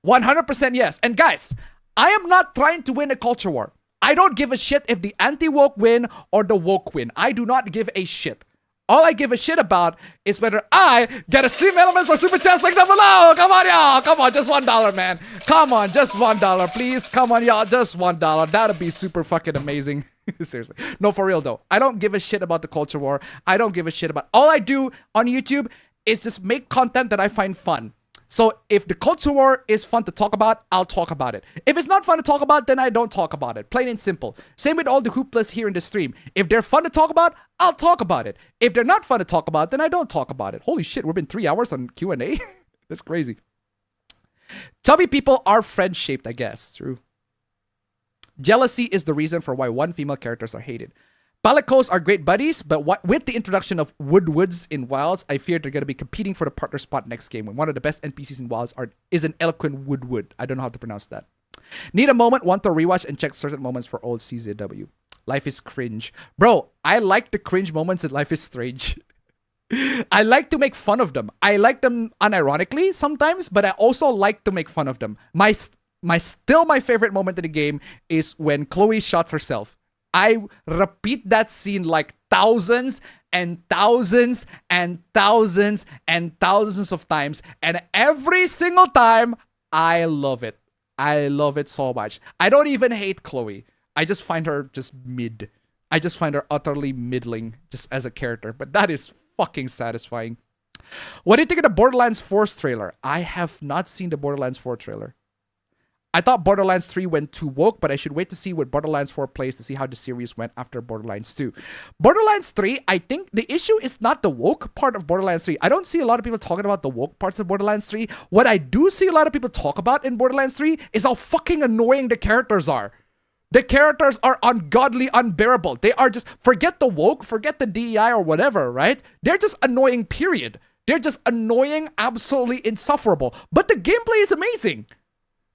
100% yes. And guys, I am not trying to win a culture war. I don't give a shit if the anti-woke win or the woke win. I do not give a shit. All I give a shit about is whether I get a stream elements or super chats like that below. Come on, y'all. Come on, just $1, man. Come on, just $1, please. Come on, y'all, just $1. That'd be super fucking amazing. Seriously. No, for real, though. I don't give a shit about the culture war. I don't give a shit about... All I do on YouTube is just make content that I find fun. So if the culture war is fun to talk about, I'll talk about it. If it's not fun to talk about, then I don't talk about it. Plain and simple. Same with all the hooplas here in the stream. If they're fun to talk about, I'll talk about it. If they're not fun to talk about, then I don't talk about it. Holy shit, we've been 3 hours on Q&A? That's crazy. Chubby people are friend-shaped, I guess. True. Jealousy is the reason for why one female characters are hated. Palicos are great buddies, but with the introduction of Woodwoods in Wilds, I fear they're going to be competing for the partner spot next game when one of the best NPCs in Wilds is an eloquent Woodwood. I don't know how to pronounce that. Need a moment, want to rewatch and check certain moments for old CZW. Life is cringe. Bro, I like the cringe moments in Life is Strange. I like to make fun of them. I like them unironically sometimes, but I also like to make fun of them. My favorite moment in the game is when Chloe shots herself. I repeat that scene like thousands and thousands and thousands and thousands of times. And every single time, I love it. I love it so much. I don't even hate Chloe. I just find her just mid. I just find her utterly middling just as a character. But that is fucking satisfying. What do you think of the Borderlands 4 trailer? I have not seen the Borderlands 4 trailer. I thought Borderlands 3 went too woke, but I should wait to see what Borderlands 4 plays to see how the series went after Borderlands 2. Borderlands 3, I think the issue is not the woke part of Borderlands 3. I don't see a lot of people talking about the woke parts of Borderlands 3. What I do see a lot of people talk about in Borderlands 3 is how fucking annoying the characters are. The characters are ungodly, unbearable. They are just, forget the woke, forget the DEI or whatever, right? They're just annoying, period. They're just annoying, absolutely insufferable. But the gameplay is amazing.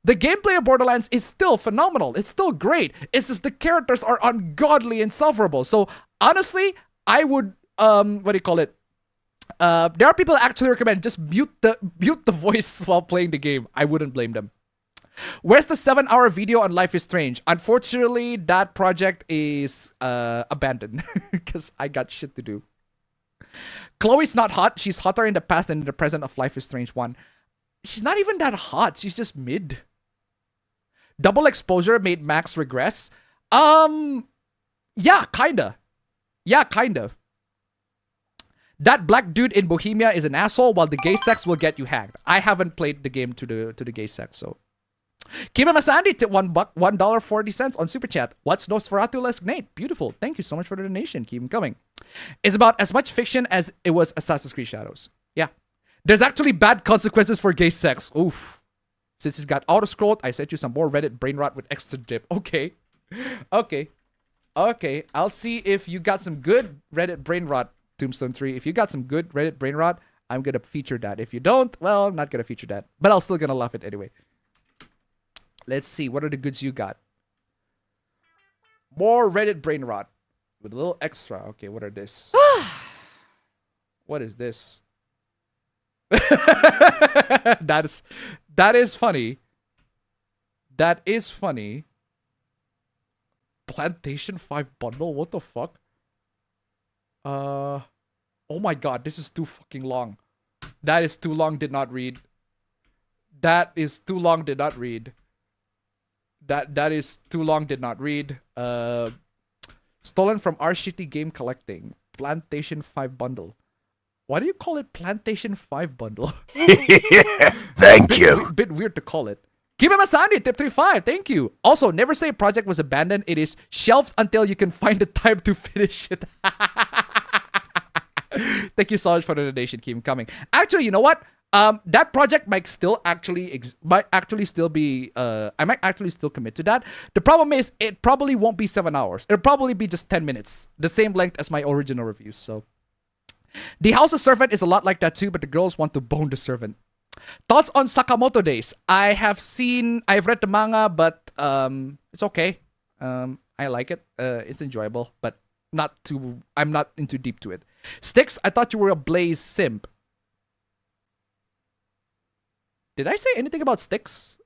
The gameplay of Borderlands is still phenomenal. It's still great. It's just the characters are ungodly insufferable. So honestly, I would what do you call it? There are people that actually recommend just mute the voice while playing the game. I wouldn't blame them. Where's the 7-hour video on Life is Strange? Unfortunately, that project is abandoned because I got shit to do. Chloe's not hot. She's hotter in the past than in the present of Life is Strange 1. She's not even that hot. She's just mid. Double exposure made Max regress. Yeah, kinda. Yeah, kinda. That black dude in Bohemia is an asshole, while the gay sex will get you hanged. I haven't played the game to the gay sex, so. Kima Masandi to $1.40 on Super Chat. What's Nosferatu less Nate? Beautiful. Thank you so much for the donation. Keep them coming. It's about as much fiction as it was Assassin's Creed Shadows. Yeah. There's actually bad consequences for gay sex. Oof. Since it's got auto-scrolled, I sent you some more Reddit brain rot with extra dip. Okay. Okay. Okay. I'll see if you got some good Reddit brain rot, Tombstone 3. If you got some good Reddit brain rot, I'm going to feature that. If you don't, well, I'm not going to feature that. But I'm still going to love it anyway. Let's see. What are the goods you got? More Reddit brain rot. With a little extra. Okay, what are this? What is this? That is funny. That is funny. Plantation 5 bundle? What the fuck? Oh my god, this is too fucking long. That is too long, did not read. That is too long, did not read. That is too long, did not read. Stolen from our shitty game collecting. Plantation 5 bundle. Why do you call it Plantation 5 bundle?
Thank you.
Bit weird to call it. Keep him Asandi, tip 35. Thank you. Also, never say a project was abandoned. It is shelved until you can find the time to finish it. Thank you so much for the donation. Keep him coming. Actually, you know what? That project might still actually still be I might actually still commit to that. The problem is it probably won't be 7 hours. It'll probably be just 10 minutes, the same length as my original reviews. So the House of Servant is a lot like that too, but the girls want to bone the servant. Thoughts on Sakamoto Days? I've read the manga, but it's okay. I like it. It's enjoyable, but I'm not into deep to it. Sticks, I thought you were a Blaze simp. Did I say anything about Sticks?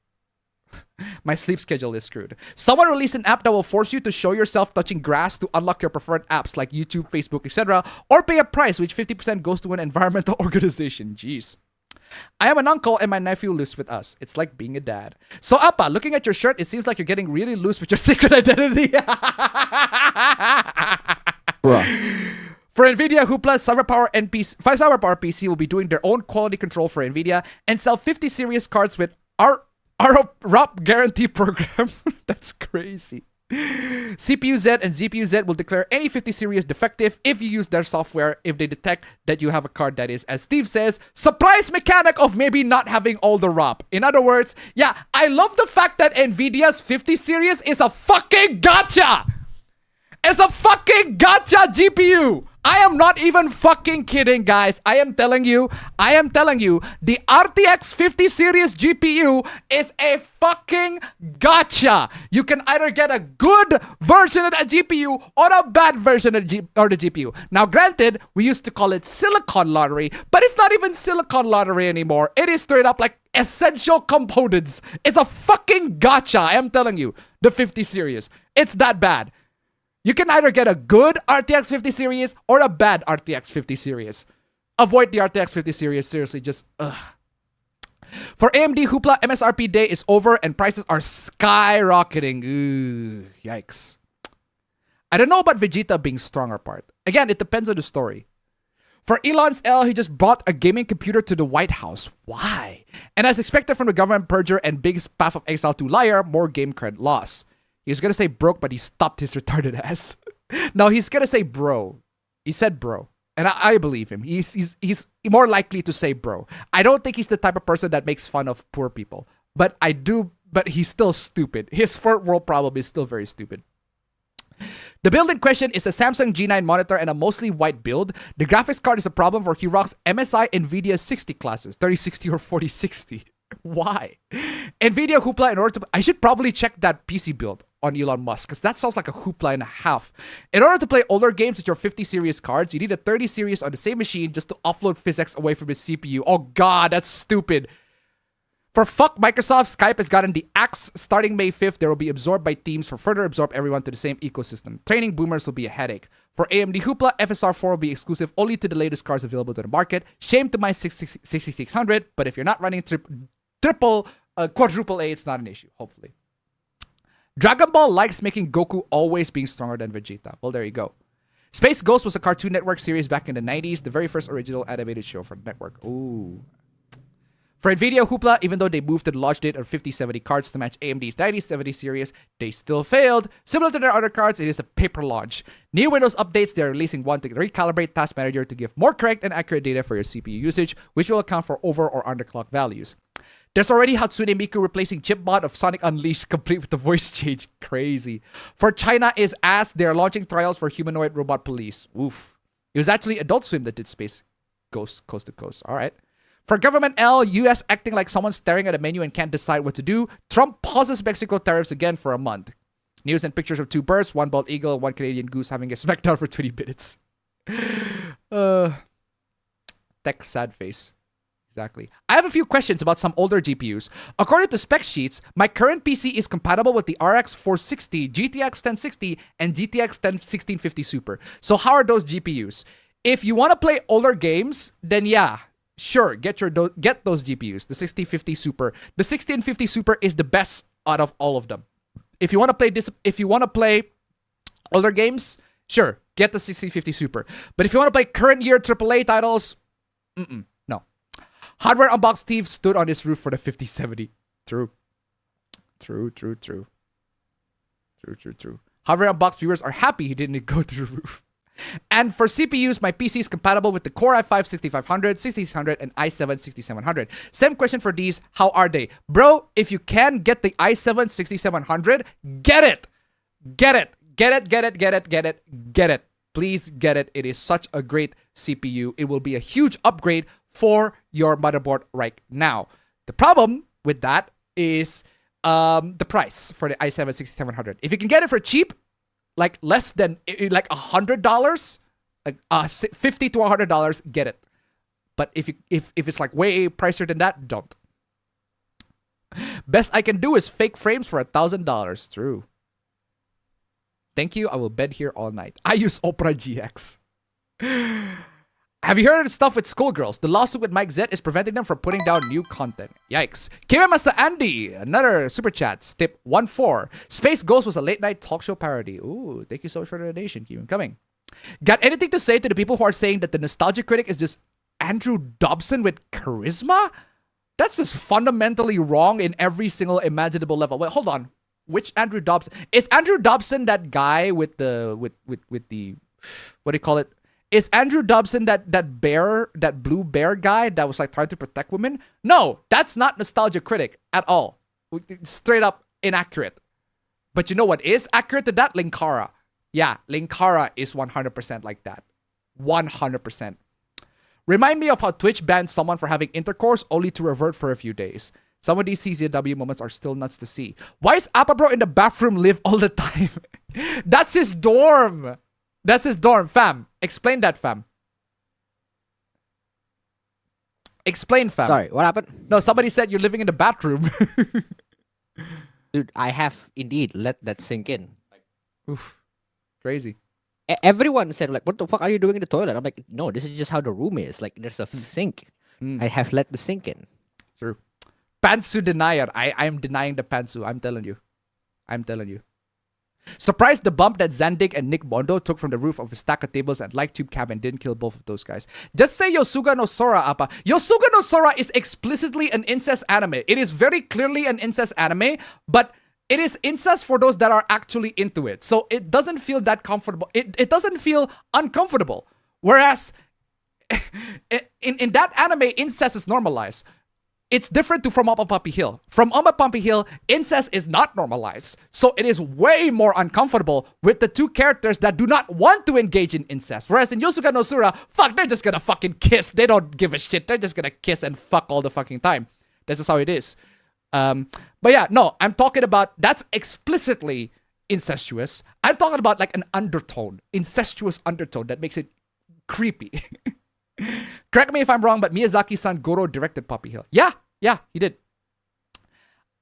My sleep schedule is screwed. Someone released an app that will force you to show yourself touching grass to unlock your preferred apps like YouTube, Facebook, etc. Or pay a price, which 50% goes to an environmental organization. Jeez. I am an uncle and my nephew lives with us. It's like being a dad. So Appa, looking at your shirt, it seems like you're getting really loose with your secret identity.
Bruh.
For NVIDIA, who plus CyberPower and 5 CyberPower PC will be doing their own quality control for NVIDIA and sell 50 series cards with our ROP guarantee program. That's crazy. CPU-Z and ZPU-Z will declare any 50 series defective if you use their software if they detect that you have a card that is, as Steve says, surprise mechanic of maybe not having all the ROP. In other words, yeah, I love the fact that NVIDIA's 50 series is a fucking gotcha! It's a fucking gotcha GPU! I am not even fucking kidding, guys. I am telling you, the RTX 50 series GPU is a fucking gotcha. You can either get a good version of the GPU or a bad version of the GPU. Now, granted, we used to call it Silicon Lottery, but it's not even Silicon Lottery anymore. It is straight up like essential components. It's a fucking gotcha. I am telling you, the 50 series. It's that bad. You can either get a good RTX 50 series or a bad RTX 50 series. Avoid the RTX 50 series, seriously, just ugh. For AMD, Hoopla MSRP day is over and prices are skyrocketing. Ooh, yikes. I don't know about Vegeta being stronger part. Again, it depends on the story. For Elon's L, he just brought a gaming computer to the White House. Why? And as expected from the government purger and biggest path of exile to liar, more game cred loss. He was gonna say broke, but he stopped his retarded ass. No, he's gonna say bro. He said bro. And I believe him. He's more likely to say bro. I don't think he's the type of person that makes fun of poor people. But he's still stupid. His first world problem is still very stupid. The build in question is a Samsung G9 monitor and a mostly white build. The graphics card is a problem for he rocks MSI NVIDIA 60 classes, 3060 or 4060. Why? NVIDIA Hoopla in order to... I should probably check that PC build on Elon Musk, because that sounds like a hoopla and a half. In order to play older games with your 50 series cards, you need a 30 series on the same machine just to offload physics away from his CPU. Oh god, that's stupid. For fuck Microsoft, Skype has gotten the axe. Starting May 5th, they will be absorbed by Teams for further absorb everyone to the same ecosystem. Training boomers will be a headache. For AMD Hoopla, FSR4 will be exclusive only to the latest cards available to the market. Shame to my 6600, but if you're not running quadruple A, it's not an issue, hopefully. Dragon Ball likes making Goku always being stronger than Vegeta. Well, there you go. Space Ghost was a Cartoon Network series back in the 90s, the very first original animated show for the network. Ooh. For NVIDIA Hoopla, even though they moved to the launch date of 5070 cards to match AMD's 9070 series, they still failed. Similar to their other cards, it is a paper launch. New Windows updates, they're releasing one to recalibrate Task Manager to give more correct and accurate data for your CPU usage, which will account for over or underclock values. There's already Hatsune Miku replacing Chipbot of Sonic Unleashed, complete with the voice change. Crazy. For China is ass, they're launching trials for humanoid robot police. Oof. It was actually Adult Swim that did Space Ghost Coast to Coast. All right. For Government L, US acting like someone staring at a menu and can't decide what to do. Trump pauses Mexico tariffs again for a month. News and pictures of two birds, one bald eagle, one Canadian goose having a smackdown for 20 minutes. Tech sad face. Exactly. I have a few questions about some older GPUs. According to spec sheets, my current PC is compatible with the RX 460, GTX 1060, and GTX 1650 Super. So how are those GPUs? If you want to play older games, then yeah, sure, get those GPUs. The 6050 Super. The 1650 Super is the best out of all of them. If you want to play older games, sure, get the 6050 Super. But if you want to play current year AAA titles, no. Hardware Unboxed Steve stood on his roof for the 5070. True. Hardware Unboxed viewers are happy he didn't go to the roof. And for CPUs, my PC is compatible with the Core i5 6500, 6600, and i7 6700. Same question for these. How are they? Bro, if you can get the i7 6700, get it. Get it. Please get it. It is such a great CPU. It will be a huge upgrade for your motherboard right now. The problem with that is the price for the i7 6700. If you can get it for cheap, like less than like $100, like $50 to $100, get it. But if it's like way pricier than that, don't. Best I can do is fake frames for $1,000. True. Thank you. I will bed here all night. I use Opera GX. Have you heard of the stuff with Skullgirls? The lawsuit with Mike Z is preventing them from putting down new content. Yikes. Master Andy, another super chat. Tip 1-4. Space Ghost was a late night talk show parody. Ooh, thank you so much for the donation. Keep them coming. Got anything to say to the people who are saying that the nostalgia critic is just Andrew Dobson with charisma? That's just fundamentally wrong in every single imaginable level. Wait, hold on. Which Andrew Dobson? Is Andrew Dobson that guy with the what do you call it? Is Andrew Dobson that blue bear guy that was like trying to protect women? No, that's not nostalgia critic at all. Straight up inaccurate. But you know what is accurate to that? Linkara. Yeah, Linkara is 100% like that. 100%. Remind me of how Twitch banned someone for having intercourse only to revert for a few days. Some of these CZW moments are still nuts to see. Why is Appabro in the bathroom live all the time? That's his dorm. That's his dorm, fam. Explain that, fam. Explain, fam.
Sorry, what happened?
No, somebody said you're living in the bathroom.
Dude, I have indeed let that sink in.
Oof. Crazy.
Everyone said, like, what the fuck are you doing in the toilet? I'm like, no, this is just how the room is. Like, there's a sink. I have let the sink in.
True. Pantsu denier. I am denying the pantsu. I'm telling you. Surprised the bump that Zandig and Nick Mondo took from the roof of a stack of tables at LITE Tube Cabin didn't kill both of those guys. Just say Yosuga no Sora, Appa. Yosuga no Sora is explicitly an incest anime. It is very clearly an incest anime, but it is incest for those that are actually into it. So it doesn't feel that comfortable. It doesn't feel uncomfortable. Whereas in that anime, incest is normalized. It's different to From Up a Puppy Hill. From Up a Puppy Hill, incest is not normalized. So it is way more uncomfortable with the two characters that do not want to engage in incest. Whereas in Yosuga no Sura, fuck, they're just gonna fucking kiss. They don't give a shit. They're just gonna kiss and fuck all the fucking time. That's just how it is. But yeah, no, I'm talking about, that's explicitly incestuous. I'm talking about like an undertone, incestuous undertone that makes it creepy. Correct me if I'm wrong, but Miyazaki-san Goro directed Puppy Hill. Yeah, he did.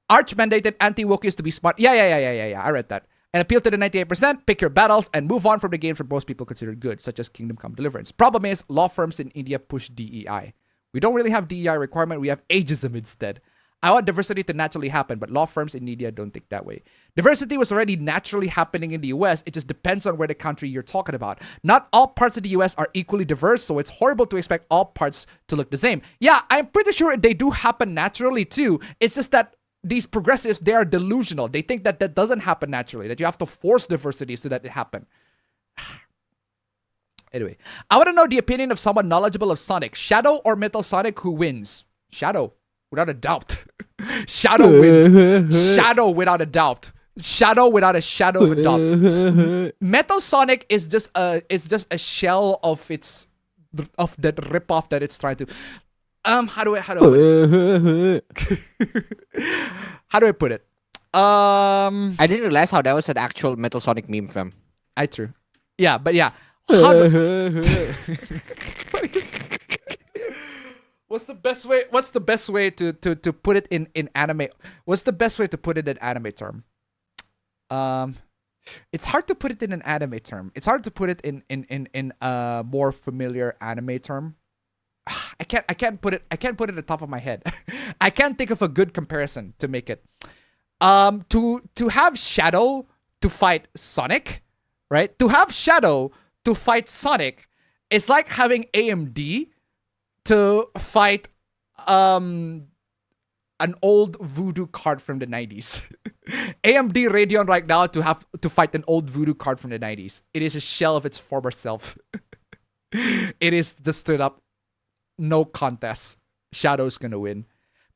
Arch mandated anti-wokies to be smart. Yeah, I read that. And appeal to the 98%, pick your battles, and move on from the games that most people consider good, such as Kingdom Come Deliverance. Problem is, law firms in India push DEI. We don't really have DEI requirement, we have ageism instead. I want diversity to naturally happen, but law firms in India don't think that way. Diversity was already naturally happening in the US. It just depends on where the country you're talking about. Not all parts of the US are equally diverse, so it's horrible to expect all parts to look the same. Yeah, I'm pretty sure they do happen naturally too. It's just that these progressives, they are delusional. They think that that doesn't happen naturally, that you have to force diversity so that it happen. Anyway, I want to know the opinion of someone knowledgeable of Sonic. Shadow or Metal Sonic, who wins? Shadow. Without a doubt. Shadow wins. Shadow without a doubt. Shadow without a shadow of a doubt. Metal Sonic is just a shell of that ripoff that it's trying to. How do I put it?
I didn't realize how that was an actual Metal Sonic meme, fam.
True. Yeah, but yeah. What's the best way to put it in anime? What's the best way to put it in anime term? It's hard to put it in an anime term. It's hard to put it in a more familiar anime term. I can't put it at the top of my head. I can't think of a good comparison to make it. To have Shadow to fight Sonic, right? To have Shadow to fight Sonic, it's like having AMD to fight an old voodoo card from the 90s. AMD Radeon right now to fight an old voodoo card from the 90s. It is a shell of its former self. It is the stood up, no contest. Shadow's gonna win.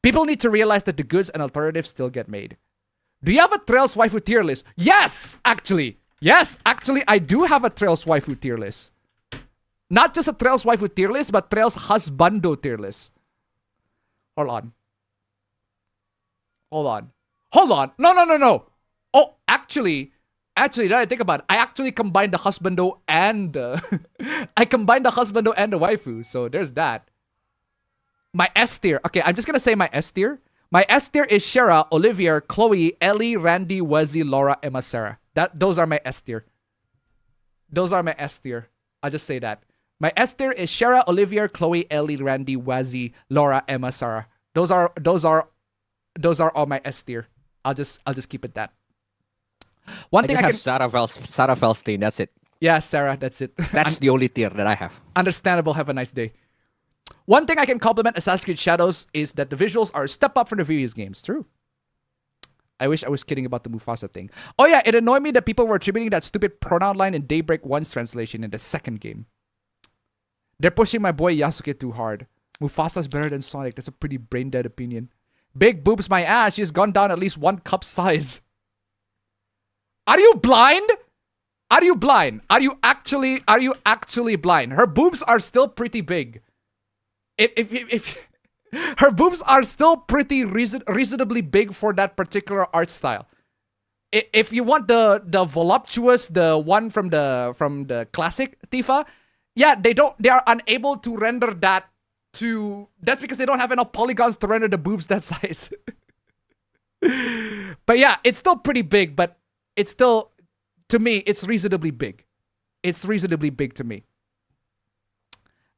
People need to realize that the goods and alternatives still get made. Do you have a Trails waifu tier list? Yes, actually. Yes, actually, I do have a Trails waifu tier list. Not just a Trails waifu tier list, but Trails husbando tier list. Hold on. No. Oh, actually, now I think about it, I actually combined the husbando and I combined the husbando and the waifu. So there's that. My S tier. Okay, I'm just gonna say my S tier. My S tier is Shara, Olivia, Chloe, Ellie, Randy, Wezzy, Laura, Emma, Sarah. Those are my S tier. Those are my S tier. I'll just say that. My S tier is Shara, Olivia, Chloe, Ellie, Randy, Wazzy, Laura, Emma, Sarah. Those are all my S tier. I'll just keep it that. One thing I can
Sarah Felstein, that's it.
Yeah, Sarah, that's it.
That's the only tier that I have.
Understandable. Have a nice day. One thing I can compliment Assassin's Creed Shadows is that the visuals are a step up from the previous games. True. I wish I was kidding about the Mufasa thing. Oh yeah, it annoyed me that people were attributing that stupid pronoun line in Daybreak 1's translation in the second game. They're pushing my boy Yasuke too hard. Mufasa's better than Sonic. That's a pretty brain-dead opinion. Big boobs my ass. She's gone down at least 1 cup size. Are you blind? Are you blind? Are you actually blind? Her boobs are still pretty big. If her boobs are still pretty reasonably big for that particular art style. If you want the voluptuous, the one from the classic Tifa, yeah, they are unable to render that to. That's because they don't have enough polygons to render the boobs that size. But yeah, it's still pretty big, but it's still, to me, it's reasonably big. It's reasonably big to me.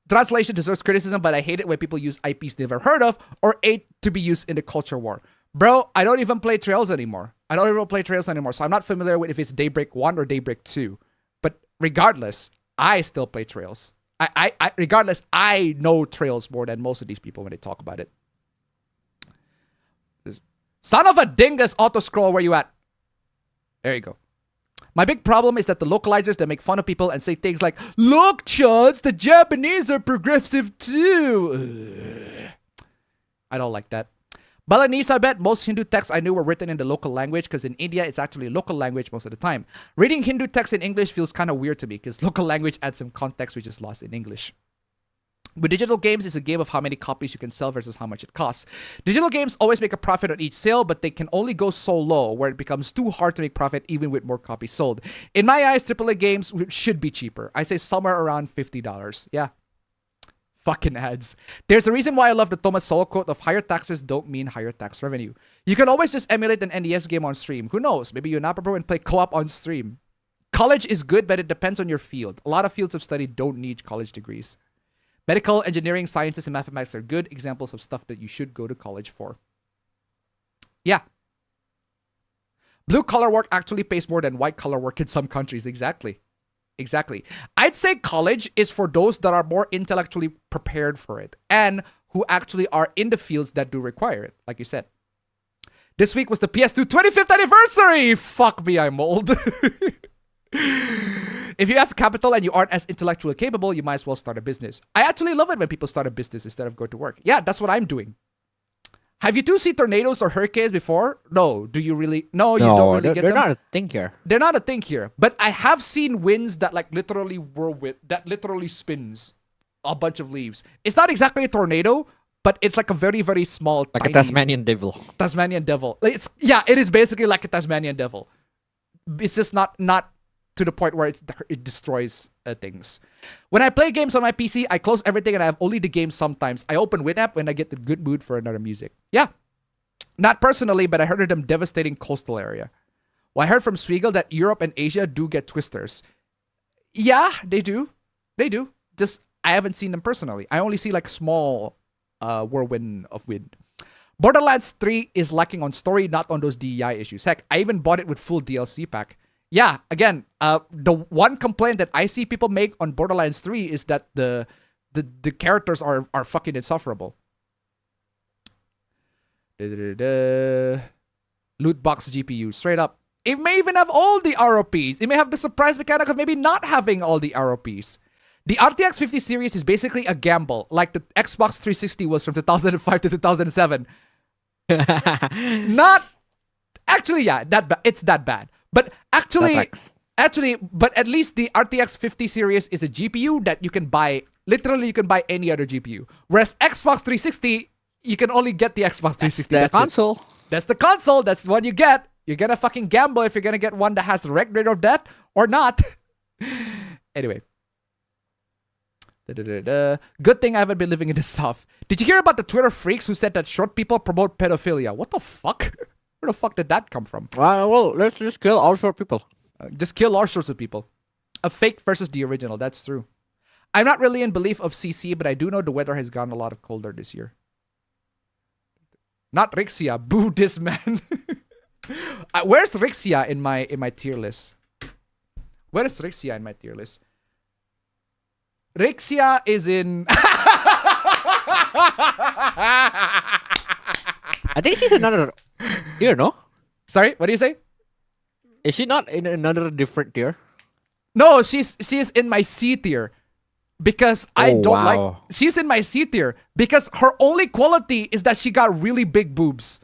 Translation deserves criticism, but I hate it when people use IPs they've never heard of or ate to be used in the culture war. Bro, I don't even play Trails anymore. So I'm not familiar with if it's Daybreak 1 or Daybreak 2. But regardless, I still play Trails. Regardless, I know Trails more than most of these people when they talk about it. Son of a dingus auto-scroll, where you at? There you go. My big problem is that the localizers that make fun of people and say things like, "Look, Chuds, the Japanese are progressive too." I don't like that. Balinese, I bet most Hindu texts I knew were written in the local language because in India, it's actually local language most of the time. Reading Hindu text in English feels kind of weird to me because local language adds some context which is lost in English. With digital games, it's a game of how many copies you can sell versus how much it costs. Digital games always make a profit on each sale, but they can only go so low where it becomes too hard to make profit even with more copies sold. In my eyes, AAA games should be cheaper. I say somewhere around $50. Yeah. Fucking ads. There's a reason why I love the Thomas Sowell quote of higher taxes don't mean higher tax revenue. You can always just emulate an NES game on stream. Who knows? Maybe you're not prepared and play co-op on stream. College is good, but it depends on your field. A lot of fields of study don't need college degrees. Medical, engineering, sciences, and mathematics are good examples of stuff that you should go to college for. Yeah. Blue collar work actually pays more than white collar work in some countries. Exactly. Exactly. I'd say college is for those that are more intellectually prepared for it and who actually are in the fields that do require it, like you said. This week was the PS2 25th anniversary! Fuck me, I'm old. If you have capital and you aren't as intellectually capable, you might as well start a business. I actually love it when people start a business instead of go to work. Yeah, that's what I'm doing. Have you two seen tornadoes or hurricanes before? No. Do you really? No, you don't really get them.
They're not a thing here.
They're not a thing here. But I have seen winds that like literally whirlwind, that literally spins a bunch of leaves. It's not exactly a tornado, but it's like a very, very small,
Like
tiny
a Tasmanian devil.
Tasmanian devil. Like it is basically like a Tasmanian devil. It's just not to the point where it destroys things. When I play games on my PC, I close everything and I have only the game sometimes. I open Winamp when I get the good mood for another music. Yeah. Not personally, but I heard of them devastating coastal area. Well, I heard from Sweegle that Europe and Asia do get twisters. Yeah, they do. They do. Just, I haven't seen them personally. I only see like small whirlwind of wind. Borderlands 3 is lacking on story, not on those DEI issues. Heck, I even bought it with full DLC pack. Yeah, again, the one complaint that I see people make on Borderlands 3 is that the characters are fucking insufferable. Loot box GPU, straight up. It may even have all the ROPs. It may have the surprise mechanic of maybe not having all the ROPs. The RTX 50 series is basically a gamble, like the Xbox 360 was from 2005 to 2007. Not actually, yeah, it's that bad. But actually, but at least the RTX 50 series is a GPU that you can buy. Literally, you can buy any other GPU. Whereas Xbox 360, you can only get the Xbox 360.
That's the console.
That's the console. That's the one you get. You're gonna fucking gamble if you're gonna get one that has rate of death or not. Anyway. Good thing I haven't been living in this stuff. Did you hear about the Twitter freaks who said that short people promote pedophilia? What the fuck? Where the fuck did that come from?
Well, let's just kill all short people.
Just kill all sorts of people. A fake versus the original. That's true. I'm not really in belief of CC, but I do know the weather has gotten a lot colder this year. Not Rixia. Boo this man. Where's Rixia in my tier list? Where is Rixia in my tier list? Rixia is in...
I think she's another tier, no?
Sorry, what do you say?
Is she not in another different tier?
No, she is in my C tier. Because I don't like... She's in my C tier. Because her only quality is that she got really big boobs.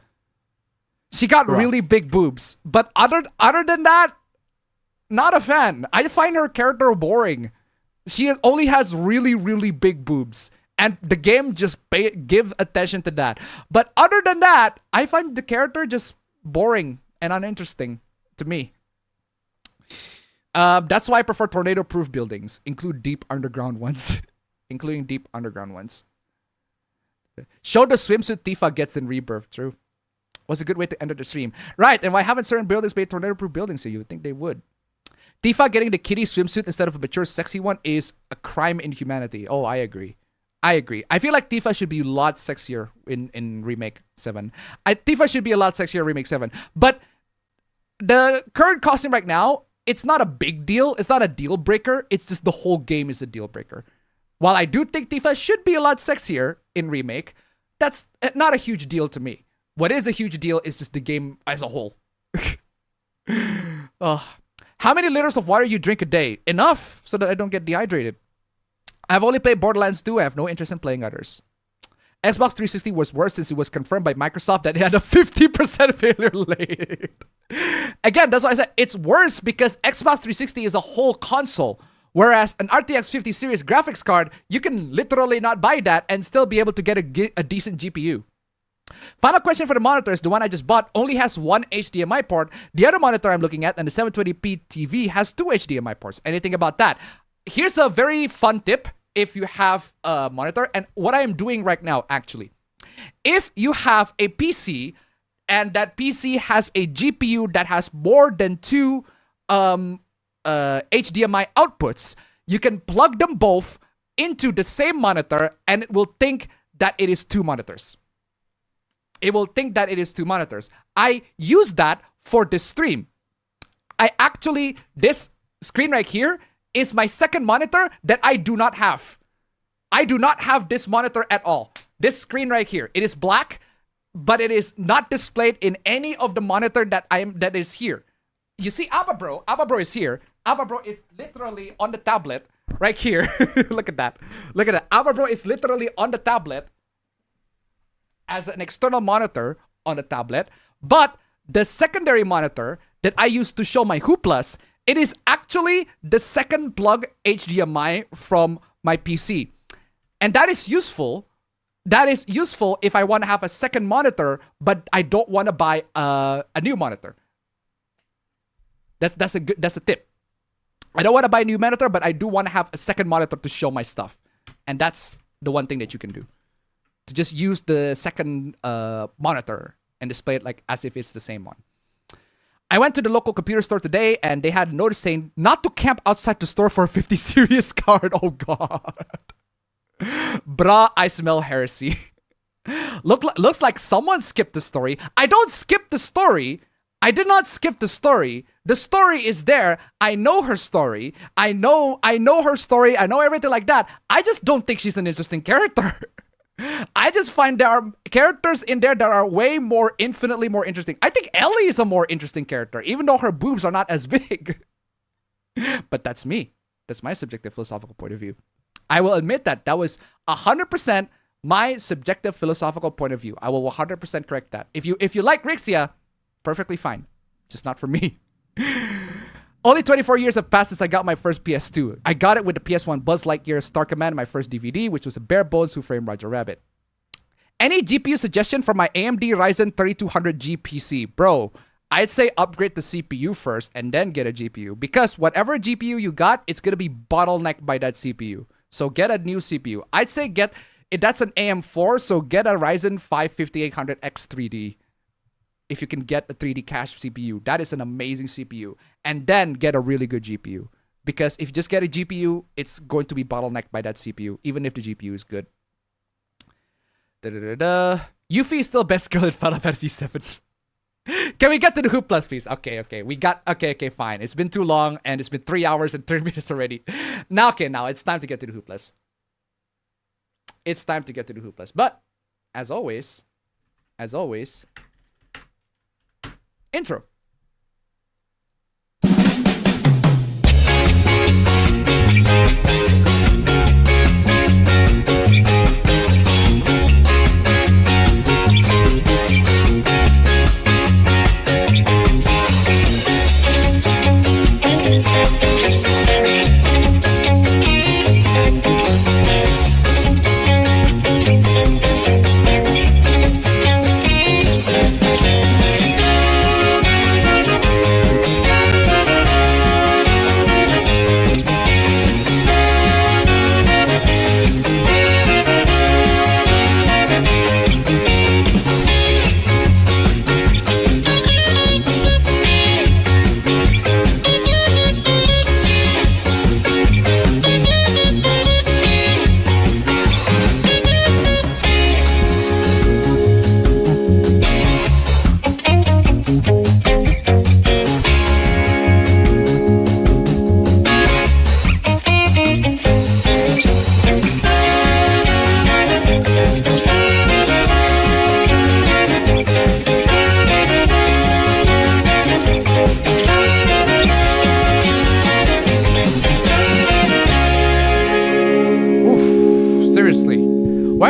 She got really big boobs. But other than that, not a fan. I find her character boring. She only has really, really big boobs. And the game just give attention to that. But other than that, I find the character just boring and uninteresting to me. That's why I prefer tornado-proof buildings. Including deep underground ones. Show the swimsuit Tifa gets in Rebirth. True. Was a good way to end the stream. Right, and why haven't certain buildings made tornado-proof buildings? So you would think they would. Tifa getting the kiddie swimsuit instead of a mature, sexy one is a crime in humanity. Oh, I agree. I feel like Tifa should be a lot sexier in Remake 7. Tifa should be a lot sexier in Remake 7. But the current costume right now, it's not a big deal. It's not a deal breaker. It's just the whole game is a deal breaker. While I do think Tifa should be a lot sexier in Remake, that's not a huge deal to me. What is a huge deal is just the game as a whole. How many liters of water you drink a day? Enough so that I don't get dehydrated. I've only played Borderlands 2. I have no interest in playing others. Xbox 360 was worse since it was confirmed by Microsoft that it had a 50% failure rate. Again, that's why I said it's worse because Xbox 360 is a whole console. Whereas an RTX 50 series graphics card, you can literally not buy that and still be able to get a decent GPU. Final question for the monitors. The one I just bought only has one HDMI port. The other monitor I'm looking at and the 720p TV has two HDMI ports. Anything about that? Here's a very fun tip if you have a monitor, and what I am doing right now actually. If you have a PC and that PC has a GPU that has more than two HDMI outputs, you can plug them both into the same monitor and it will think that it is two monitors. It will think that it is two monitors. I use that for this stream. This screen right here is my second monitor that I do not have. I do not have this monitor at all. This screen right here, it is black, but it is not displayed in any of the monitor that is here. You see APB is here. APB is literally on the tablet right here. Look at that. Look at that. APB is literally on the tablet as an external monitor on the tablet. But the secondary monitor that I use to show my Hooplas, it is actually the second plug HDMI from my PC. And that is useful. That is useful if I want to have a second monitor, but I don't want to buy a new monitor. That's a tip. I don't want to buy a new monitor, but I do want to have a second monitor to show my stuff. And that's the one thing that you can do. To just use the second monitor and display it like as if it's the same one. I went to the local computer store today and they had a notice saying not to camp outside the store for a 50 series card. Oh god. Bruh, I smell heresy. Looks like someone skipped the story. I don't skip the story. I did not skip the story. The story is there. I know her story. I know her story. I know everything like that. I just don't think she's an interesting character. I just find there are characters in there that are infinitely more interesting. I think Ellie is a more interesting character, even though her boobs are not as big. But that's me. That's my subjective philosophical point of view. I will admit that was 100% my subjective philosophical point of view. I will 100% correct that. If you like Rixia, perfectly fine. Just not for me. Only 24 years have passed since I got my first PS2. I got it with the PS1 Buzz Lightyear Star Command, my first DVD, which was a bare bones Who Framed Roger Rabbit. Any GPU suggestion for my AMD Ryzen 3200G PC? Bro, I'd say upgrade the CPU first and then get a GPU. Because whatever GPU you got, it's going to be bottlenecked by that CPU. So get a new CPU. I'd say that's an AM4, so get a Ryzen 5 5800X 3D. If you can get a 3D cache CPU, that is an amazing CPU. And then get a really good GPU. Because if you just get a GPU, it's going to be bottlenecked by that CPU, even if the GPU is good. Yuffie is still best girl in Final Fantasy VII. Can we get to the Hoop Plus, please? Okay. Okay, fine. It's been too long, and it's been 3 hours and 30 minutes already. Now it's time to get to the Hoop Plus. It's time to get to the Hoop Plus. But, as always, intro.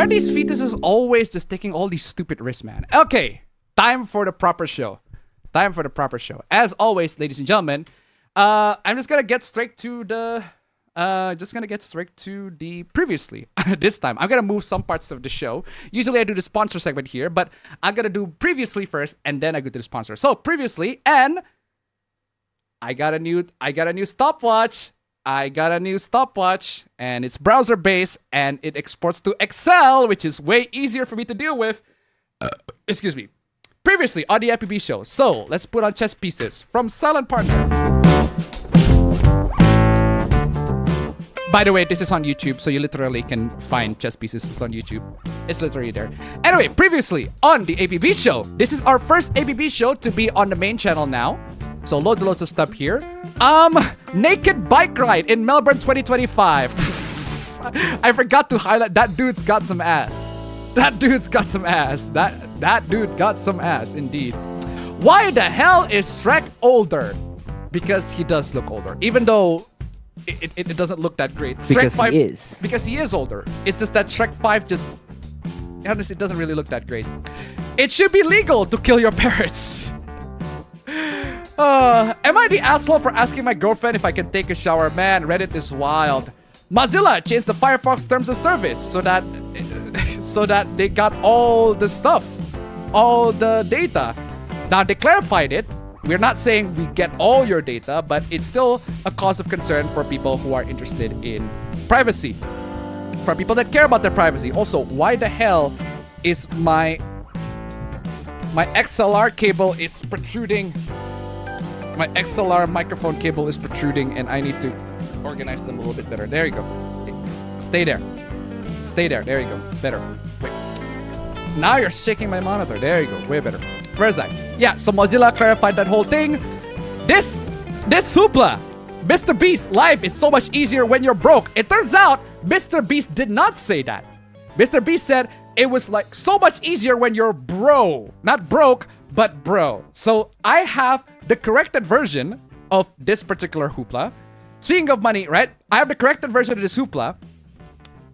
Why are these fetuses always just taking all these stupid risks, man? Okay, time for the proper show. Time for the proper show. As always, ladies and gentlemen, I'm just gonna get straight to the previously. This time, I'm gonna move some parts of the show. Usually I do the sponsor segment here, but I'm gonna do previously first, and then I go to the sponsor. So previously, and I got a new stopwatch. And it's browser based, and it exports to Excel, which is way easier for me to deal with. Excuse me. Previously on the APB show. So let's put on chess pieces from Silent Partner. By the way, this is on YouTube, so you literally can find chess pieces. It's on YouTube. It's literally there. Anyway, previously on the APB show. This is our first APB show to be on the main channel now. So loads and loads of stuff here. Naked bike ride in Melbourne 2025. I forgot to highlight that dude's got some ass. That dude's got some ass. That dude got some ass indeed. Why the hell is Shrek older? Because he does look older, even though it doesn't look that great.
Because
Shrek 5,
he is.
Because he is older. It's just that Shrek 5 just, honestly, it doesn't really look that great. It should be legal to kill your parents. Am I the asshole for asking my girlfriend if I can take a shower? Man, Reddit is wild. Mozilla changed the Firefox terms of service so that they got all the stuff, all the data. Now they clarified it. We're not saying we get all your data, but it's still a cause of concern for people who are interested in privacy. For people that care about their privacy. Also, why the hell is my XLR cable is protruding? My XLR microphone cable is protruding, and I need to organize them a little bit better. There you go. Stay there. Stay there. There you go. Better. Wait. Now you're shaking my monitor. There you go. Way better. Where's that? Yeah, so Mozilla clarified that whole thing. This hoopla. Mr. Beast, life is so much easier when you're broke. It turns out Mr. Beast did not say that. Mr. Beast said it was like so much easier when you're bro. Not broke, but bro. So I have the corrected version of this particular hoopla. Speaking of money, right? I have the corrected version of this hoopla.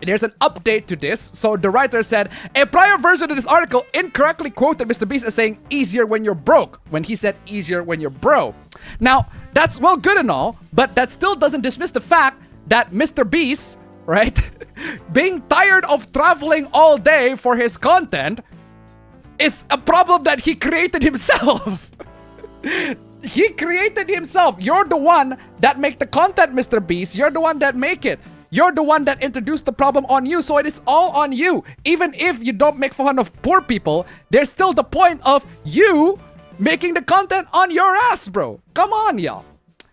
There's an update to this. So the writer said, a prior version of this article incorrectly quoted Mr. Beast as saying easier when you're broke, when he said easier when you're bro. Now, that's well good and all, but that still doesn't dismiss the fact that Mr. Beast, right, being tired of traveling all day for his content is a problem that he created himself. He created himself. You're the one that make the content, Mr. Beast. You're the one that make it. You're the one that introduced the problem on you, so it is all on you. Even if you don't make fun of poor people, there's still the point of you making the content on your ass, bro. Come on, y'all.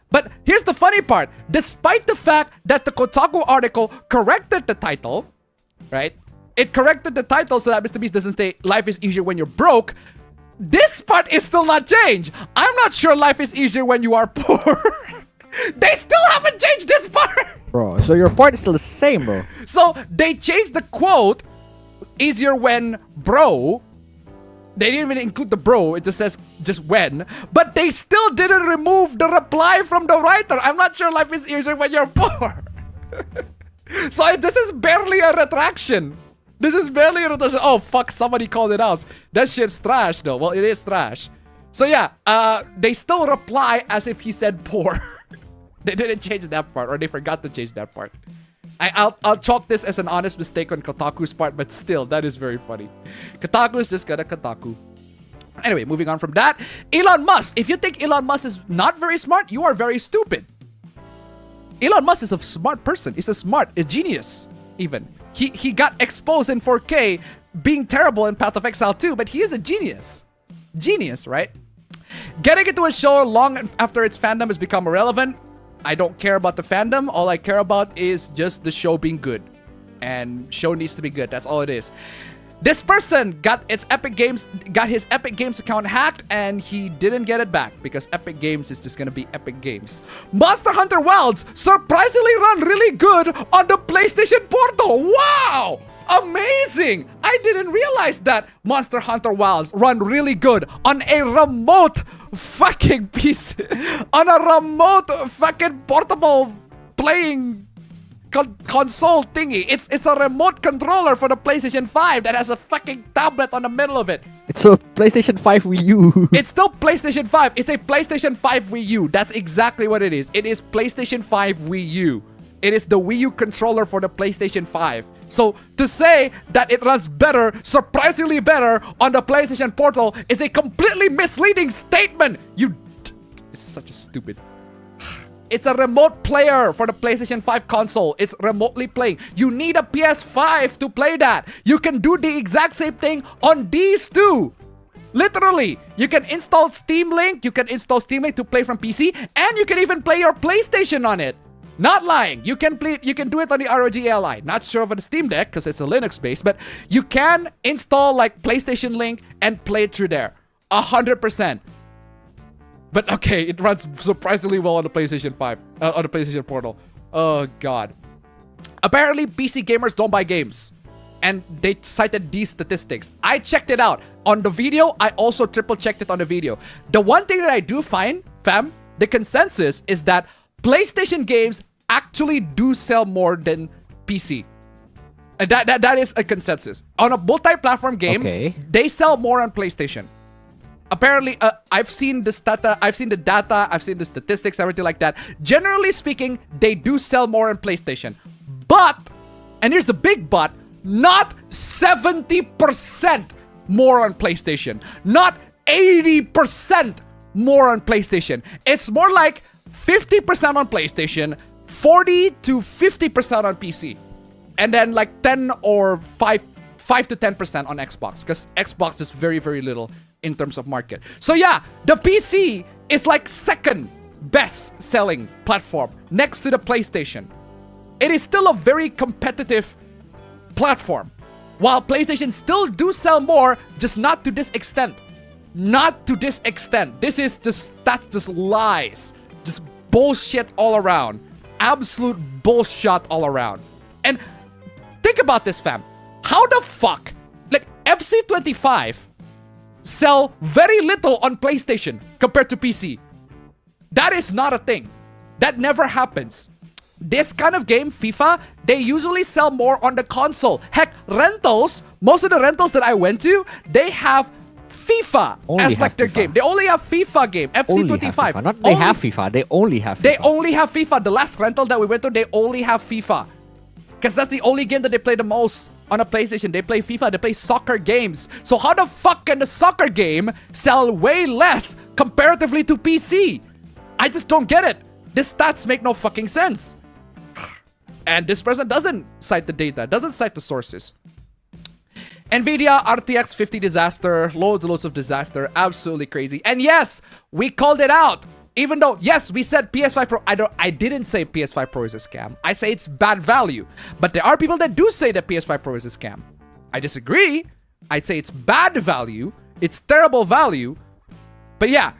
But here's the funny part. Despite the fact that the Kotaku article corrected the title, right? It corrected the title so that Mr. Beast doesn't say life is easier when you're broke. This part is still not changed. I'm not sure life is easier when you are poor. They still haven't changed this part.
Bro, so your point is still the same, bro.
So they changed the quote, easier when bro. They didn't even include the bro. It just says just when. But they still didn't remove the reply from the writer. I'm not sure life is easier when you're poor. So this is barely a retraction. This is barely a retraction. Oh, fuck, somebody called it out. That shit's trash, though. Well, it is trash. So yeah, they still reply as if he said poor. They didn't change that part, or they forgot to change that part. I'll chalk this as an honest mistake on Kotaku's part, but still, that is very funny. Kotaku is just gonna Kotaku. Anyway, moving on from that. Elon Musk. If you think Elon Musk is not very smart, you are very stupid. Elon Musk is a smart person. He's a genius, even. He got exposed in 4K being terrible in Path of Exile 2, but he is a genius. Genius, right? Getting into a show long after its fandom has become irrelevant. I don't care about the fandom. All I care about is just the show being good. And show needs to be good. That's all it is. This person got his Epic Games account hacked, and he didn't get it back because Epic Games is just gonna be Epic Games. Monster Hunter Wilds surprisingly run really good on the PlayStation Portal. Wow! Amazing! I didn't realize that Monster Hunter Wilds run really good on a remote fucking piece, on a remote fucking portable playing console thingy. It's a remote controller for the PlayStation 5 that has a fucking tablet on the middle of it.
It's a PlayStation 5 Wii U.
It's still PlayStation 5. It's a PlayStation 5 Wii U. That's exactly what it is. It is PlayStation 5 Wii U. It is the Wii U controller for the PlayStation 5. So to say that it runs better, surprisingly better, on the PlayStation Portal is a completely misleading statement. It's such a stupid... It's a remote player for the PlayStation 5 console. It's remotely playing. You need a PS5 to play that. You can do the exact same thing on these two. Literally, you can install Steam Link. You can install Steam Link to play from PC, and you can even play your PlayStation on it. Not lying. You can play. You can do it on the ROG Ally. Not sure of the Steam Deck because it's a Linux base, but you can install like PlayStation Link and play it through there. 100%. But okay, it runs surprisingly well on the PlayStation 5, on the PlayStation Portal. Oh god. Apparently, PC gamers don't buy games, and they cited these statistics. I checked it out on the video. I also triple checked it on the video. The one thing that I do find, fam, the consensus is that PlayStation games actually do sell more than PC. And that is a consensus. On a multi-platform game, they sell more on PlayStation. Apparently, I've seen the data, I've seen the statistics, everything like that. Generally speaking, they do sell more on PlayStation. But, and here's the big but, not 70% more on PlayStation. Not 80% more on PlayStation. It's more like 50% on PlayStation, 40 to 50% on PC. And then like 10 or 5 to 10% on Xbox, because Xbox is very, very little in terms of market. So yeah, the PC is like second best selling platform next to the PlayStation. It is still a very competitive platform. While PlayStation still do sell more, just not to this extent. Not to this extent. This is just, that's just lies. Just bullshit all around. Absolute bullshit all around. And think about this, fam. How the fuck, like FC25 sell very little on PlayStation compared to PC? That is not a thing. That never happens. This kind of game, FIFA, they usually sell more on the console. Heck, rentals, most of the rentals that I went to, they have FIFA as like their game. They only have FIFA game, FC25.
Not they have FIFA, they only have FIFA.
They only have FIFA. The last rental that we went to, they only have FIFA. Because that's the only game that they play the most on a PlayStation. They play FIFA, they play soccer games. So how the fuck can the soccer game sell way less comparatively to PC? I just don't get it. These stats make no fucking sense. And this person doesn't cite the data, doesn't cite the sources. NVIDIA RTX 50 disaster, loads of disaster, absolutely crazy. And yes, we called it out. Even though, yes, we said PS5 Pro, I didn't say PS5 Pro is a scam. I say it's bad value. But there are people that do say that PS5 Pro is a scam. I disagree. I'd say it's bad value. It's terrible value. But yeah,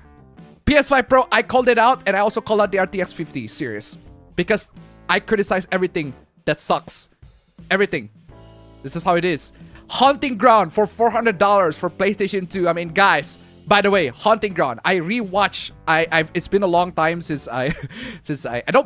PS5 Pro, I called it out, and I also called out the RTX 50 series. Because I criticize everything that sucks. Everything. This is how it is. Haunting Ground for $400 for PlayStation 2. I mean, guys, by the way, Haunting Ground, I rewatched. It's been a long time since I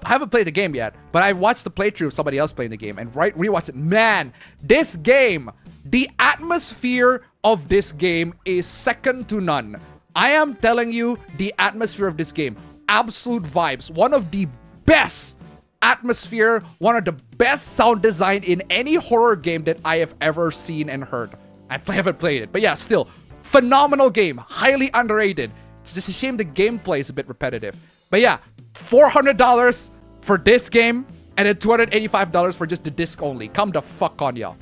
haven't played the game yet, but I watched the playthrough of somebody else playing the game and rewatched it. Man, this game, the atmosphere of this game is second to none. I am telling you, the atmosphere of this game, absolute vibes. One of the best atmosphere, one of the best sound design in any horror game that I have ever seen and heard. I haven't played it, but yeah, still. Phenomenal game, highly underrated. It's just a shame the gameplay is a bit repetitive. But yeah, $400 for this game, and then $285 for just the disc only. Come the fuck on, y'all.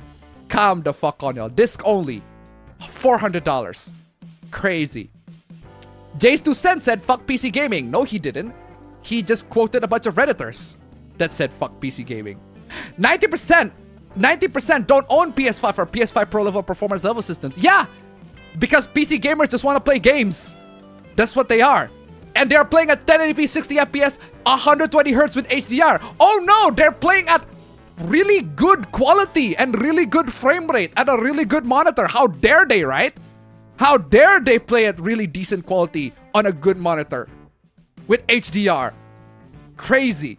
Come the fuck on, y'all. Disc only, $400. Crazy. Jace 2 Cent said, fuck PC gaming. No, he didn't. He just quoted a bunch of Redditors that said, fuck PC gaming. 90% don't own PS5 or PS5 Pro level performance level systems. Yeah, because PC gamers just want to play games. That's what they are. And they're playing at 1080p 60 FPS, 120 Hz with HDR. Oh no, they're playing at really good quality and really good frame rate at a really good monitor. How dare they, right? How dare they play at really decent quality on a good monitor with HDR? Crazy.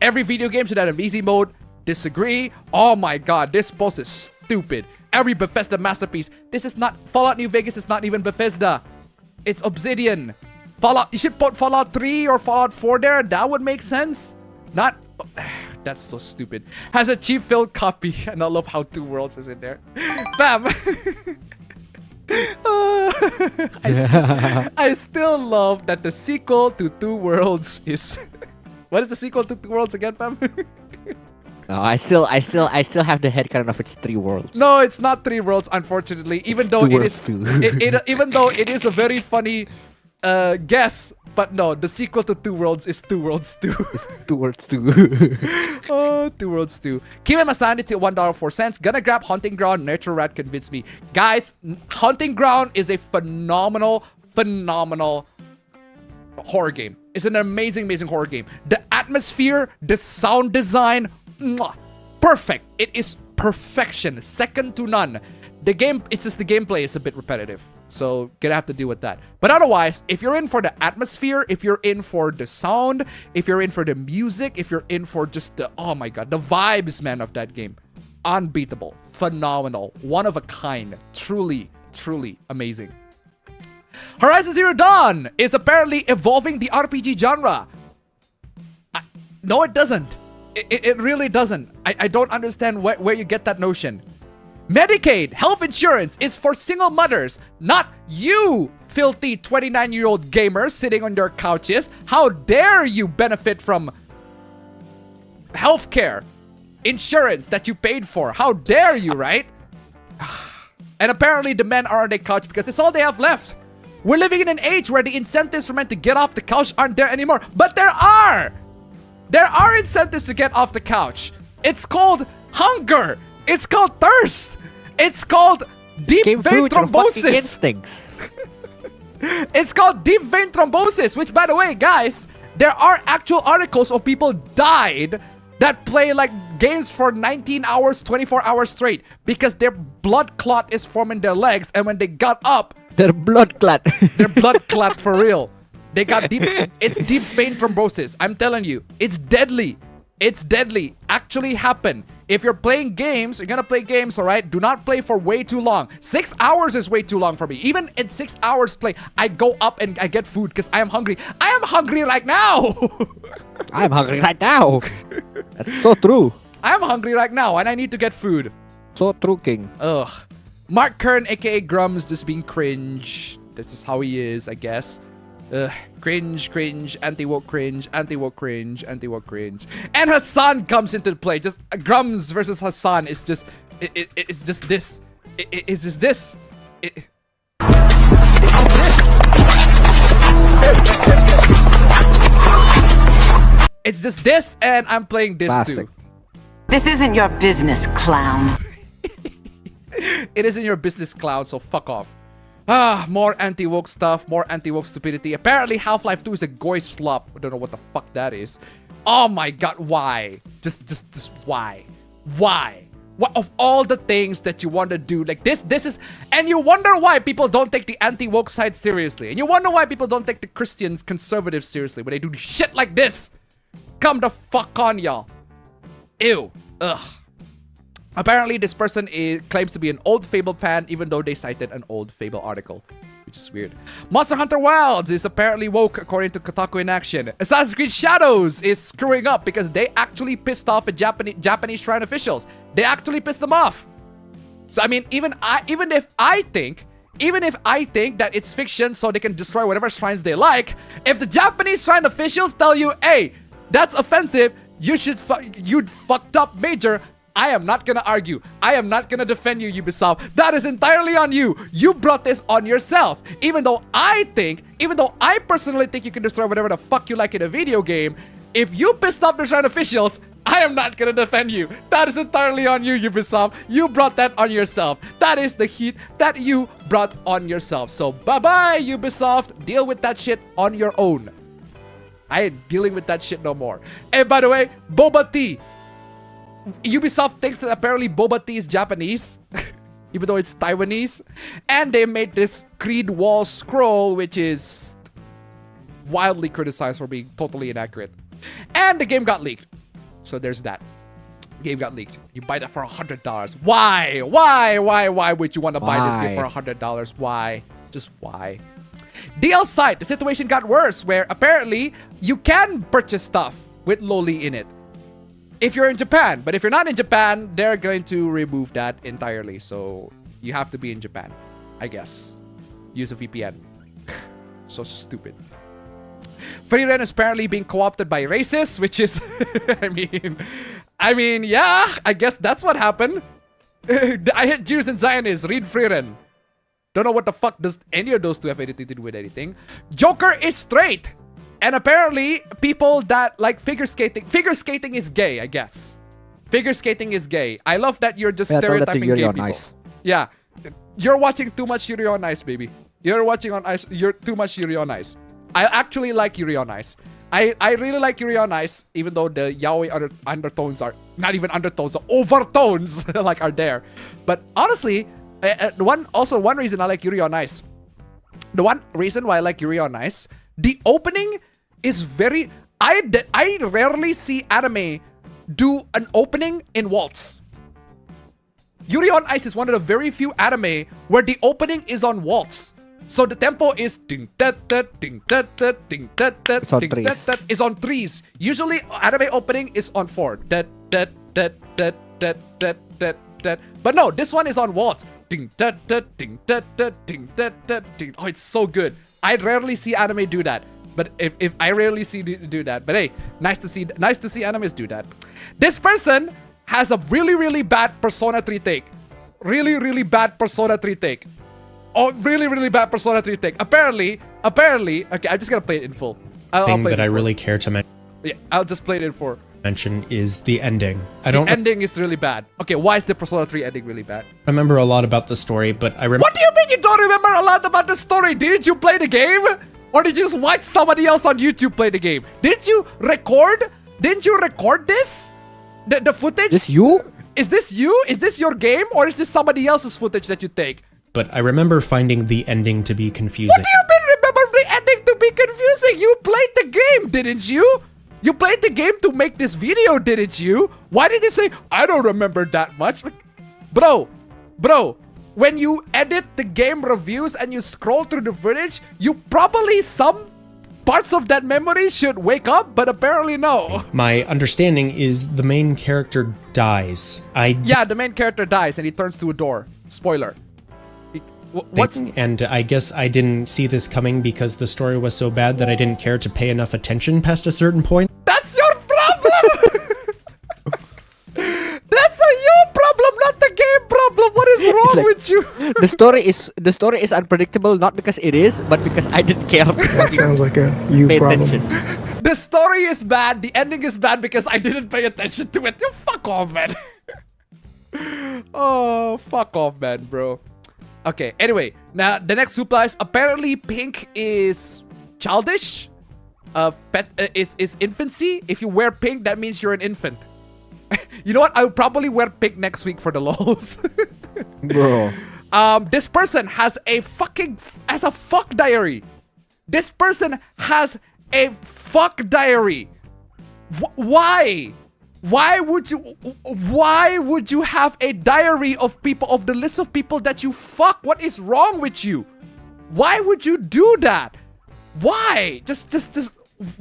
Every video game should have easy mode. Disagree. Oh my god, this boss is stupid. Every Bethesda masterpiece. This is not Fallout New Vegas. Is not even Bethesda. It's Obsidian. Fallout. You should put Fallout 3 or Fallout 4 there. That would make sense. Not. That's so stupid. Has a cheap filled copy, and I love how Two Worlds is in there. Bam. I still love that the sequel to Two Worlds is. What is the sequel to Two Worlds again, Pam?
No, I still have the headcanon of it's 3 worlds.
No, it's not 3 Worlds, unfortunately. Even though
Two
it
Worlds
is,
too.
even though it is a very funny guess, but no, the sequel to Two Worlds is Two Worlds 2.
It's 2 worlds too.
Oh, Two Worlds 2. Keeping my sanity to $1.04. Gonna grab Hunting Ground. Nurture Rat convinced me. Guys, Hunting Ground is a phenomenal horror game. It's an amazing horror game. The atmosphere, the sound design, mwah, perfect. It is perfection, second to none. The game, it's just the gameplay is a bit repetitive, so gonna have to deal with that. But otherwise, if you're in for the atmosphere, if you're in for the sound, if you're in for the music, if you're in for just the, oh my god, the vibes, man, of that game, unbeatable, phenomenal, one of a kind, truly amazing. Horizon Zero Dawn is apparently evolving the RPG genre. No, it doesn't. It really doesn't. I don't understand where you get that notion. Medicaid, health insurance, is for single mothers, not you, filthy 29-year-old gamers sitting on your couches. How dare you benefit from healthcare, insurance that you paid for? How dare you, right? And apparently the men are on the couch because it's all they have left. We're living in an age where the incentives for men to get off the couch aren't there anymore. But there are! There are incentives to get off the couch. It's called hunger. It's called thirst. It's called deep vein thrombosis. It's called deep vein thrombosis, which, by the way, guys, there are actual articles of people died that play like games for 19 hours, 24 hours straight because their blood clot is forming their legs, and when they got up,
their blood clot.
Their blood clot for real. They got deep. It's deep vein thrombosis. I'm telling you, it's deadly. It's deadly. Actually happen. If you're playing games, you're gonna play games, all right? Do not play for way too long. 6 hours is way too long for me. Even in 6 hours play, I go up and I get food because I am hungry. I am hungry right now.
I am hungry right now. That's so true.
I am hungry right now and I need to get food.
So true, King.
Ugh. Mark Kern, aka Grums, just being cringe. This is how he is, I guess. Cringe, anti-woke cringe, anti-woke cringe, anti-woke cringe. And Hasan comes into play. Just Grums versus Hasan is just, it's just this. It's just this. It's just this. It's just this, and I'm playing this
Classic.
too.
This isn't your business, clown.
It isn't your business, clown, so fuck off. More anti-woke stuff, more anti-woke stupidity. Apparently Half-Life 2 is a goy slop. I don't know what the fuck that is. Oh my god, why? Just why? Why? What of all the things that you want to do, like this is, and you wonder why people don't take the anti-woke side seriously. And you wonder why people don't take the Christians, conservatives seriously when they do shit like this. Come the fuck on, y'all. Ew. Ugh. Apparently, this person claims to be an old Fable fan, even though they cited an old Fable article, which is weird. Monster Hunter Wilds is apparently woke, according to Kotaku in Action. Assassin's Creed Shadows is screwing up because they actually pissed off the Japanese shrine officials. They actually pissed them off. So I mean, even if I think that it's fiction, so they can destroy whatever shrines they like, if the Japanese shrine officials tell you, "Hey, that's offensive," you'd fucked up major. I am not gonna argue. I am not gonna defend you, Ubisoft. That is entirely on you. You brought this on yourself. Even though I personally think you can destroy whatever the fuck you like in a video game, if you pissed off the shrine officials, I am not gonna defend you. That is entirely on you, Ubisoft. You brought that on yourself. That is the heat that you brought on yourself. So bye-bye, Ubisoft. Deal with that shit on your own. I ain't dealing with that shit no more. And by the way, Boba Tea. Ubisoft thinks that apparently Boba Tea is Japanese, even though it's Taiwanese. And they made this Creed Wall scroll, which is wildly criticized for being totally inaccurate. And the game got leaked. So there's that. Game got leaked. You buy that for $100. Why? Why would you want to buy this game for $100? Why? Just why? DL side, the situation got worse where apparently you can purchase stuff with loli in it if you're in Japan. But if you're not in Japan, they're going to remove that entirely. So you have to be in Japan, I guess. Use a VPN. So stupid. Freeren is apparently being co-opted by racists, which is, I mean, yeah, I guess that's what happened. I hate Jews and Zionists. Read Freeren. Don't know what the fuck does any of those two have anything to do with anything. Joker is straight. And apparently, people that like figure skating is gay, I guess. Figure skating is gay. I love that you're just stereotyping gay people. Nice. Yeah. You're watching too much Yuri on Ice, baby. You're watching on Ice. You're too much Yuri on Ice. I actually like Yuri on Ice. I really like Yuri on Ice, even though the yaoi undertones are not even undertones, the overtones like are there. But honestly, one reason I like Yuri on Ice, the one reason why I like Yuri on Ice, the opening is very. I rarely see anime do an opening in waltz. Yuri on Ice is one of the very few anime where the opening is on waltz. So the tempo is ding da da ding da da ding da da ding da da is on threes. Usually anime opening is on four. Da da da da da da da da. But no, this one is on waltz. Ding da da ding da da ding da da ding. Oh, it's so good. I rarely see anime do that. But if I rarely see do that. But hey, nice to see animes do that. This person has a really bad Persona 3 take. Really bad Persona 3 take. Oh, really bad Persona 3 take. Apparently, okay, I'm just gonna play it in full.
Thing that I really care to mention.
Yeah, I'll just play it in full.
Mention is the ending.
The ending is really bad. Okay, why is the Persona 3 ending really bad?
I remember a lot about the story, but I remember.
What do you mean you don't remember a lot about the story? Didn't you play the game? Or did you just watch somebody else on YouTube play the game? Didn't you record? Didn't you record this? The footage?
This you?
Is this you? Is this your game? Or is this somebody else's footage that you take?
But I remember finding the ending to be confusing.
What do you mean remember the ending to be confusing? You played the game, didn't you? You played the game to make this video, didn't you? Why did you say, I don't remember that much? Bro, when you edit the game reviews and you scroll through the footage, you probably some parts of that memory should wake up, but apparently no.
My understanding is the main character dies.
Yeah, the main character dies and he turns to a door. Spoiler.
And I guess I didn't see this coming because the story was so bad that I didn't care to pay enough attention past a certain point.
That's your problem! That's a you problem, not the game problem. What is wrong with you?
The story is unpredictable, not because it is, but because I didn't care.
That sounds like a you problem.
Attention.
The story is bad, the ending is bad because I didn't pay attention to it. You fuck off, man. Oh, fuck off, man, bro. Okay, anyway, now the next supplies. Apparently, pink is childish. Is infancy. If you wear pink, that means you're an infant. You know what? I'll probably wear pink next week for the lols.
Bro.
This person has a fuck diary. This person has a fuck diary. Why? Why would you have a diary of people, of the list of people that you fuck? What is wrong with you? Why would you do that? Why? Just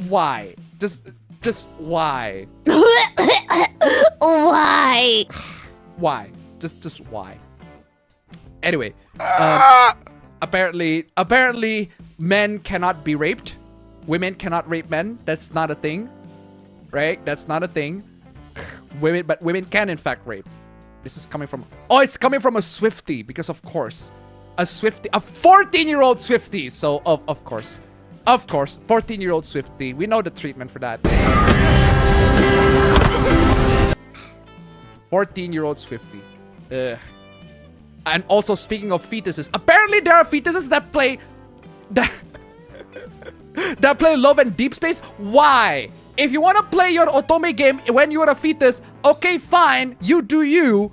why? Just why?
Why?
Why? Just why? Anyway, apparently men cannot be raped. Women cannot rape men. That's not a thing. Right? That's not a thing. But women can in fact rape. This is coming from, it's coming from a Swiftie, because of course, a 14-year-old Swiftie. So of course, 14-year-old Swiftie. We know the treatment for that. 14-year-old Swiftie. Ugh. And also, speaking of fetuses, apparently there are fetuses that play that play Love and Deep Space. Why? If you want to play your otome game when you're a fetus, okay, fine, you do you.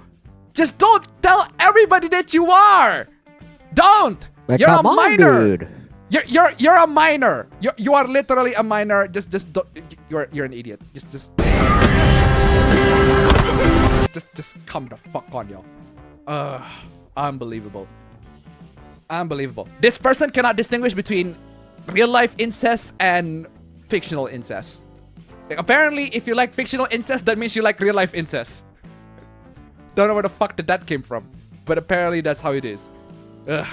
Just don't tell everybody that you are. Don't.
But
you're a
come on,
minor.
dude.
You're a minor. You are literally a minor. Just don't. You're an idiot. Just. Just come the fuck on, yo. Unbelievable. Unbelievable. This person cannot distinguish between real life incest and fictional incest. Like, apparently, if you like fictional incest, that means you like real life incest. Don't know where the fuck did that came from, but apparently that's how it is. Ugh.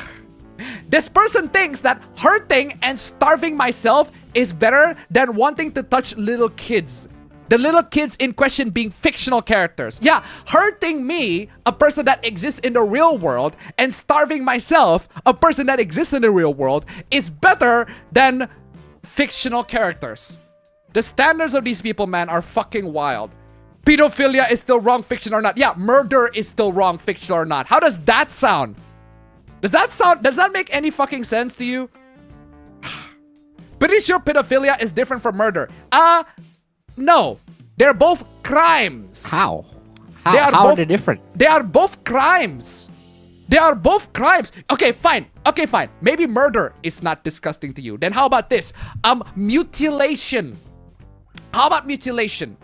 This person thinks that hurting and starving myself is better than wanting to touch little kids. The little kids in question being fictional characters. Yeah, hurting me, a person that exists in the real world, and starving myself, a person that exists in the real world, is better than fictional characters. The standards of these people, man, are fucking wild. Pedophilia is still wrong, fiction or not. Yeah, murder is still wrong, fiction or not. How does that sound? Does that make any fucking sense to you? Pretty sure pedophilia is different from murder. No. They're both crimes.
How? How are they different?
They are both crimes. They are both crimes. Okay, fine. Okay, fine. Maybe murder is not disgusting to you. Then how about this? Mutilation. How about mutilation?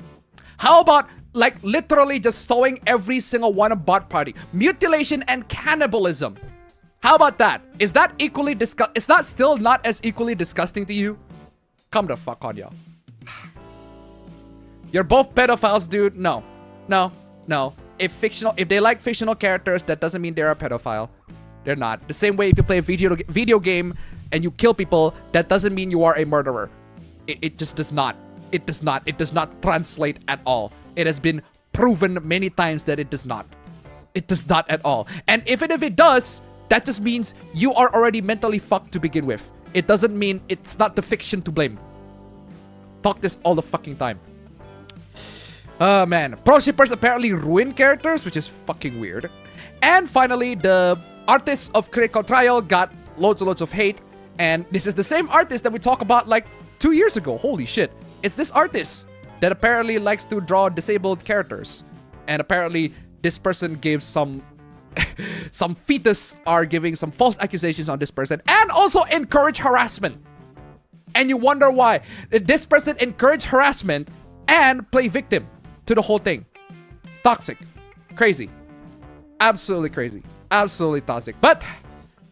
How about like literally just sewing every single one of bot party? Mutilation and cannibalism. How about that? Is that equally Is that still not as equally disgusting to you? Come the fuck on, y'all. You're both pedophiles, dude. No. If they like fictional characters, that doesn't mean they're a pedophile. They're not. The same way if you play a video game and you kill people, that doesn't mean you are a murderer. It just does not. It does not. It does not translate at all. It has been proven many times that it does not. It does not at all. And even if it does, that just means you are already mentally fucked to begin with. It doesn't mean it's not the fiction to blame. Talk this all the fucking time. Oh man, pro shippers apparently ruin characters, which is fucking weird. And finally, the artist of Critical Trial got loads and loads of hate. And this is the same artist that we talked about like 2 years ago. Holy shit. It's this artist that apparently likes to draw disabled characters. And apparently this person gave some fetus are giving some false accusations on this person and also encourage harassment. And you wonder why. This person encouraged harassment and play victim to the whole thing. Toxic. Crazy. Absolutely crazy. Absolutely toxic. But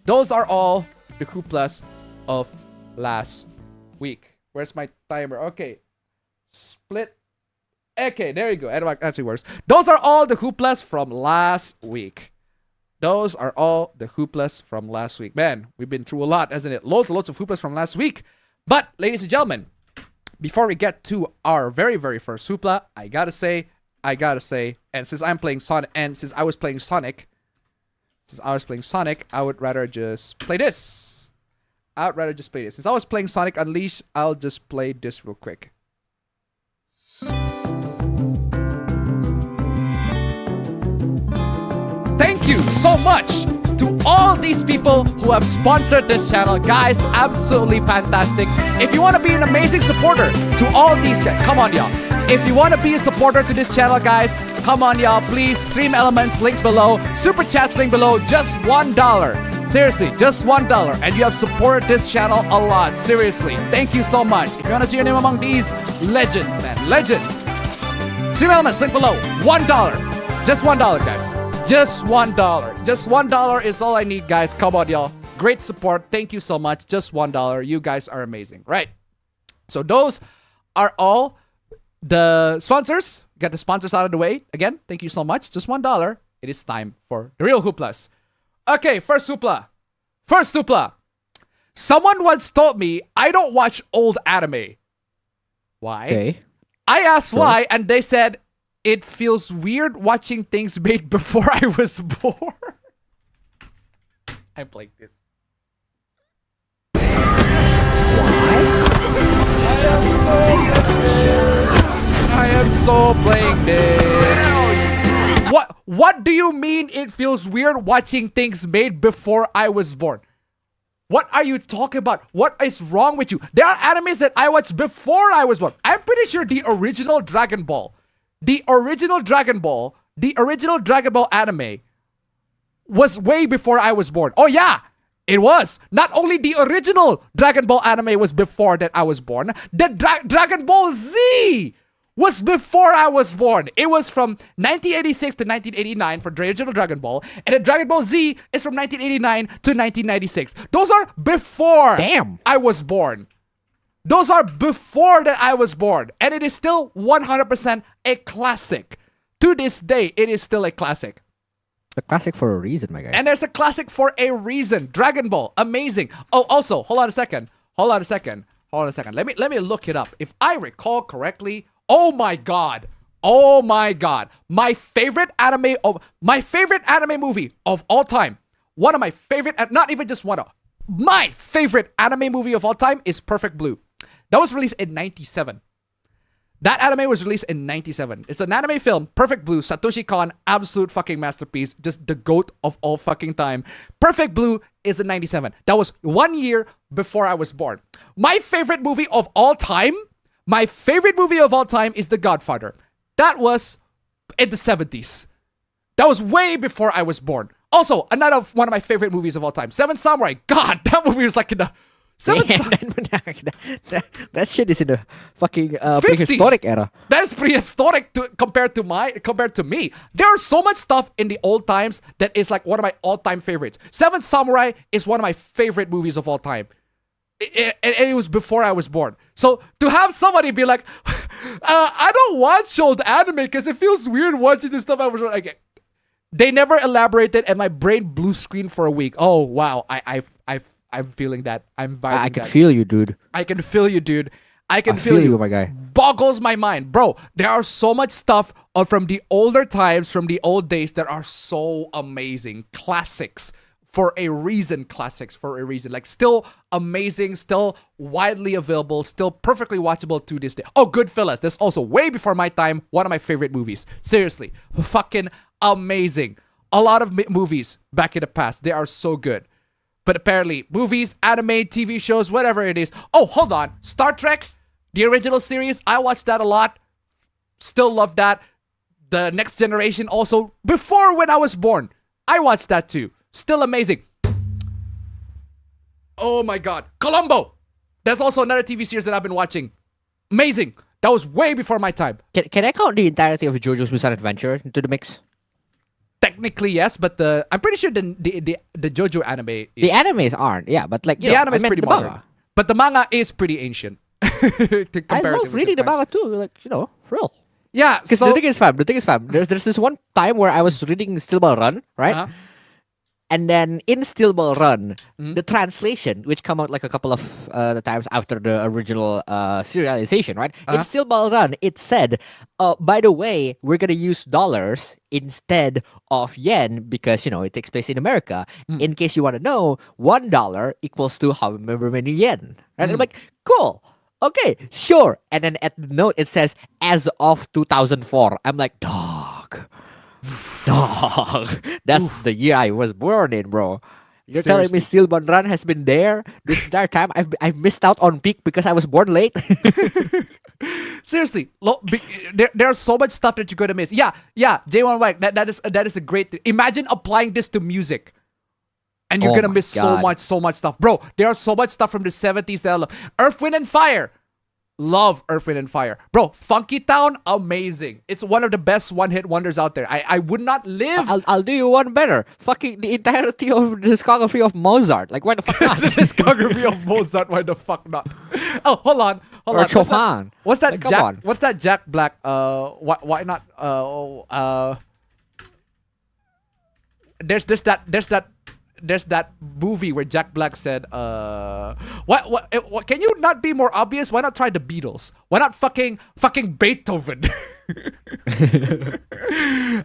those are all the hooplas of last week. Where's my timer? Okay. Split. Okay, there you go. Actually works. Those are all the hooplas from last week. Those are all the hooplas from last week. Man, we've been through a lot, hasn't it? Loads and loads of hooplas from last week. But, ladies and gentlemen, before we get to our very, very first hoopla, I gotta say, and since I'm playing Sonic, and since I was playing Sonic, I would rather just play this. Since I was playing Sonic Unleashed, I'll just play this real quick. Thank you so much to all these people who have sponsored this channel. Guys, absolutely fantastic. If you want to be an amazing supporter to all these guys, come on, y'all. If you want to be a supporter to this channel, guys, come on, y'all. Please, Stream Elements link below, Super Chats link below, just $1. Seriously, just $1. And you have supported this channel a lot. Seriously, thank you so much. If you want to see your name among these legends, man, legends. Stream Elements link below, $1. Just $1, guys. Just $1. Just $1 is all I need, guys. Come on, y'all. Great support. Thank you so much. Just $1. You guys are amazing. Right. So those are all the sponsors. Got the sponsors out of the way. Again, thank you so much. Just $1. It is time for the real hooplas. Okay, first hoopla. Someone once told me I don't watch old anime. Why?
Okay.
I asked why, and they said, it feels weird watching things made before I was born. I'm playing this. I am so playing this. What do you mean it feels weird watching things made before I was born? What are you talking about? What is wrong with you? There are animes that I watched before I was born. I'm pretty sure the original Dragon Ball anime was way before I was born. Oh yeah, it was. Not only the original Dragon Ball anime was before that I was born, the Dragon Ball Z was before I was born. It was from 1986 to 1989 for the original Dragon Ball, and then Dragon Ball Z is from 1989 to 1996. Those are before I was born. Those are before that I was born, and it is still 100% a classic. To this day, it is still a classic.
A classic for a reason, my guy.
And there's a classic for a reason. Dragon Ball, amazing. Oh, also, hold on a second. Let me look it up. If I recall correctly, oh my god. My favorite anime movie of all time. One of my favorite, not even just one of, my favorite anime movie of all time is Perfect Blue. That was released in 97. That anime was released in 97. It's an anime film, Perfect Blue, Satoshi Kon, absolute fucking masterpiece, just the GOAT of all fucking time. Perfect Blue is in 97. That was 1 year before I was born. My favorite movie of all time is The Godfather. That was in the 70s. That was way before I was born. Also, another one of my favorite movies of all time, Seven Samurai. God, that movie was like in the
that shit is in the fucking prehistoric era.
That's prehistoric compared to me. There are so much stuff in the old times that is like one of my all-time favorites. Seven Samurai is one of my favorite movies of all time. And it was before I was born. So to have somebody be like, I don't watch old anime because it feels weird watching this stuff I was like, they never elaborated, and my brain blue screen for a week. Oh wow, I'm feeling that. I'm vibing.
I can feel you, dude.
I can feel you, dude. I
feel you, my guy.
Boggles my mind, bro. There are so much stuff from the older times, from the old days that are so amazing. Classics for a reason. Like still amazing, still widely available, still perfectly watchable to this day. Oh, Goodfellas. That's also way before my time. One of my favorite movies. Seriously, fucking amazing. A lot of movies back in the past, they are so good. But apparently, movies, anime, TV shows, whatever it is. Oh, hold on. Star Trek, the original series, I watched that a lot. Still love that. The Next Generation also. Before when I was born, I watched that too. Still amazing. Oh my god. Columbo. That's also another TV series that I've been watching. Amazing. That was way before my time.
Can I count the entirety of JoJo's Bizarre Adventure into the mix?
Technically, yes, but I'm pretty sure the JoJo anime is...
The animes aren't, yeah, but like,
the anime is pretty modern.
Manga.
But the manga is pretty ancient.
I love reading the manga too, like, for real.
Yeah,
because the thing is, fam, there's this one time where I was reading Steel Ball Run, right? And then in Steel Ball Run, the translation, which come out like a couple of times after the original serialization, right? In Steel Ball Run, it said, by the way, we're going to use dollars instead of yen because, it takes place in America. In case you want to know, $1 equals to however many yen. And I'm like, cool. Okay, sure. And then at the note, it says, as of 2004. I'm like, dog. That's the year I was born in, bro. You're telling me Steel Ball Run has been there this entire time? I've missed out on peak because I was born late.
Seriously, there's so much stuff that you're gonna miss. Yeah, J1 White. That is a great thing. Imagine applying this to music, and you're gonna miss so much stuff, bro. There are so much stuff from the 70s that I love. Earth, Wind, and Fire. Love Earth, Wind, and Fire. Bro, Funky Town, amazing. It's one of the best one-hit wonders out there. I would not live...
I'll do you one better. Fucking the entirety of the discography of Mozart. Like, why the fuck not?
The discography of Mozart, why the fuck not? Oh, hold on.
Or Chopin.
What's that Jack Black? Why not? There's that movie where Jack Black said, what can you not be more obvious? Why not try the Beatles? Why not fucking Beethoven?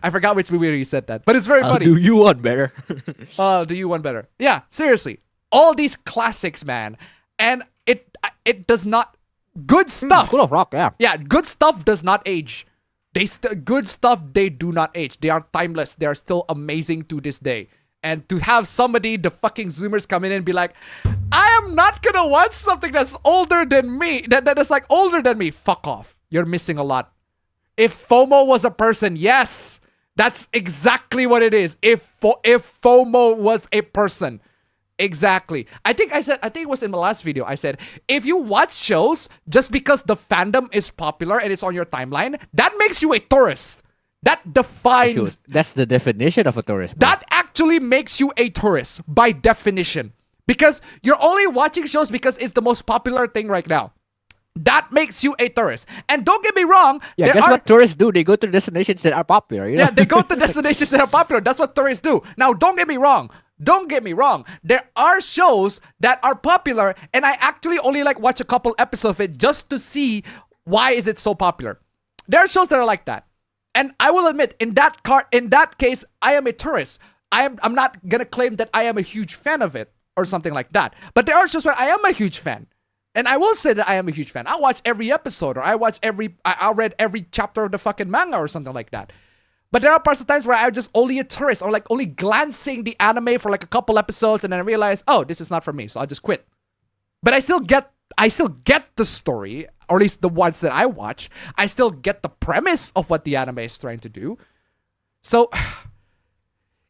I forgot which movie he said that, but it's very funny.
Do you one better?
Do you one better? Yeah, seriously. All these classics, man. And it does not... Good stuff.
Full of rock, yeah.
Yeah, good stuff does not age. Good stuff, they do not age. They are timeless. They are still amazing to this day. And to have somebody, the fucking Zoomers, come in and be like, I am not gonna watch something that's older than me, that is like older than me. Fuck off. You're missing a lot. If FOMO was a person, yes, that's exactly what it is. If FOMO was a person, Exactly. I think it was in my last video. I said, if you watch shows just because the fandom is popular and it's on your timeline, that makes you a tourist. That defines.
That's the definition of a tourist. Bro.
That actually makes you a tourist by definition. Because you're only watching shows because it's the most popular thing right now. That makes you a tourist. And don't get me wrong.
Yeah, that's what tourists do. They go to destinations that are popular. You know?
Yeah, they go to destinations that are popular. That's what tourists do. Now, don't get me wrong. Don't get me wrong. There are shows that are popular, and I actually only like watch a couple episodes of it just to see why is it so popular. There are shows that are like that, and I will admit, in that case, I am a tourist. I'm not gonna claim that I am a huge fan of it or something like that. But there are shows where I am a huge fan, and I will say that I am a huge fan. I watch every episode, or I read every chapter of the fucking manga or something like that. But there are parts of times where I'm just only a tourist, or like only glancing the anime for like a couple episodes, and then I realize, oh, this is not for me, so I'll just quit. But I still get the story, or at least the ones that I watch. I still get the premise of what the anime is trying to do. So,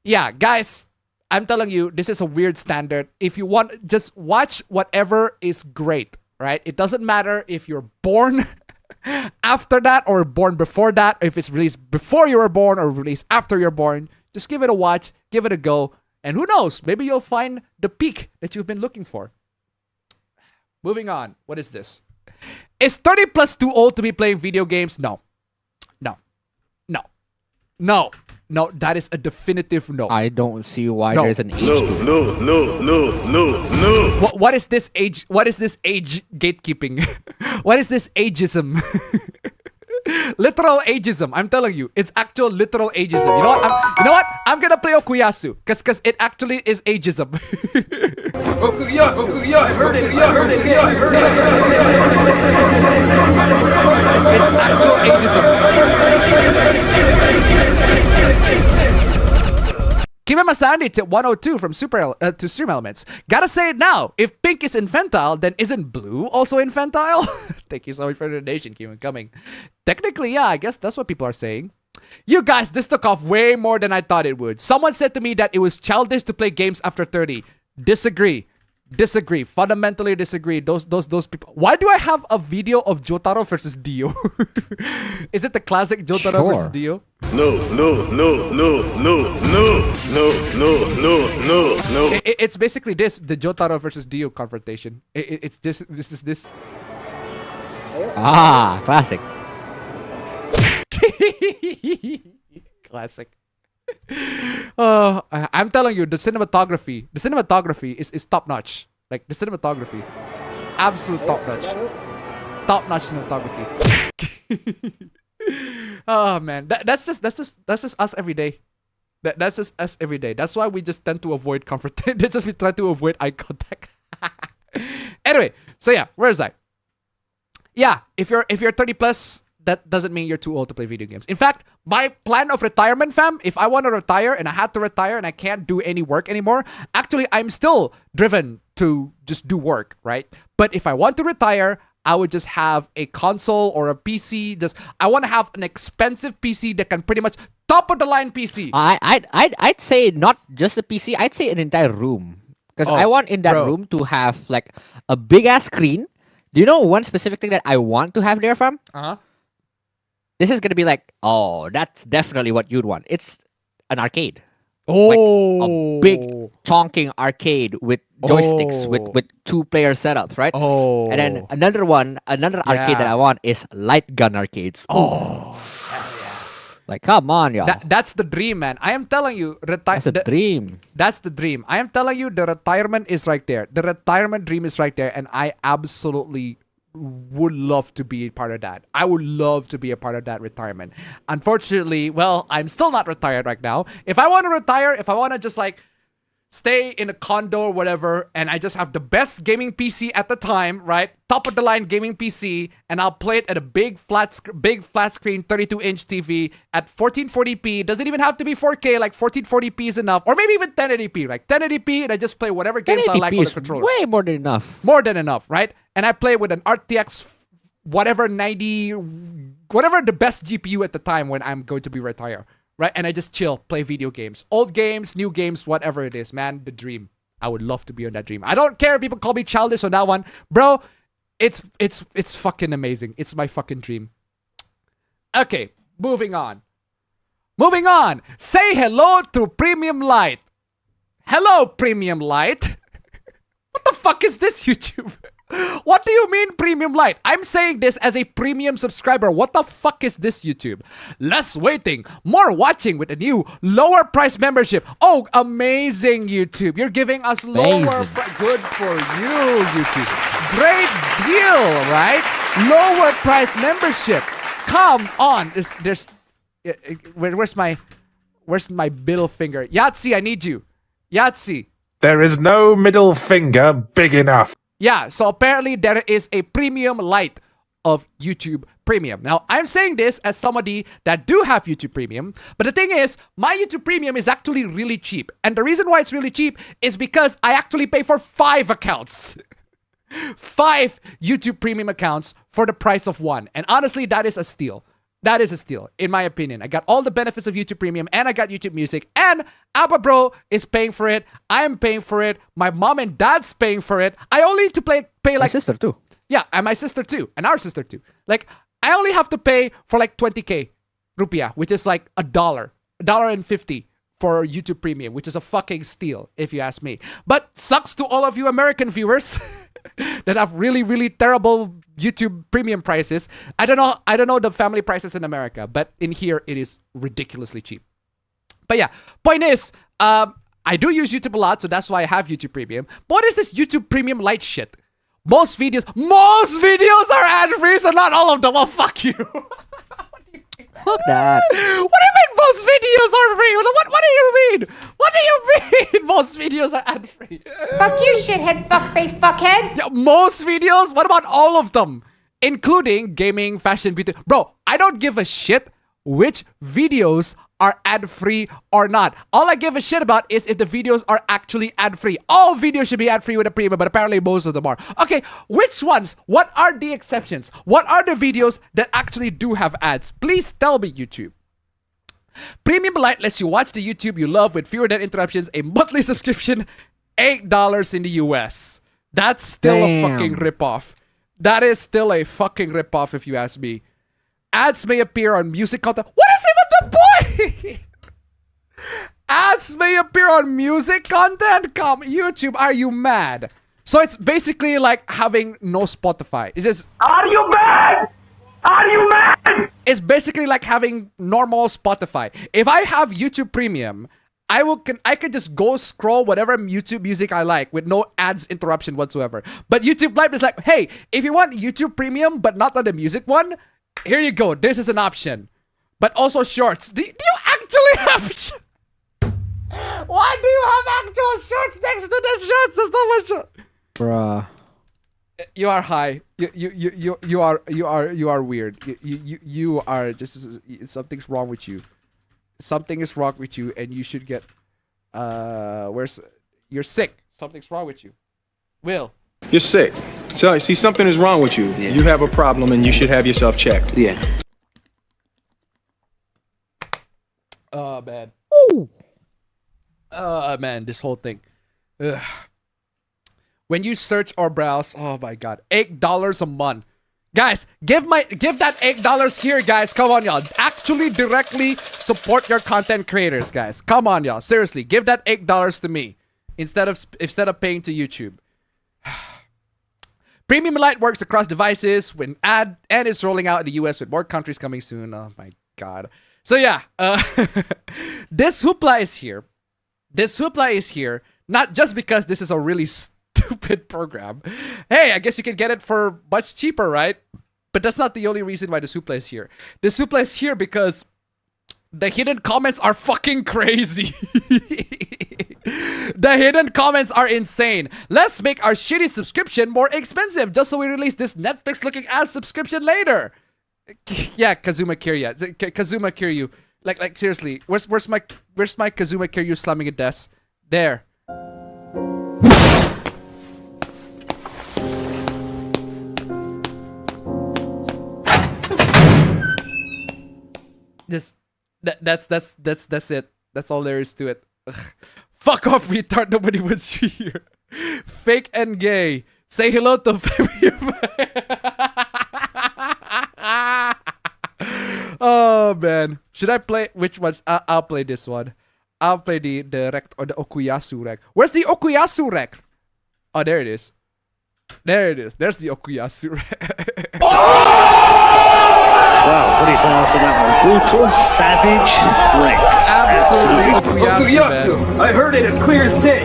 yeah, guys, I'm telling you, this is a weird standard. If you want, just watch whatever is great, right? It doesn't matter if you're born after that or born before that, if it's released before you were born or released after you're born. Just give it a watch, give it a go, and who knows, maybe you'll find the peak that you've been looking for. Moving on. What is this? Is 30 plus too old to be playing video games? No. No, that is a definitive no.
I don't see why there's an age to it.
No.
What is this age? What is this age gatekeeping? What is this ageism? Literal ageism. I'm telling you, it's actual literal ageism. You know what? I'm gonna play Okuyasu because it actually is ageism. Okuyasu. I heard it. It's actual ageism. Kimema Sandy to 102 from to Stream Elements. Gotta say it now. If pink is infantile, then isn't blue also infantile? Thank you so much for the donation, Kim. Coming. Technically, yeah, I guess that's what people are saying. You guys, this took off way more than I thought it would. Someone said to me that it was childish to play games after 30. Disagree. Fundamentally disagree. Those people. Why do I have a video of Jotaro versus Dio? Is it the classic Jotaro versus Dio?
No.
It's basically this, the Jotaro versus Dio confrontation. It's this.
Ah, classic.
Classic. I'm telling you, the cinematography is top notch. Like the cinematography, absolute top notch cinematography. Oh man, that's just us every day. That's just us every day. That's why we just tend to avoid confrontation. That's just we try to avoid eye contact. Anyway, so yeah, where is I? Yeah, if you're 30 plus, that doesn't mean you're too old to play video games. In fact, my plan of retirement, fam, if I want to retire and I had to retire and I can't do any work anymore, actually, I'm still driven to just do work, right? But if I want to retire, I would just have a console or a PC. I want to have an expensive PC that can pretty much top of the line PC.
I'd say not just a PC. I'd say an entire room, because I want in that room to have like a big ass screen. Do you know one specific thing that I want to have there, fam? This is gonna be like, oh, that's definitely what you'd want. It's an arcade. Like a big chonking arcade with joysticks with 2-player setups, right? And then another arcade that I want is light gun arcades. Like, come on, y'all.
That's the dream, man. I am telling you,
that's a dream.
That's the dream. I am telling you, the retirement is right there. The retirement dream is right there, and I absolutely would love to be a part of that. I would love to be a part of that retirement. Unfortunately, well, I'm still not retired right now. If I want to retire, if I want to just like stay in a condo or whatever, and I just have the best gaming PC at the time, right? Top of the line gaming PC, and I'll play it at a big flat screen 32-inch TV at 1440p. Doesn't even have to be 4K, like 1440p is enough, or maybe even 1080p, like 1080p, and I just play whatever games I like on the controller.
Way more than enough.
More than enough, right? And I play with an RTX whatever 90, whatever the best GPU at the time when I'm going to be retired. Right? And I just chill, play video games. Old games, new games, whatever it is, man. The dream. I would love to be on that dream. I don't care if people call me childish on that one. Bro, it's fucking amazing. It's my fucking dream. Okay, moving on. Moving on. Say hello to Premium LITE. Hello, Premium LITE. What the fuck is this, YouTube? What do you mean Premium LITE? I'm saying this as a premium subscriber. What the fuck is this, YouTube? Less waiting, more watching with a new lower price membership. Oh, amazing, YouTube. You're giving us lower price. Good for you, YouTube. Great deal, right? Lower price membership. Come on. Where's my middle finger? Yahtzee, I need you. Yahtzee.
There is no middle finger big enough.
Yeah, so apparently there is a premium LITE of YouTube Premium. Now, I'm saying this as somebody that do have YouTube Premium, but the thing is, my YouTube Premium is actually really cheap. And the reason why it's really cheap is because I actually pay for 5 accounts. 5 YouTube Premium accounts for the price of 1. And honestly, that is a steal. That is a steal, in my opinion. I got all the benefits of YouTube Premium, and I got YouTube Music, and Appa Bro is paying for it. I am paying for it. My mom and dad's paying for it. I only need to pay like...
My sister too.
Yeah, and my sister too, and our sister too. Like, I only have to pay for like 20k rupiah, which is like $1.50 for YouTube Premium, which is a fucking steal, if you ask me. But sucks to all of you American viewers that have really, really terrible YouTube Premium prices. I don't know the family prices in America, but in here it is ridiculously cheap. But yeah, point is, I do use YouTube a lot, so that's why I have YouTube Premium. But what is this YouTube Premium LITE shit? Most videos are ad-free, so not all of them. Well, fuck you.
Fuck that.
What do you mean most videos are free? What do you mean? What do you mean most videos are ad-free?
Fuck you, shithead, fuckface, fuckhead.
Yeah, most videos? What about all of them? Including gaming, fashion, beauty. Bro, I don't give a shit which videos are ad-free or not. All I give a shit about is if the videos are actually ad-free. All videos should be ad-free with a premium, but apparently most of them are. Okay, which ones? What are the exceptions? What are the videos that actually do have ads? Please tell me, YouTube. Premium LITE lets you watch the YouTube you love with fewer than interruptions, a monthly subscription, $8 in the US. That's still a fucking ripoff. That is still a fucking ripoff if you ask me. Ads may appear on music content. What is even the point? Ads may appear on music content? Come, YouTube, are you mad? So it's basically like having no Spotify. It's just...
Are you mad? Are you mad?
It's basically like having normal Spotify. If I have YouTube Premium, I could just go scroll whatever YouTube music I like with no ads interruption whatsoever. But YouTube LITE is like, hey, if you want YouTube Premium but not on the music one, here you go. This is an option. But also shorts. Do you actually have... Why do you have actual shorts next to the shorts? There's not much...
Bruh.
You are high. You are weird. You are just... Something's wrong with you. Something is wrong with you and you should get... You're sick. Something's wrong with you. Will.
You're sick. So, see, something is wrong with you. Yeah. You have a problem and you should have yourself checked.
Yeah.
Oh, man. Ooh. Man, this whole thing. Ugh. When you search or browse, oh my god, $8 a month. Guys, give that $8 here, guys. Come on, y'all. Actually directly support your content creators, guys. Come on, y'all. Seriously, give that $8 to me instead of paying to YouTube. Premium LITE works across devices and is rolling out in the US with more countries coming soon. Oh my god. So yeah, this hoopla is here. This hoopla is here not just because this is a really stupid program. Hey, I guess you can get it for much cheaper, right? But that's not the only reason why this hoopla is here. This hoopla is here because the hidden comments are fucking crazy. The hidden comments are insane. Let's make our shitty subscription more expensive just so we release this Netflix looking ass subscription later. Yeah, Kazuma Kiryu. Kazuma Kiryu. Like seriously, where's my Kazuma Kiryu slamming a desk? There. That's it. That's all there is to it. Ugh. Fuck off, retard. Nobody wants you here. Fake and gay. Say hello to Feminism. Oh man, should I play which ones? I'll play this one. I'll play the rect or the Okuyasu rec. Where's the Okuyasu rec? Oh, there it is. There it is. There's the Okuyasu rec.
Wow, what do you say after that one? Brutal, savage, wrecked.
Absolutely Okuyasu.
I heard it as clear as day.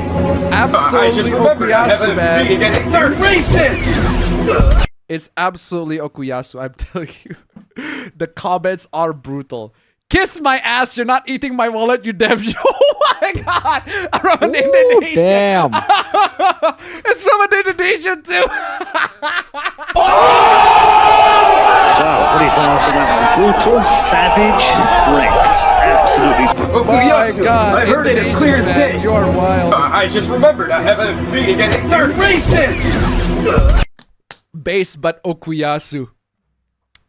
Absolutely Okuyasu, man.
They're racist!
It's absolutely Okuyasu, I'm telling you. The comments are brutal. Kiss my ass, you're not eating my wallet, you damn show. Oh my god! From an Indonesian.
Damn.
It's from an Indonesian too.
Wow, what do you say after that one? Brutal, savage, wrecked. Absolutely.
Oh my god,
I heard it as clear as day.
You're wild.
I just remembered I have a meeting and they're racist!
Base but Okuyasu.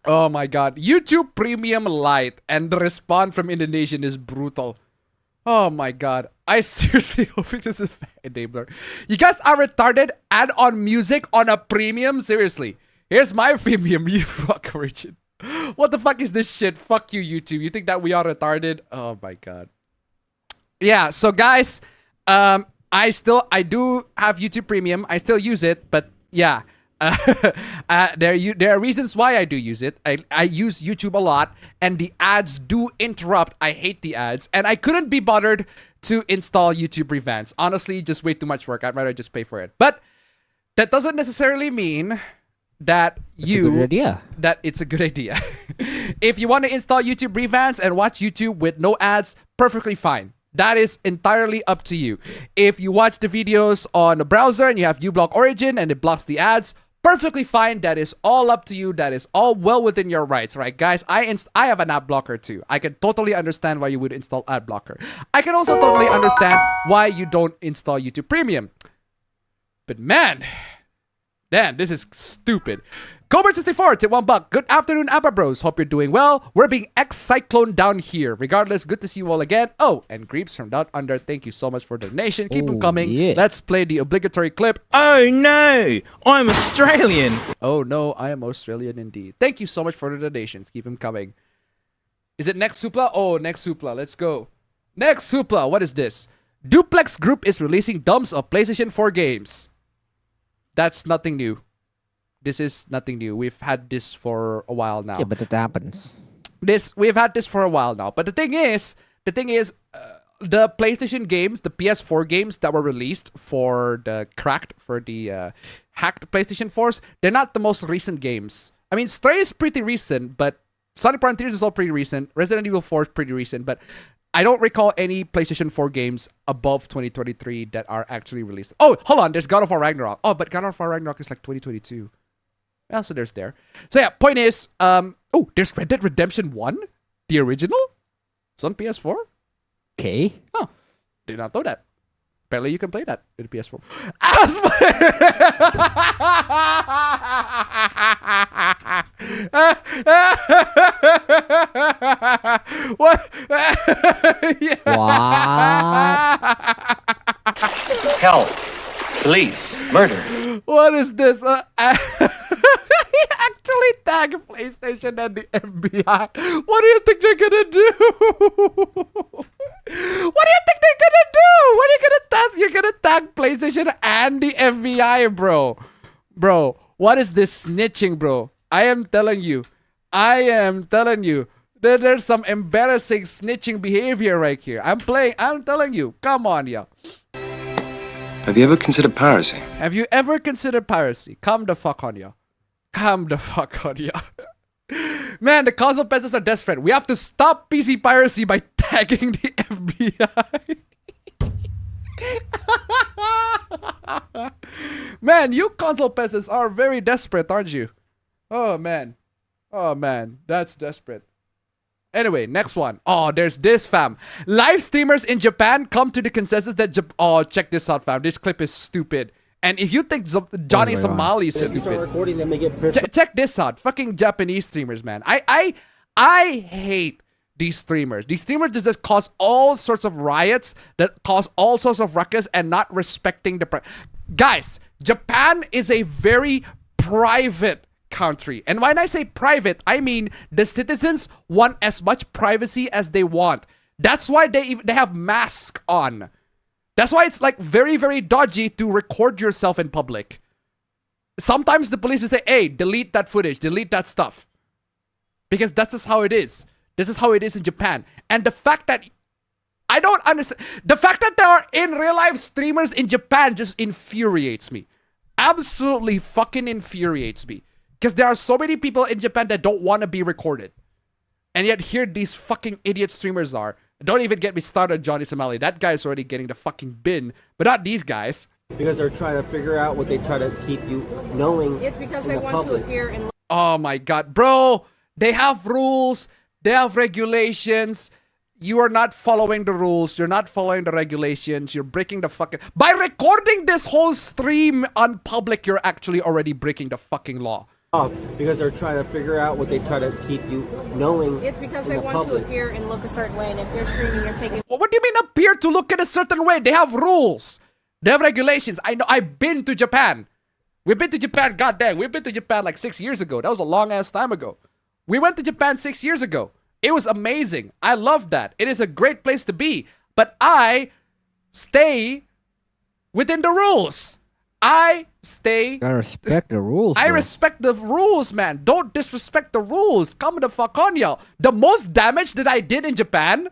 Oh my god. YouTube Premium Lite and the response from Indonesian is brutal. Oh my god. I seriously hope this is an enabler. You guys are retarded. Add on music on a premium? Seriously. Here's my premium. You fuck origin. What the fuck is this shit? Fuck you, YouTube. You think that we are retarded? Oh my god. Yeah, so guys, I do have YouTube Premium. I still use it, but yeah. There are reasons why I do use it. I use YouTube a lot, and the ads do interrupt. I hate the ads, and I couldn't be bothered to install YouTube Revamps. Honestly, just way too much work. I'd rather just pay for it. But that doesn't necessarily mean that it's a good idea. If you want to install YouTube Revamps and watch YouTube with no ads, perfectly fine. That is entirely up to you. If you watch the videos on a browser and you have uBlock Origin and it blocks the ads, perfectly fine. That is all up to you. That is all well within your rights, right, guys? I have an ad blocker too. I can totally understand why you would install ad blocker. I can also totally understand why you don't install YouTube Premium. But man, this is stupid. Cobra64 tip $1. Good afternoon, Appa Bros. Hope you're doing well. We're being ex-cyclone down here. Regardless, good to see you all again. Oh, and Greeps from Down Under. Thank you so much for the donation. Keep them coming. Yeah. Let's play the obligatory clip.
Oh no, I'm Australian.
Oh no, I am Australian indeed. Thank you so much for the donations. Keep them coming. Is it Next Supla? Oh, Next Supla. Let's go. Next Supla. What is this? Duplex Group is releasing dumps of PlayStation 4 games. That's nothing new. This is nothing new. We've had this for a while now.
Yeah, but it happens.
We've had this for a while now. But the thing is, the PlayStation games, the PS4 games that were released for the hacked PlayStation 4s, they're not the most recent games. I mean, Stray is pretty recent, but Sonic Frontiers is all pretty recent. Resident Evil 4 is pretty recent, but I don't recall any PlayStation 4 games above 2023 that are actually released. Oh, hold on. There's God of War Ragnarok. Oh, but God of War Ragnarok is like 2022. Yeah, so there's there. So yeah, point is, oh, there's Red Dead Redemption 1? The original? It's on PS4?
Okay.
Oh, did not know that. Apparently you can play that with the PS4. What?
Help. Police. Murder.
What is this? He actually tagged PlayStation and the FBI. What do you think they're gonna do? What do you think they're gonna do? What are you gonna tag? You're gonna tag PlayStation and the FBI, bro. Bro, what is this snitching, bro? I am telling you. There's some embarrassing snitching behavior right here. I'm telling you. Come on, yo.
Have you ever considered piracy?
Have you ever considered piracy? Come the fuck on, yo. Come the fuck on, yo. Man, the console peasants are desperate. We have to stop PC piracy by tagging the FBI. Man, you console peasants are very desperate, aren't you? Oh, man. Oh, man. That's desperate. Anyway, next one. Oh, there's this, fam. Live streamers in Japan come to the consensus that... Oh, check this out, fam. This clip is stupid. And if you think Johnny Somali is stupid... Check this out. Fucking Japanese streamers, man. I hate these streamers. These streamers just cause all sorts of riots, that cause all sorts of ruckus, and not respecting the... Guys, Japan is a very private country. And when I say private, I mean the citizens want as much privacy as they want. That's why they have masks on. That's why it's like very, very dodgy to record yourself in public. Sometimes the police will say, hey, delete that footage, delete that stuff. Because that's just how it is. This is how it is in Japan. And the fact that... I don't understand. The fact that there are in real life streamers in Japan just infuriates me. Absolutely fucking infuriates me. Because there are so many people in Japan that don't want to be recorded. And yet here these fucking idiot streamers are. Don't even get me started, Johnny Somali. That guy's already getting the fucking bin. But not these guys.
Because they're trying to figure out what they try to keep you knowing.
It's because they want to appear in...
Oh my god. Bro, they have rules. They have regulations. You are not following the rules. You're not following the regulations. You're breaking the fucking... By recording this whole stream on public, you're actually already breaking the fucking law.
Because they're trying to figure out what they try to keep you knowing.
It's because they want to appear and look a certain way, and if you're streaming, you're taking...
What do you mean appear to look in a certain way? They have rules. They have regulations. I know. I've been to Japan. We've been to Japan. God dang. We've been to Japan like 6 years ago. That was a long ass time ago. We went to Japan 6 years ago. It was amazing. I love that. It is a great place to be. But I stay within the rules. I
respect the rules.
I respect the rules, man. Don't disrespect the rules. Come the fuck on, y'all. The most damage that I did in Japan,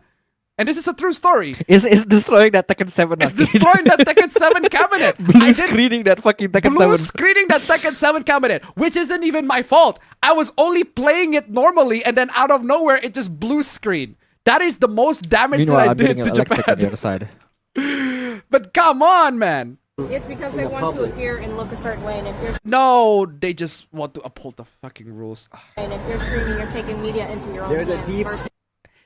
and this is a true story,
is destroying that Tekken 7.
It's destroying that Tekken 7 cabinet.
Blue screening that fucking Tekken 7.
Blue screening that Tekken 7 cabinet, which isn't even my fault. I was only playing it normally, and then out of nowhere, it just blue screen. That is the most damage that I did to Japan.
On the other side.
But come on, man.
It's because they want to appear and look a certain way, and if you're...
No, they just want to uphold the fucking rules.
And if you're streaming, you're taking media into your own hands.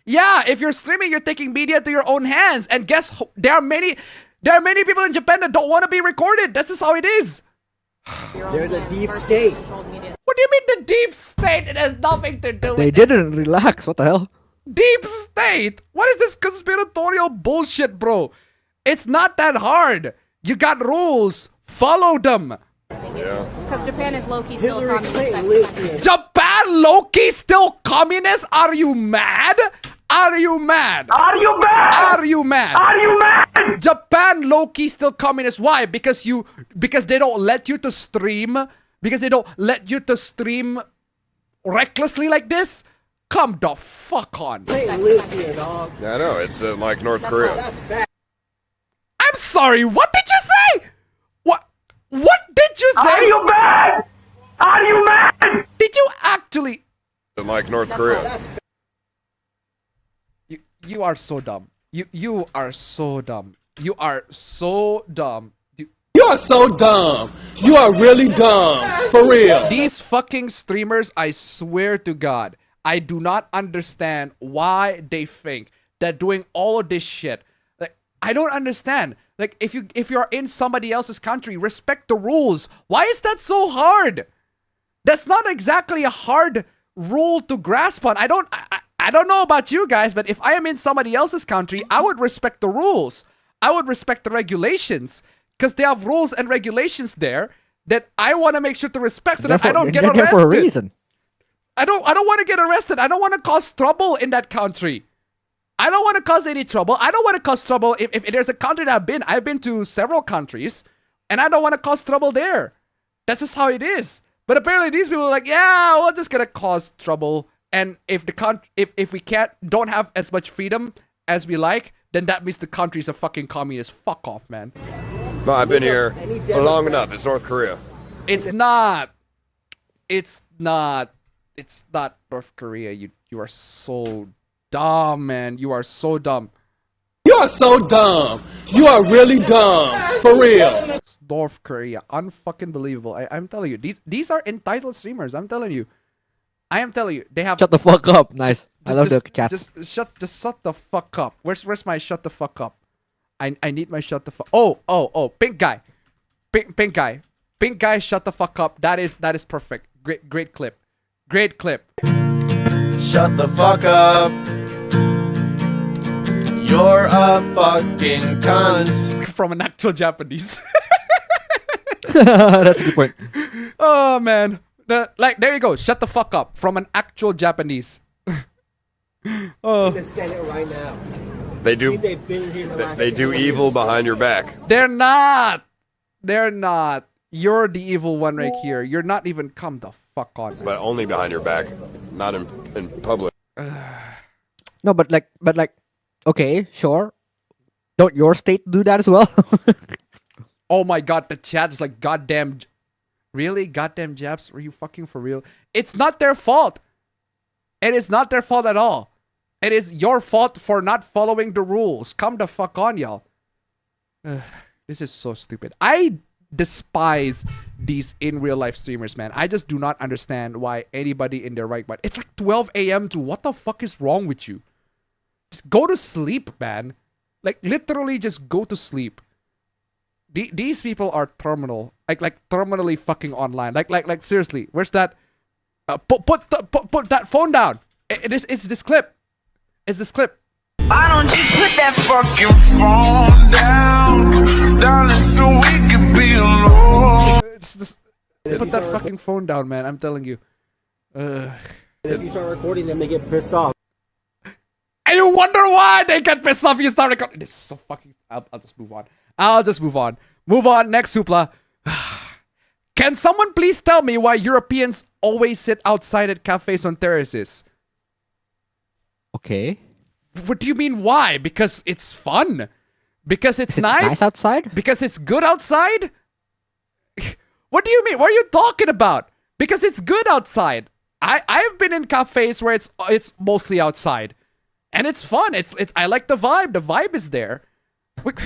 Yeah, if you're streaming, you're taking media to your own hands. And guess there are many people in Japan that don't want to be recorded. That's just how it is.
They're the deep state.
What do you mean the deep state? It has nothing to do with
They didn't relax. What the hell?
Deep state? What is this conspiratorial bullshit, bro? It's not that hard. You got rules. Follow them.
Yeah. Because Japan is low-key still communist.
Japan low-key still communist? Are you mad? Are you mad?
Are you mad?
Are you mad?
Are you mad?
Japan low-key still communist. Why? Because they don't let you to stream. Because they don't let you to stream recklessly like this. Come the fuck on.
Yeah, I know. It's like North Korea.
I'm sorry. What did you say? What did you say?
Are you mad? Are you mad?
Did you actually?
Like North Korea.
You are so dumb. You are so dumb. You are so dumb.
You are so dumb. You are really dumb. For real.
These fucking streamers, I swear to God, I do not understand why they think that doing all of this shit. Like, I don't understand. Like, if you're in somebody else's country, respect the rules. Why is that so hard? That's not exactly a hard rule to grasp on. I don't know about you guys, but if I am in somebody else's country, I would respect the rules. I would respect the regulations. Because they have rules and regulations there that I want to make sure to respect so that I don't get arrested.
For a reason.
I don't want to get arrested. I don't want to cause trouble in that country. I don't want to cause any trouble. I don't want to cause trouble if there's a country that I've been to several countries, and I don't want to cause trouble there. That's just how it is. But apparently these people are like, yeah, we're just gonna cause trouble. And if if we don't have as much freedom as we like, then that means the country's a fucking communist. Fuck off, man.
No, I've been here long enough. It's North Korea.
It's not. It's not. It's not North Korea. You are so dumb, man. You are so dumb.
You are so dumb. You are really dumb. For real.
It's North Korea. Unfucking believable. I'm telling you. These are entitled streamers. I'm telling you. I am telling you. They have...
Shut the fuck up. Nice. I love the chat.
Just shut the fuck up. Where's my shut the fuck up? I need my shut the fuck... Oh. Pink guy. Pink guy. Pink guy, shut the fuck up. That is perfect. Great clip. Great clip.
Shut the fuck up. You're a fucking cunt.
From an actual Japanese.
That's a good point.
Oh man. There you go. Shut the fuck up. From an actual Japanese. Oh.
They send it right now.
They do evil behind your back.
They're not. They're not. You're the evil one right here. You're not even come the fuck on.
But only behind your back, not in public.
No, but like, okay, sure. Don't your state do that as well?
Oh my god, the chat is like, goddamn. Really? Goddamn Japs? Are you fucking for real? It's not their fault. It is not their fault at all. It is your fault for not following the rules. Come the fuck on, y'all. This is so stupid. I despise these in real life streamers, man. I just do not understand why anybody in their right mind. It's like 12 a.m. to what the fuck is wrong with you? Just go to sleep, man. Like literally just go to sleep. These people are terminal. Like terminally fucking online. Like seriously, where's that? Put that phone down. It's this clip. It's this clip.
Why don't you put that fucking phone down, darling, so we can be alone?
Put that fucking phone down, man. I'm telling you.
If you start recording them, they get pissed off.
And you wonder why they get pissed off if you start recording. This is so fucking... I'll just move on. I'll just move on. Move on. Next, Supla. Can someone please tell me why Europeans always sit outside at cafes on terraces?
Okay.
What do you mean why? Because it's fun? Because it's nice
outside?
Because it's good outside? What do you mean? What are you talking about? Because it's good outside. I've been in cafes where it's mostly outside. And it's fun. I like the vibe. The vibe is there. What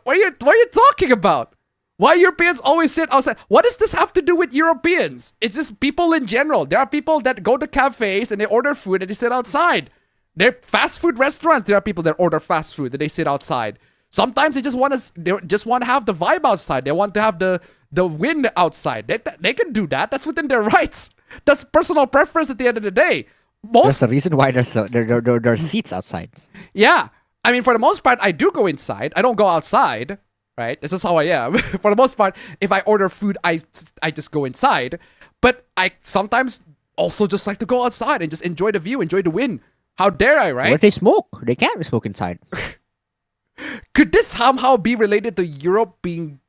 are you talking about? Why Europeans always sit outside? What does this have to do with Europeans? It's just people in general. There are people that go to cafes and they order food and they sit outside. They're fast food restaurants. There are people that order fast food and they sit outside. Sometimes they just want to have the vibe outside. They want to have the wind outside. They can do that. That's within their rights. That's personal preference at the end of the day.
That's the reason why there are seats outside.
Yeah. I mean, for the most part, I do go inside. I don't go outside. Right? This is how I am. For the most part, if I order food, I just go inside. But I sometimes also just like to go outside and just enjoy the view, enjoy the wind. How dare I, right?
Where they smoke. They can't smoke inside.
Could this somehow be related to Europe being...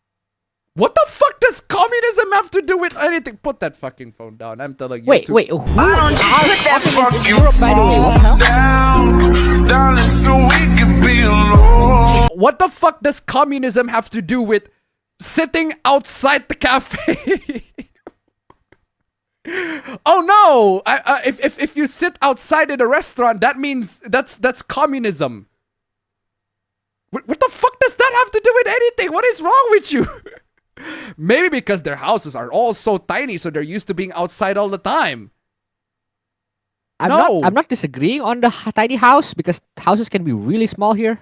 What the fuck does communism have to do with anything? Put that fucking phone down. I'm telling you.
Wait. Why don't you put that fucking phone down,
darling, so we can be alone?
What the fuck does communism have to do with sitting outside the cafe? Oh no! If you sit outside in a restaurant, that means that's communism. What the fuck does that have to do with anything? What is wrong with you? Maybe because their houses are all so tiny, so they're used to being outside all the time.
I'm not disagreeing on the tiny house because houses can be really small here.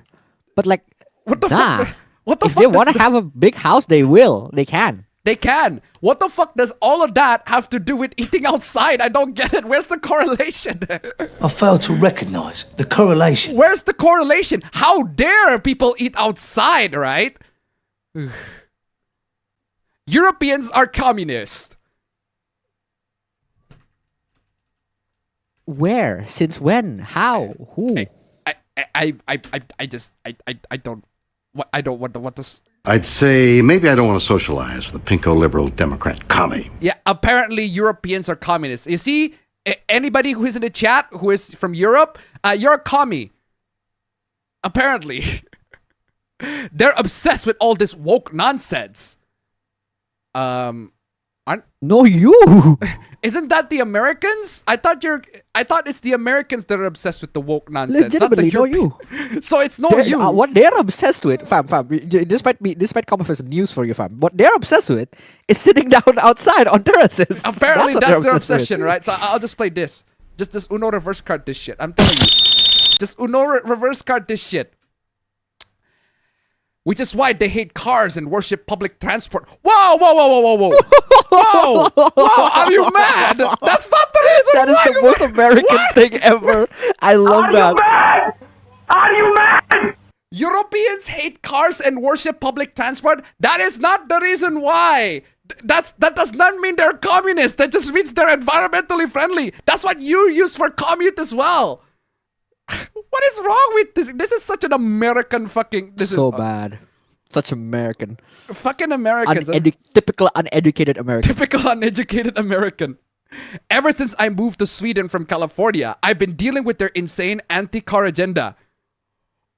But like,
what the fuck? What the
if
fuck
they want to have a big house, they will. They can.
They can. What the fuck does all of that have to do with eating outside? I don't get it. Where's the correlation?
I fail to recognize the correlation.
Where's the correlation? How dare people eat outside, right? Europeans are communist.
Where? Since when? How? Who?
I don't want this.
I'd say maybe I don't want to socialize with a pinko liberal Democrat commie.
Yeah, apparently Europeans are communists. You see, anybody who is in the chat who is from Europe, you're a commie. Apparently. They're obsessed with all this woke nonsense.
No, you.
Isn't that the Americans? I thought it's the Americans that are obsessed with the woke nonsense.
Legitimately, no you.
So it's no you.
What they're obsessed with, fam. This might come off as news for you, fam. What they're obsessed with is sitting down outside on terraces.
Apparently, that's their obsession, right? So I'll just play this. Just Uno reverse card this shit. I'm telling you. Just Uno reverse card this shit. Which is why they hate cars and worship public transport. Whoa! Whoa! Are you mad? That's not the
That is the most American thing ever. I love that.
Are you mad?
Europeans hate cars and worship public transport. That is not the reason why. That does not mean they're communist. That just means they're environmentally friendly. That's what you use for commute as well. What is wrong with this? This is such an American fucking... This
so
is
bad. Such American.
Fucking Americans.
Typical uneducated American.
Typical uneducated American. Ever since I moved to Sweden from California, I've been dealing with their insane anti-car agenda.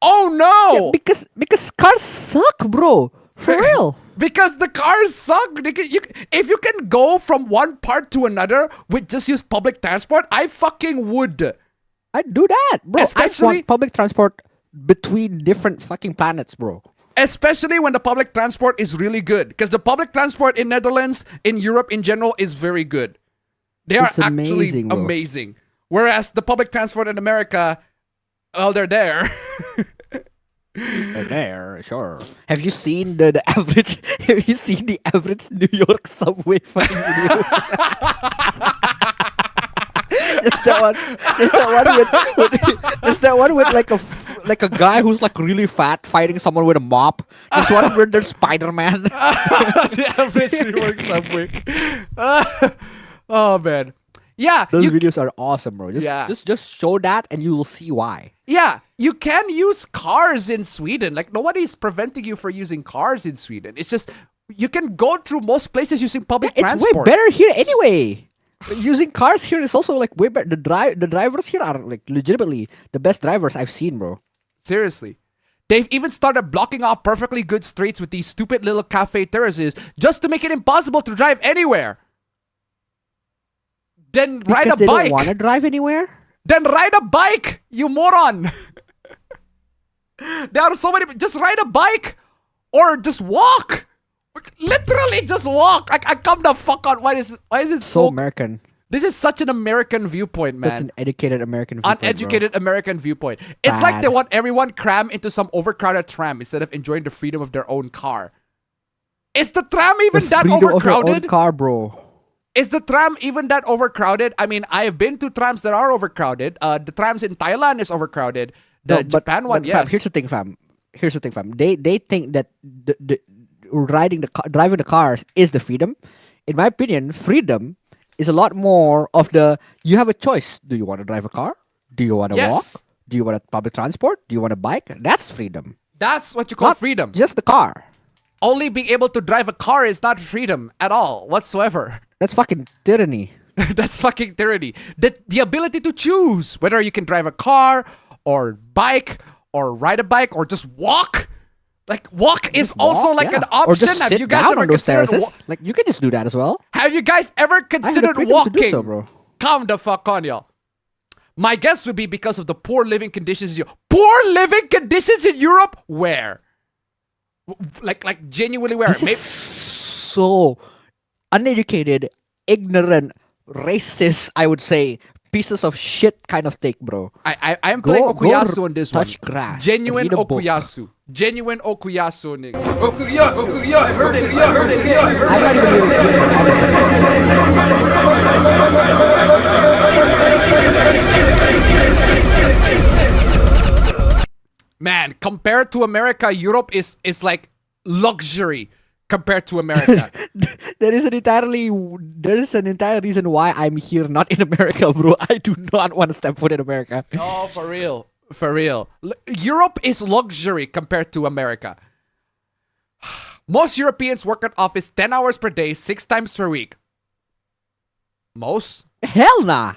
Oh no!
Yeah, because cars suck, bro. For real.
Because the cars suck. If you can go from one part to another with just use public transport, I fucking would.
I'd do that, bro.
Especially
I want public transport between different fucking planets, bro.
Especially when the public transport is really good. Because the public transport in Netherlands, in Europe in general, is very good. They are actually amazing. Whereas the public transport in America, well, they're there.
They're there, sure. Have you seen the average? Have you seen the average New York subway fucking videos? It's that one with like a guy who's like really fat fighting someone with a mop. It's one where there's Spider-Man.
The average New York subway. Oh man. Yeah,
those videos are awesome, bro. Just show that and you will see why.
Yeah, you can use cars in Sweden. Like, nobody's preventing you from using cars in Sweden. It's just, you can go through most places using public transport.
It's way better here anyway. Using cars here is also like way better. The drivers here are like legitimately the best drivers I've seen, bro.
Seriously. They've even started blocking off perfectly good streets with these stupid little cafe terraces just to make it impossible to drive anywhere. Then ride a bike.
They don't want to drive anywhere?
Then ride a bike, you moron. There are so many. Just ride a bike or just walk. Literally just walk. I come the fuck on. Why is it so
American?
This is such an American viewpoint, man.
Such an educated American viewpoint,
uneducated American viewpoint. It's like they want everyone crammed into some overcrowded tram instead of enjoying the freedom of their own car. Is the tram even that overcrowded?
Of your own car, bro.
Is the tram even that overcrowded? I mean, I have been to trams that are overcrowded. The trams in Thailand is overcrowded. The Japan one, yes.
Fam, here's the thing, fam. They think that driving the cars is the freedom. In my opinion, freedom is a lot more of you have a choice. Do you want to drive a car? Do you want to walk? Do you want public transport? Do you want a bike? That's freedom.
That's what you call freedom.
Just the car.
Only being able to drive a car is not freedom at all, whatsoever.
That's fucking tyranny.
That's fucking tyranny. The ability to choose whether you can drive a car or bike or ride a bike or just walk. Like, walk is also like an option.
Or just
have
sit
you guys
down
ever
on those
considered
terraces. Like, you can just do that as well.
Have you guys ever considered walking?
To do so, bro.
Come the fuck on, y'all. My guess would be because of the poor living conditions in Europe. Poor living conditions in Europe? Where? Like genuinely where?
This is so uneducated, ignorant, racist, I would say, pieces of shit kind of take, bro.
I am playing Okuyasu on this
touch
one.
Grass,
Genuine Okuyasu. Genuine Okuyasu, nigga.
Okuyasu, I heard it,
Man, compared to America, Europe is like luxury compared to America.
There is an entire reason why I'm here, not in America, bro. I do not want to step foot in America.
No, for real. For real. Europe is luxury compared to America. Most Europeans work at office 10 hours per day, 6 times per week. Most?
Hell nah.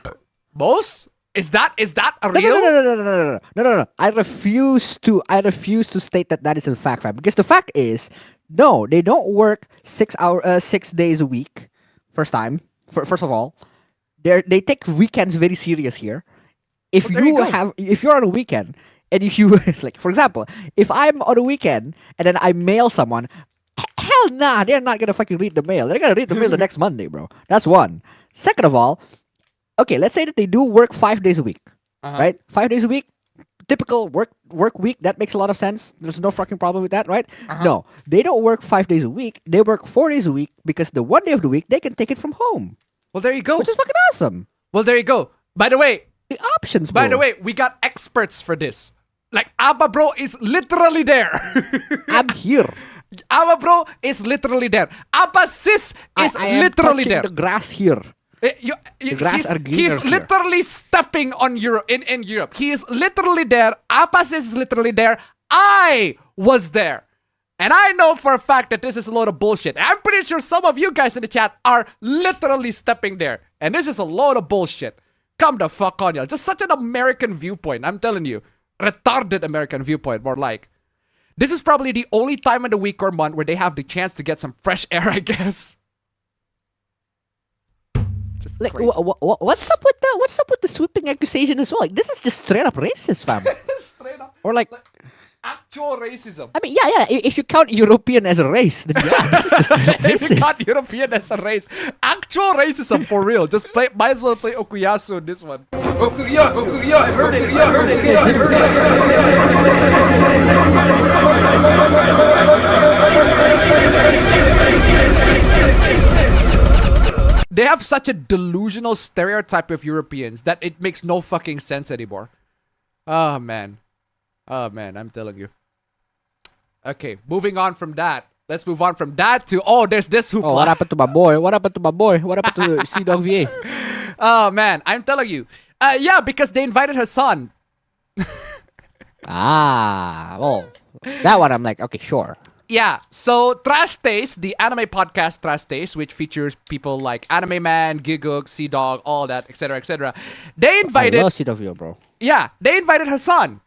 Most? Is that a real?
No. I refuse to state that is a fact, fam. Because the fact is, no, they don't work 6 days a week. First of all, they take weekends very serious here. If you're on a weekend and if you like, for example, if I'm on a weekend and then I mail someone, hell nah, they're not gonna fucking read the mail. They're gonna read the mail the next Monday, bro. That's one. Second of all, okay, let's say that they do work 5 days a week, right? 5 days a week, typical work week. That makes a lot of sense. There's no fucking problem with that, right? No, they don't work 5 days a week. They work 4 days a week because the one day of the week they can take it from home.
Well, there you go.
Which is fucking awesome.
Well, there you go. By the way,
the options, bro.
By the way, we got experts for this. Like, Abba Bro is literally there.
I'm here.
Abba Bro is literally there. Abba Sis is literally there.
The grass here. The grass are greener
he's literally stepping on Europe in Europe. He is literally there. Abba Sis is literally there. I was there. And I know for a fact that this is a load of bullshit. I'm pretty sure some of you guys in the chat are literally stepping there. And this is a load of bullshit. Come the fuck on, y'all. Just such an American viewpoint. I'm telling you. Retarded American viewpoint, more like. This is probably the only time in the week or month where they have the chance to get some fresh air, I guess.
Like, what's up with the sweeping accusation as well? Like, this is just straight up racist, fam.
Straight up.
Or like
actual racism.
I mean, yeah. If you count European as a race, then yeah, this is just straight up
If you
racist.
count European as a race, actual racism for real. Just might as well play Okuyasu in this one.
Okuyasu, Okuyasu, heard it,
They have such a delusional stereotype of Europeans that it makes no fucking sense anymore. Oh man, I'm telling you. Okay, moving on from that. Let's move on from that to there's this hoopla.
Oh, what happened to my boy? What happened to my boy? What happened to CDawgVA?
Oh man, I'm telling you. Yeah, because they invited Hasan.
Well, that one I'm like, okay, sure.
Yeah, so Trash Taste, the anime podcast Trash Taste, which features people like Anime Man, Gigug, CDawg, all that, etc., etc. They invited...
I love CDawgVA, bro.
Yeah, they invited Hasan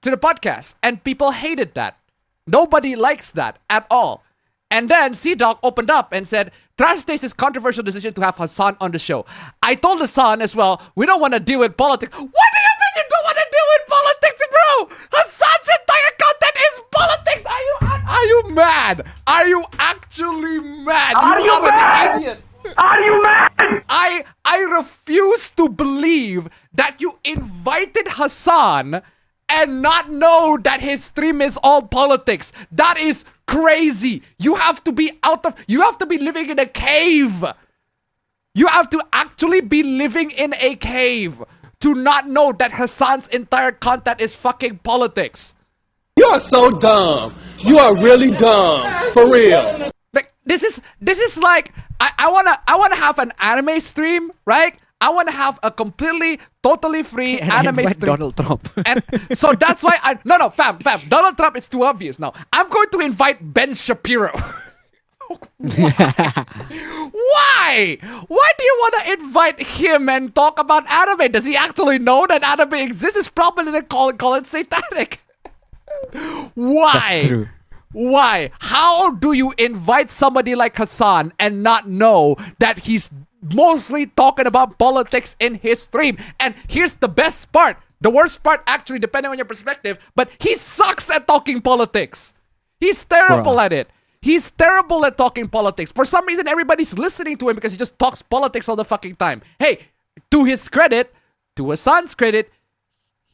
to the podcast, and people hated that. Nobody likes that at all. And then CDawg opened up and said, Trash Taste's controversial decision to have Hasan on the show. I told Hasan as well, we don't want to deal with politics. What do you mean you don't want to deal with politics, bro? Hasan's entire content is politics. Are you mad? Are you actually mad?
Are you mad?
An idiot.
Are you mad?
I refuse to believe that you invited Hasan and not know that his stream is all politics. That is crazy. You have to be living in a cave. You have to actually be living in a cave to not know that Hasan's entire content is fucking politics.
You are so dumb. You are really dumb. For real.
Like this is like I wanna have an anime stream, right? I want to have a completely, totally free anime stream.
Donald Trump.
And so that's why no, fam. Donald Trump is too obvious now. I'm going to invite Ben Shapiro. Why? Why do you want to invite him and talk about anime? Does he actually know that anime exists? He's probably gonna call it satanic. Why?
That's true.
Why? How do you invite somebody like Hasan and not know that he's mostly talking about politics in his stream? And here's the best part. The worst part, actually, depending on your perspective, but he sucks at talking politics. He's terrible at it. He's terrible at talking politics. For some reason, everybody's listening to him because he just talks politics all the fucking time. Hey, to his credit, to Hasan's credit,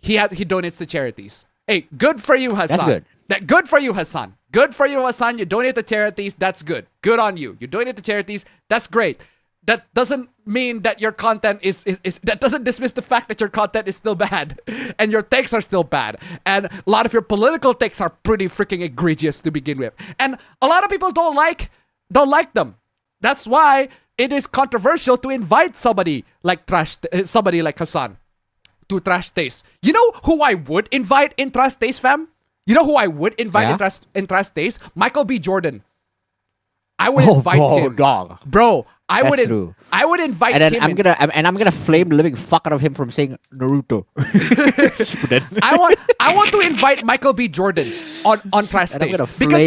he donates to charities. Hey, good for you, Hasan.
That's good.
Good for you, Hasan. Good for you, Hasan. You donate to charities. That's good. Good on you. You donate to charities. That's great. That doesn't mean that your content is that doesn't dismiss the fact that your content is still bad and your takes are still bad. And a lot of your political takes are pretty freaking egregious to begin with. And a lot of people don't like them. That's why it is controversial to invite somebody like Hasan to Trash Taste. You know who I would invite in Trash Taste, fam? You know who I would invite in Trash Taste? Michael B. Jordan. I would invite him.
Dog.
Bro, I would invite
and then
him.
I'm gonna flame the living fuck out of him from saying Naruto.
I want to invite Michael B. Jordan on Trash Taste because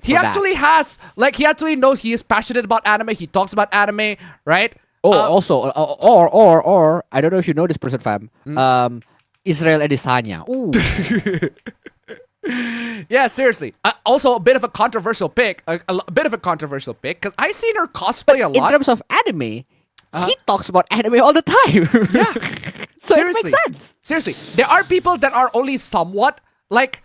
he actually knows he is passionate about anime. He talks about anime, right?
Or I don't know if you know this person, fam. Israel Adesanya. Ooh.
Yeah, seriously. Also, a bit of a controversial pick. A bit of a controversial pick because I seen her cosplay a lot.
In terms of anime, he talks about anime all the time.
Yeah.
So
seriously,
it makes sense.
Seriously, there are people that are only somewhat like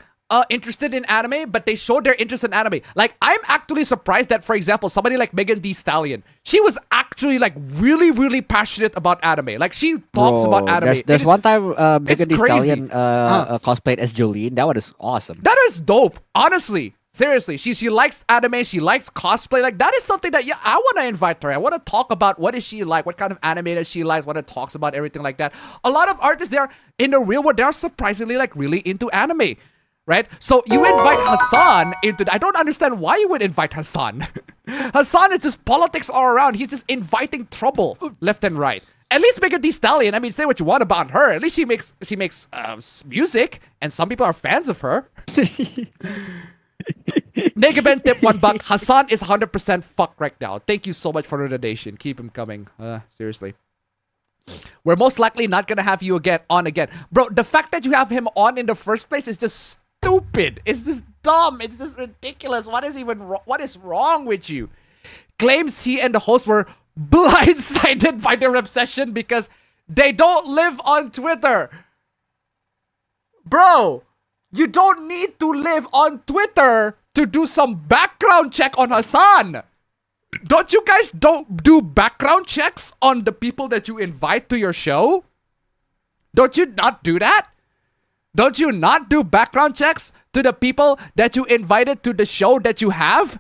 interested in anime, but they showed their interest in anime. Like, I'm actually surprised that, for example, somebody like Megan Thee Stallion, she was actually like really, really passionate about anime. Like, she talks about anime.
There's one time Megan Thee
crazy.
Stallion cosplayed as Jolene. That was awesome.
That is dope. Honestly. Seriously, she likes anime, she likes cosplay. Like, that is something that, yeah, I want to invite her. I want to talk about what is she like, what kind of anime that she likes, what it talks about, everything like that. A lot of artists, they're in the real world, they're surprisingly like really into anime, right? So you invite Hasan into, I don't understand why you would invite Hasan. Hasan is just politics all around. He's just inviting trouble left and right. At least Megan Thee Stallion, I mean, say what you want about her. At least she makes music, and some people are fans of her. Negabend tip $1. Hasan is 100% fucked right now. Thank you so much for the donation. Keep him coming. Seriously. We're most likely not gonna have you on again. Bro, the fact that you have him on in the first place is just stupid. It's just dumb. It's just ridiculous. What is wrong with you? Claims he and the host were blindsided by their obsession because they don't live on Twitter. Bro, you don't need to live on Twitter to do some background check on Hasan. Don't you guys do background checks on the people that you invite to your show? Don't you not do that? Don't you not do background checks to the people that you invited to the show that you have?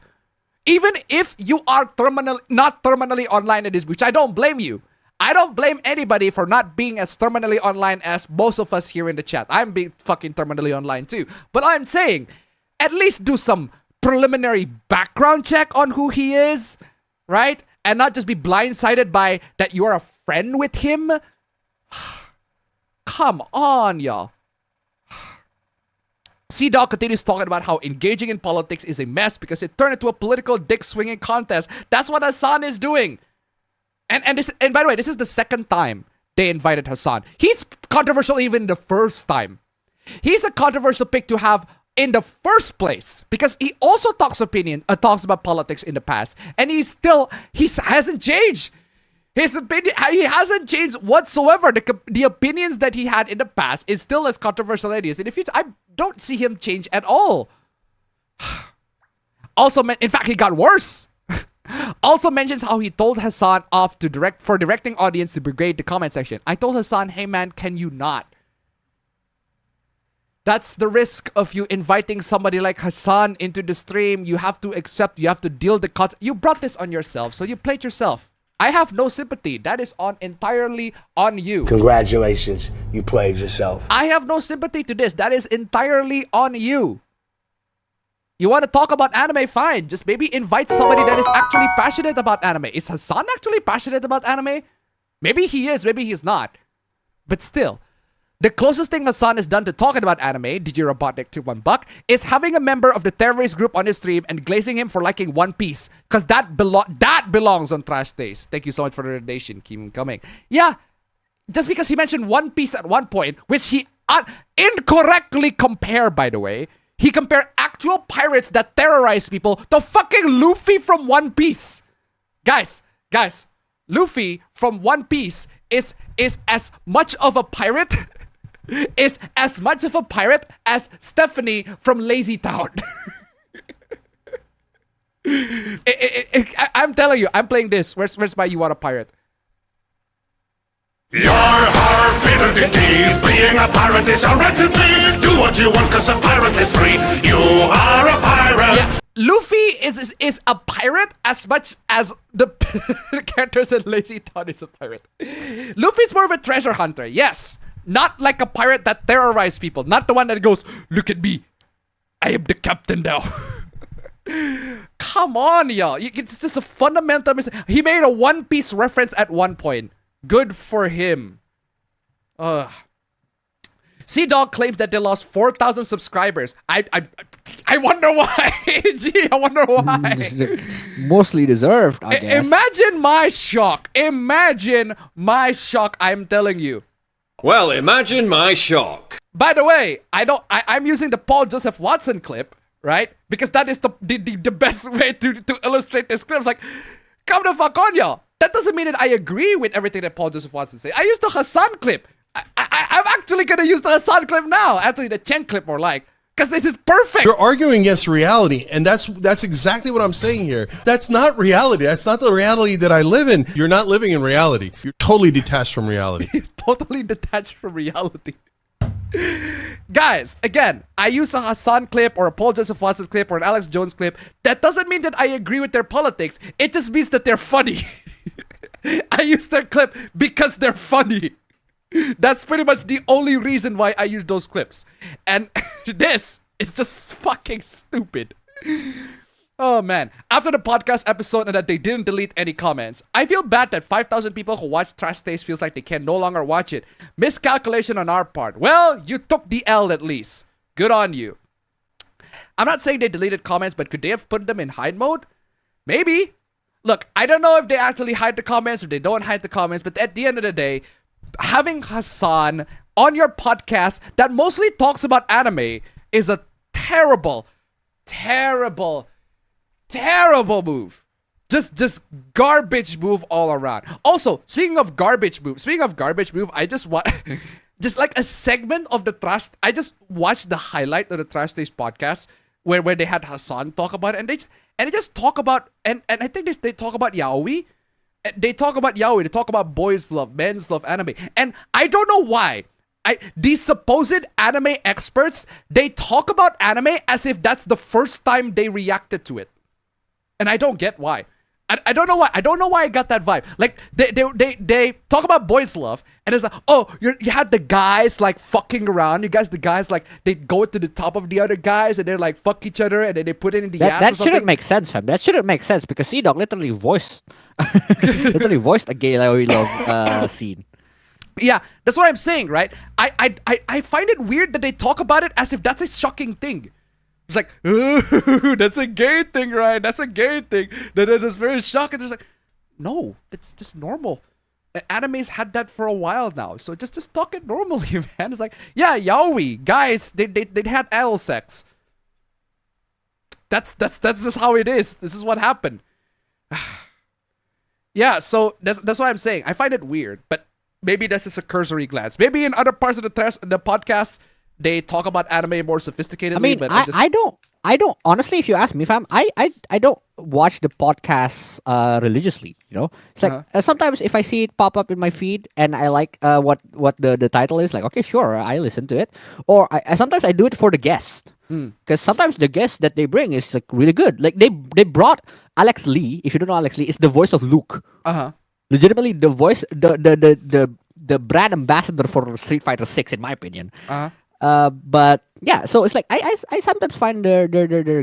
Even if you are not terminally online in this, which I don't blame you. I don't blame anybody for not being as terminally online as most of us here in the chat. I'm being fucking terminally online too. But I'm saying, at least do some preliminary background check on who he is, right? And not just be blindsided by that you're a friend with him. Come on, y'all. CDawg continues talking about how engaging in politics is a mess because it turned into a political dick-swinging contest. That's what Hasan is doing. And by the way, this is the second time they invited Hasan. He's controversial even the first time. He's a controversial pick to have in the first place because he also talks about politics in the past, and he hasn't changed. His opinion, he hasn't changed whatsoever. The opinions that he had in the past is still as controversial as it is in the future. I don't see him change at all. Also, in fact, he got worse. Also mentions how he told Hasan off to directing audience to brigade the comment section. I told Hasan, hey man, can you not? That's the risk of you inviting somebody like Hasan into the stream. You have to accept, you have to deal the cut. You brought this on yourself, so you played yourself. I have no sympathy. That is entirely on you.
Congratulations, you played yourself.
I have no sympathy to this. That is entirely on you. You want to talk about anime, fine. Just maybe invite somebody that is actually passionate about anime. Is Hasan actually passionate about anime? Maybe he is, maybe he's not. But still, the closest thing Hasan has done to talking about anime, did you Robotnik to $1, is having a member of the terrorist group on his stream and glazing him for liking One Piece. Because that belongs on Trash Days. Thank you so much for the donation. Keep him coming. Yeah, just because he mentioned One Piece at one point, which he incorrectly compared, by the way. He compared actual pirates that terrorize people to fucking Luffy from One Piece. Guys, Luffy from One Piece is as much of a pirate as Stephanie from Lazy Town. I'm telling you, I'm playing this. Where's my You Are a Pirate?
Being a pirate is a right to be. Do what you want, cause a pirate is free. You are a pirate.
Yeah, Luffy is a pirate as much as the characters in Lazy Town is a pirate. Luffy's more of a treasure hunter, yes. Not like a pirate that terrorizes people. Not the one that goes, look at me, I am the captain now. Come on, y'all. It's just a fundamental mistake. He made a One Piece reference at one point. Good for him. CDawg claims that they lost 4,000 subscribers. I wonder why. Gee, I wonder why.
Mostly deserved, I guess.
Imagine my shock. Imagine my shock, I'm telling you.
Well, imagine my shock.
By the way, I'm using the Paul Joseph Watson clip, right? Because that is the best way to illustrate this clip. It's like, come the fuck on, y'all. That doesn't mean that I agree with everything that Paul Joseph Watson said. I used the Hasan clip. I'm actually gonna use the Hasan clip now. Actually, the Chen clip more like. Because this is perfect.
You're arguing against reality, and that's exactly what I'm saying here. That's not reality. That's not the reality that I live in. You're not living in reality. You're totally detached from reality.
Totally detached from reality. Guys, again, I use a Hasan clip or a Paul Joseph Foster's clip or an Alex Jones clip. That doesn't mean that I agree with their politics. It just means that they're funny. I use their clip because they're funny. That's pretty much the only reason why I use those clips. And this is just fucking stupid. Oh man. After the podcast episode and that they didn't delete any comments, I feel bad that 5,000 people who watch Trash Taste feels like they can no longer watch it. Miscalculation on our part. Well, you took the L at least. Good on you. I'm not saying they deleted comments, but could they have put them in hide mode? Maybe. Look, I don't know if they actually hide the comments or they don't hide the comments, but at the end of the day, having Hasan on your podcast that mostly talks about anime is a terrible move. Just garbage move all around. Also, speaking of garbage move, I just just like a segment of the Trash. I just watched the highlight of the Trash Taste podcast where they had Hasan talk about it, and they just talk about and I think they talk about yaoi. They talk about yaoi. They talk about boys love, men's love anime, and I don't know why. These supposed anime experts, they talk about anime as if that's the first time they reacted to it. And I don't get why. I don't know why. I don't know why I got that vibe. Like they talk about boys love, and it's like, oh, you had the guys like fucking around. The guys like they go to the top of the other guys and they're like fuck each other and then they put it in the ass.
That shouldn't make sense, fam. That shouldn't make sense because CDawg literally voiced a gay love scene.
Yeah, that's what I'm saying, right? I find it weird that they talk about it as if that's a shocking thing. It's like, ooh, that's a gay thing, right? That's a gay thing. That is very shocking. There's like, no, it's just normal. Animes had that for a while now, so just talk it normally, man. It's like, yeah, yaoi guys, they had anal sex. That's just how it is. This is what happened. Yeah, so that's what I'm saying. I find it weird, but maybe that's just a cursory glance. Maybe in other parts of the podcast, they talk about anime more sophisticatedly.
I mean,
but
I don't honestly. If you ask me, fam, I don't watch the podcasts religiously. You know, it's like sometimes if I see it pop up in my feed and I like what the title is, like okay, sure, I listen to it. Or sometimes I do it for the guest because sometimes the guest that they bring is like really good. Like they brought Alex Lee. If you don't know Alex Lee, is the voice of Luke. Legitimately, the voice, the brand ambassador for Street Fighter 6, in my opinion. But yeah, so it's like I sometimes find their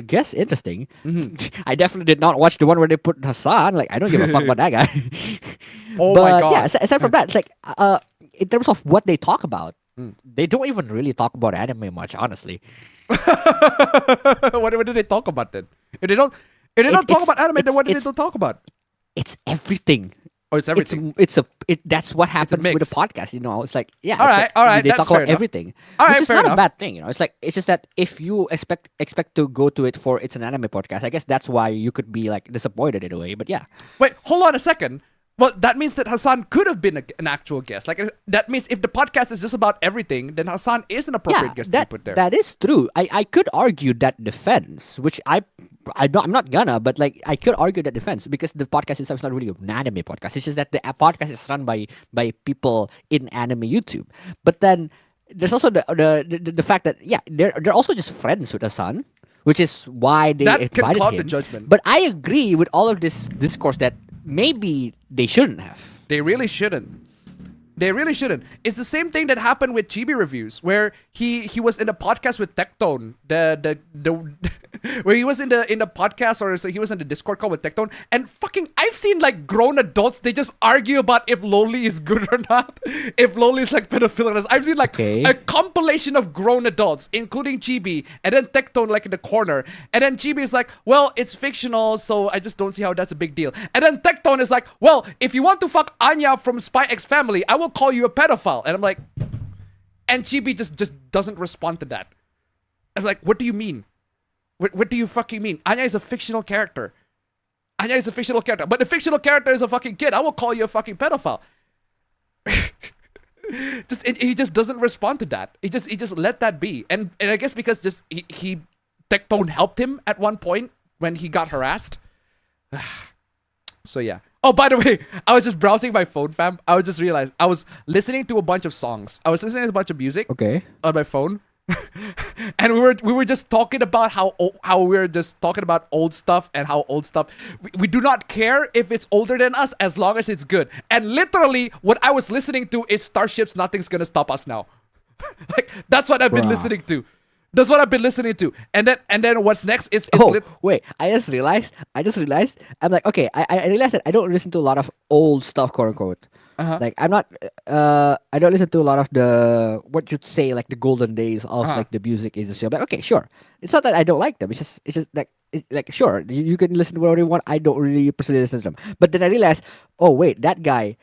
guests interesting. I definitely did not watch the one where they put Hasan. Like I don't give a fuck about that guy.
Oh
but,
my god!
Yeah, aside from that, it's like in terms of what they talk about, they don't even really talk about anime much, honestly.
What did they talk about then? If they don't talk about anime, then what did they talk about?
It's everything.
Oh, it's everything.
That's what happens with a podcast, you know. It's like, yeah.
All right.
They
That's
talk about
fair
everything,
all
which
right,
is
fair
not
enough.
a bad thing, you know. It's just that if you expect to go to it for it's an anime podcast, I guess that's why you could be like disappointed in a way. But yeah.
Wait, hold on a second. Well, that means that Hasan could have been an actual guest. Like that means if the podcast is just about everything, then Hasan is an appropriate guest to be put there.
That is true. I could argue that defense, which I'm not gonna, but like I could argue that defense because the podcast itself is not really an anime podcast. It's just that the podcast is run by people in anime YouTube. But then there's also the fact that they're also just friends with Hasan, which is why they
that
invited
can cloud
him.
the judgment.
But I agree with all of this discourse that maybe they shouldn't have.
They really shouldn't. It's the same thing that happened with Chibi Reviews, where he was in a podcast with Tectone, where he was in the podcast, or so he was in the Discord call with Tectone, and fucking I've seen like grown adults, they just argue about if Loli is good or not, if Loli is like pedophile or not. I've seen like a compilation of grown adults, including Chibi, and then Tectone like in the corner, and then Chibi is like, well, it's fictional, so I just don't see how that's a big deal, and then Tectone is like, well, if you want to fuck Anya from Spy X Family, I will call you a pedophile. And I'm like, and Chibi just doesn't respond to that. I'm like, what do you mean? What do you fucking mean? Anya is a fictional character. But the fictional character is a fucking kid. I will call you a fucking pedophile. He just doesn't respond to that. He just let that be. And I guess because just he Tectone helped him at one point when he got harassed. So yeah. Oh, by the way, I was just browsing my phone, fam. I just realized I was listening to a bunch of songs. I was listening to a bunch of music.
Okay.
On my phone. And we were just talking about how we're just talking about old stuff and how old stuff we do not care if it's older than us as long as it's good. And literally what I was listening to is Starships Nothing's Gonna Stop Us Now. Like that's what I've been listening to. That's what I've been listening to. And then what's next is
wait, I just realized I'm like, okay, I realized that I don't listen to a lot of old stuff, quote unquote. Like I'm not I don't listen to a lot of the what you'd say like the golden days of like the music industry. I'm like, okay, sure. It's not that I don't like them. It's just like sure, you can listen to whatever you want. I don't really personally listen to them. But then I realized, oh wait, that guy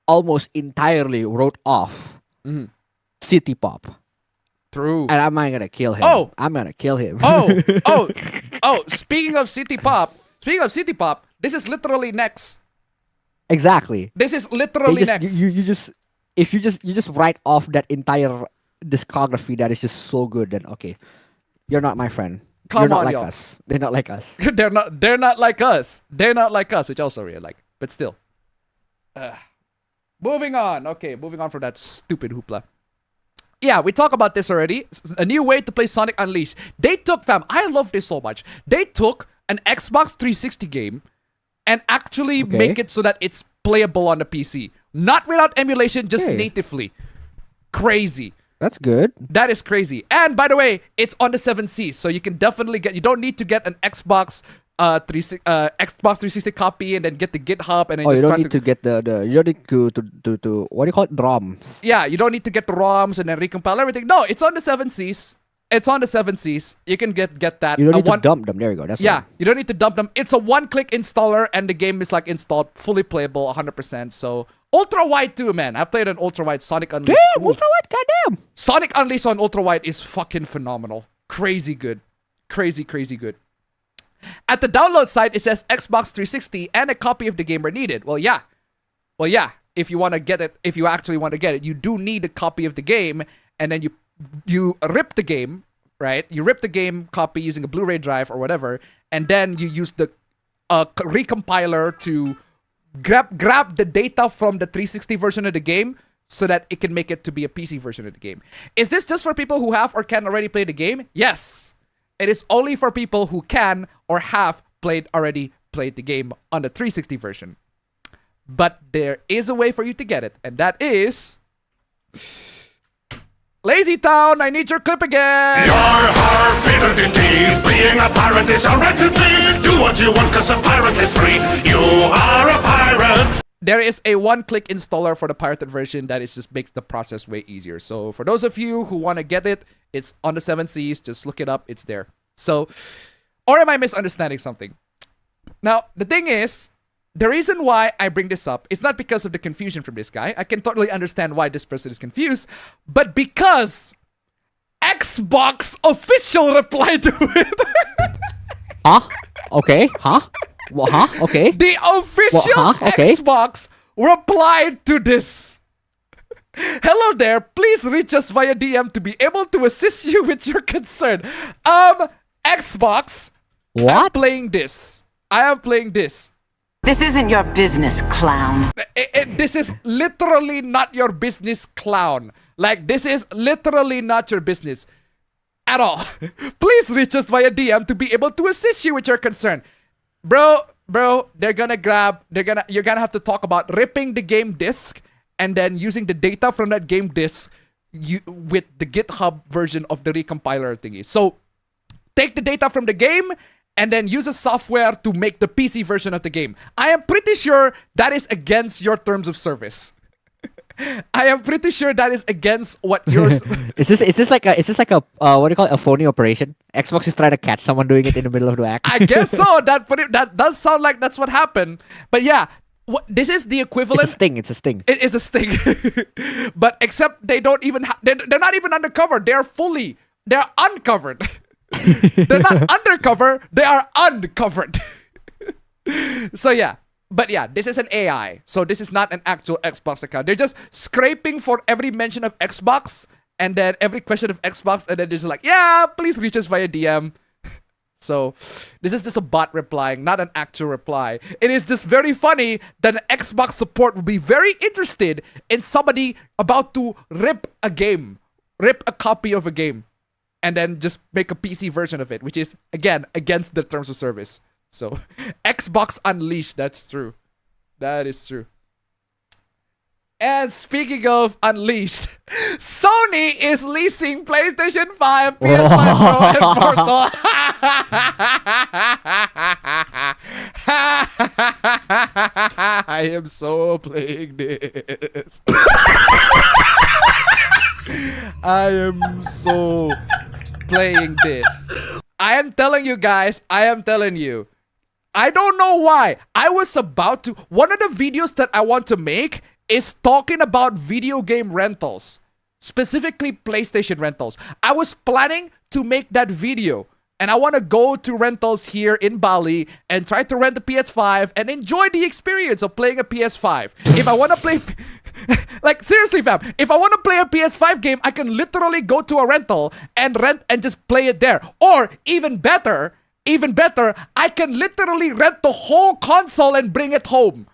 almost entirely wrote off city pop.
True.
And I'm not gonna kill him.
Oh,
I'm gonna kill him.
oh! Speaking of city pop, this is literally next.
Exactly.
This is literally next.
You just write off that entire discography that is just so good. Then okay, you're not my friend. You're not like us. They're not like us.
They're not like us. They're not like us, which I also really like. But still. Moving on. Okay, moving on from that stupid hoopla. Yeah, we talked about this already. A new way to play Sonic Unleashed. They took, fam, I love this so much. They took an Xbox 360 game and actually make it so that it's playable on the PC. Not without emulation, just natively. Crazy.
That's good.
That is crazy. And by the way, it's on the 7Cs, so you can definitely you don't need to get an Xbox 360 copy and then get the GitHub and then
you don't need to get the you don't need to what do you call it, ROMs.
Yeah, you don't need to get the ROMs and then recompile everything. No, it's on the 7Cs. It's on the 7Cs. You can get that.
You don't need to dump them. There you go. That's
you don't need to dump them. It's a one-click installer and the game is like installed, fully playable, 100%. So ultra wide too, man. I played an ultra wide Sonic Unleashed.
Damn, ultra wide, goddamn.
Sonic Unleashed on ultra wide is fucking phenomenal. Crazy good. Crazy good. At the download site, it says Xbox 360 and a copy of the game are needed. Well, yeah. If you want to get it, if you actually want to get it, you do need a copy of the game, and then you rip the game, right? You rip the game copy using a Blu-ray drive or whatever, and then you use the recompiler to grab the data from the 360 version of the game so that it can make it to be a PC version of the game. Is this just for people who have or can already play the game? Yes. It is only for people who can or have already played the game on the 360 version. But there is a way for you to get it, and that is... Lazy Town, I need your clip again!
You're hard indeed. Being a pirate is a right indeed. Do what you want cause a pirate is free. You are a pirate!
There is a one-click installer for the pirated version that just makes the process way easier. So for those of you who want to get it, it's on the 7Cs. Just look it up. It's there. So, or am I misunderstanding something? Now, the thing is, the reason why I bring this up is not because of the confusion from this guy. I can totally understand why this person is confused, but because Xbox official replied to it.
Huh? Okay. Huh? Well, huh? Okay.
The official Xbox replied to this. Hello there. Please reach us via DM to be able to assist you with your concern. Xbox.
What?
I am playing this.
This isn't your business, clown.
This is literally not your business, clown. Like, this is literally not your business at all. Please reach us via DM to be able to assist you with your concern. Bro, you're gonna have to talk about ripping the game disc and then using the data from that game disc with the GitHub version of the recompiler thingy. So, take the data from the game and then use a software to make the PC version of the game. I am pretty sure that is against your terms of service. I am pretty sure that is against what yours.
Is this like a what do you call it, a phony operation? Xbox is trying to catch someone doing it in the middle of the act.
I guess so. That does sound like that's what happened. But yeah, this is the equivalent.
It's a sting.
It is a sting. But except they don't even. They're not even undercover. They're uncovered. They're not undercover. They are uncovered. So yeah. But yeah, this is an AI. So this is not an actual Xbox account. They're just scraping for every mention of Xbox and then every question of Xbox. And then they're just like, yeah, please reach us via DM. So this is just a bot replying, not an actual reply. It is just very funny that an Xbox support will be very interested in somebody about to rip a game, rip a copy of a game, and then just make a PC version of it, which is, again, against the terms of service. So, Xbox Unleashed, that's true. That is true. And speaking of Unleashed, Sony is leasing PlayStation 5, PS5 Pro, and Portal. I am so playing this. I am so playing this. I am telling you guys, I am telling you. I don't know why. I was about to... One of the videos that I want to make is talking about video game rentals. Specifically PlayStation rentals. I was planning to make that video. And I want to go to rentals here in Bali and try to rent a PS5 and enjoy the experience of playing a PS5. If I want to play... Like, seriously, fam. If I want to play a PS5 game, I can literally go to a rental and rent and just play it there. Or, even better, I can literally rent the whole console and bring it home.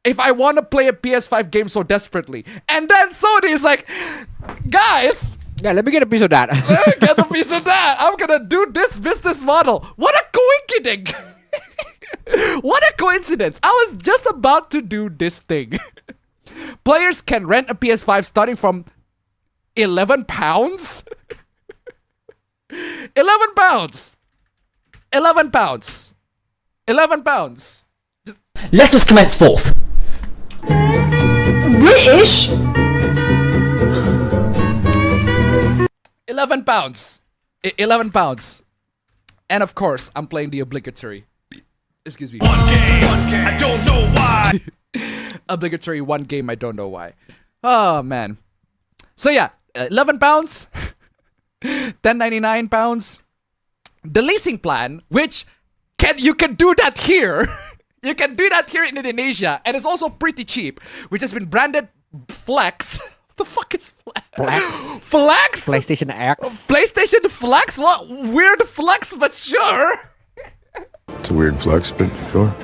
If I want to play a PS5 game so desperately. And then Sony is like, guys...
Yeah, let me get a piece of that.
Let me get a piece of that. I'm gonna do this business model. What a coincidence. What a coincidence. I was just about to do this thing. Players can rent a PS5 starting from 11 pounds. 11 pounds. 11 pounds. 11 pounds.
Let us commence forth. British?
11 pounds. 11 pounds. And of course, I'm playing the obligatory. Excuse me. One game, I don't know why. Obligatory one game, I don't know why. Oh, man. So yeah, 11 pounds. 10.99 pounds. The leasing plan, which you can do that here. You can do that here in Indonesia. And it's also pretty cheap, which has been branded Flex. What the fuck is Flex? Flex?
PlayStation X.
PlayStation Flex? What weird flex, but sure.
It's a weird flex, but sure.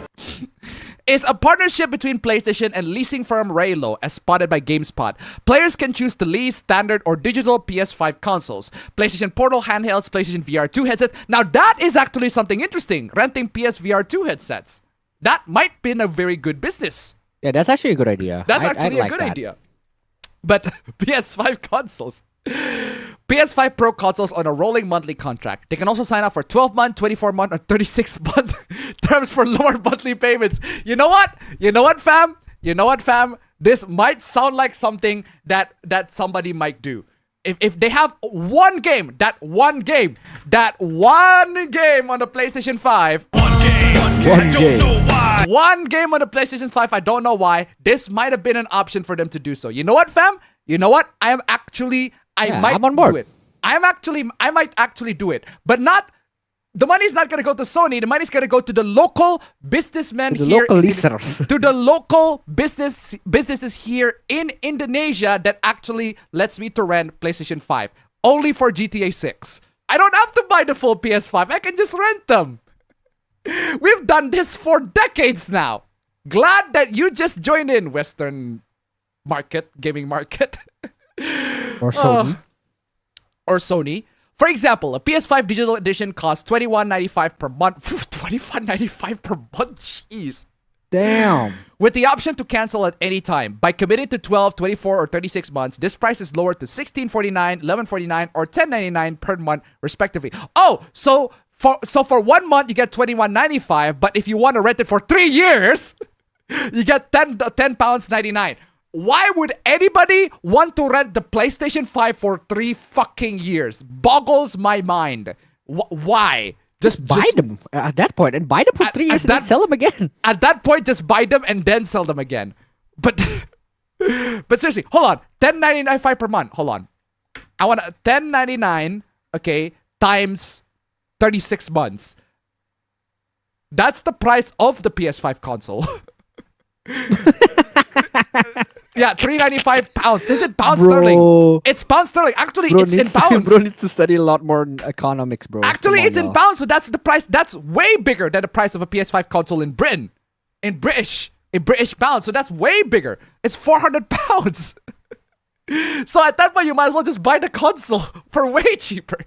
It's a partnership between PlayStation and leasing firm Raylo, as spotted by GameSpot. Players can choose to lease standard or digital PS5 consoles, PlayStation Portal handhelds, PlayStation VR 2 headsets. Now that is actually something interesting, renting PSVR 2 headsets. That might be a very good business.
Yeah, that's actually a good idea.
That's actually a good idea. But PS5 consoles. PS5 Pro consoles on a rolling monthly contract. They can also sign up for 12-month, 24-month, or 36-month terms for lower monthly payments. You know what? You know what, fam? You know what, fam? This might sound like something that somebody might do. If they have one game on the PlayStation 5. One game on the PlayStation 5, I don't know why. This might have been an option for them to do so. You know what, fam? You know what? I'm on board. Do it. I might actually do it. But the money's not gonna go to Sony. The money's gonna go to the local businessmen here.
Local listeners.
To the local businesses here in Indonesia that actually lets me to rent PlayStation 5. Only for GTA 6. I don't have to buy the full PS5. I can just rent them. We've done this for decades now. Glad that you just joined in, Western gaming market.
Or Sony.
Or Sony. For example, a PS5 digital edition costs $21.95 per month. $21.95 per month? Jeez.
Damn.
With the option to cancel at any time. By committing to 12, 24, or 36 months, this price is lowered to $16.49, $11.49, or $10.99 per month, respectively. Oh, so for 1 month, you get $21.95, but if you want to rent it for 3 years, you get £10.99. Why would anybody want to rent the PlayStation 5 for 3 fucking years? Boggles my mind. Why?
Just buy them at that point and buy them for 3 years and then sell them again.
At that point, just buy them and then sell them again. But seriously, hold on. $10.99 per month. Hold on. I want $10.99, okay, times 36 months. That's the price of the PS5 console. Yeah, £395. Is it pound sterling? It's pound sterling. Actually, it's in pounds.
Bro needs to study a lot more economics, bro.
Actually, it's in pounds, so that's the price. That's way bigger than the price of a PS5 console in Britain. In British pounds, so that's way bigger. It's £400. So at that point, you might as well just buy the console for way cheaper.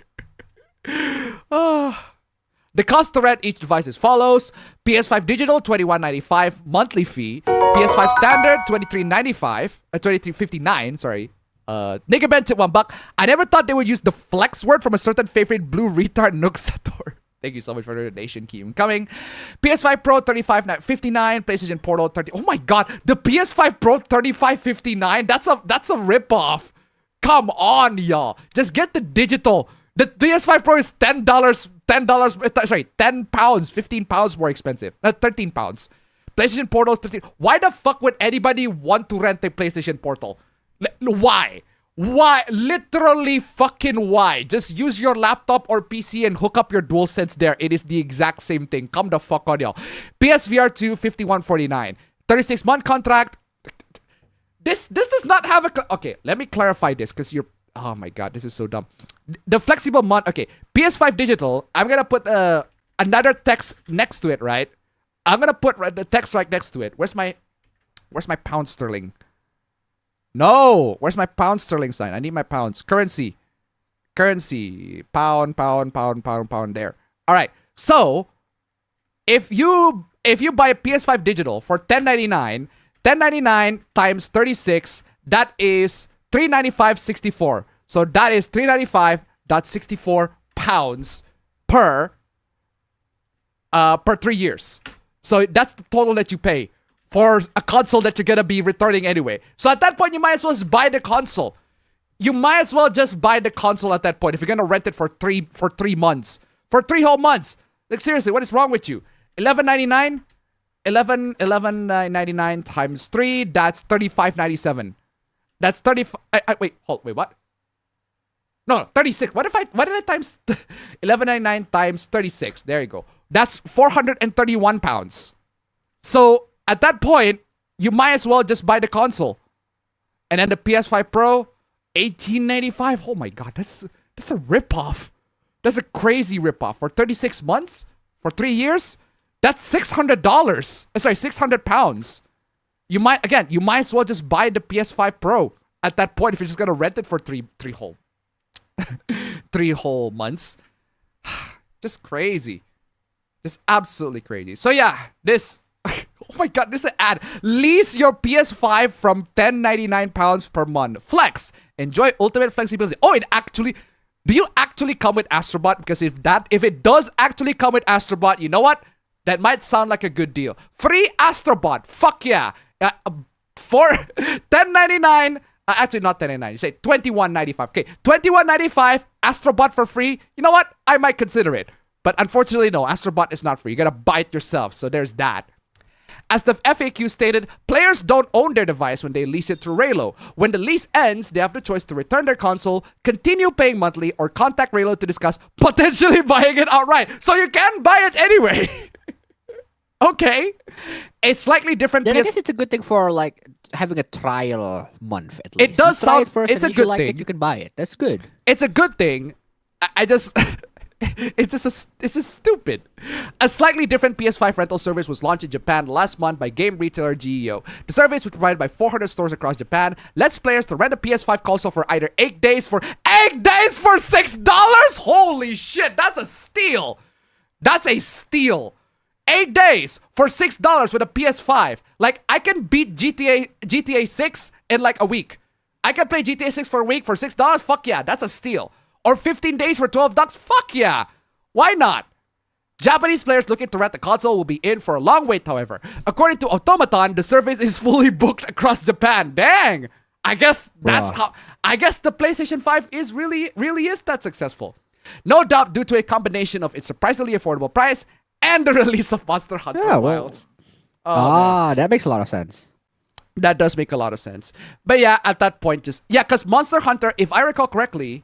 The cost to rent each device is follows. PS5 digital, $21.95 monthly fee. PS5 standard, $23.59, sorry. Nigabend tip $1. I never thought they would use the flex word from a certain favorite blue retard Nooksator. Thank you so much for the donation, keep coming. PS5 Pro, $35.59. PlayStation Portal, $30. Oh my god, the PS5 Pro, $35.59? That's a ripoff. Come on, y'all. Just get the digital. The PS5 Pro is $10, sorry, £10, 15 pounds more expensive. 13 pounds. PlayStation Portal is 13. Why the fuck would anybody want to rent a PlayStation Portal? Why? Why? Literally fucking why? Just use your laptop or PC and hook up your DualSense there. It is the exact same thing. Come the fuck on, y'all. PSVR 2, $51.49. 36-month contract. This does not have a... Okay, let me clarify this because you're... Oh my god, this is so dumb. The flexible month... Okay, PS5 digital. I'm gonna put another text next to it, right? I'm gonna put the text right next to it. Where's my pound sterling? No! Where's my pound sterling sign? I need my pounds. Currency. Pound there. Alright, so if you buy a PS5 digital for $10.99 times 36, that is $395.64. So that is $395.64 pounds per 3 years. So that's the total that you pay for a console that you're gonna be returning anyway. So at that point, you might as well just buy the console. You might as well just buy the console at that point if you're gonna rent it for 3 months. For 3 whole months. Like seriously, what is wrong with you? $11.99? $11.99 times 3, that's $35.97. That's 35. Wait, what? No, 36. What did I times 11.99 times 36? There you go. That's 431 pounds. So at that point, you might as well just buy the console. And then the PS5 Pro, $18.95. Oh my god, that's a ripoff. That's a crazy ripoff. For 36 months? For 3 years? That's $600. Sorry, 600 pounds. You might as well just buy the PS5 Pro at that point if you're just gonna rent it for three whole months. Just crazy. Just absolutely crazy. So yeah, this oh my god, this is an ad. Lease your PS5 from £10.99 per month. Flex. Enjoy ultimate flexibility. Oh, do you actually come with Astrobot? Because if it does actually come with Astrobot, you know what? That might sound like a good deal. Free Astrobot. Fuck yeah. For $10.99. Actually, not $10.99. You say $21.95. Okay, $21.95. Astrobot for free. You know what? I might consider it. But unfortunately, no. Astrobot is not free. You gotta buy it yourself. So there's that. As the FAQ stated, players don't own their device when they lease it through Raylo. When the lease ends, they have the choice to return their console, continue paying monthly, or contact Raylo to discuss potentially buying it outright. So you can buy it anyway. Okay. A slightly different...
Then I guess it's a good thing for like having a trial month at least.
It does sound...
First,
it's a good thing.
You can buy it. That's good.
It's a good thing. I just... It's just stupid. A slightly different PS5 rental service was launched in Japan last month by game retailer GEO. The service was provided by 400 stores across Japan. Lets players to rent a PS5 console for either 8 days for $6. Holy shit, that's a steal. That's a steal. 8 days for $6 with a PS5. Like, I can beat GTA 6 in like a week. I can play GTA 6 for a week for $6. Fuck yeah, that's a steal. Or 15 days for $12? Fuck yeah. Why not? Japanese players looking to rent the console will be in for a long wait, however. According to Automaton, the service is fully booked across Japan. Dang. I guess that's how... I guess the PlayStation 5 is really is that successful. No doubt due to a combination of its surprisingly affordable price and the release of Monster Hunter Wilds.
That makes a lot of sense.
That does make a lot of sense. But yeah, at that point, just... Yeah, because Monster Hunter, if I recall correctly...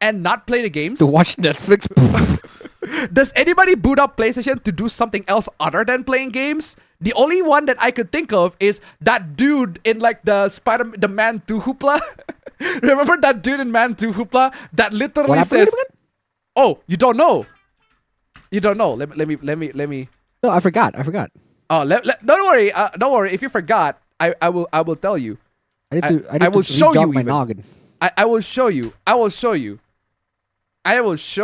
and not play the games?
To watch Netflix.
Does anybody boot up PlayStation to do something else other than playing games? The only one that I could think of is that dude in like the Man 2 Hoopla. Remember that dude in Man 2 Hoopla that literally says, "Oh, you don't know? You don't know? Let me."
No, I forgot.
Oh, don't worry. Don't worry. If you forgot, I will tell you.
I
will show you.
My noggin.
I will show you. I will show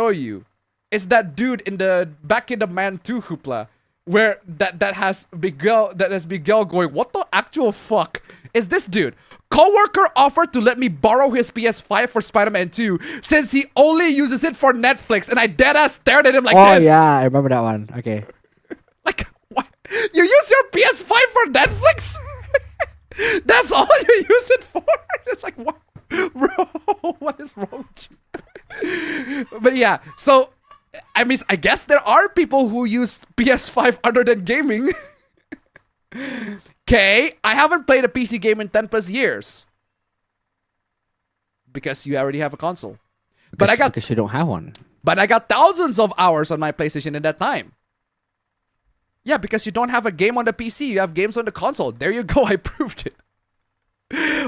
you. It's that dude in the back in the Man 2 Hoopla, where that has Miguel going, what the actual fuck is this dude? Coworker offered to let me borrow his PS5 for Spider-Man 2 since he only uses it for Netflix, and I deadass stared at him like this.
Oh yeah, I remember that one. Okay.
Like, what? You use your PS5 for Netflix? That's all you use it for? It's like, what? Bro, what is wrong with you? But yeah, so I mean, I guess there are people who use PS5 other than gaming. Okay, I haven't played a PC game in 10 plus years. Because you already have a console.
Because you don't have one.
But I got thousands of hours on my PlayStation in that time. Yeah, because you don't have a game on the PC, you have games on the console. There you go, I proved it.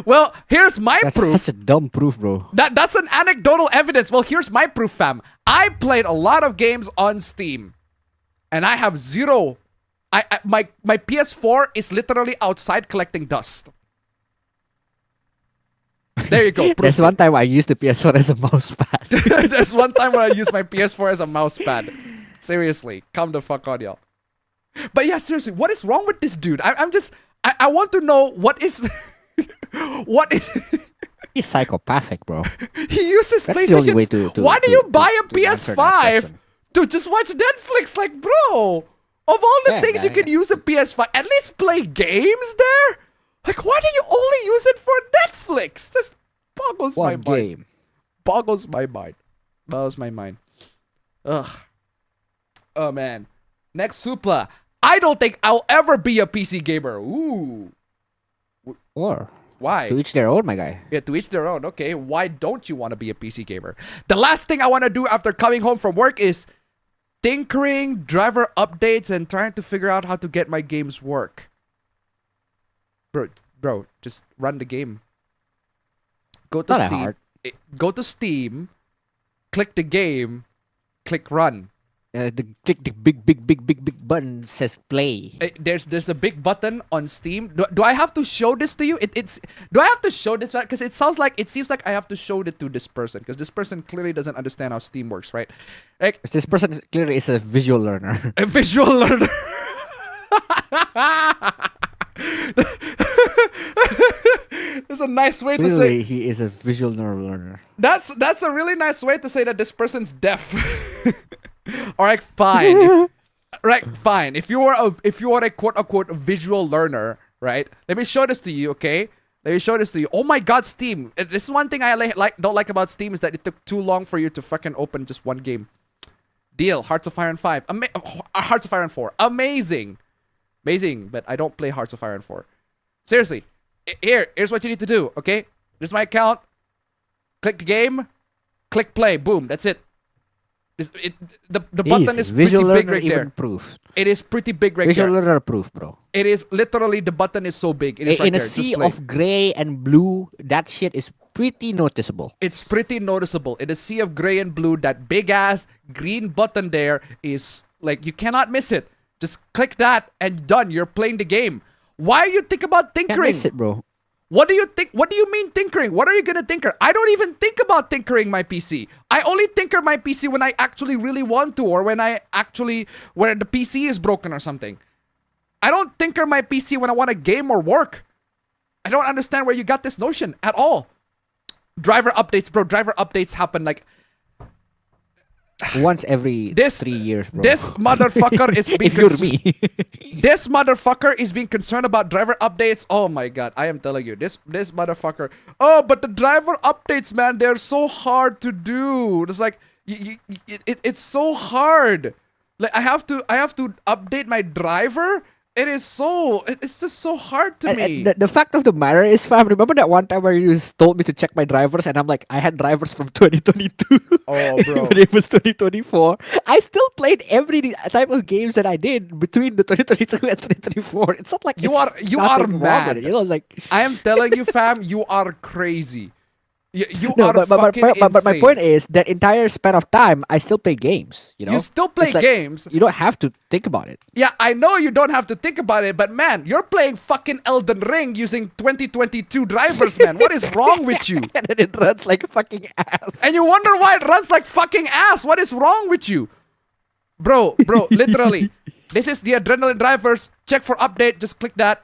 Well, here's my proof.
That's such a dumb proof, bro.
That's an anecdotal evidence. Well, here's my proof, fam. I played a lot of games on Steam. And I have zero. My PS4 is literally outside collecting dust. There you go. Proof.
There's one time I used the PS4 as a mouse pad.
There's one time where I used my PS4 as a mouse pad. Seriously, come the fuck on, y'all. But yeah, seriously, what is wrong with this dude? I want to know what is... What is...
He's psychopathic, bro.
He uses
That's
PlayStation.
The only way to
why do you buy a
to
PS5 to just watch Netflix? Like, bro, of all the things you can use a PS5, at least play games there. Like, why do you only use it for Netflix? Just boggles my mind. Boggles my mind. Boggles my mind. Ugh. Oh man. Next Supla. I don't think I'll ever be a PC gamer. Ooh.
Or
why?
To each their own, my guy.
Yeah, to each their own. Okay, why don't you want to be a PC gamer? The last thing I want to do after coming home from work is tinkering, driver updates, and trying to figure out how to get my games work. Bro, just run the game. Go to Steam. Go to Steam. Click the game. Click run.
The big button says play.
There's a big button on Steam. Do I have to show this to you? Do I have to show this? Because it seems like I have to show it to this person, because this person clearly doesn't understand how Steam works, right? Like,
this person clearly is a visual learner.
A visual learner. That's a nice way to say.
He is a visual learner.
That's a really nice way to say that this person's deaf. Alright, fine. Fine. If you are a quote unquote visual learner, right? Let me show this to you, okay? Let me show this to you. Oh my god, Steam. This is one thing I don't like about Steam, is that it took too long for you to fucking open just one game. Deal. Hearts of Iron 5. Hearts of Iron 4. Amazing. Amazing, but I don't play Hearts of Iron 4. Seriously. Here's what you need to do, okay? This is my account. Click the game. Click play. Boom. That's it. The button is pretty big right there.
Proof.
It is pretty big right
visual
there.
Learner proof, bro.
It is literally, the button is so big. It is right
in a
there.
sea of gray and blue, that shit is pretty noticeable.
It's pretty noticeable. In a sea of gray and blue, that big ass green button there is like, you cannot miss it. Just click that and done. You're playing the game. Why you think about tinkering?
Can't miss it, bro.
What do you think? What do you mean tinkering? What are you gonna tinker? I don't even think about tinkering my PC. I only tinker my PC when I actually really want to, or when the PC is broken or something. I don't tinker my PC when I want to game or work. I don't understand where you got this notion at all. Driver updates, bro. Driver updates happen like
once every 3 years, bro.
This motherfucker is being
if you're me.
This motherfucker is being concerned about driver updates. Oh my god, I am telling you, this motherfucker. Oh, but the driver updates, man, they're so hard to do. It's like it's so hard. Like I have to update my driver, It is so. It's just so hard to me.
And the fact of the matter is, fam, remember that one time where you just told me to check my drivers, and I'm like, I had drivers from 2022.
Oh, bro.
But it was 2024. I still played every type of games that I did between the 2022 and 2024. It's not like
You are mad.
You know, like
I am telling you, fam, you are crazy. You
no,
are
but
fucking
my
insane.
point is that entire span of time, I still play games. You know,
You still play
It's like,
games.
You don't have to think about it.
Yeah, I know you don't have to think about it, but man, you're playing fucking Elden Ring using 2022 drivers, man. What is wrong with you?
And then it runs like fucking ass.
And you wonder why it runs like fucking ass. What is wrong with you? Bro, literally. This is the adrenaline drivers. Check for update. Just click that.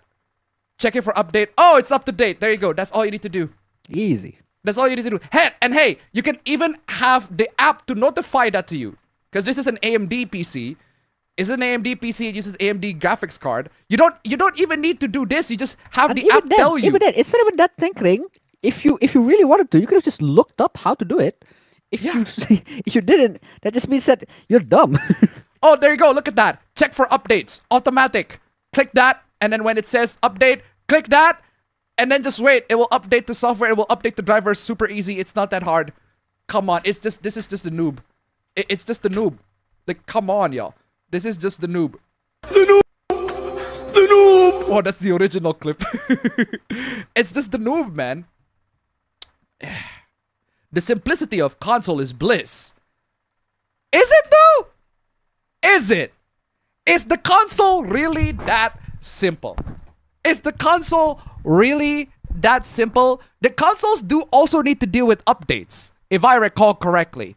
Check it for update. Oh, it's up to date. There you go. That's all you need to do.
Easy.
That's all you need to do. Hey, you can even have the app to notify that to you. Because this is an AMD PC. It's an AMD PC. It uses AMD graphics card. You don't even need to do this. You just have
And
the app tell you.
Even then, it's not even that tinkering. If you really wanted to, you could have just looked up how to do it. If you didn't, that just means that you're dumb.
Oh, there you go. Look at that. Check for updates. Automatic. Click that. And then when it says update, click that. And then just wait. It will update the software. It will update the drivers. Super easy. It's not that hard. Come on. This is just a noob. It's just the noob. Like, come on, y'all. This is just the noob. The noob! Oh, that's the original clip. It's just the noob, man. The simplicity of console is bliss. Is it though? Is it? Is the console really that simple? Is the console really that simple? The consoles do also need to deal with updates, if I recall correctly.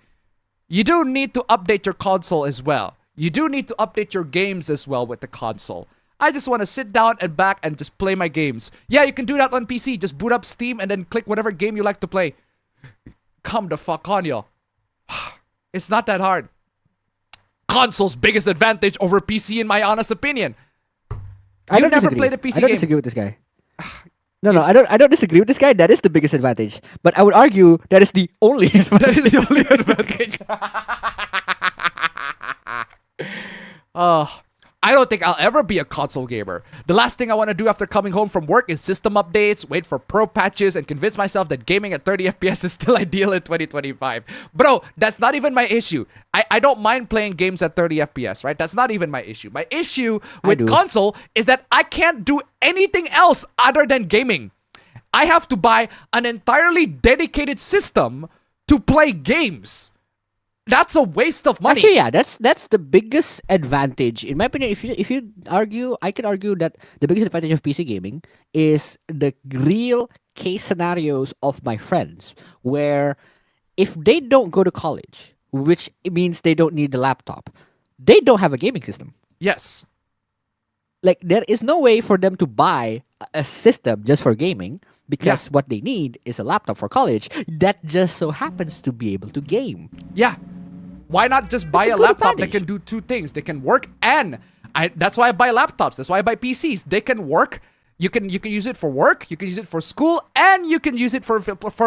You do need to update your console as well. You do need to update your games as well with the console. I just want to sit down and back and just play my games. Yeah, you can do that on PC. Just boot up Steam and then click whatever game you like to play. Come the fuck on, y'all. It's not that hard. Console's biggest advantage over PC, in my honest opinion.
I don't
never
disagree.
played a PC
I don't
game.
disagree with this guy. No, I don't disagree with this guy. That is the biggest advantage. But I would argue that is the only advantage.
That is the only advantage. I don't think I'll ever be a console gamer. The last thing I want to do after coming home from work is system updates, wait for pro patches, and convince myself that gaming at 30 FPS is still ideal in 2025. Bro, that's not even my issue. I don't mind playing games at 30 FPS, right? That's not even my issue. My issue with console is that I can't do anything else other than gaming. I have to buy an entirely dedicated system to play games. That's a waste of money.
Actually, yeah, that's the biggest advantage in my opinion. If you argue, I can argue that the biggest advantage of PC gaming is the real case scenarios of my friends, where if they don't go to college, which means they don't need the laptop, they don't have a gaming system.
Yes.
Like, there is no way for them to buy a system just for gaming, because what they need is a laptop for college that just so happens to be able to game.
Yeah. Why not just buy a laptop that can do two things? They can work, and that's why I buy laptops. That's why I buy PCs. They can work. You can use it for work. You can use it for school, and you can use it for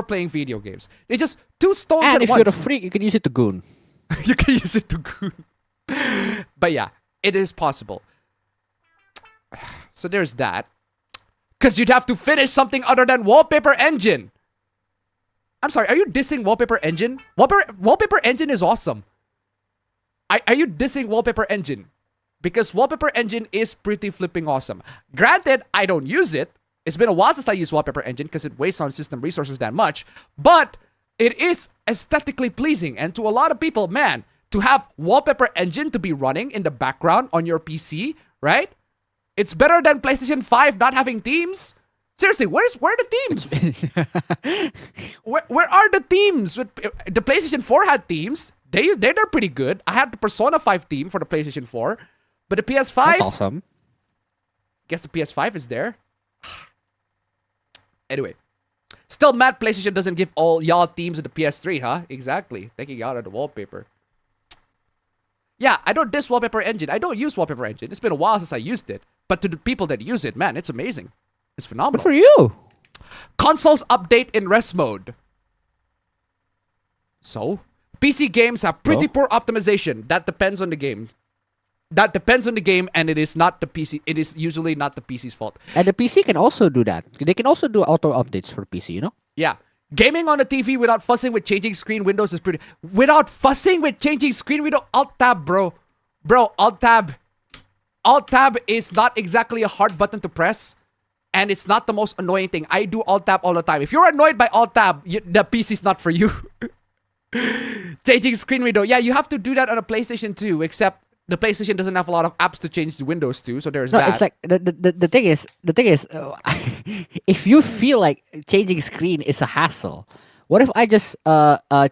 playing video games. It's just two stones
And
at
if
once.
you're a freak, you can use it to goon.
You can use it to goon. But yeah, it is possible. So there's that. Because you'd have to finish something other than Wallpaper Engine. I'm sorry, are you dissing Wallpaper Engine? Wallpaper Engine is awesome. Are you dissing Wallpaper Engine? Because Wallpaper Engine is pretty flipping awesome. Granted, I don't use it. It's been a while since I used Wallpaper Engine because it wastes on system resources that much. But it is aesthetically pleasing. And to a lot of people, man, to have Wallpaper Engine to be running in the background on your PC, right? It's better than PlayStation 5 not having themes. Seriously, where are the themes? where are the themes? The PlayStation 4 had themes. They're pretty good. I had the Persona 5 theme for the PlayStation 4. But the PS5...
That's awesome.
Guess the PS5 is there. Anyway. Still mad PlayStation doesn't give all y'all themes of the PS3, huh? Exactly. Taking out of the wallpaper. Yeah, I don't diss Wallpaper Engine. I don't use Wallpaper Engine. It's been a while since I used it. But to the people that use it, man, it's amazing. It's phenomenal.
Good for you.
Consoles update in rest mode. So, PC games have pretty poor optimization. That depends on the game. That depends on the game, and it is not the PC. It is usually not the PC's fault.
And the PC can also do that. They can also do auto updates for PC, you know?
Yeah. Gaming on the TV without fussing with changing screen windows is pretty... Without fussing with changing screen window... Alt-tab, bro. Bro, Alt-tab. Alt-tab is not exactly a hard button to press. And it's not the most annoying thing. I do Alt-tab all the time. If you're annoyed by Alt-tab, the PC's not for you. Changing screen window. Yeah, you have to do that on a PlayStation too, except... The PlayStation doesn't have a lot of apps to change the windows to, so there's that.
It's like the thing is if you feel like changing screen is a hassle, what if I just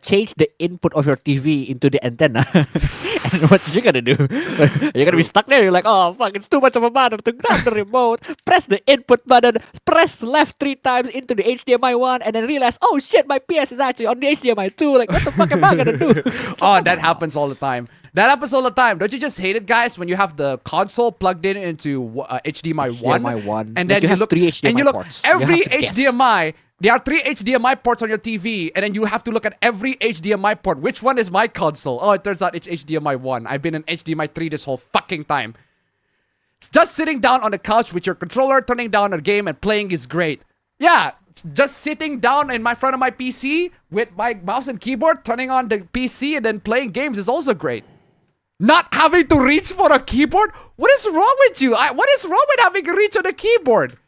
change the input of your TV into the antenna? And what you gonna do? You're gonna be stuck there. You're like, oh fuck, it's too much of a matter to grab the remote, press the input button, press left 3 times into the HDMI 1, and then realize, oh shit, my PS is actually on the HDMI 2. Like, what the fuck am I gonna do?
Oh, that happens all the time. That happens all the time. Don't you just hate it, guys, when you have the console plugged in into HDMI 1?
HDMI 1.
And then you
have
look,
3 HDMI
and you look
ports.
every
You have to guess.
HDMI. There are 3 HDMI ports on your TV, and then you have to look at every HDMI port. Which one is my console? Oh, it turns out it's HDMI 1. I've been in HDMI 3 this whole fucking time. Just sitting down on the couch with your controller, turning down a game and playing is great. Yeah, just sitting down in front of my PC with my mouse and keyboard, turning on the PC and then playing games is also great. Not having to reach for a keyboard? What is wrong with you? What is wrong with having to reach on a keyboard?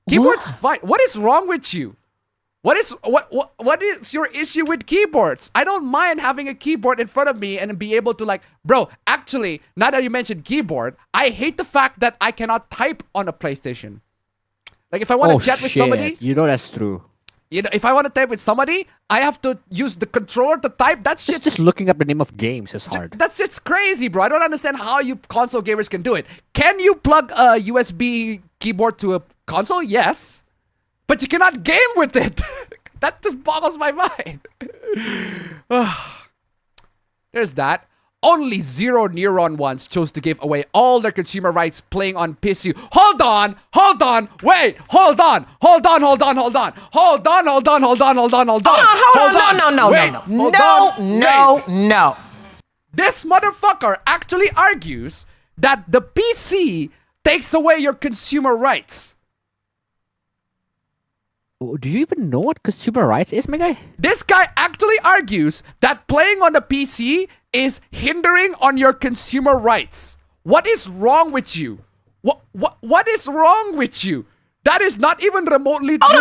Keyboard's fine. What is wrong with you? What is your issue with keyboards? I don't mind having a keyboard in front of me and be able to like, bro, actually, now that you mentioned keyboard, I hate the fact that I cannot type on a PlayStation. Like if I want to chat with somebody,
you know that's true.
You know, if I want to type with somebody, I have to use the controller to type. That's
just looking up the name of games is hard.
That's just crazy, bro. I don't understand how you console gamers can do it. Can you plug a USB keyboard to a console? Yes. But you cannot game with it. That just boggles my mind. There's that. Only Zero Neuron ones chose to give away all their consumer rights playing on PC. Hold on, wait, hold on.
No.
This motherfucker actually argues that the PC takes away your consumer rights.
Do you even know what consumer rights is, my guy?
This guy actually argues that playing on the PC is hindering on your consumer rights. What is wrong with you? What is wrong with you? That is not even remotely true.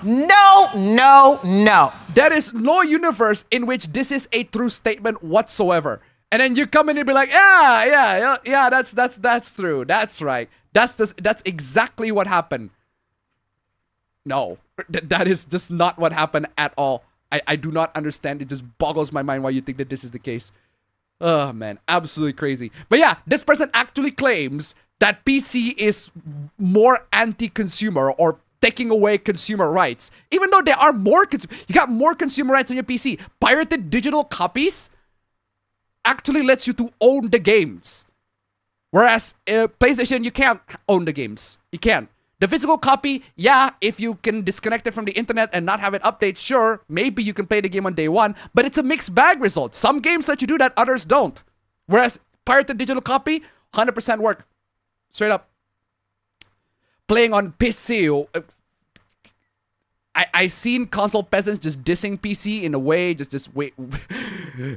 No.
There is no universe in which this is a true statement whatsoever. And then you come in and be like, yeah, that's true. That's right. That's exactly what happened. No, that is just not what happened at all. I do not understand. It just boggles my mind why you think that this is the case. Oh, man. Absolutely crazy. But yeah, this person actually claims that PC is more anti-consumer or taking away consumer rights. Even though there are more... you got more consumer rights on your PC. Pirated digital copies actually lets you to own the games. Whereas PlayStation, you can't own the games. You can't. The physical copy, yeah, if you can disconnect it from the internet and not have it update, sure, maybe you can play the game on day one, but it's a mixed bag result. Some games let you do that, others don't. Whereas pirated digital copy, 100% work. Straight up. Playing on PC, I seen console peasants just dissing PC in a way, just wait.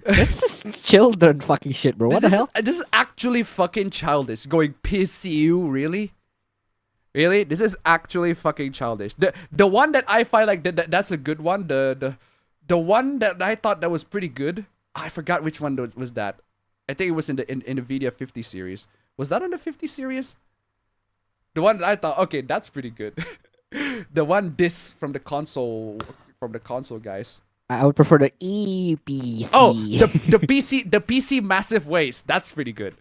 That's just children fucking shit, bro. What the hell?
This is actually fucking childish. Going PCU, really? Really? This is actually fucking childish. The one that I find like that's a good one. The one that I thought that was pretty good. I forgot which one was that. I think it was in the NVIDIA 50 series. Was that on the 50 series? The one that I thought, okay, that's pretty good. The one diss from the console guys.
I would prefer the EPC.
Oh, the PC massive waste. That's pretty good.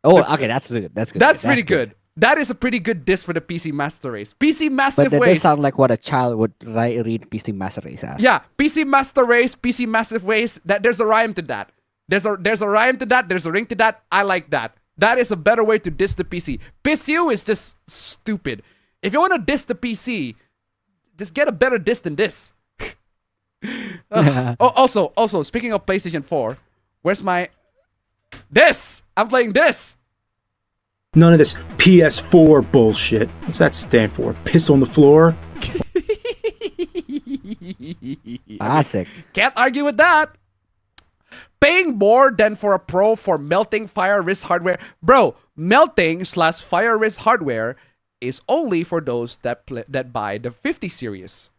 Oh, okay, that's good. That's good.
That's pretty good. That is a pretty good diss for the PC Master Race. PC Massive
Waste. But that
Waste.
does sound like what a child would read PC Master Race as.
Yeah, PC Master Race, PC Massive Waste. There's a rhyme to that. There's a rhyme to that. There's a ring to that. I like that. That is a better way to diss the PC. PCU is just stupid. If you want to diss the PC, just get a better diss than this. Also, speaking of PlayStation 4, where's my... This. I'm playing this.
None of this PS4 bullshit. What's that stand for? Piss on the floor?
Classic.
Can't argue with that. Paying more than for a Pro for melting fire risk hardware. Bro, melting / fire risk hardware is only for those that buy the 50 series.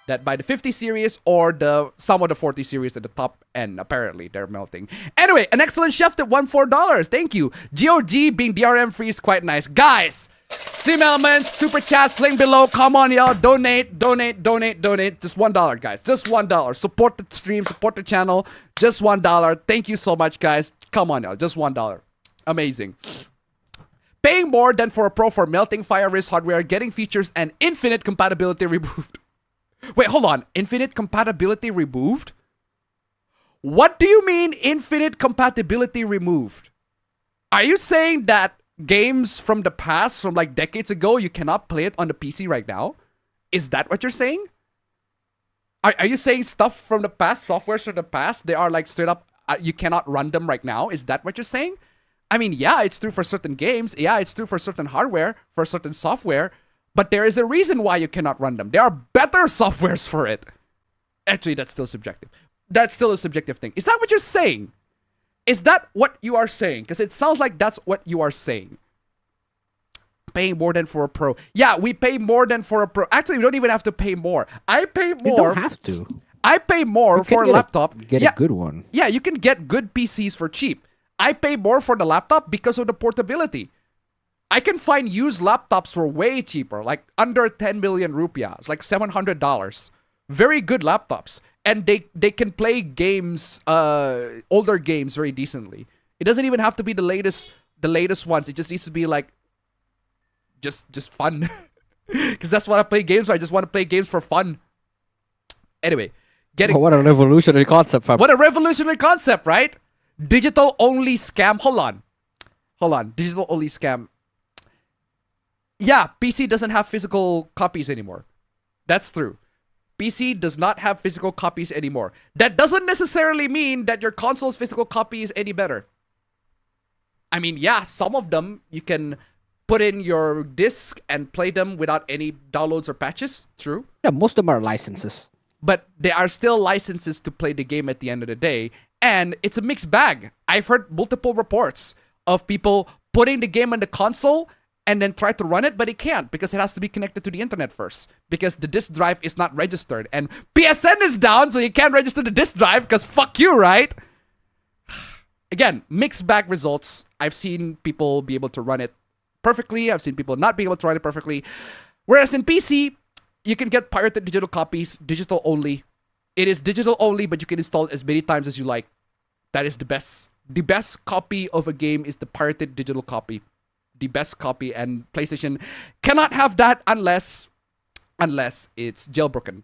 That buy the 50 series or some of the 40 series at the top end. Apparently, they're melting. Anyway, an excellent chef at $14. Thank you. GOG being DRM free is quite nice. Guys, StreamElements, Super Chats, link below. Come on, y'all. Donate. Just $1, guys. Just $1. Support the stream, support the channel. Just $1. Thank you so much, guys. Come on, y'all. Just $1. Amazing. Paying more than for a Pro for melting fire risk hardware, getting features and infinite compatibility removed. Wait, hold on. Infinite compatibility removed? What do you mean infinite compatibility removed? Are you saying that games from the past, from like decades ago, you cannot play it on the PC right now? Is that what you're saying? Are you saying stuff from the past, softwares from the past, they are like straight up, you cannot run them right now? Is that what you're saying? I mean, yeah, it's true for certain games. Yeah, it's true for certain hardware, for certain software. But there is a reason why you cannot run them. There are better softwares for it. Actually, that's still subjective. That's still a subjective thing. Is that what you're saying? Is that what you are saying? Because it sounds like that's what you are saying. Paying more than for a Pro. Yeah, we pay more than for a Pro. Actually, we don't even have to pay more. I pay more.
You don't have to.
I pay more for a laptop.
Get a good one.
Yeah, you can get good PCs for cheap. I pay more for the laptop because of the portability. I can find used laptops for way cheaper, like under 10 million rupiahs, like $700. Very good laptops. And they can play games, older games very decently. It doesn't even have to be the latest ones. It just needs to be like, just fun. Because that's what I play games for. I just want to play games for fun. Anyway,
what a revolutionary concept, fam.
What a revolutionary concept, right? Digital only scam. Hold on. Digital only scam. Yeah, PC doesn't have physical copies anymore. That's true. PC does not have physical copies anymore. That doesn't necessarily mean that your console's physical copy is any better. I mean, yeah, some of them you can put in your disc and play them without any downloads or patches. True.
Yeah, most of them are licenses.
But they are still licenses to play the game at the end of the day. And it's a mixed bag. I've heard multiple reports of people putting the game on the console and then try to run it, but it can't because it has to be connected to the internet first because the disk drive is not registered and PSN is down, so you can't register the disk drive because fuck you, right? Again, mixed bag results. I've seen people be able to run it perfectly. I've seen people not be able to run it perfectly. Whereas in PC, you can get pirated digital copies, digital only. It is digital only, but you can install it as many times as you like. That is the best. The best copy of a game is the pirated digital copy. The best copy, and PlayStation cannot have that unless it's jailbroken.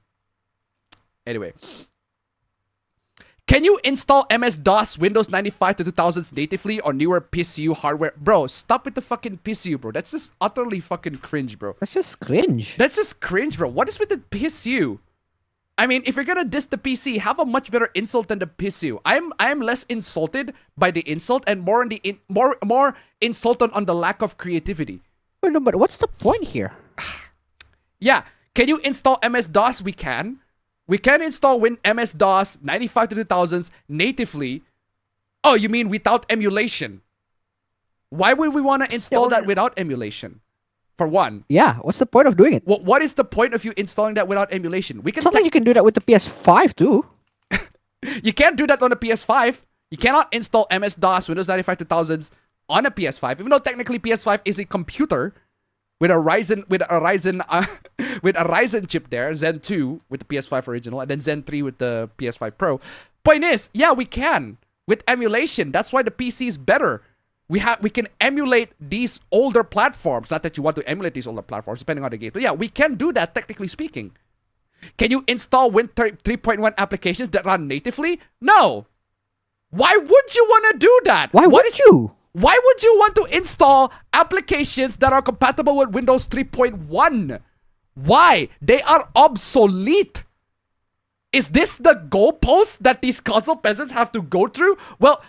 Anyway, can you install MS-DOS Windows 95 to 2000s natively on newer PSU hardware? Bro, stop with the fucking PSU, bro. That's just utterly fucking cringe, bro.
That's just cringe.
That's just cringe, bro. What is with the PSU? I mean, if you're gonna diss the PC, have a much better insult than the PSU. I'm less insulted by the insult and more insulted on the lack of creativity.
Wait, no, but what's the point here?
Yeah, can you install MS-DOS? We can. We can install MS-DOS 95 to 2000s natively. Oh, you mean without emulation? Why would we want to install that without emulation? For one.
Yeah, what's the point of doing it?
What is the point of you installing that without emulation? We can.
Sometimes you can do that with the PS5 too.
You can't do that on a PS5. You cannot install MS-DOS Windows 95 2000s on a PS5, even though technically PS5 is a computer with a Ryzen chip there, Zen 2 with the PS5 original, and then Zen 3 with the PS5 Pro. Point is, yeah, we can with emulation. That's why the PC is better. We can emulate these older platforms. Not that you want to emulate these older platforms, depending on the game. But yeah, we can do that, technically speaking. Can you install Win 3.1 applications that run natively? No. Why would you want to do that?
Why would you?
Why would you want to install applications that are compatible with Windows 3.1? Why? They are obsolete. Is this the goalpost that these console peasants have to go through? Well,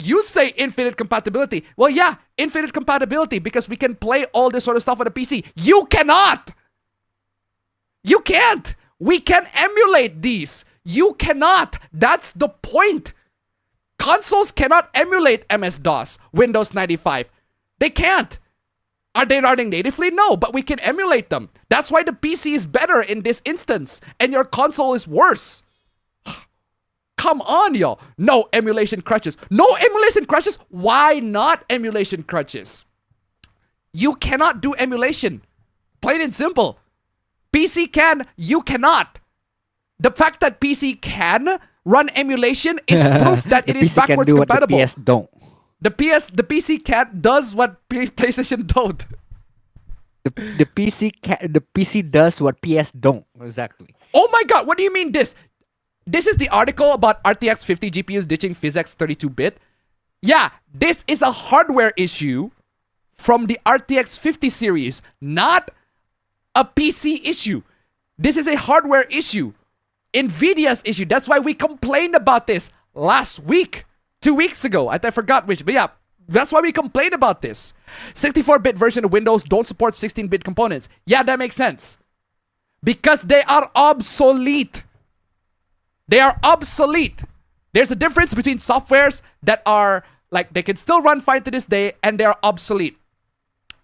You say infinite compatibility. Well, yeah, infinite compatibility because we can play all this sort of stuff on a PC. You cannot. You can't. We can emulate these. You cannot. That's the point. Consoles cannot emulate MS-DOS, Windows 95. They can't. Are they running natively? No, but we can emulate them. That's why the PC is better in this instance, and your console is worse. Come on, y'all. No emulation crutches. No emulation crutches? Why not emulation crutches? You cannot do emulation. Plain and simple. PC can, you cannot. The fact that PC can run emulation is proof that it is backwards compatible.
The PS don't.
The PC does what PlayStation don't.
The PC does what PS don't. Exactly.
Oh my god, what do you mean this? This is the article about RTX 50 GPUs ditching PhysX 32-bit. Yeah, this is a hardware issue from the RTX 50 series, not a PC issue. This is a hardware issue. Nvidia's issue. That's why we complained about this last week. 2 weeks ago. I forgot which, but yeah, that's why we complained about this. 64-bit version of Windows don't support 16-bit components. Yeah, that makes sense. Because they are obsolete. They are obsolete. There's a difference between softwares that are, like, they can still run fine to this day, and they are obsolete.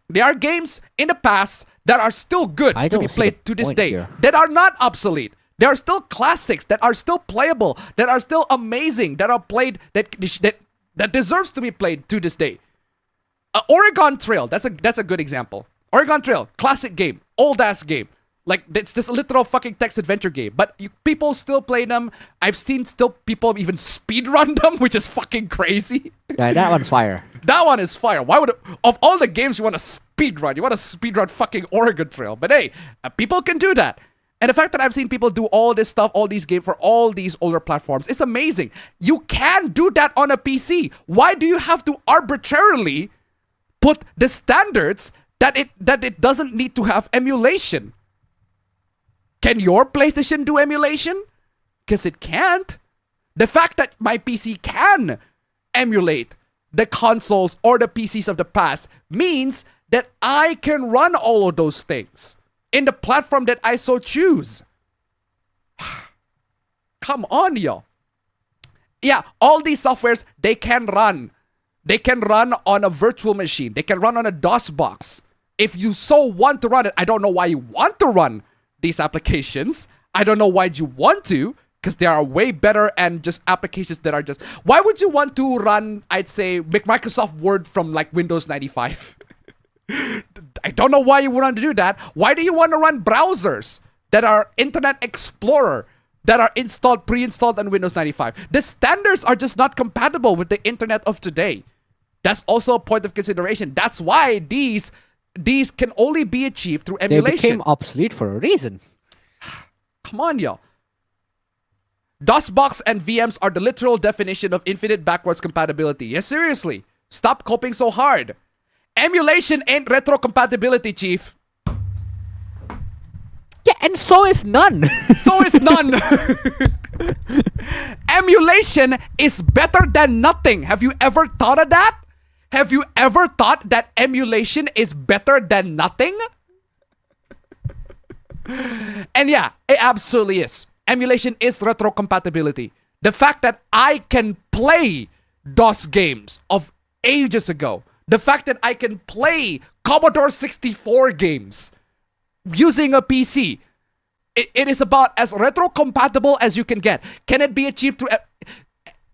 There are games in the past that are still good to be played to this day, that are not obsolete. There are still classics that are still playable, that are still amazing, that are played, that deserves to be played to this day. Oregon Trail, that's a good example. Oregon Trail, classic game, old ass game. Like, it's just a literal fucking text adventure game. But people still play them. I've seen still people even speedrun them, which is fucking crazy.
Yeah, that one's fire.
That one is fire. Why would of all the games you want to speedrun? You want to speedrun fucking Oregon Trail. But hey, people can do that. And the fact that I've seen people do all this stuff, all these games for all these older platforms, it's amazing. You can do that on a PC. Why do you have to arbitrarily put the standards that it doesn't need to have emulation? Can your PlayStation do emulation? Because it can't. The fact that my PC can emulate the consoles or the PCs of the past means that I can run all of those things in the platform that I so choose. Come on, y'all. Yeah, all these softwares, they can run. They can run on a virtual machine. They can run on a DOS box. If you so want to run it, I don't know why you want to run these applications. I don't know why you want to, because there are way better and just applications that are just... Why would you want to run, I'd say, Microsoft Word from like Windows 95? I don't know why you would want to do that. Why do you want to run browsers that are Internet Explorer that are pre-installed on Windows 95? The standards are just not compatible with the internet of today. That's also a point of consideration. That's why these can only be achieved through emulation.
They became obsolete for a reason.
Come on, y'all. DOSBox and VMs are the literal definition of infinite backwards compatibility. Yes, seriously. Stop coping so hard. Emulation ain't retrocompatibility, Chief.
Yeah, and so is none.
So is none. Emulation is better than nothing. Have you ever thought of that? Have you ever thought that emulation is better than nothing? And yeah, it absolutely is. Emulation is retrocompatibility. The fact that I can play DOS games of ages ago, the fact that I can play Commodore 64 games using a PC, it is about as retrocompatible as you can get. Can it be achieved through...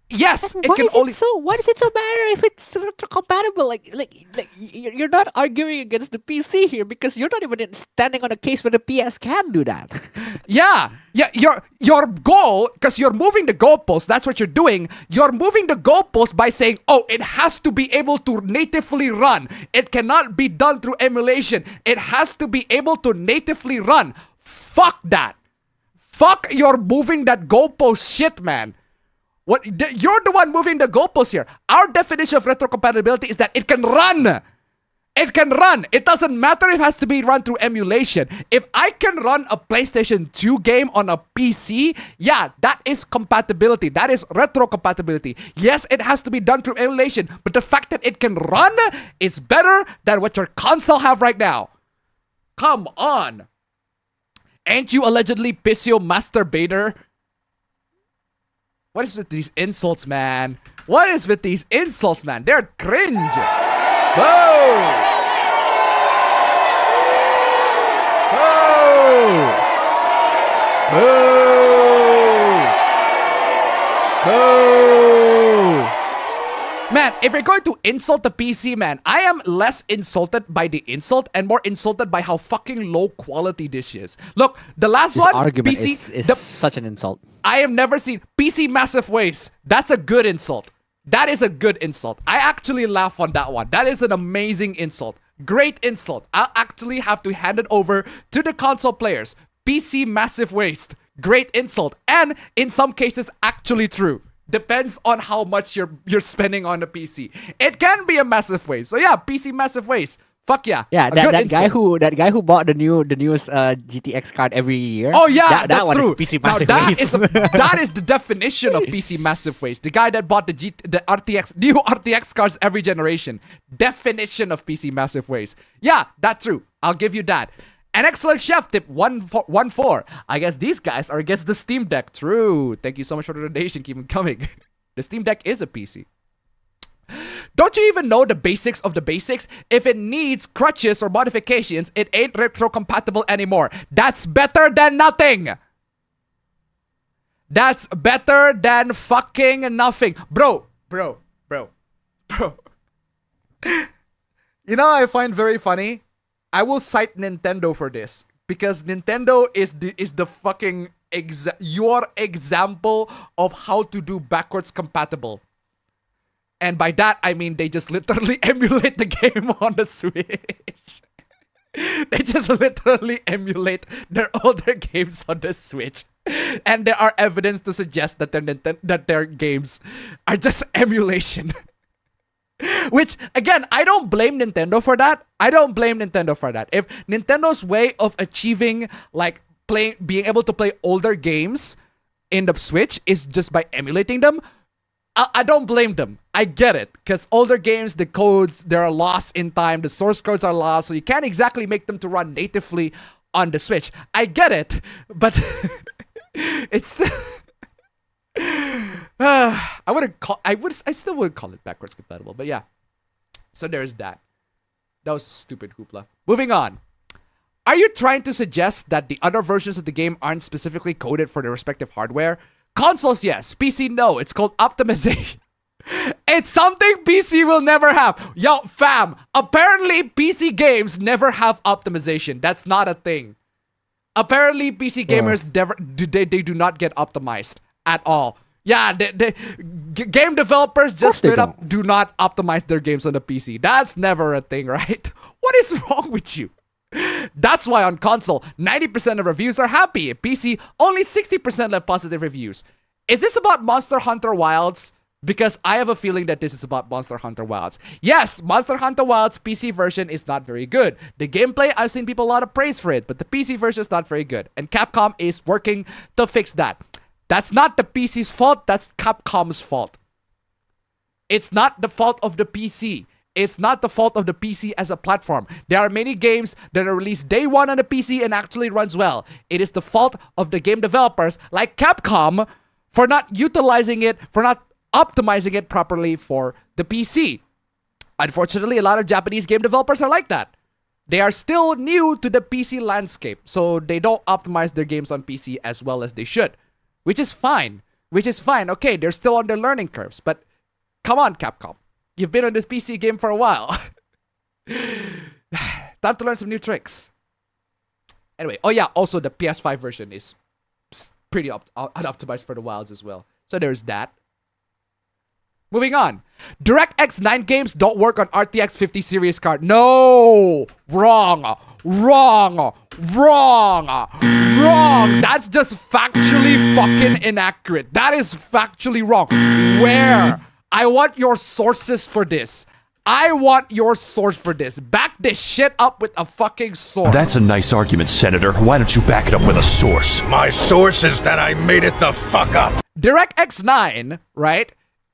Yes, it can only...
Why does it so matter if it's retrocompatible? Like you're not arguing against the PC here because you're not even standing on a case where the PS can do that.
Yeah, your goal, because you're moving the goalpost, that's what you're doing. You're moving the goalpost by saying, oh, it has to be able to natively run. It cannot be done through emulation. It has to be able to natively run. Fuck that. Fuck you're moving that goalpost shit, man. You're the one moving the goalpost here. Our definition of retrocompatibility is that it can run. It can run. It doesn't matter if it has to be run through emulation. If I can run a PlayStation 2 game on a PC, yeah, that is compatibility. That is retro compatibility. Yes, it has to be done through emulation, but the fact that it can run is better than what your console have right now. Come on. Ain't you allegedly pissio masturbator? What is with these insults, man? What is with these insults, man? They're cringe. Whoa! Whoa! Whoa! Whoa! Man, if you're going to insult the PC, man, I am less insulted by the insult and more insulted by how fucking low quality this is. Look, the last one,
argument
PC,
is such an insult.
I have never seen PC massive waste. That's a good insult. That is a good insult. I actually laugh on that one. That is an amazing insult. Great insult. I'll actually have to hand it over to the console players. PC massive waste. Great insult. And in some cases, actually true. Depends on how much you're spending on the PC. It can be a massive waste. So yeah, PC massive waste. Fuck yeah.
Yeah, that guy who bought the newest GTX card every year.
Oh yeah,
that one
true.
is PC massive
now,
waste.
that is the definition of PC massive waste. The guy that bought the RTX new RTX cards every generation. Definition of PC massive waste. Yeah, that's true. I'll give you that. An excellent chef tip 1-4. I guess these guys are against the Steam Deck. True. Thank you so much for the donation. Keep them coming. The Steam Deck is a PC. Don't you even know the basics of the basics? If it needs crutches or modifications, it ain't retro compatible anymore. That's better than nothing. That's better than fucking nothing. Bro. You know what I find very funny? I will cite Nintendo for this. Because Nintendo is the fucking your example of how to do backwards compatible. And by that, I mean they just literally emulate the game on the Switch. They just literally emulate their older games on the Switch. And there are evidence to suggest that their games are just emulation. Which, again, I don't blame Nintendo for that. If Nintendo's way of achieving, like, being able to play older games in the Switch is just by emulating them, I don't blame them. I get it. Because older games, the codes, they're lost in time. The source codes are lost. So you can't exactly make them to run natively on the Switch. I get it. But it's still... I still wouldn't call it backwards compatible. But yeah. So there's that. That was stupid hoopla. Moving on. Are you trying to suggest that the other versions of the game aren't specifically coded for the respective hardware? Consoles, yes. PC, no. It's called optimization. It's something PC will never have. Yo, fam. Apparently, PC games never have optimization. That's not a thing. Apparently, PC gamers they do not get optimized at all. Yeah, game developers just straight up do not optimize their games on the PC. That's never a thing, right? What is wrong with you? That's why on console, 90% of reviews are happy. PC, only 60% have positive reviews. Is this about Monster Hunter Wilds? Because I have a feeling that this is about Monster Hunter Wilds. Yes, Monster Hunter Wilds PC version is not very good. The gameplay, I've seen people a lot of praise for it, but the PC version is not very good. And Capcom is working to fix that. That's not the PC's fault, that's Capcom's fault. It's not the fault of the PC. It's not the fault of the PC as a platform. There are many games that are released day one on the PC and actually runs well. It is the fault of the game developers like Capcom for not utilizing it, for not optimizing it properly for the PC. Unfortunately, a lot of Japanese game developers are like that. They are still new to the PC landscape, so they don't optimize their games on PC as well as they should. Which is fine. Okay, they're still on their learning curves, but come on, Capcom. You've been on this PC game for a while. Time to learn some new tricks. Anyway, oh yeah, also the PS5 version is pretty unoptimized for the Wilds as well. So there's that. Moving on. DirectX 9 games don't work on RTX 50 series card. No! Wrong! That's just factually fucking inaccurate. That is factually wrong. Where? I want your sources for this. I want your source for this. Back this shit up with a fucking source.
That's a nice argument, Senator. Why don't you back it up with a source?
My source is that I made it the fuck up.
DirectX 9, right?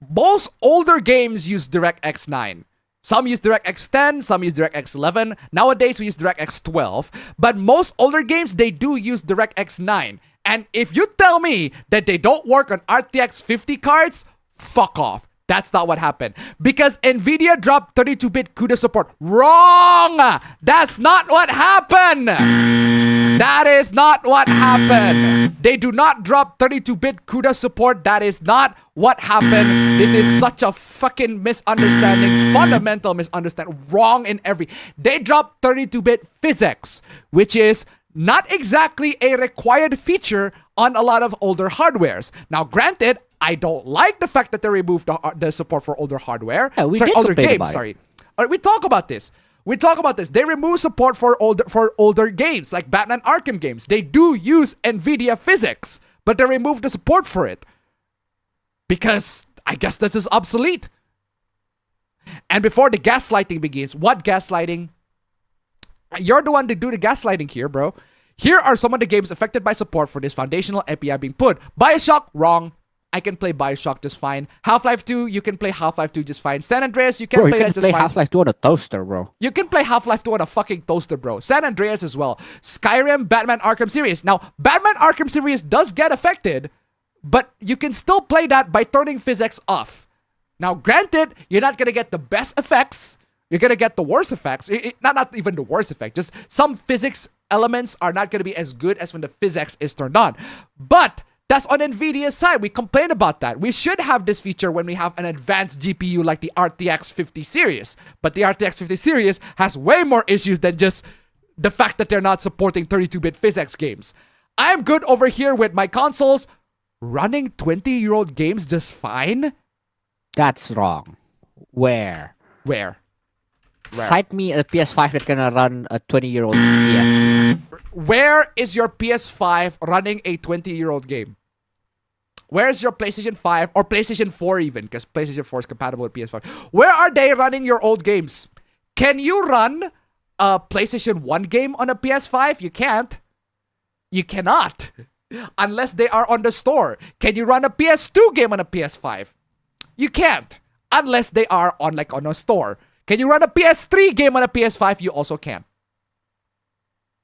Most older games use DirectX 9. Some use DirectX 10, some use DirectX 11. Nowadays, we use DirectX 12. But most older games, they do use DirectX 9. And if you tell me that they don't work on RTX 50 cards, fuck off. That's not what happened. Because NVIDIA dropped 32-bit CUDA support. Wrong! That's not what happened! That is not what happened. They do not drop 32-bit CUDA support. That is not what happened. This is such a fucking misunderstanding. Fundamental misunderstanding. Wrong in every... They dropped 32-bit physics, which is not exactly a required feature on a lot of older hardwares. Now, granted, I don't like the fact that they removed the support for older hardware.
Yeah,
older games. Sorry. All right, we talk about this. They remove support for older games like Batman Arkham games. They do use NVIDIA physics, but they removed the support for it because I guess this is obsolete. And before the gaslighting begins, what gaslighting? You're the one to do the gaslighting here, bro. Here are some of the games affected by support for this foundational API being put. BioShock, wrong. I can play BioShock just fine. Half-Life 2, you can play Half-Life 2 just fine. San Andreas, you can play that just fine.
Half-Life 2 on a toaster, bro.
You can play Half-Life 2 on a fucking toaster, bro. San Andreas as well. Skyrim, Batman Arkham series. Now, Batman Arkham series does get affected, but you can still play that by turning physics off. Now, granted, you're not going to get the best effects. You're going to get the worst effects. Not even the worst effect. Just some physics elements are not going to be as good as when the physics is turned on. But that's on NVIDIA's side. We complain about that. We should have this feature when we have an advanced GPU like the RTX 50 series. But the RTX 50 series has way more issues than just the fact that they're not supporting 32-bit physics games. I am good over here with my consoles running 20-year-old games just fine.
That's wrong. Where?
Cite
me a PS5 that can run a 20-year-old PS2.
Where is your PS5 running a 20-year-old game? Where's your PlayStation 5 or PlayStation 4 even? Because PlayStation 4 is compatible with PS5. Where are they running your old games? Can you run a PlayStation 1 game on a PS5? You can't. You cannot. Unless they are on the store. Can you run a PS2 game on a PS5? You can't. Unless they are on a store. Can you run a PS3 game on a PS5? You also can't.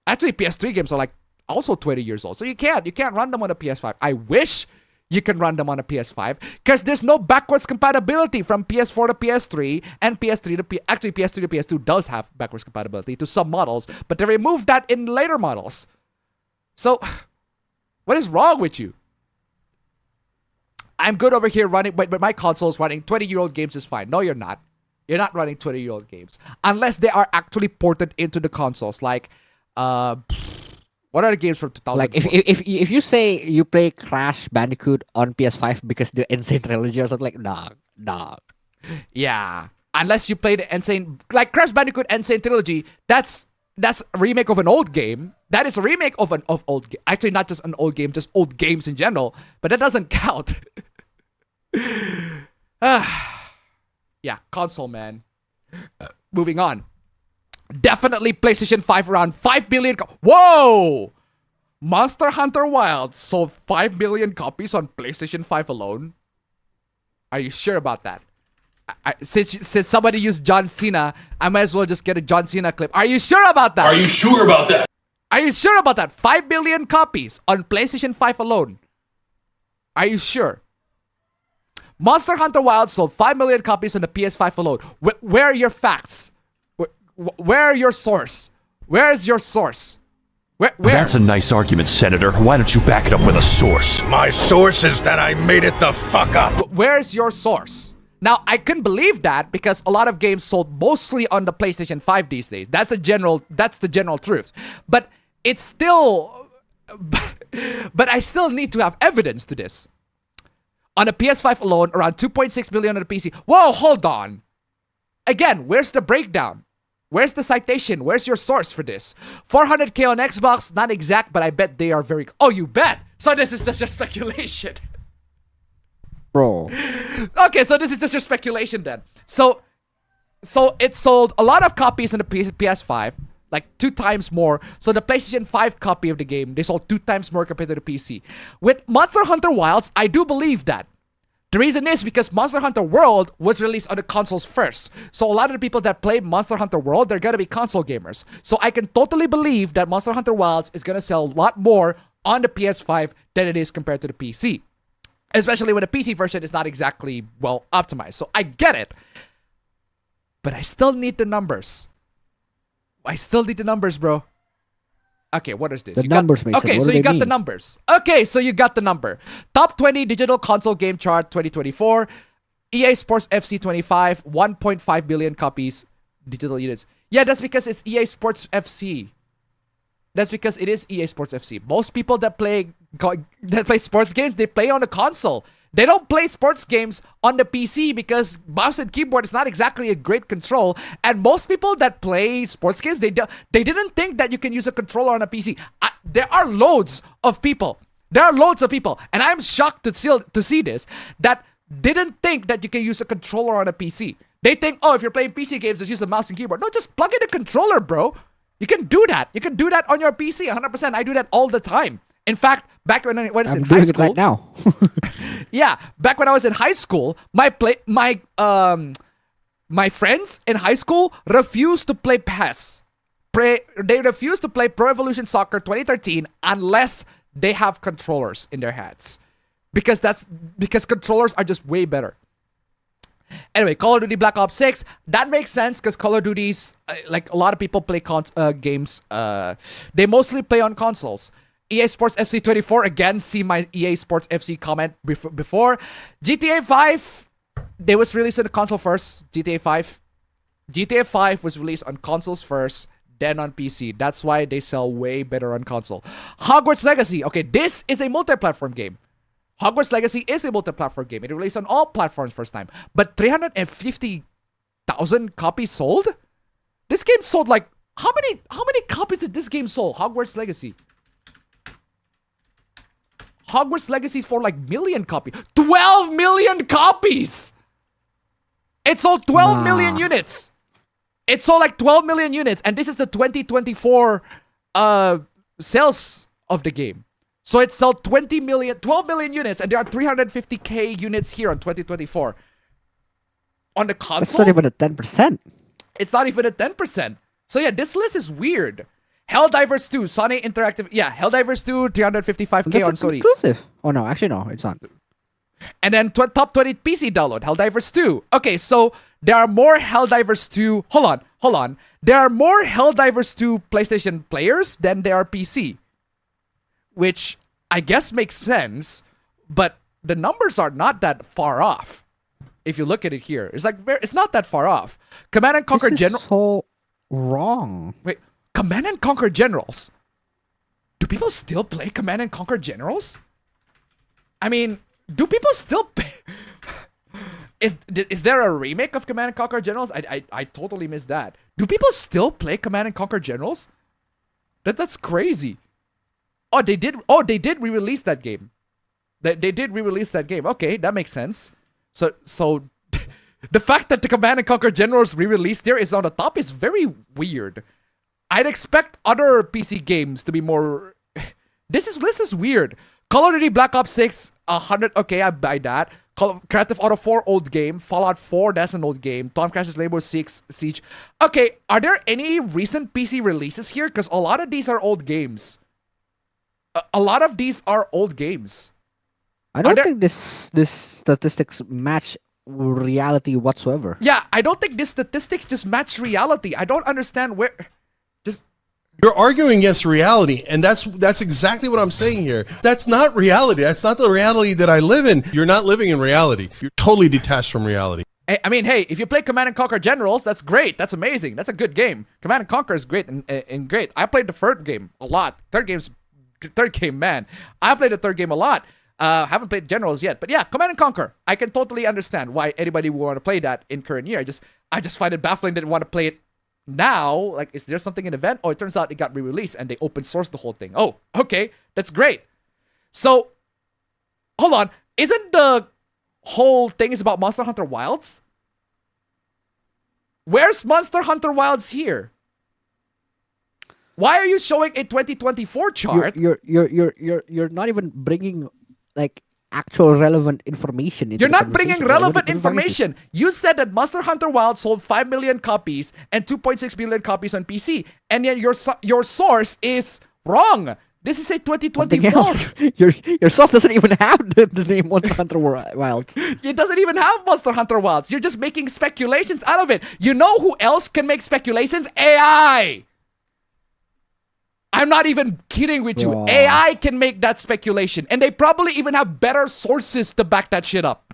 Actually, PS3 games are also 20 years old. So you can't run them on a PS5. I wish you can run them on a PS5 because there's no backwards compatibility from PS4 to PS3 and PS3 to actually PS3 to PS2 does have backwards compatibility to some models, but they removed that in later models. So what is wrong with you? I'm good over here running, but my console's running 20-year-old games is fine. No, you're not. You're not running 20-year-old games unless they are actually ported into the consoles. Like, what are the games from 2004?
Like, if you say you play Crash Bandicoot on PS5 because the Insane Trilogy or something, nah.
Yeah, unless you play the Insane, like Crash Bandicoot Insane Trilogy, that's a remake of an old game. That is a remake of old game. Actually, not just an old game, just old games in general. But that doesn't count. Yeah, console, man. Moving on. Definitely PlayStation 5 around 5 billion. Whoa! Monster Hunter Wilds sold 5 million copies on PlayStation 5 alone. Are you sure about that? Since somebody used John Cena, I might as well just get a John Cena clip. Are you sure about that?
Are you sure about that?
Are you sure about that? 5 billion copies on PlayStation 5 alone. Are you sure? Monster Hunter Wilds sold 5 million copies on the PS5 alone. Where are your facts? Where are your source? Where's your source? Where?
That's a nice argument, Senator. Why don't you back it up with a source?
My source is that I made it the fuck up.
Where's your source? Now, I can believe that because a lot of games sold mostly on the PlayStation 5 these days. That's the general truth. But it's still... but I still need to have evidence to this. On the PS5 alone, around 2.6 million on the PC. Whoa, hold on. Again, where's the breakdown? Where's the citation? Where's your source for this? 400k on Xbox, not exact, but I bet they are very... Oh, you bet! So this is just your speculation.
Bro.
Okay, so this is just your speculation then. So So it sold a lot of copies in the PS5, like 2 times more. So the PlayStation 5 copy of the game, they sold 2 times more compared to the PC. With Monster Hunter Wilds, I do believe that. The reason is because Monster Hunter World was released on the consoles first. So a lot of the people that play Monster Hunter World, they're gonna be console gamers. So I can totally believe that Monster Hunter Wilds is gonna sell a lot more on the PS5 than it is compared to the PC. Especially when the PC version is not exactly well optimized. So I get it. But I still need the numbers. I still need the numbers, bro. Okay, what is this?
The numbers, Mason.
Okay,
what
so
do
you
they
got
mean?
the numbers. Okay, so you got the number. Top 20 digital console game chart 2024. EA Sports FC 25, 1.5 billion copies, digital units. Yeah, that's because it's EA Sports FC. That's because it is EA Sports FC. Most people that play sports games, they play on the console. They don't play sports games on the PC because mouse and keyboard is not exactly a great control. And most people that play sports games, they didn't think that you can use a controller on a PC. There are loads of people. And I'm shocked to see this, that didn't think that you can use a controller on a PC. They think, oh, if you're playing PC games, just use a mouse and keyboard. No, just plug in a controller, bro. You can do that. You can do that on your PC, 100%. I do that all the time. In fact, back when I was in high school,
right now.
yeah, back when I was in high school, my friends in high school refused to play PES. They refused to play Pro Evolution Soccer 2013 unless they have controllers in their hands, because controllers are just way better. Anyway, Call of Duty Black Ops 6, that makes sense because Call of Duty's like a lot of people play games. They mostly play on consoles. EA Sports FC 24, again, see my EA Sports FC comment before. GTA 5, they was released on the console first. GTA 5 was released on consoles first, then on PC. That's why they sell way better on console. Hogwarts Legacy, okay, this is a multi-platform game. Hogwarts Legacy is a multi-platform game. It released on all platforms first time. But 350,000 copies sold? This game sold like, how many copies did this game sold? Hogwarts Legacy. Hogwarts Legacy is for like million copies. 12 million copies! It sold 12 million units. It sold like 12 million units. And this is the 2024 sales of the game. So it sold 12 million units. And there are 350k units here on 2024. On the console?
That's not even a 10%.
It's not even a 10%. So yeah, this list is weird. Helldivers 2, Sony Interactive. Yeah, Helldivers 2, 355k on Sony.
Exclusive. Oh no, actually no, it's not.
And then top 20 PC download, Helldivers 2. Okay, so there are more Helldivers 2. Hold on. There are more Helldivers 2 PlayStation players than there are PC. Which I guess makes sense, but the numbers are not that far off. If you look at it here, it's not that far off. Command and Conquer General.
So wrong.
Wait. Command and Conquer Generals. Do people still play Command and Conquer Generals? I mean, do people still play? Is there a remake of Command and Conquer Generals? I totally missed that. Do people still play Command and Conquer Generals? That's crazy. Oh, they did re-release that game. They did re-release that game. Okay, that makes sense. So the fact that the Command and Conquer Generals re-released there is on the top is very weird. I'd expect other PC games to be more. This is weird. Call of Duty Black Ops 6, 100. Okay, I buy that. Grand Theft Auto 4, old game. Fallout 4, that's an old game. Tom Clancy's Rainbow Six Siege. Okay, are there any recent PC releases here? Because a lot of these are old games. A lot of these are old games.
I don't think this statistics match reality whatsoever.
Yeah, I don't think this statistics just match reality. I don't understand where.
You're arguing against reality, and that's exactly what I'm saying here. That's not reality. That's not the reality that I live in. You're not living in reality. You're totally detached from reality.
I mean, hey, if you play Command and Conquer Generals, that's great. That's amazing. That's a good game. Command and Conquer is great and great. I played the third game a lot. Third game, man. I played the third game a lot. Haven't played Generals yet, but yeah, Command and Conquer. I can totally understand why anybody would want to play that in current year. I just find it baffling that they want to play it now. Like, is there something in the event? Oh, it turns out it got re-released and they open sourced the whole thing. Oh, okay, that's great. So, hold on. Isn't the whole thing is about Monster Hunter Wilds? Where's Monster Hunter Wilds here? Why are you showing a 2024 chart?
You're not even bringing like actual relevant information. Into
You're
the
not bringing
conversation.
relevant information. You said that Monster Hunter Wilds sold 5 million copies and 2.6 million copies on PC, and yet your source is wrong. This is a 2024.
Your source doesn't even have the name Monster Hunter Wilds.
It doesn't even have Monster Hunter Wilds. You're just making speculations out of it. You know who else can make speculations? AI. I'm not even kidding with you.
Bro.
AI can make that speculation. And they probably even have better sources to back that shit up.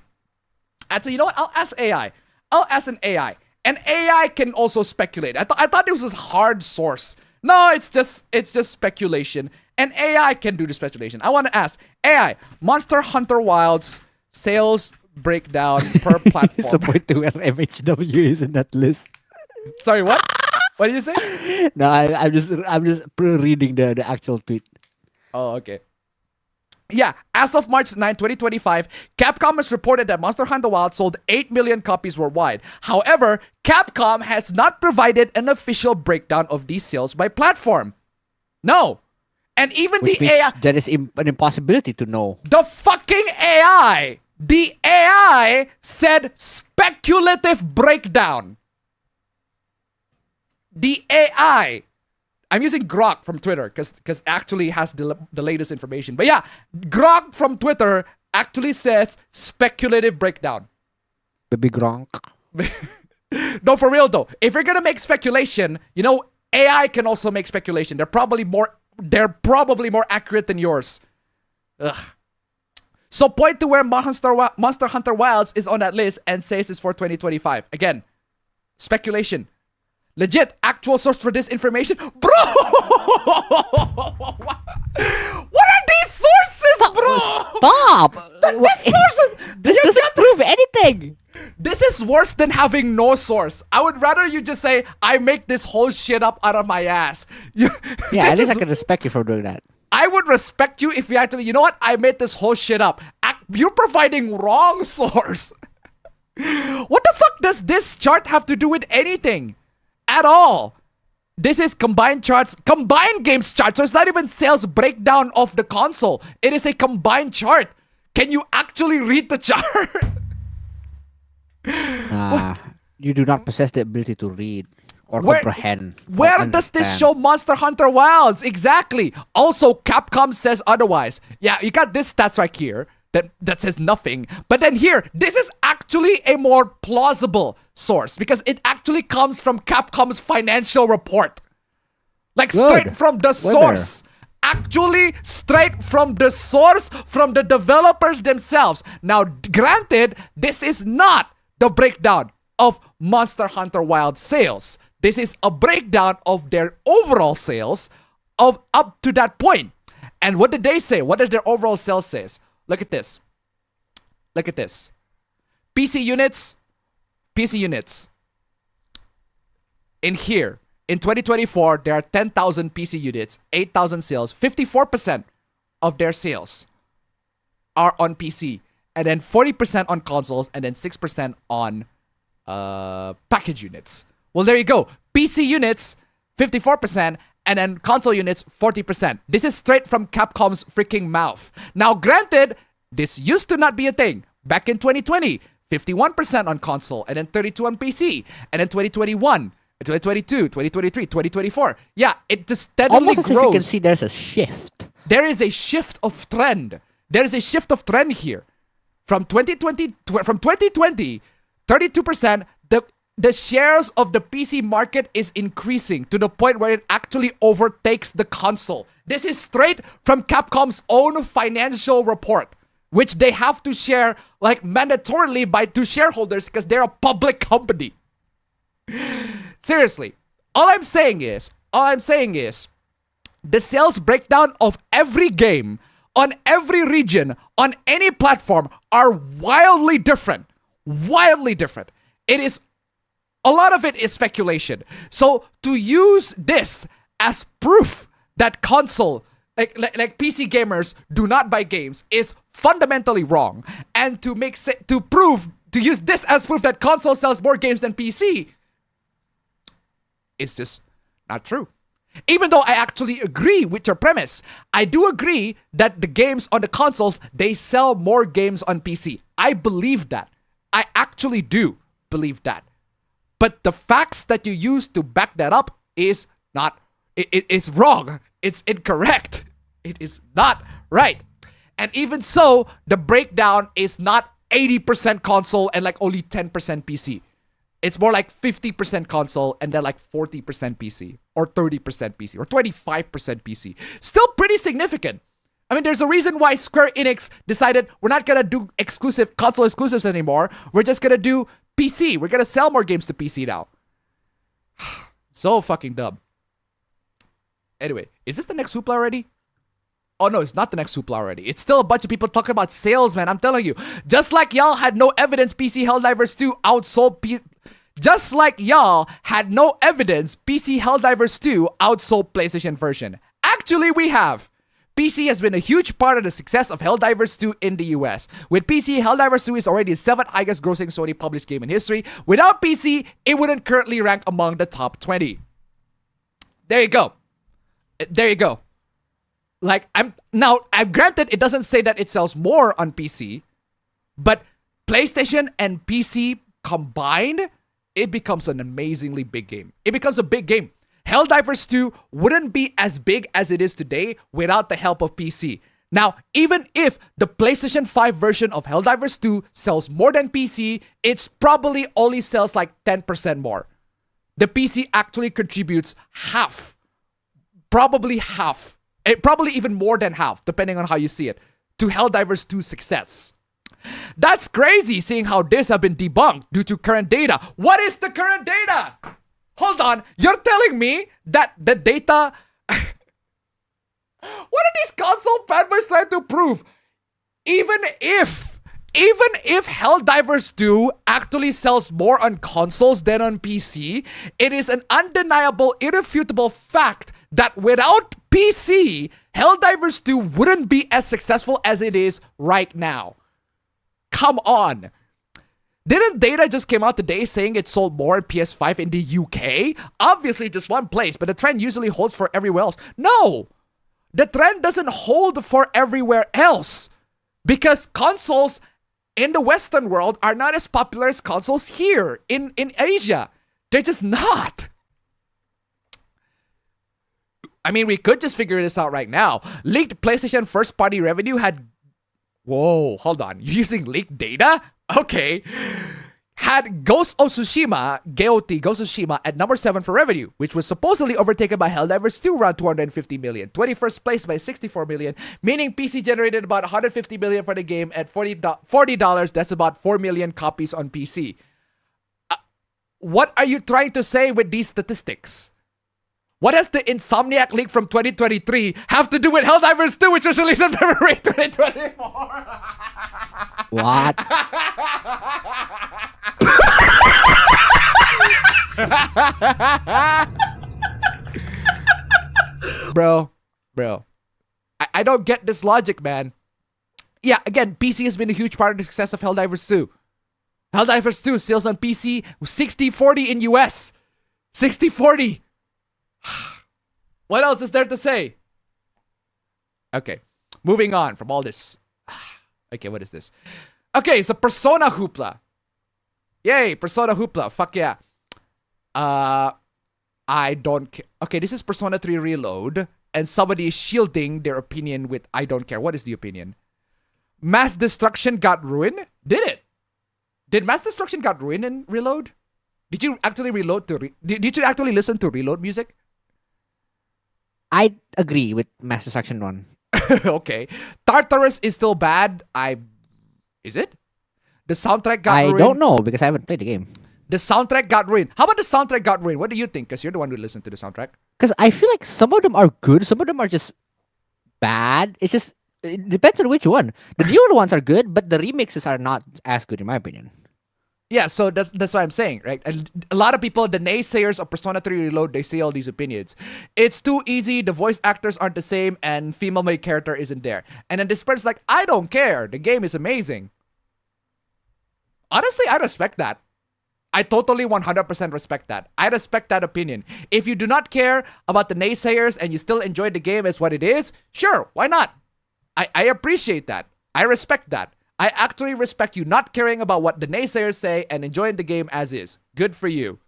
And so you know what? I'll ask AI. I'll ask an AI. And AI can also speculate. I thought it was this hard source. No, it's just speculation. And AI can do the speculation. I want to ask AI, Monster Hunter Wilds sales breakdown per platform.
Support to where MHW is in that list.
Sorry, what? What did you say?
No, I'm just reading the actual tweet.
Oh, okay. Yeah, as of March 9, 2025, Capcom has reported that Monster Hunter Wilds sold 8 million copies worldwide. However, Capcom has not provided an official breakdown of these sales by platform. No. And even
Which
the
means
AI...
there is an impossibility to know.
The fucking AI! The AI said speculative breakdown. The AI... I'm using Grok from Twitter because actually has the latest information. But yeah, Grok from Twitter actually says speculative breakdown.
Baby Gronk.
No, for real though. If you're gonna make speculation, you know, AI can also make speculation. They're probably more accurate than yours. Ugh. So point to where Monster Hunter Wilds is on that list and says it's for 2025. Again, speculation. Legit, actual source for this information? Bro! What are these sources, bro?
Stop!
These sources!
This doesn't prove anything!
This is worse than having no source. I would rather you just say, I make this whole shit up out of my ass.
Yeah, at least I can respect you for doing that.
I would respect you if you actually, you know what? I made this whole shit up. You're providing wrong source. What the fuck does this chart have to do with anything? At all. This is combined charts, combined games chart. So it's not even sales breakdown of the console. It is a combined chart. Can you actually read the chart?
You do not possess the ability to read or comprehend.
Where does this show Monster Hunter Wilds? Exactly. Also, Capcom says otherwise. Yeah, you got this stats right here that says nothing. But then here, this is actually a more plausible source because it actually comes from Capcom's financial report. Like straight from the source. Actually, straight from the source, from the developers themselves. Now, granted, this is not the breakdown of Monster Hunter Wild sales. This is a breakdown of their overall sales of up to that point. And what did they say? What did their overall sales say? Look at this. Look at this. PC units. In here, in 2024, there are 10,000 PC units, 8,000 sales, 54% of their sales are on PC, and then 40% on consoles, and then 6% on package units. Well, there you go. PC units, 54%, and then console units, 40%. This is straight from Capcom's freaking mouth. Now, granted, this used to not be a thing. Back in 2020, 51% on console, and then 32% on PC, and then 2021, 2022, 2023, 2024. Yeah, it just steadily
almost as
grows.
if you can see there's a shift.
There is a shift of trend. There is a shift of trend here. From 2020, 32%, the shares of the PC market is increasing to the point where it actually overtakes the console. This is straight from Capcom's own financial report, which they have to share like mandatorily to shareholders because they're a public company. Seriously, all I'm saying is the sales breakdown of every game on every region on any platform are wildly different. Wildly different. A lot of it is speculation. So to use this as proof that console, like PC gamers do not buy games is fundamentally wrong. And to use this as proof that console sells more games than PC, is just not true. Even though I actually agree with your premise, I do agree that the games on the consoles, they sell more games on PC. I believe that. I actually do believe that. But the facts that you use to back that up is not, it's wrong. It's incorrect. It is not right. And even so, the breakdown is not 80% console and like only 10% PC. It's more like 50% console and then like 40% PC or 30% PC or 25% PC. Still pretty significant. I mean, there's a reason why Square Enix decided we're not going to do console exclusives anymore. We're just going to do PC. We're going to sell more games to PC now. So fucking dumb. Anyway, is this the next hoopla already? Oh no, it's not the next hoopla already. It's still a bunch of people talking about sales, man. I'm telling you. Just like y'all had no evidence PC Helldivers 2 outsold Just like y'all had no evidence PC Helldivers 2 outsold PlayStation version. Actually, we have. PC has been a huge part of the success of Helldivers 2 in the US. With PC, Helldivers 2 is already the 7th highest grossing Sony published game in history. Without PC, it wouldn't currently rank among the top 20. There you go. There you go. Like, I'm granted it doesn't say that it sells more on PC, but PlayStation and PC combined, it becomes an amazingly big game. It becomes a big game. Helldivers 2 wouldn't be as big as it is today without the help of PC. Now, even if the PlayStation 5 version of Helldivers 2 sells more than PC, it's probably only sells like 10% more. The PC actually contributes half. Probably half. Probably even more than half, depending on how you see it, to Helldivers 2's success. That's crazy, seeing how this have been debunked due to current data. What is the current data? Hold on, you're telling me that the data... What are these console fanboys trying to prove? Even if Helldivers 2 actually sells more on consoles than on PC, it is an undeniable, irrefutable fact that without PC, Helldivers 2 wouldn't be as successful as it is right now. Come on. Didn't data just came out today saying it sold more in PS5 in the UK? Obviously just one place, but the trend usually holds for everywhere else. No! The trend doesn't hold for everywhere else. Because consoles in the Western world are not as popular as consoles here in Asia. They're just not. I mean, we could just figure this out right now. Leaked PlayStation first-party revenue had... Whoa, hold on. You're using leaked data? Okay. Had Ghost of Tsushima, Ghost of Tsushima, at number 7 for revenue, which was supposedly overtaken by Helldivers 2 around 250 million. 21st place by 64 million, meaning PC generated about 150 million for the game at $40. That's about 4 million copies on PC. What are you trying to say with these statistics? What does the Insomniac leak from 2023 have to do with Helldivers 2, which was released in February 2024?
What?
Bro. I don't get this logic, man. Yeah, again, PC has been a huge part of the success of Helldivers 2. Helldivers 2 sales on PC 60-40 in US. 60-40. What else is there to say? Okay, moving on from all this. Okay, what is this? Okay, it's a Persona hoopla. Yay, Persona hoopla. Fuck yeah. I don't care. Okay, this is Persona 3 Reload, and somebody is shielding their opinion with I don't care. What is the opinion? Mass Destruction got ruined? Did it? Did Mass Destruction got ruined in Reload? Did you actually reload to did you actually listen to Reload music?
I agree with Mass Destruction 1.
Okay. Tartarus is still bad. Is it? The soundtrack got ruined.
I don't know because I haven't played the game.
The soundtrack got ruined. How about the soundtrack got ruined? What do you think? Because you're the one who listened to the soundtrack.
Because I feel like some of them are good, some of them are just bad. It depends on which one. The newer ones are good, but the remixes are not as good in my opinion.
Yeah, so that's what I'm saying, right? A lot of people, the naysayers of Persona 3 Reload, they say all these opinions. It's too easy, the voice actors aren't the same, and female main character isn't there. And then this person's like, I don't care, the game is amazing. Honestly, I respect that. I totally 100% respect that. I respect that opinion. If you do not care about the naysayers and you still enjoy the game as what it is, sure, why not? I appreciate that. I respect that. I actually respect you not caring about what the naysayers say and enjoying the game as is. Good for you.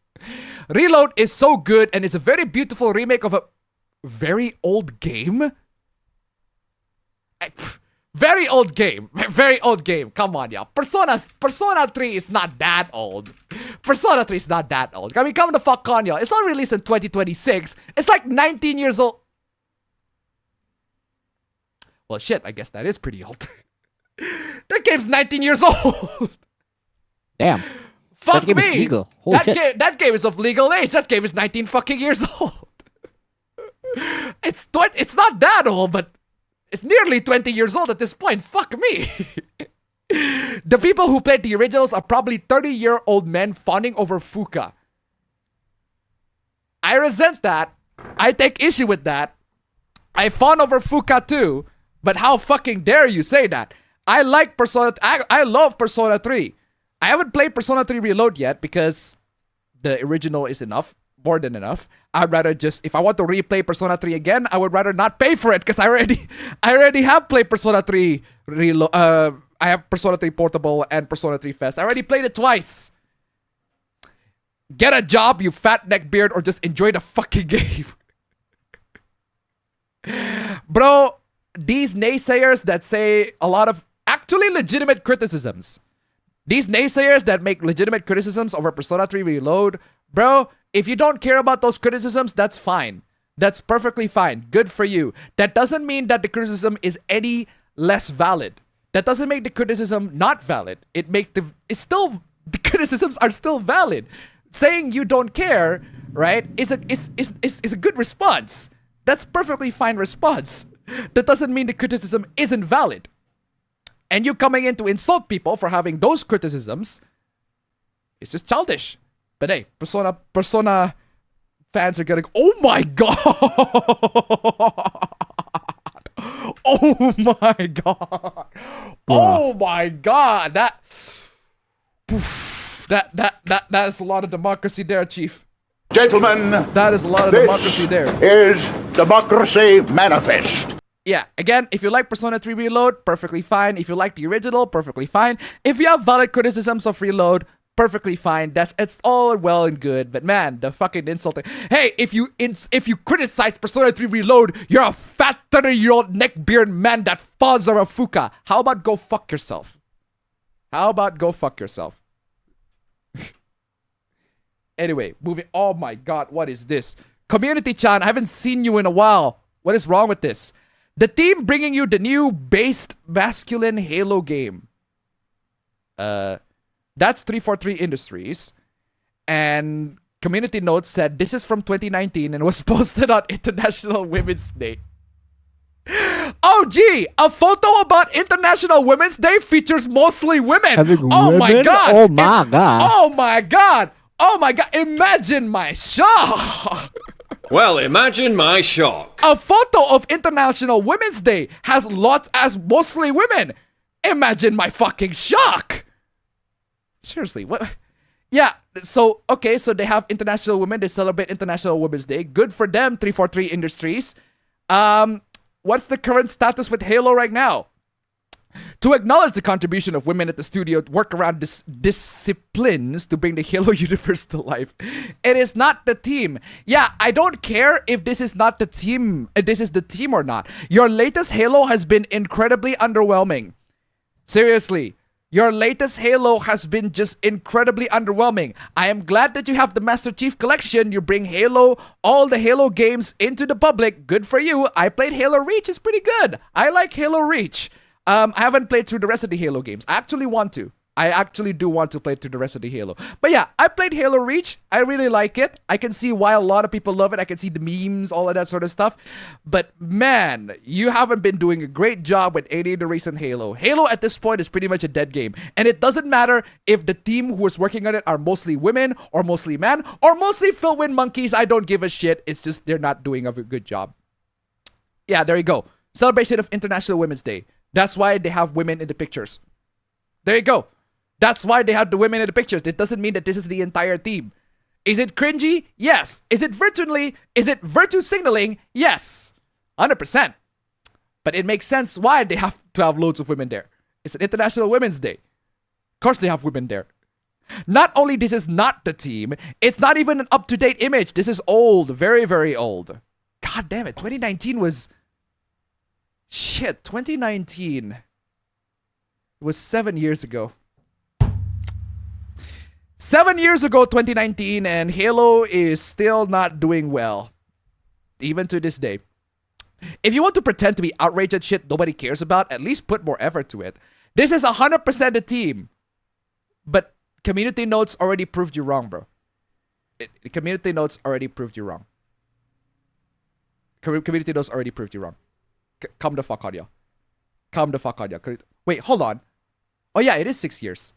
Reload is so good and it's a very beautiful remake of a very old game. Very old game. Very old game. Come on, y'all. Persona 3 is not that old. Persona 3 is not that old. I mean, come the fuck on, y'all. It's not released in 2026. It's like 19 years old. Well, shit, I guess that is pretty old. That game's 19 years old.
Damn.
Fuck
that game
me.
Is legal. Holy shit.
That game is of legal age. That game is 19 fucking years old. It's not that old, but it's nearly 20 years old at this point. Fuck me. The people who played the originals are probably 30-year-old men fawning over Fuka. I resent that. I take issue with that. I fawn over Fuka too. But how fucking dare you say that? I like Persona. I love Persona 3. I haven't played Persona 3 Reload yet because the original is enough. More than enough. I'd rather just, if I want to replay Persona 3 again, I would rather not pay for it because I already have played Persona 3 Reload. I have Persona 3 Portable and Persona 3 Fest. I already played it twice. Get a job, you fat neckbeard, or just enjoy the fucking game. Bro, these naysayers that say a lot of actually legitimate criticisms. These naysayers that make legitimate criticisms over Persona 3 Reload, bro, if you don't care about those criticisms, that's fine. That's perfectly fine. Good for you. That doesn't mean that the criticism is any less valid. That doesn't make the criticism not valid. It makes the criticisms are still valid. Saying you don't care, right, is a good response. That's perfectly fine response. That doesn't mean the criticism isn't valid. And you coming in to insult people for having those criticisms, it's just childish. But hey, Persona fans are getting, oh my god! Oh my god! Oh my god! That is a lot of democracy there, Chief.
Gentlemen,
that is a lot of democracy there.
Is Democracy Manifest.
Yeah, again, if you like Persona 3 Reload, perfectly fine. If you like the original, perfectly fine. If you have valid criticisms of Reload, perfectly fine. It's all well and good. But man, the fucking insulting. Hey, if you criticize Persona 3 Reload, you're a fat 30-year-old neckbeard man that falls over Fuka. How about go fuck yourself? How about go fuck yourself? Anyway, moving. Oh my god, what is this? Community-chan, I haven't seen you in a while. What is wrong with this? The team bringing you the new based masculine Halo game. That's 343 Industries. And Community Notes said this is from 2019 and was posted on International Women's Day. Oh gee, a photo about International Women's Day features mostly women. Oh my god.
Oh my god.
Oh my god. Oh my god. Imagine my shock.
Well, imagine my shock.
A photo of International Women's Day has lots as mostly women. Imagine my fucking shock. Seriously, what? Yeah, so, okay, so they have International Women. They celebrate International Women's Day. Good for them, 343 Industries. What's the current status with Halo right now? To acknowledge the contribution of women at the studio work around disciplines to bring the Halo universe to life. It is not the team. Yeah, I don't care if this is not the team, this is the team or not. Your latest Halo has been incredibly underwhelming. Seriously, your latest Halo has been just incredibly underwhelming. I am glad that you have the Master Chief Collection. You bring Halo, all the Halo games into the public. Good for you. I played Halo Reach. It's pretty good. I like Halo Reach. I haven't played through the rest of the Halo games. I actually want to. I actually do want to play through the rest of the Halo. But yeah, I played Halo Reach. I really like it. I can see why a lot of people love it. I can see the memes, all of that sort of stuff. But man, you haven't been doing a great job with any of the recent Halo. Halo at this point is pretty much a dead game. And it doesn't matter if the team who is working on it are mostly women or mostly men or mostly fill-in monkeys. I don't give a shit. It's just they're not doing a good job. Yeah, there you go. Celebration of International Women's Day. That's why they have women in the pictures. There you go. That's why they had the women in the pictures. It doesn't mean that this is the entire team. Is it cringy? Yes. Is it virtue signaling? Yes. 100%. But it makes sense why they have to have loads of women there. It's an International Women's Day. Of course they have women there. Not only this is not the team, it's not even an up-to-date image. This is old. Very, very old. God damn it. 2019 was... Shit. 2019 was 7 years ago. 7 years ago, 2019, and Halo is still not doing well. Even to this day. If you want to pretend to be outraged at shit nobody cares about, at least put more effort to it. This is 100% the team. But community notes already proved you wrong, bro. Community notes already proved you wrong. Community notes already proved you wrong. Come the fuck on, yo. Come the fuck on, yo. Wait, hold on. Oh yeah, it is 6 years.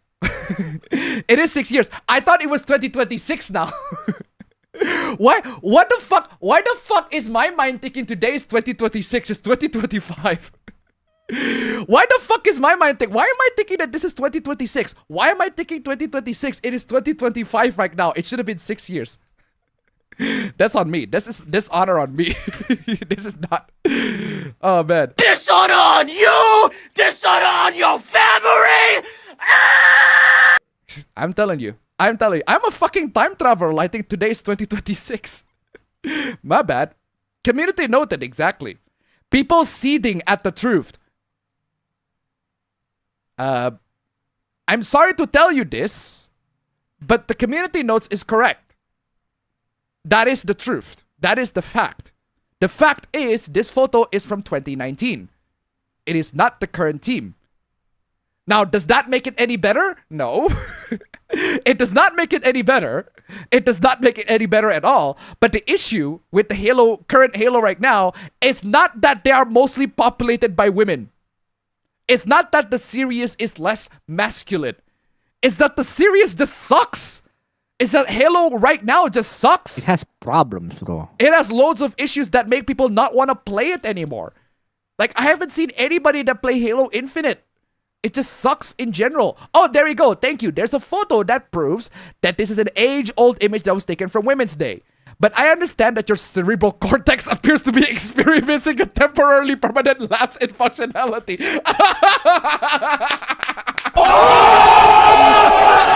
It is 6 years. I thought it was 2026 now. Why the fuck is my mind thinking today is 2026? It's 2025. Why the fuck is my mind thinking? Why am I thinking that this is 2026? Why am I thinking 2026? It is 2025 right now. It should have been 6 years. That's on me. This is dishonor on me. This is not. Oh man.
Dishonor on you! Dishonor on your family!
I'm telling you. I'm a fucking time traveler. I think today's 2026. My bad. Community noted, exactly. People seething at the truth. I'm sorry to tell you this, but the community notes is correct. That is the truth. That is the fact. The fact is, this photo is from 2019. It is not the current team. Now, does that make it any better? No. It does not make it any better. It does not make it any better at all. But the issue with the current Halo right now is not that they are mostly populated by women. It's not that the series is less masculine. It's that the series just sucks. It's that Halo right now just sucks.
It has problems, bro.
It has loads of issues that make people not want to play it anymore. Like, I haven't seen anybody that play Halo Infinite. It just sucks in general. Oh, there we go. Thank you. There's a photo that proves that this is an age-old image that was taken from Women's Day. But I understand that your cerebral cortex appears to be experiencing a temporarily permanent lapse in functionality.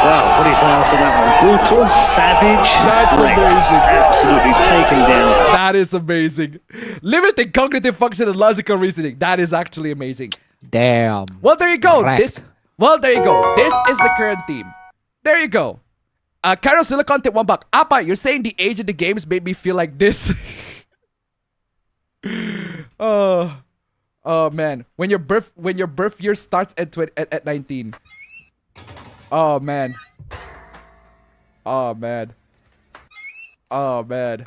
Wow, what do you say after that one? Brutal, savage,
That's amazing.
Absolutely taken down.
That is amazing. Limiting cognitive function and logical reasoning. That is actually amazing.
Damn.
Well, there you go.
Correct.
There you go. This is the current theme. There you go. Cairo Silicon tip $1. Appa, you're saying the age of the games made me feel like this. Oh man. When your birth year starts at 19. Oh man. Oh man. Oh man.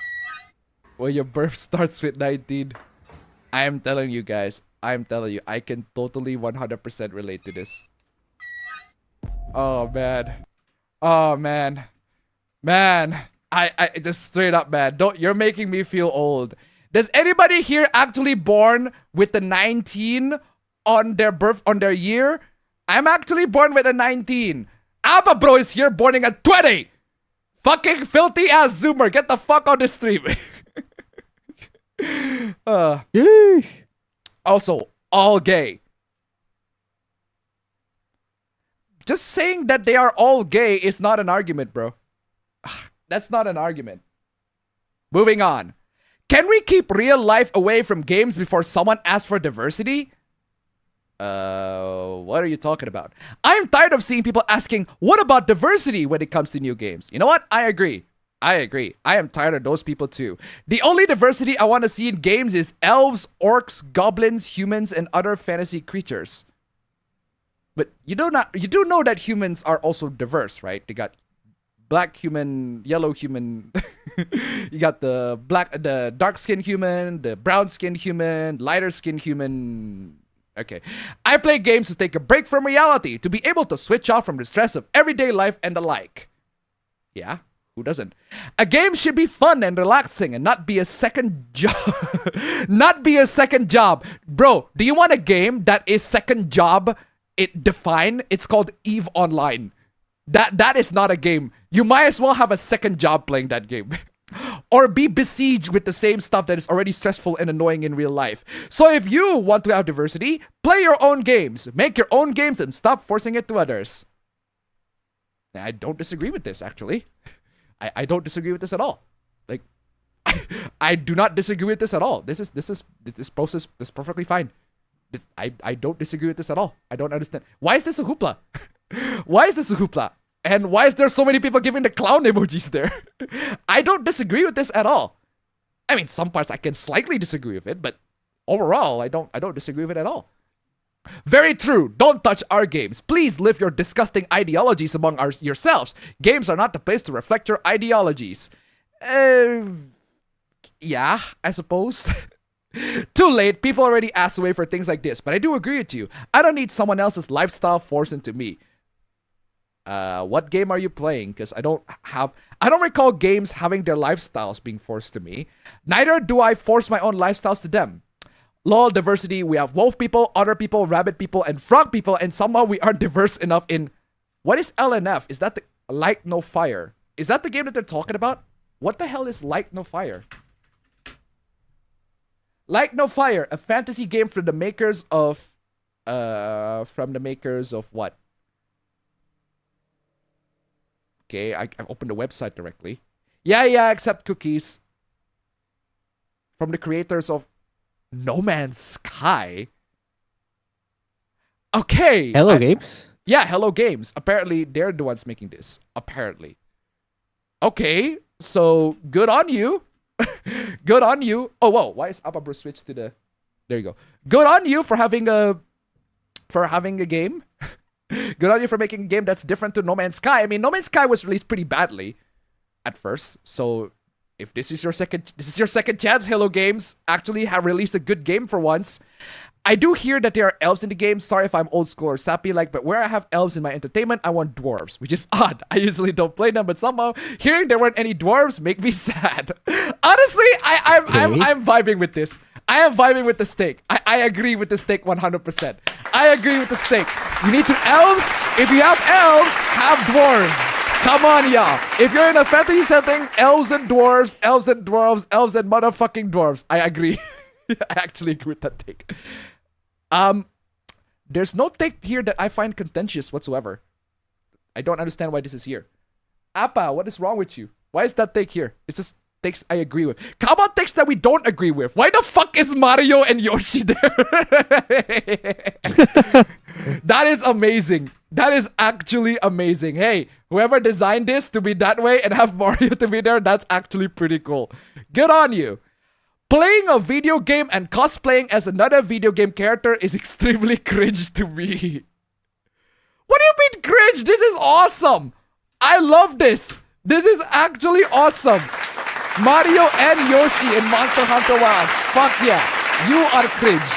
When your birth starts with 19. I am telling you guys. I'm telling you, I can totally 100% relate to this. Oh man. Oh man. Man. I just straight up, man. You're making me feel old. Does anybody here actually born with the 19 on their year? I'm actually born with a 19. Abba bro is here born at 20. Fucking filthy ass zoomer. Get the fuck on the stream.
Yeesh.
Also, all gay. Just saying that they are all gay is not an argument, bro. That's not an argument. Moving on. Can we keep real life away from games before someone asks for diversity? What are you talking about? I'm tired of seeing people asking, what about diversity when it comes to new games? You know what? I agree. I am tired of those people too. The only diversity I want to see in games is elves, orcs, goblins, humans, and other fantasy creatures. But you do know that humans are also diverse, right? They got black human, yellow human. You got the dark-skinned human, the brown-skinned human, lighter-skinned human. Okay. I play games to take a break from reality, to be able to switch off from the stress of everyday life and the like. Yeah. Who doesn't? A game should be fun and relaxing and not be a second job. Not be a second job. Bro, do you want a game that is second job It's called EVE Online. That is not a game. You might as well have a second job playing that game. Or be besieged with the same stuff that is already stressful and annoying in real life. So if you want to have diversity, play your own games. Make your own games and stop forcing it to others. I don't disagree with this, actually. I don't disagree with this at all. Like, I do not disagree with this at all. This process is perfectly fine. I don't disagree with this at all. I don't understand. Why is this a hoopla? Why is this a hoopla? And why is there so many people giving the clown emojis there? I don't disagree with this at all. I mean, some parts I can slightly disagree with it, but overall, I don't disagree with it at all. Very true. Don't touch our games. Please live your disgusting ideologies among yourselves. Games are not the place to reflect your ideologies. Yeah, I suppose. Too late. People already asked away for things like this, but I do agree with you. I don't need someone else's lifestyle forced into me. What game are you playing? Because I don't recall games having their lifestyles being forced to me. Neither do I force my own lifestyles to them. Lol, diversity. We have wolf people, otter people, rabbit people, and frog people, and somehow we aren't diverse enough in... What is LNF? Is that the Light No Fire? Is that the game that they're talking about? What the hell is Light No Fire? Light No Fire, a fantasy game from the makers of... what? Okay, I opened the website directly. Yeah, accept cookies. From the creators of No Man's Sky. Okay.
Hello Games?
Yeah, Hello Games. Apparently, they're the ones making this. Apparently. Okay, so good on you. Good on you. Oh, whoa. Why is Appabend switched to the... There you go. Good on you for having a game. Good on you for making a game that's different to No Man's Sky. I mean, No Man's Sky was released pretty badly at first. So if this is your second chance, Hello Games actually have released a good game for once. I do hear that there are elves in the game. Sorry if I'm old school or sappy, but where I have elves in my entertainment, I want dwarves, which is odd. I usually don't play them, but somehow hearing there weren't any dwarves make me sad. Honestly, I'm vibing with this. I am vibing with the stake. I agree with the stake 100%. I agree with the stake. You need to elves. If you have elves, have dwarves. Come on, y'all. If you're in a fantasy setting, elves and dwarves, elves and dwarves, elves and motherfucking dwarves. I agree. I actually agree with that take. There's no take here that I find contentious whatsoever. I don't understand why this is here. Appa, what is wrong with you? Why is that take here? It's just takes I agree with. How about takes that we don't agree with? Why the fuck is Mario and Yoshi there? That is amazing. That is actually amazing. Hey, whoever designed this to be that way and have Mario to be there, that's actually pretty cool. Good on you. Playing a video game and cosplaying as another video game character is extremely cringe to me. What do you mean cringe? This is awesome. I love this. This is actually awesome. Mario and Yoshi in Monster Hunter Wilds. Fuck yeah. You are cringe.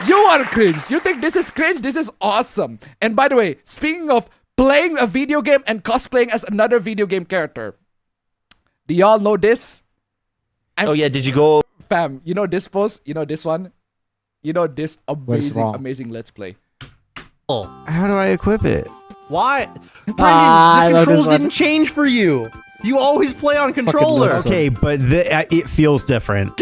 You are cringe. You think this is cringe? This is awesome. And by the way, speaking of playing a video game and cosplaying as another video game character, do y'all know this?
Oh yeah, did you go...
Fam, you know this post? You know this one? You know this amazing Let's Play?
Oh, how do I equip it?
Why? Brendan, the controls didn't change for you. You always play on controller.
Okay, but it feels different.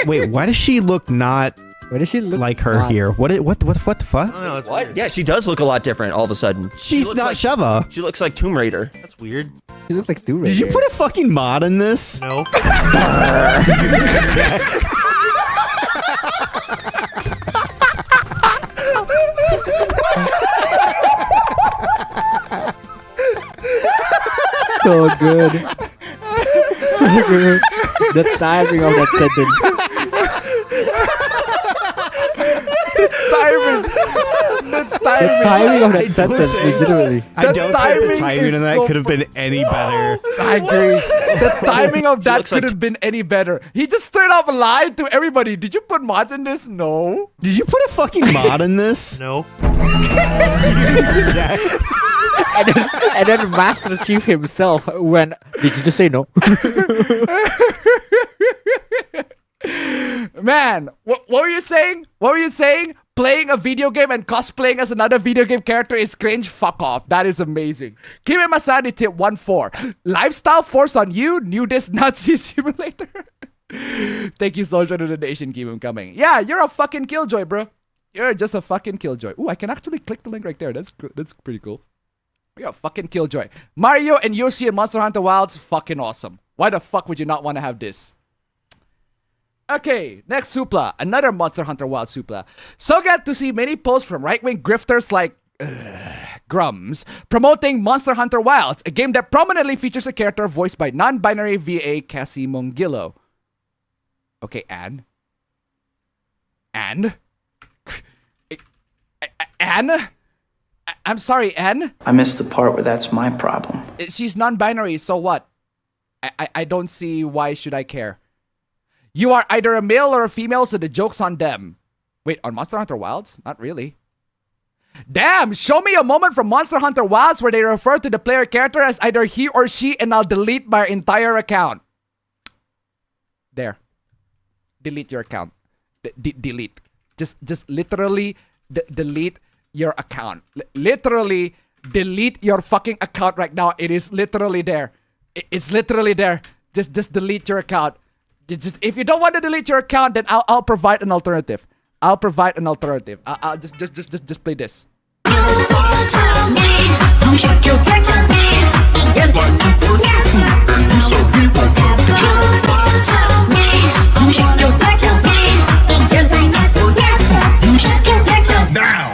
Wait, why does she look not...
Why does she look
like her here? What the fuck?
No,
what? Yeah, she does look a lot different all of a sudden.
She's not like Sheva.
She looks like Tomb Raider.
That's weird.
She looks like Tomb Raider.
Did you put a fucking mod in this?
No.
So good. So good. The timing of that sentence. The timing of that sentence, legitimately.
I don't think the timing of that could have been any better.
I agree. The timing of that could have been any better. He just straight up lied to everybody. Did you put mods in this? No.
Did you put a fucking mod in this?
No.
and then Master Chief himself went, did you just say no?
Man, what were you saying? What were you saying? Playing a video game and cosplaying as another video game character is cringe. Fuck off. That is amazing. Give him a sanity tip 1-4. Lifestyle force on you. Nudist Nazi simulator. Thank you so much for the donation. Keep him coming. Yeah, you're a fucking killjoy, bro. You're just a fucking killjoy. Ooh, I can actually click the link right there. That's pretty cool. You're a fucking killjoy. Mario and Yoshi and Monster Hunter Wilds, fucking awesome. Why the fuck would you not want to have this? Okay, next Supla. Another Monster Hunter Wild Supla. So glad to see many posts from right-wing grifters like Grums promoting Monster Hunter Wilds, a game that prominently features a character voiced by non-binary VA Cassie Mongillo. Okay, Anne? I'm sorry, Anne?
I missed the part where that's my problem.
She's non-binary, so what? I don't see why should I care. You are either a male or a female, so the joke's on them. Wait, on Monster Hunter Wilds? Not really. Damn, show me a moment from Monster Hunter Wilds where they refer to the player character as either he or she and I'll delete my entire account. There. Delete your account. Delete. Just literally delete your account. Literally delete your fucking account right now. It is literally there. It's literally there. Just delete your account. If you don't want to delete your account, then I'll provide an alternative. I'll provide an alternative. I'll just play this.
Now!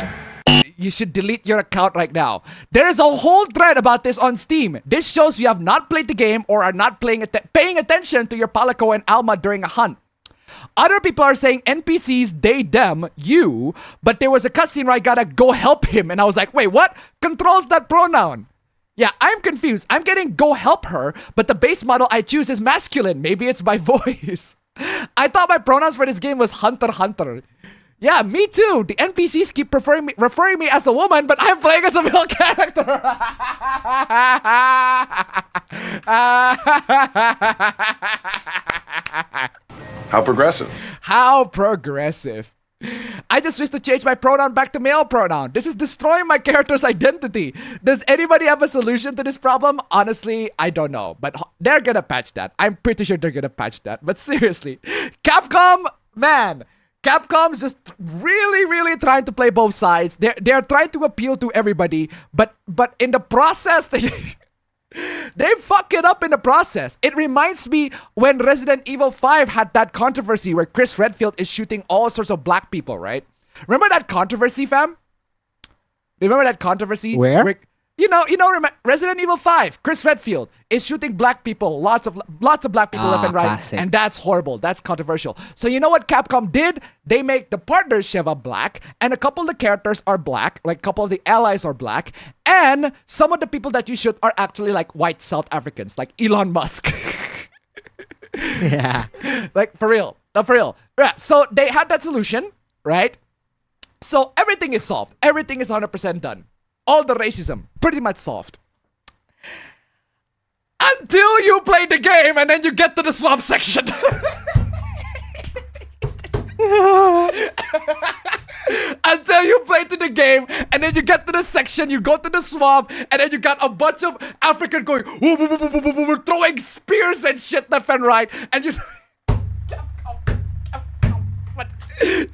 You should delete your account right now. There is a whole thread about this on Steam. This shows you have not played the game or are not paying attention to your Palico and Alma during a hunt. Other people are saying NPCs, they, them, you, but there was a cutscene where I gotta go help him, and I was like, wait, what? Controls that pronoun? Yeah, I'm confused. I'm getting go help her, but the base model I choose is masculine. Maybe it's by voice. I thought my pronouns for this game was Hunter. Yeah, me too. The NPCs keep referring me as a woman, but I'm playing as a male character.
How progressive.
How progressive. I just wish to change my pronoun back to male pronoun. This is destroying my character's identity. Does anybody have a solution to this problem? Honestly, I don't know. But they're gonna patch that. I'm pretty sure they're gonna patch that. But seriously, Capcom, man. Capcom's just really trying to play both sides. They're trying to appeal to everybody, but in the process, they fuck it up in the process. It reminds me when Resident Evil 5 had that controversy where Chris Redfield is shooting all sorts of black people, right? Remember that controversy, fam? Remember that controversy?
Where?
Resident Evil 5, Chris Redfield is shooting black people, lots of black people left and right,
classic.
and that's horrible. That's controversial. So you know what Capcom did? They make the partner Sheva black, and a couple of the characters are black, like a couple of the allies are black, and some of the people that you shoot are actually like white South Africans, like Elon Musk.
Yeah.
Like for real. Yeah, so they had that solution, right? So everything is solved. Everything is 100% done. All the racism, pretty much solved. Until you play the game and then you get to the swamp section. Until you play to the game and then you get to the section, you go to the swamp, and then you got a bunch of African going, woo, woo, woo, woo, woo, woo, woo, throwing spears and shit left and right, and you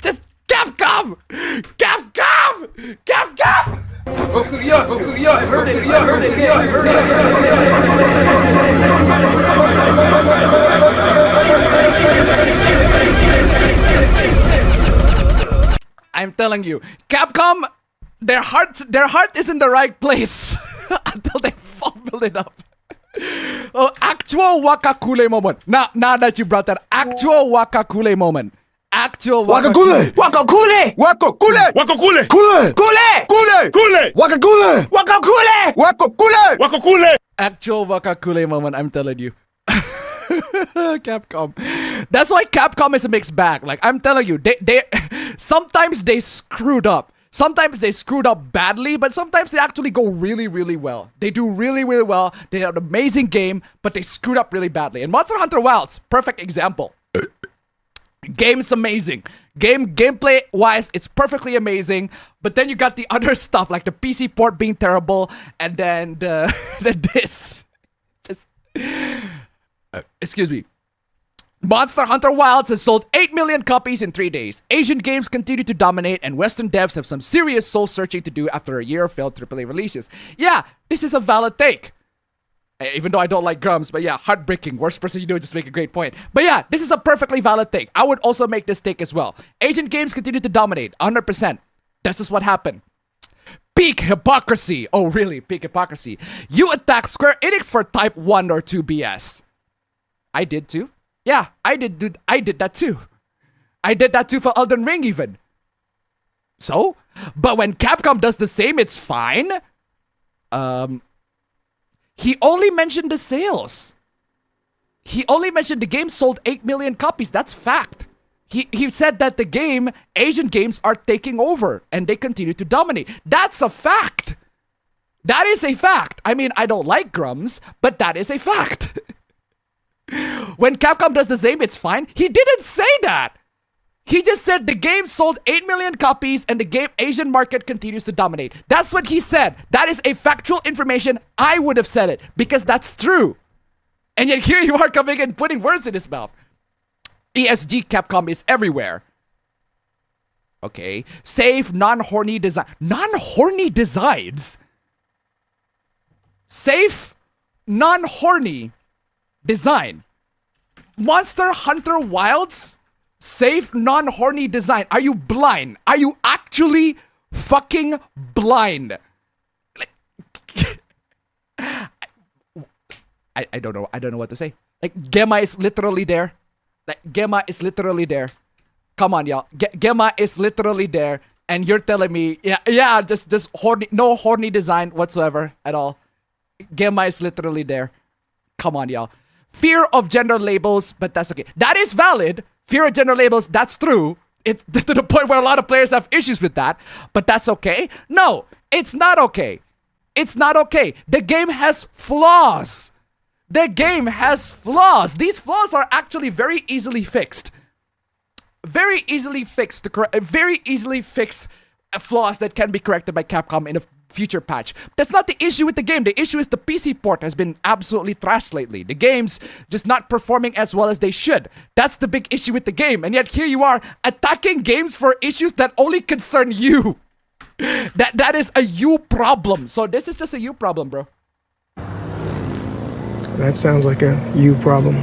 just Capcom! I'm telling you, Capcom, their heart is in the right place until they fumble it up. Oh, actual Wakakule moment. Now that you brought that, actual Wakakule moment. Actual
Wakakule! Wakakule! Wakakule! Wakakule! Kule! Kule! Kule! Kule! Wakakule! Wakakule! Wakakule! Wakakule!
Actual Wakakule moment, I'm telling you. Capcom. That's why Capcom is a mixed bag. Like, I'm telling you, they sometimes they screwed up. Sometimes they screwed up badly, but sometimes they actually go really well. They do really well. They have an amazing game, but they screwed up really badly. And Monster Hunter Wilds, perfect example. Game's amazing. Gameplay wise, it's perfectly amazing. But then you got the other stuff like the PC port being terrible, and then this. Excuse me. Monster Hunter Wilds has sold 8 million copies in 3 days. Asian games continue to dominate, and Western devs have some serious soul searching to do after a year of failed AAA releases. Yeah, this is a valid take. Even though I don't like Grums, but yeah, heartbreaking. Worst person you know, just make a great point. But yeah, this is a perfectly valid take. I would also make this take as well. Asian games continue to dominate, 100%. That's just what happened. Peak hypocrisy. Oh, really? Peak hypocrisy. You attack Square Enix for type 1 or 2 BS. I did too. Yeah, I did that too. I did that too for Elden Ring even. So? But when Capcom does the same, it's fine. He only mentioned the sales. He only mentioned the game sold 8 million copies. That's fact. He said that the game, Asian games are taking over and they continue to dominate. That's a fact. That is a fact. I mean, I don't like Grums, but that is a fact. When Capcom does the same, it's fine. He didn't say that. He just said the game sold 8 million copies and the game Asian market continues to dominate. That's what he said. That is a factual information. I would have said it because that's true. And yet here you are coming and putting words in his mouth. ESG Capcom is everywhere. Okay. Safe, non-horny design. Non-horny designs? Safe, non-horny design. Monster Hunter Wilds? Safe, non-horny design. Are you blind? Are you actually fucking blind? Like, I don't know. I don't know what to say. Like, Gemma is literally there. Like, Gemma is literally there. Come on, y'all. Gemma is literally there. And you're telling me, yeah, just horny, no horny design whatsoever at all. Gemma is literally there. Come on, y'all. Fear of gender labels, but that's okay. That is valid. Fear of gender labels, that's true. It's to the point where a lot of players have issues with that, but that's okay. No, it's not okay. It's not okay. The game has flaws. The game has flaws. These flaws are actually very easily fixed. Very easily fixed. Very easily fixed flaws that can be corrected by Capcom in a future patch. That's not the issue with the game. The issue is the PC port has been absolutely trashed lately. The game's just not performing as well as they should. That's the big issue with the game. And yet here you are attacking games for issues that only concern you. That is a you problem. So this is just a you problem, bro.
That sounds like a you problem.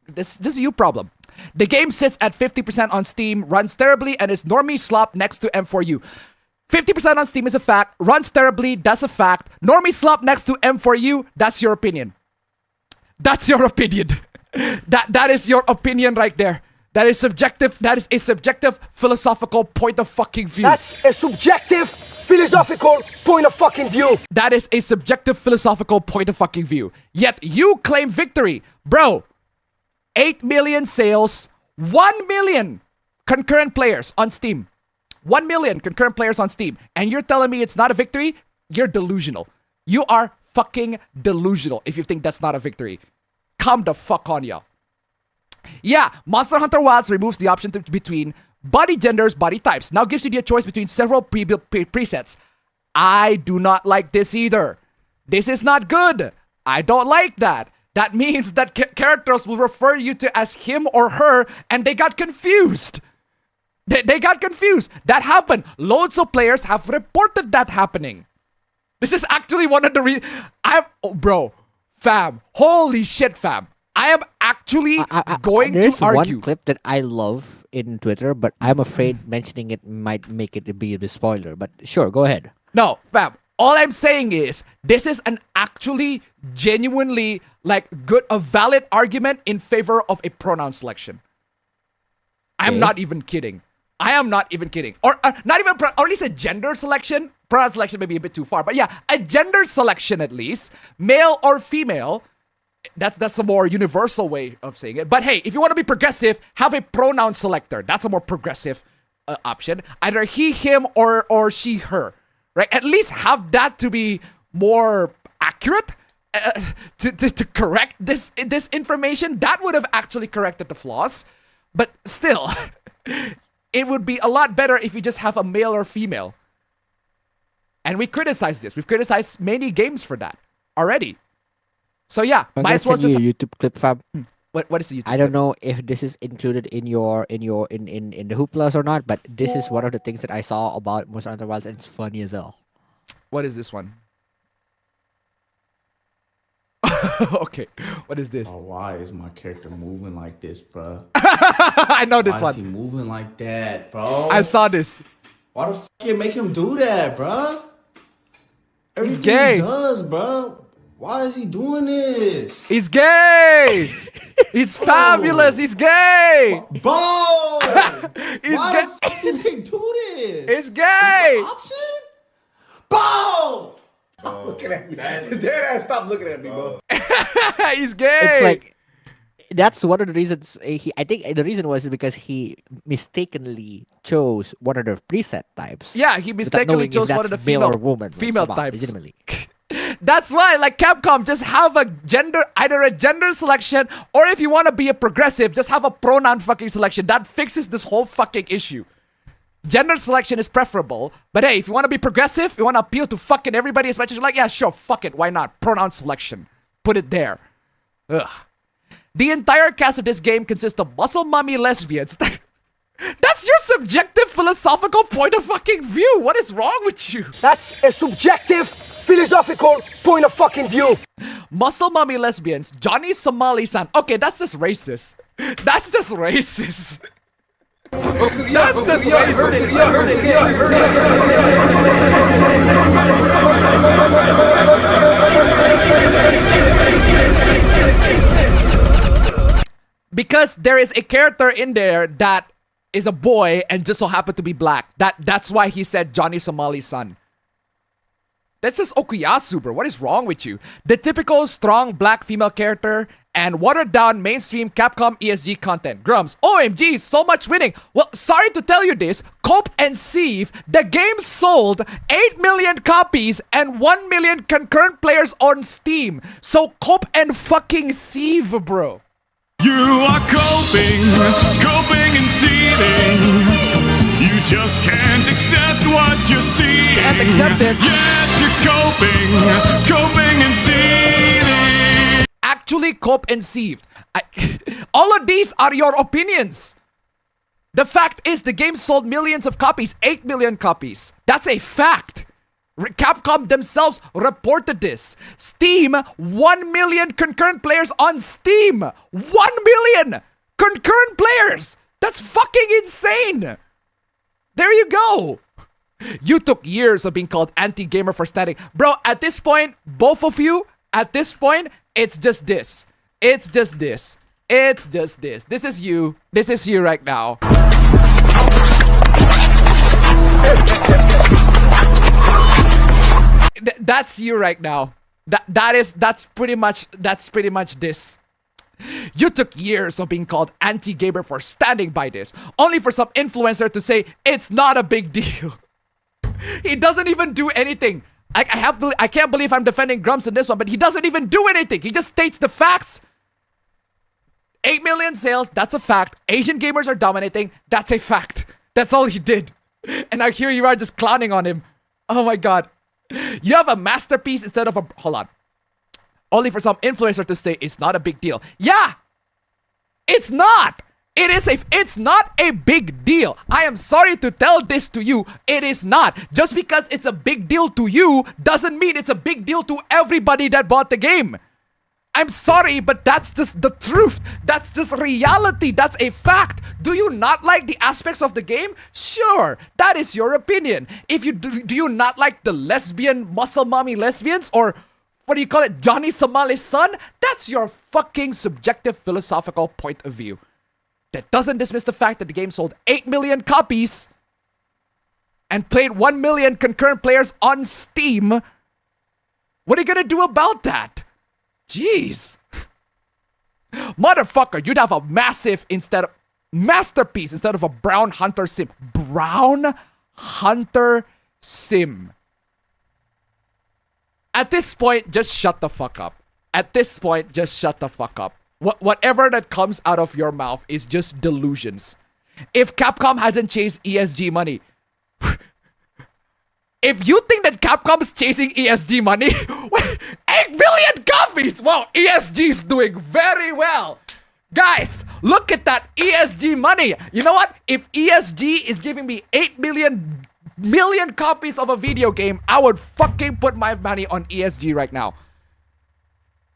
This is a you problem. The game sits at 50% on Steam, runs terribly, and is normie slop next to M4U. 50% on Steam is a fact. Runs terribly, that's a fact. Normie slop next to M4U, that's your opinion. That's your opinion. That is your opinion right there. That is subjective. That is a subjective philosophical point of fucking view.
That's a subjective philosophical point of fucking view.
That is a subjective philosophical point of fucking view. Yet you claim victory. Bro, 8 million sales, 1 million concurrent players on Steam. 1 million concurrent players on Steam. And you're telling me it's not a victory? You're delusional. You are fucking delusional if you think that's not a victory. Come the fuck on, y'all. Yeah, Monster Hunter Wilds removes the option between body genders, body types. Now gives you the choice between several pre-built presets. I do not like this either. This is not good. I don't like that. That means that characters will refer you to as him or her, and they got confused. They got confused. That happened. Loads of players have reported that happening. This is actually one of the bro, fam. Holy shit, fam. I am actually going to argue.
There's one clip that I love in Twitter, but I'm afraid mentioning it might make it be a spoiler. But sure, go ahead.
No, fam. All I'm saying is this is an actually genuinely a valid argument in favor of a pronoun selection. I'm not even kidding. I am not even kidding. Or not even, or at least a gender selection. Pronoun selection may be a bit too far, but yeah, a gender selection at least, male or female. That's a more universal way of saying it. But hey, if you want to be progressive, have a pronoun selector. That's a more progressive option. Either he, him, or she, her. Right? At least have that to be more accurate to correct this information. That would have actually corrected the flaws. But still, it would be a lot better if you just have a male or female. And we criticize this. We've criticized many games for that already. So yeah, might as well just
YouTube clip, fam.
What is the YouTube?
I don't know if this is included in your in the Hooplas or not, but this is one of the things that I saw about Monster Hunter Wilds, and it's funny as hell.
What is this one? Okay, what is this?
Oh, why is my character moving like this, bro?
I know this
why
one.
Is he moving like that, bro?
I saw this.
Why the fuck you make him do that, bro?
He's gay.
He does, bro. Why is he doing this?
He's gay. He's fabulous. He's gay.
Bro,
He's
why
gay.
the fuck did they do this?
He's gay.
Option? Bro.
Stop looking at me. Dad, stop looking at me, bro.
He's gay.
It's like that's one of the reasons I think the reason was because he mistakenly chose one of the preset types.
Yeah, he mistakenly chose one of the
male or woman
female
come on,
types.
legitimately.
That's why, like Capcom, just have a gender, either a gender selection, or if you want to be a progressive, just have a pronoun fucking selection. That fixes this whole fucking issue. Gender selection is preferable, but hey, if you want to be progressive, you want to appeal to fucking everybody as much as you're like, yeah, sure, fuck it, why not? Pronoun selection. Put it there. Ugh. The entire cast of this game consists of muscle mummy lesbians. That's your subjective philosophical point of fucking view. What is wrong with you?
That's a subjective philosophical point of fucking view.
Muscle mummy lesbians, Johnny Somali-san. Okay, that's just racist. That's just racist. That's just because there is a character in there that is a boy and just so happened to be black. That's why he said Johnny Somali-san. That's just Okuyasu, bro. What is wrong with you? The typical strong black female character and watered down mainstream Capcom ESG content. Grums, OMG, so much winning. Well, sorry to tell you this, Cope and Sieve, the game sold 8 million copies and 1 million concurrent players on Steam. So Cope and fucking Sieve, bro.
You are coping and seething. You just can't accept what you're seeing.
Can't accept it.
Yes, you're coping and seething.
Actually cope and sieved. All of these are your opinions. The fact is the game sold millions of copies, 8 million copies. That's a fact. Capcom themselves reported this. Steam, 1 million concurrent players on Steam. 1 million concurrent players. That's fucking insane. There you go. You took years of being called anti-gamer for standing. Bro, at this point, both of you, at this point, it's just this. It's just this. It's just this. This is you. This is you right now. That's you right now. That's pretty much this. You took years of being called anti-gamer for standing by this, only for some influencer to say it's not a big deal. He doesn't even do anything. I can't believe I'm defending Grumps in this one, but he doesn't even do anything. He just states the facts. 8 million sales, that's a fact. Asian gamers are dominating, that's a fact. That's all he did. And now here you are just clowning on him. Oh my god. You have a masterpiece instead of a... Hold on. Only for some influencer to say it's not a big deal. Yeah! It's not! It's not a big deal. I am sorry to tell this to you. It is not. Just because it's a big deal to you doesn't mean it's a big deal to everybody that bought the game. I'm sorry, but that's just the truth. That's just reality. That's a fact. Do you not like the aspects of the game? Sure, that is your opinion. If you do you not like the lesbian muscle mommy lesbians, or what do you call it, Johnny Somali's son? That's your fucking subjective philosophical point of view. That doesn't dismiss the fact that the game sold 8 million copies and played 1 million concurrent players on Steam. What are you gonna do about that? Jeez. Motherfucker, you'd have a massive masterpiece instead of a brown hunter sim. Brown hunter sim. At this point, just shut the fuck up. At this point, just shut the fuck up. Whatever that comes out of your mouth is just delusions. If Capcom hasn't chased ESG money, if you think that Capcom is chasing ESG money, 8 billion copies! Wow, ESG is doing very well. Guys, look at that ESG money. You know what? If ESG is giving me 8 million copies of a video game, I would fucking put my money on ESG right now.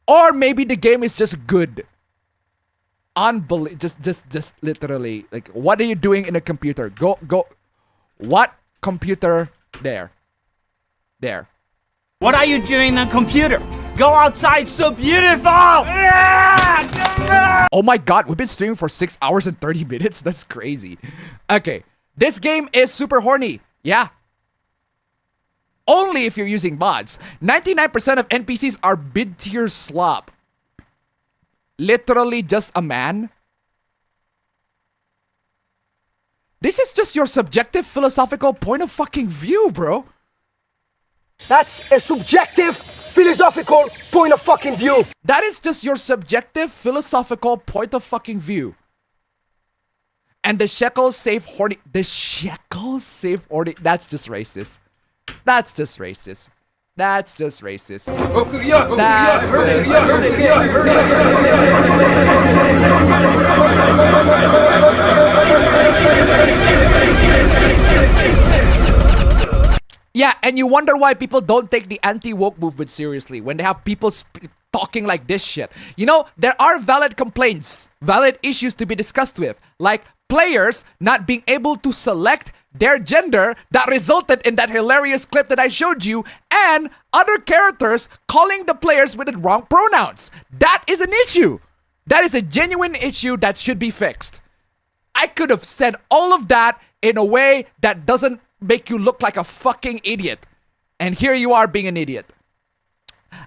Or maybe the game is just good. Just literally, like, what are you doing in a computer? Go. What computer? There.
What are you doing on computer? Go outside, so beautiful!
Oh my god, we've been streaming for 6 hours and 30 minutes? That's crazy. Okay, this game is super horny. Yeah. Only if you're using mods. 99% of NPCs are mid-tier slop. Literally just a man. This is just your subjective philosophical point of fucking view, bro.
That's a subjective philosophical point of fucking view.
That is just your subjective philosophical point of fucking view. And the shekels save horny. The shekels save horny. That's just racist. That's just racist. That's just racist. That's yeah, and you wonder why people don't take the anti-woke movement seriously when they have people talking like this shit. You know, there are valid complaints, valid issues to be discussed with, like players not being able to select their gender that resulted in that hilarious clip that I showed you, and other characters calling the players with the wrong pronouns. That is an issue. That is a genuine issue that should be fixed. I could have said all of that in a way that doesn't make you look like a fucking idiot. And here you are being an idiot.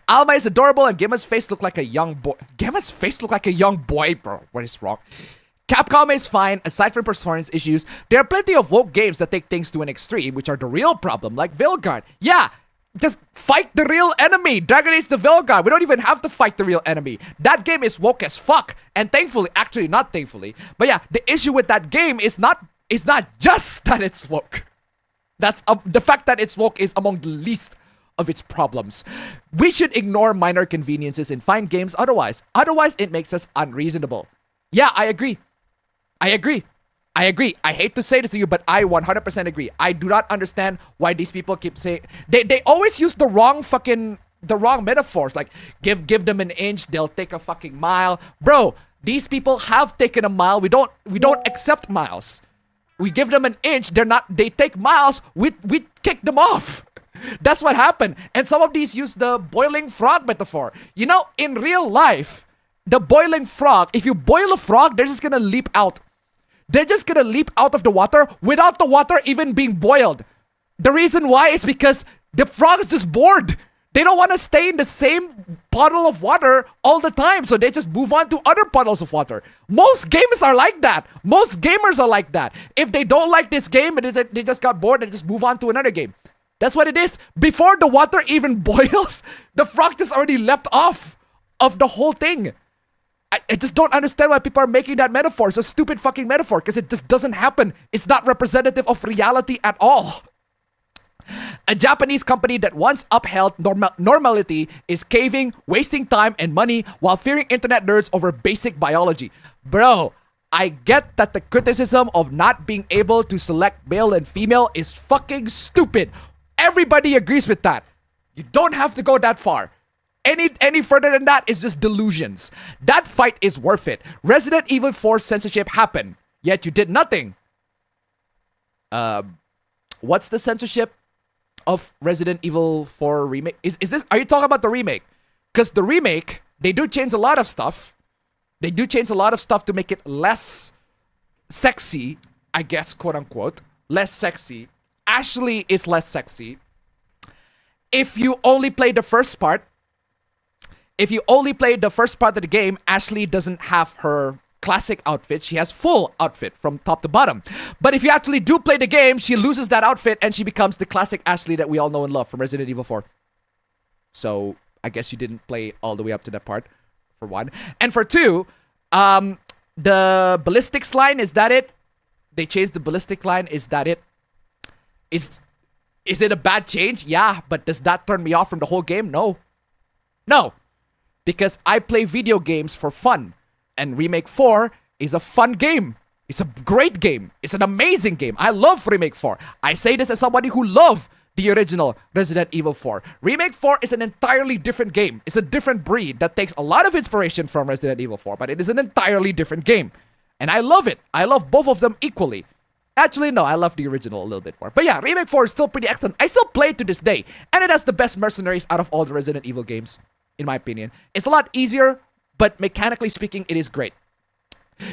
Alma is adorable and Gemma's face look like a young boy. Gemma's face look like a young boy, bro. What is wrong? Capcom is fine. Aside from performance issues, there are plenty of woke games that take things to an extreme, which are the real problem, like Veilguard. Yeah, just fight the real enemy. Dragon Age the Veilguard. We don't even have to fight the real enemy. That game is woke as fuck. And thankfully, actually not thankfully, but yeah, the issue with that game is not just that it's woke. That's the fact that it's woke is among the least of its problems. We should ignore minor conveniences and find games otherwise. Otherwise, it makes us unreasonable. Yeah, I agree. I hate to say this to you, but I 100% agree. I do not understand why these people keep saying... They always use the wrong metaphors. Like, give them an inch, they'll take a fucking mile. Bro, these people have taken a mile. We don't accept miles. We give them an inch, they take miles, we kick them off. That's what happened. And some of these use the boiling frog metaphor. You know, in real life, the boiling frog, if you boil a frog, they're just gonna leap out. They're just gonna leap out of the water without the water even being boiled. The reason why is because the frog is just bored. They don't want to stay in the same puddle of water all the time, so they just move on to other puddles of water. Most gamers are like that. Most gamers are like that. If they don't like this game, they just got bored and just move on to another game. That's what it is. Before the water even boils, the frog just already leapt off of the whole thing. I just don't understand why people are making that metaphor. It's a stupid fucking metaphor because it just doesn't happen. It's not representative of reality at all. A Japanese company that once upheld normality is caving, wasting time and money while fearing internet nerds over basic biology. Bro, I get that the criticism of not being able to select male and female is fucking stupid. Everybody agrees with that. You don't have to go that far. Any further than that is just delusions. That fight is worth it. Resident Evil 4 censorship happened, yet you did nothing. What's the censorship of Resident Evil 4 remake? Are you talking about the remake? Because the remake, they do change a lot of stuff. They do change a lot of stuff to make it less sexy, I guess, quote unquote. Less sexy. Ashley is less sexy. If you only play the first part, of the game, Ashley doesn't have her classic outfit. She has full outfit from top to bottom. But if you actually do play the game, she loses that outfit and she becomes the classic Ashley that we all know and love from Resident Evil 4. So I guess you didn't play all the way up to that part. for one. And for two, the ballistics line, is that it? They changed the ballistic line, is that it? Is it a bad change? Yeah, but does that turn me off from the whole game? No. No. Because I play video games for fun. And Remake 4 is a fun game. It's a great game. It's an amazing game. I love Remake 4. I say this as somebody who loved the original Resident Evil 4. Remake 4 is an entirely different game. It's a different breed that takes a lot of inspiration from Resident Evil 4, but it is an entirely different game. And I love it. I love both of them equally. Actually, no, I love the original a little bit more. But yeah, Remake 4 is still pretty excellent. I still play it to this day. And it has the best mercenaries out of all the Resident Evil games, in my opinion. It's a lot easier, but mechanically speaking, it is great.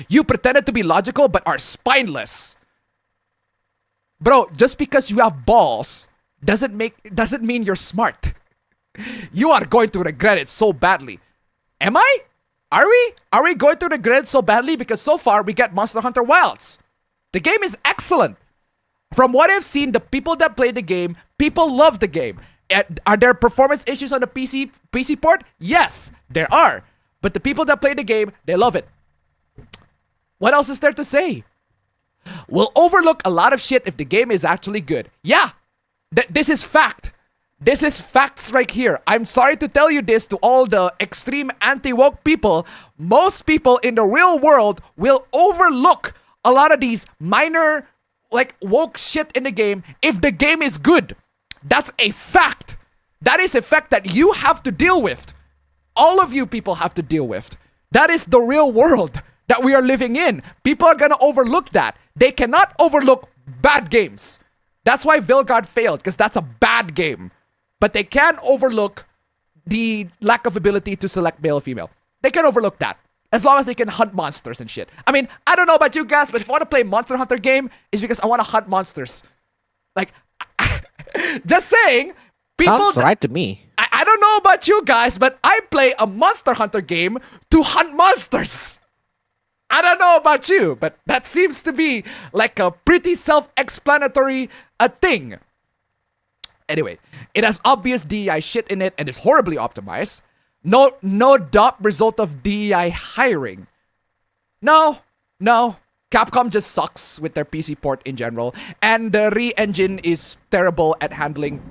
You pretended to be logical, but are spineless. Bro, just because you have balls doesn't mean you're smart. You are going to regret it so badly. Am I? Are we? Are we going to regret it so badly? Because so far, we get Monster Hunter Wilds. The game is excellent. From what I've seen, the people that play the game, people love the game. Are there performance issues on the PC port? Yes, there are. But the people that play the game, they love it. What else is there to say? We'll overlook a lot of shit if the game is actually good. Yeah, this is fact. This is facts right here. I'm sorry to tell you this to all the extreme anti-woke people. Most people in the real world will overlook a lot of these minor, like, woke shit in the game if the game is good. That's a fact. That is a fact that you have to deal with. All of you people have to deal with. That is the real world that we are living in. People are gonna overlook that. They cannot overlook bad games. That's why Vilgard failed, because that's a bad game. But they can overlook the lack of ability to select male or female. They can overlook that. As long as they can hunt monsters and shit. I mean, I don't know about you guys, but if I want to play Monster Hunter game, it's because I want to hunt monsters. Like, just saying, people...
Sounds right to me.
I don't know about you guys, but I play a Monster Hunter game to hunt monsters. I don't know about you, but that seems to be like a pretty self-explanatory thing. Anyway, it has obvious DEI shit in it and is horribly optimized. No dot result of DEI hiring. No. Capcom just sucks with their PC port in general. And the re-engine is terrible at handling.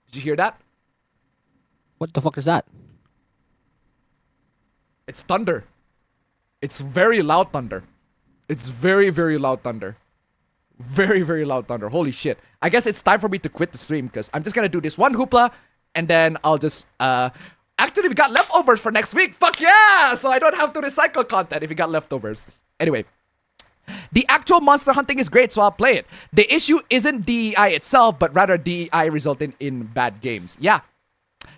Did you hear that?
What the fuck is that?
It's thunder. It's very loud thunder. It's very, very loud thunder. Very, very loud thunder. Holy shit. I guess it's time for me to quit the stream because I'm just gonna do this one hoopla and then I'll just actually we got leftovers for next week. Fuck yeah! So I don't have to recycle content if you got leftovers. Anyway. The actual monster hunting is great, so I'll play it. The issue isn't DEI itself, but rather DEI resulting in bad games. Yeah.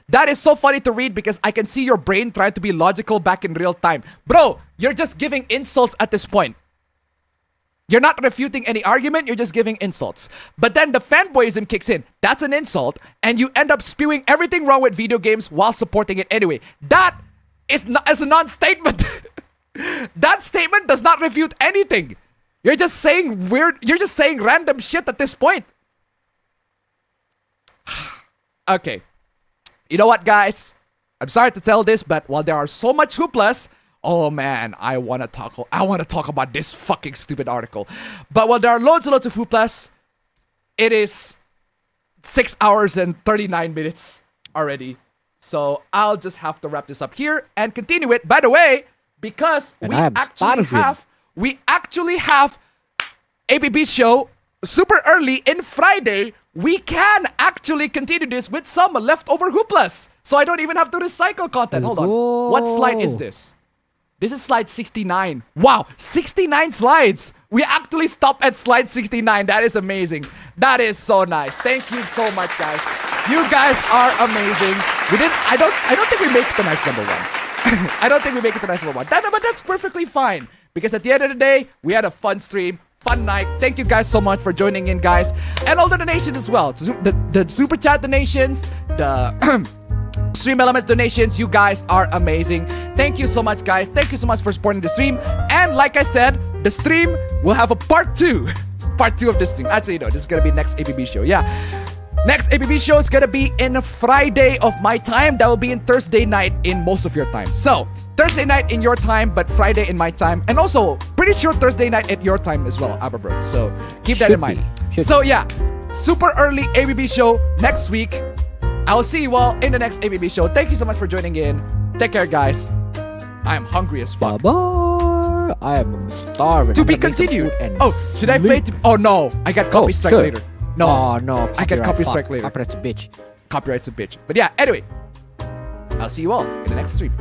That is so funny to read because I can see your brain trying to be logical back in real time. Bro, you're just giving insults at this point. You're not refuting any argument, you're just giving insults. But then the fanboyism kicks in. That's an insult, and you end up spewing everything wrong with video games while supporting it anyway. That is a non-statement. That statement does not refute anything. You're just saying random shit at this point. Okay. You know what, guys? I'm sorry to tell this, but while there are so much hooplas, oh man, I want to talk about this fucking stupid article. But while there are loads and loads of hooplas, it is 6 hours and 39 minutes already. So I'll just have to wrap this up here and continue it. By the way, because we actually have APB show super early in Friday, we can actually continue this with some leftover hooplas. So I don't even have to recycle content. Hold on. What slide is this? This is slide 69. Wow, 69 slides. We actually stopped at slide 69. That is amazing. That is so nice. Thank you so much, guys. You guys are amazing. I don't think we make it to nice number one. I don't think we make it to nice number one. But that's perfectly fine. Because at the end of the day, we had a fun stream. Fun night. Thank you guys so much for joining in, guys. And all the donations as well. The super chat donations, the Stream Elements donations, you guys are amazing. Thank you so much, guys. Thank you so much for supporting the stream. And like I said, the stream will have a part 2. Part 2 of this stream. Actually, no, this is gonna be next APB show. Yeah. Next APB show is gonna be in Friday of my time. That will be in Thursday night in most of your time. So Thursday night in your time, but Friday in my time, and also pretty sure Thursday night at your time as well, Abba. So keep that in mind. So yeah, super early APB show next week. I'll see you all in the next APB show. Thank you so much for joining in. Take care, guys. I am hungry as fuck.
Bye-bye. I am starving.
To be continued. Oh, should I play? Oh no, I got copy strike later. No,
Oh no.
I get copy strike later.
Copyright's a bitch.
Copyright's a bitch. But yeah, anyway, I'll see you all in the next stream.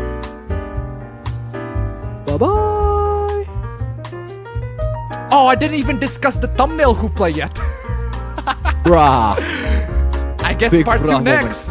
Bye-bye.
Oh, I didn't even discuss the thumbnail hoopla yet.
Bruh.
I guess
Big
part
bruh
2
moment.
next.